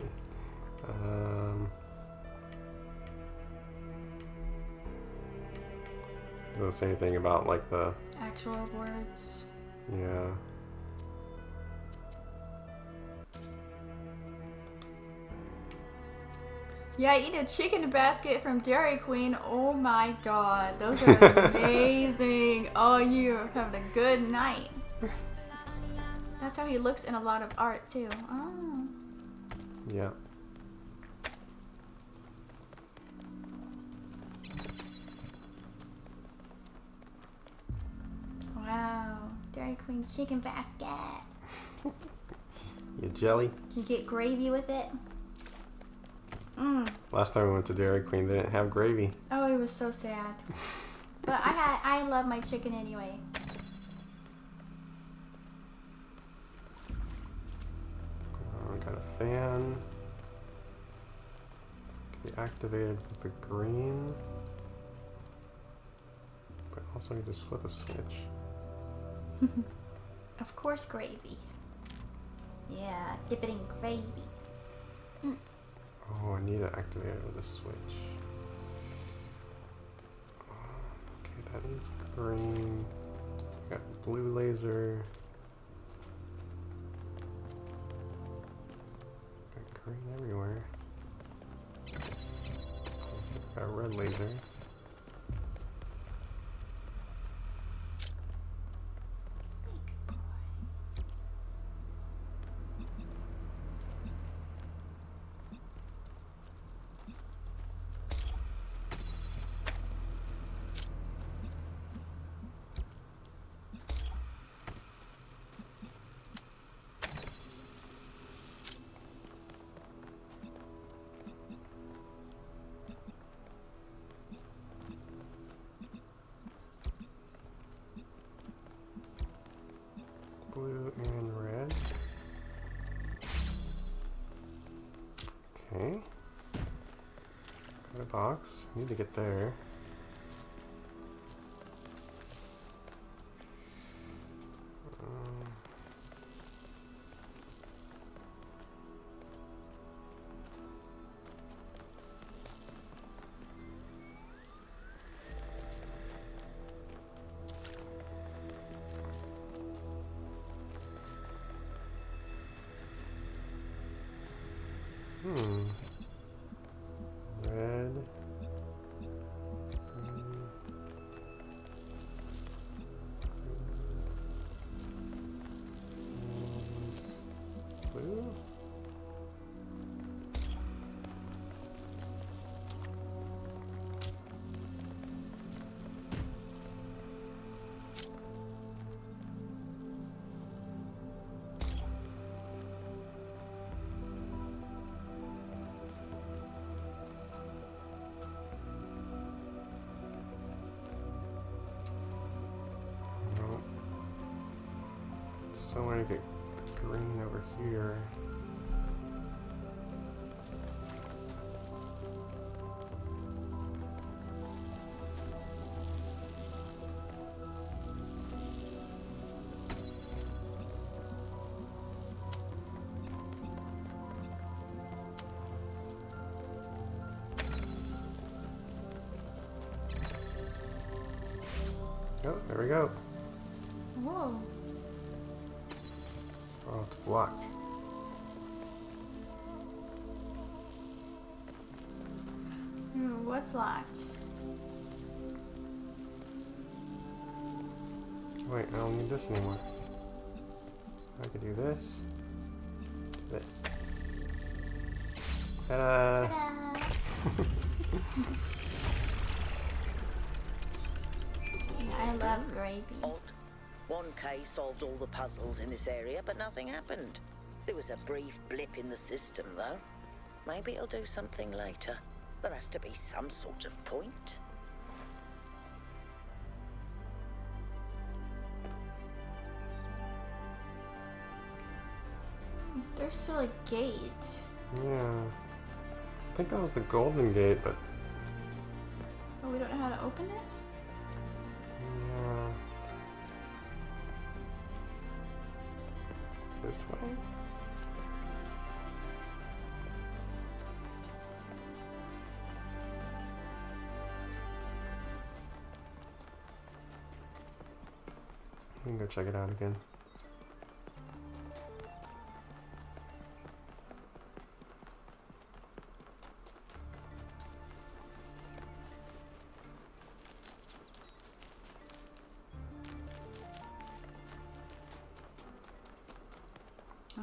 B: Doesn't say anything about like the
A: actual words.
B: Yeah.
A: Yeah, I eat a chicken basket from Dairy Queen. Oh my god, those are amazing. Oh, you're having a good night. That's how he looks in a lot of art too. Oh.
B: Yeah.
A: Wow, Dairy Queen chicken basket.
B: You jelly?
A: Can you get gravy with it? Mm.
B: Last time we went to Dairy Queen, they didn't have gravy.
A: Oh, it was so sad. But I love my chicken anyway.
B: We got a fan. Can be activated with the green. But also you just flip a switch.
A: Of course, gravy. Yeah, dip it in gravy. Mm.
B: Oh, I need to activate it with a switch. Okay, that needs green. Got blue laser. Got green everywhere. Got red laser. Blue and red. Okay. Got a box. Need to get there. somewhere to get the green over here. Oh, there we go.
A: Whoa.
B: Oh, it's blocked.
A: What's locked?
B: Wait, I don't need this anymore. I could do this. This. Ta-da!
A: Ta-da! I love gravy.
N: Odd. 1K solved all the puzzles in this area, but nothing happened. There was a brief blip in the system, though. Maybe it'll do something later. There has to be some sort of point.
A: There's still a gate.
B: Yeah. I think that was the golden gate, but
A: But we don't know how to open it?
B: yeah. This way? We can go check it out again.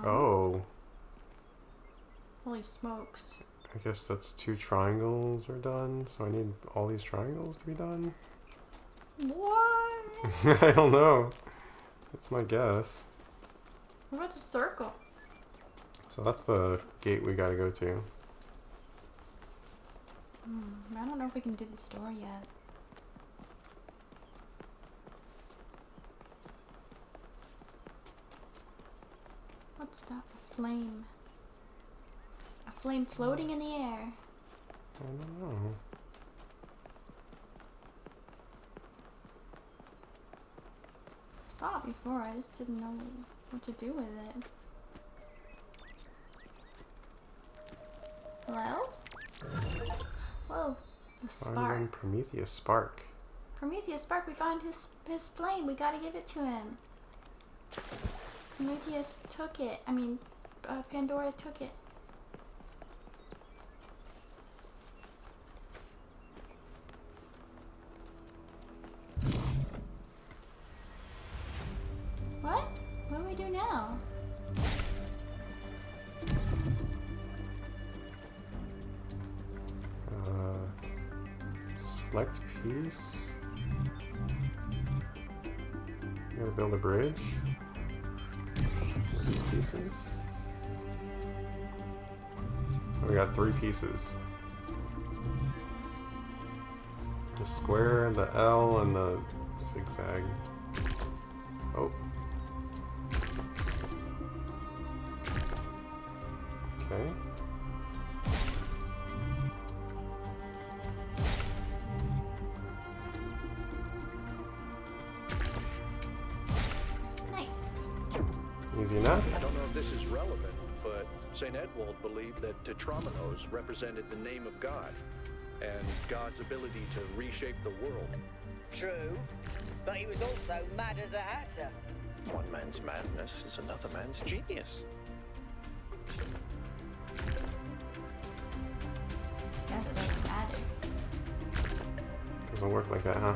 B: Oh.
A: Holy smokes.
B: I guess that's 2 triangles are done, so I need all these triangles to be done?
A: What?
B: I don't know. That's my guess.
A: What about the circle?
B: So that's the gate we gotta go to.
A: I don't know if we can do this door yet. What's that? A flame. A flame floating in the air.
B: I don't know.
A: I saw it before, I just didn't know what to do with it. Hello? Whoa, a
B: Find
A: spark.
B: one Prometheus spark.
A: Prometheus spark, we found his flame. We gotta give it to him. Prometheus took it. I mean, Pandora took it. What? What do we do now?
B: Select piece. You gotta build a bridge. These pieces. Oh, we got 3 pieces. The square, the L, and the zigzag. Oh. Okay.
A: Nice.
B: Easy enough.
K: I don't know if this is relevant, but St. Edwald believed that Tetramenos represented the name of God and God's ability to reshape the world.
N: True, but he was also mad as a hatter.
K: One man's madness is another man's genius.
A: Guess it doesn't matter.
B: Doesn't work like that, huh?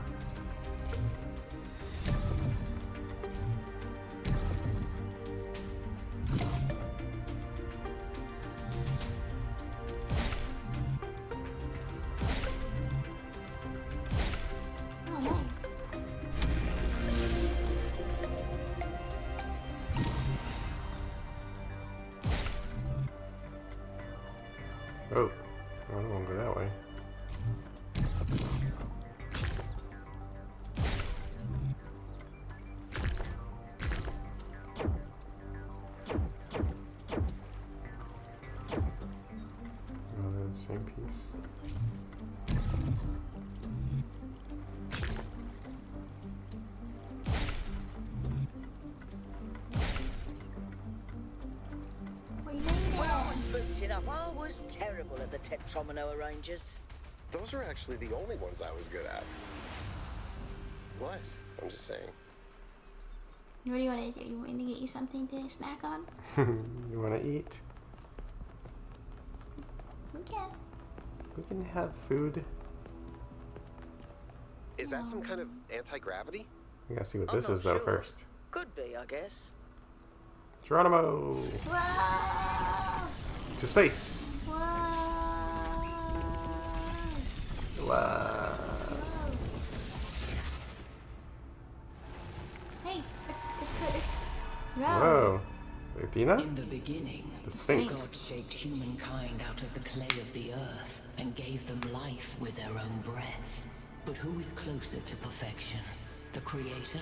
A: Oh, nice.
B: Oh, I don't want to go that way. Same piece.
N: Well, I spooked enough. I was terrible at the Tetromino arrangers.
J: Those are actually the only ones I was good at. What? I'm just saying.
A: What do you want to do? You want me to get you something to snack on?
B: You want to eat?
A: We can.
B: We can have food.
J: Is that some kind of anti-gravity?
B: We gotta see what
N: I'm
B: this
N: not
B: is though
N: sure.
B: first.
N: Could be, I guess.
B: Geronimo!
A: Whoa!
B: To space!
A: Whoa!
B: Wow.
A: Hey, it's Whoa.
B: Whoa. Athena?
S: In the beginning,
B: The Sphinx.
S: God shaped humankind out of the clay of the earth and gave them life with their own breath. But who is closer to perfection, the creator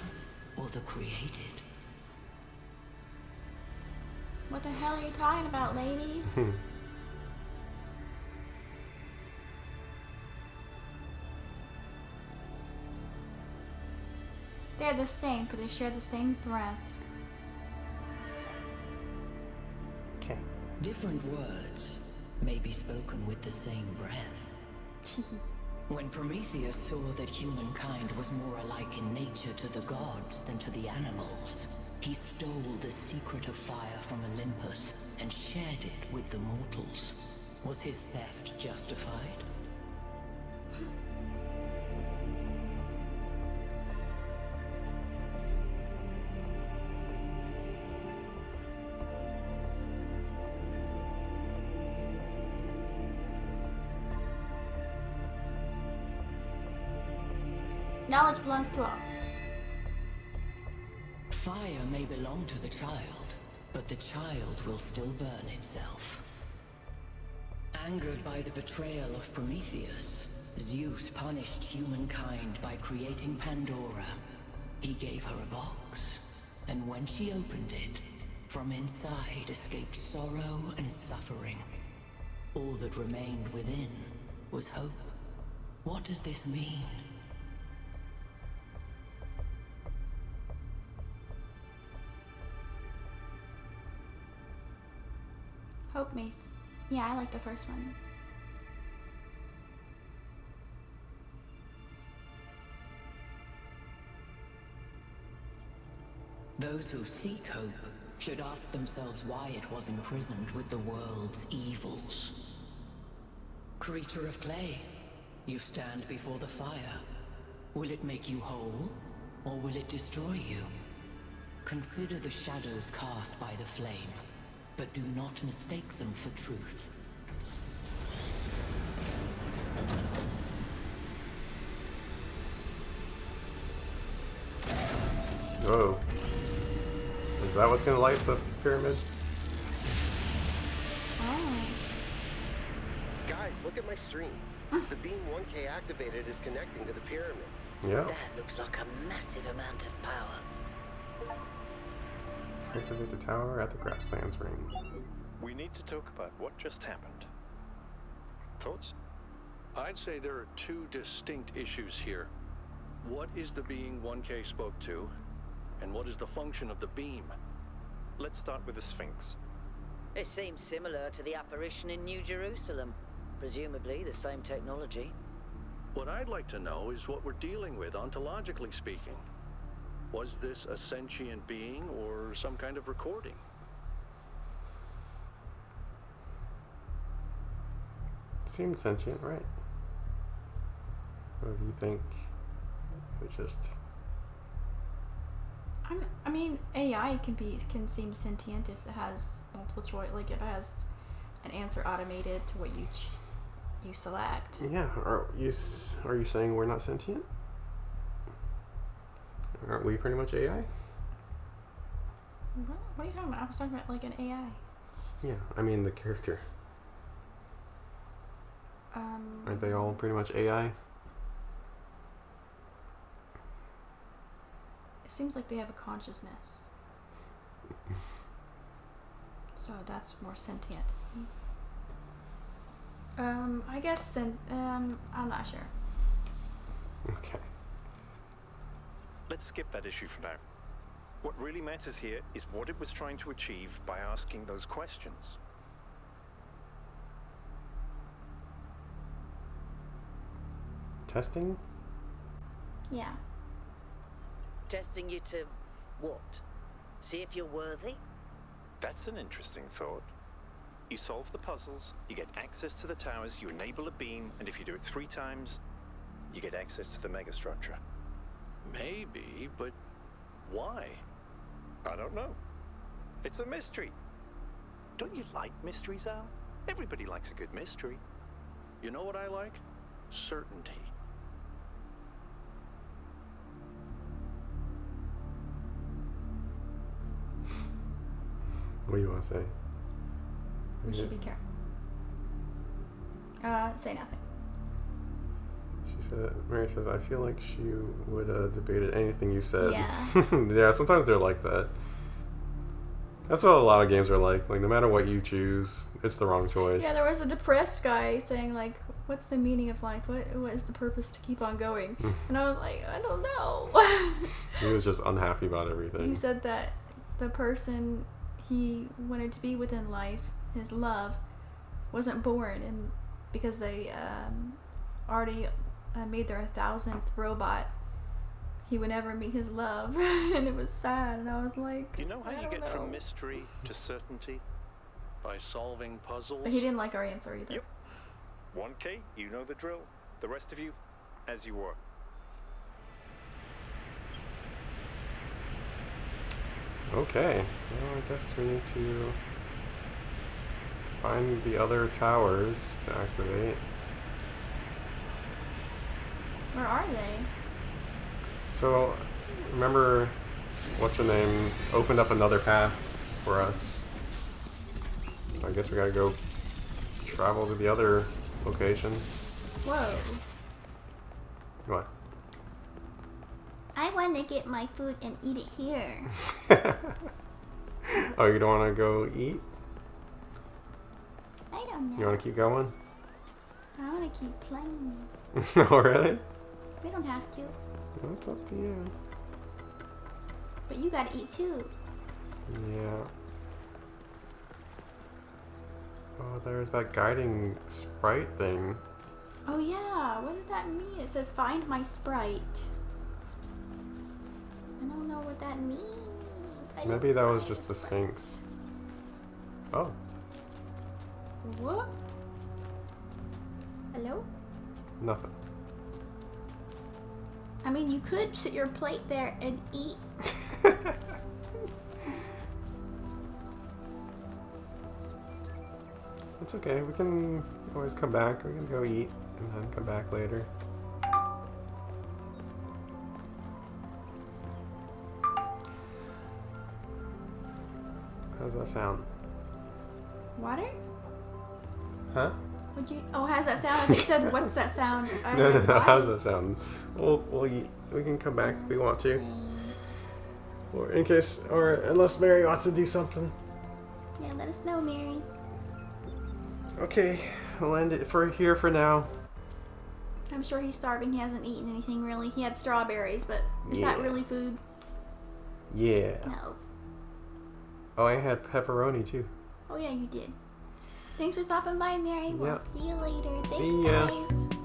S: or the created?
A: What the hell are you talking about, lady? They're the same, for they share the same breath.
B: Okay.
S: Different words may be spoken with the same breath. When Prometheus saw that humankind was more alike in nature to the gods than to the animals, he stole the secret of fire from Olympus and shared it with the mortals. Was his theft justified?
A: Knowledge belongs to all.
S: Fire may belong to the child, but the child will still burn itself. Angered by the betrayal of Prometheus, Zeus punished humankind by creating Pandora. He gave her a box, and when she opened it, from inside escaped sorrow and suffering. All that remained within was hope. What does this mean?
A: Hope Mace. Yeah, I like the first one.
S: Those who seek hope should ask themselves why it was imprisoned with the world's evils. Creature of clay, you stand before the fire. Will it make you whole, or will it destroy you? Consider the shadows cast by the flame, but do not mistake them for truth.
B: Whoa. Is that what's gonna light the pyramid?
A: Oh.
J: Guys, look at my stream. The beam 1K activated is connecting to the pyramid.
B: Yeah.
N: That looks like a massive amount of power.
B: Activate the tower at the grasslands ring.
G: We need to talk about what just happened. Thoughts?
K: I'd say there are two distinct issues here. What is the being 1K spoke to, and what is the function of the beam?
G: Let's start with the Sphinx.
N: It seems similar to the apparition in New Jerusalem. Presumably the same technology.
K: What I'd like to know is what we're dealing with, ontologically speaking. Was this a sentient being or some kind of recording?
B: Seemed sentient, right? Or do you think it just...
A: I mean, AI can seem sentient if it has multiple choice, like if it has an answer automated to what you select.
B: Yeah, are you saying we're not sentient? Aren't we pretty much AI?
A: What are you talking about? I was talking about like an AI.
B: Yeah, I mean the character. Aren't they all pretty much AI?
A: It seems like they have a consciousness. So that's more sentient. I guess, I'm not sure.
B: Okay.
G: Let's skip that issue for now. What really matters here is what it was trying to achieve by asking those questions.
B: Testing?
A: Yeah.
N: Testing you to what? See if you're worthy?
G: That's an interesting thought. You solve the puzzles, you get access to the towers, you enable a beam, and if you do it 3 times, you get access to the megastructure.
K: Maybe, but why?
G: I don't know. It's a mystery. Don't you like mysteries, Al? Everybody likes a good mystery.
K: You know what I like? Certainty.
B: What do you want to say?
A: We should be careful. Say nothing.
B: She said, Mary says, I feel like she would have debated anything you said.
A: Yeah.
B: Yeah, sometimes they're like that. That's what a lot of games are like. Like, no matter what you choose, it's the wrong choice.
A: Yeah, there was a depressed guy saying, like, what's the meaning of life? What is the purpose to keep on going? And I was like, I don't know.
B: He was just unhappy about everything.
A: He said that the person he wanted to be with in life, his love, wasn't born, and because they already made their 1,000th robot, he would never meet his love. And it was sad, and I was like,
G: You know how
A: I
G: you
A: don't
G: get
A: know.
G: from mystery to certainty?
K: By solving puzzles?
A: But he didn't like our answer either.
G: Yep. 1K, you know the drill. The rest of you, as you were.
B: Okay. Well, I guess we need to find the other towers to activate.
A: Where are they?
B: So, remember, what's her name opened up another path for us. So I guess we gotta go travel to the other location.
A: Whoa.
B: What?
A: I want to get my food and eat it here.
B: Oh, you don't want to go eat?
A: I don't know.
B: You want to keep going?
A: I want to keep playing.
B: No, really?
A: We don't have to.
B: Well, it's up to you.
A: But you gotta eat too.
B: Yeah. Oh, there's that guiding sprite thing.
A: Oh yeah, what did that mean? It said find my sprite. I don't know what that means.
B: Maybe that was just the Sphinx. Oh.
A: What? Hello?
B: Nothing.
A: I mean, you could sit your plate there and eat.
B: It's okay. We can always come back. We can go eat and then come back later. How's that sound?
A: Water?
B: Huh?
A: Would you? Oh, how's that sound? I think you said, what's that sound?
B: No. How's that sound? We'll eat. We can come back if we want to. Or in case, or unless Mary wants to do something.
A: Yeah, let us know, Mary.
B: Okay, we'll end it for now.
A: I'm sure he's starving. He hasn't eaten anything really. He had strawberries, but is that really food?
B: Yeah.
A: No.
B: Oh, I had pepperoni too.
A: Oh yeah, you did. Thanks for stopping by, Mary. We'll
B: Yep.
A: see you later.
B: See
A: Thanks,
B: ya.
A: guys.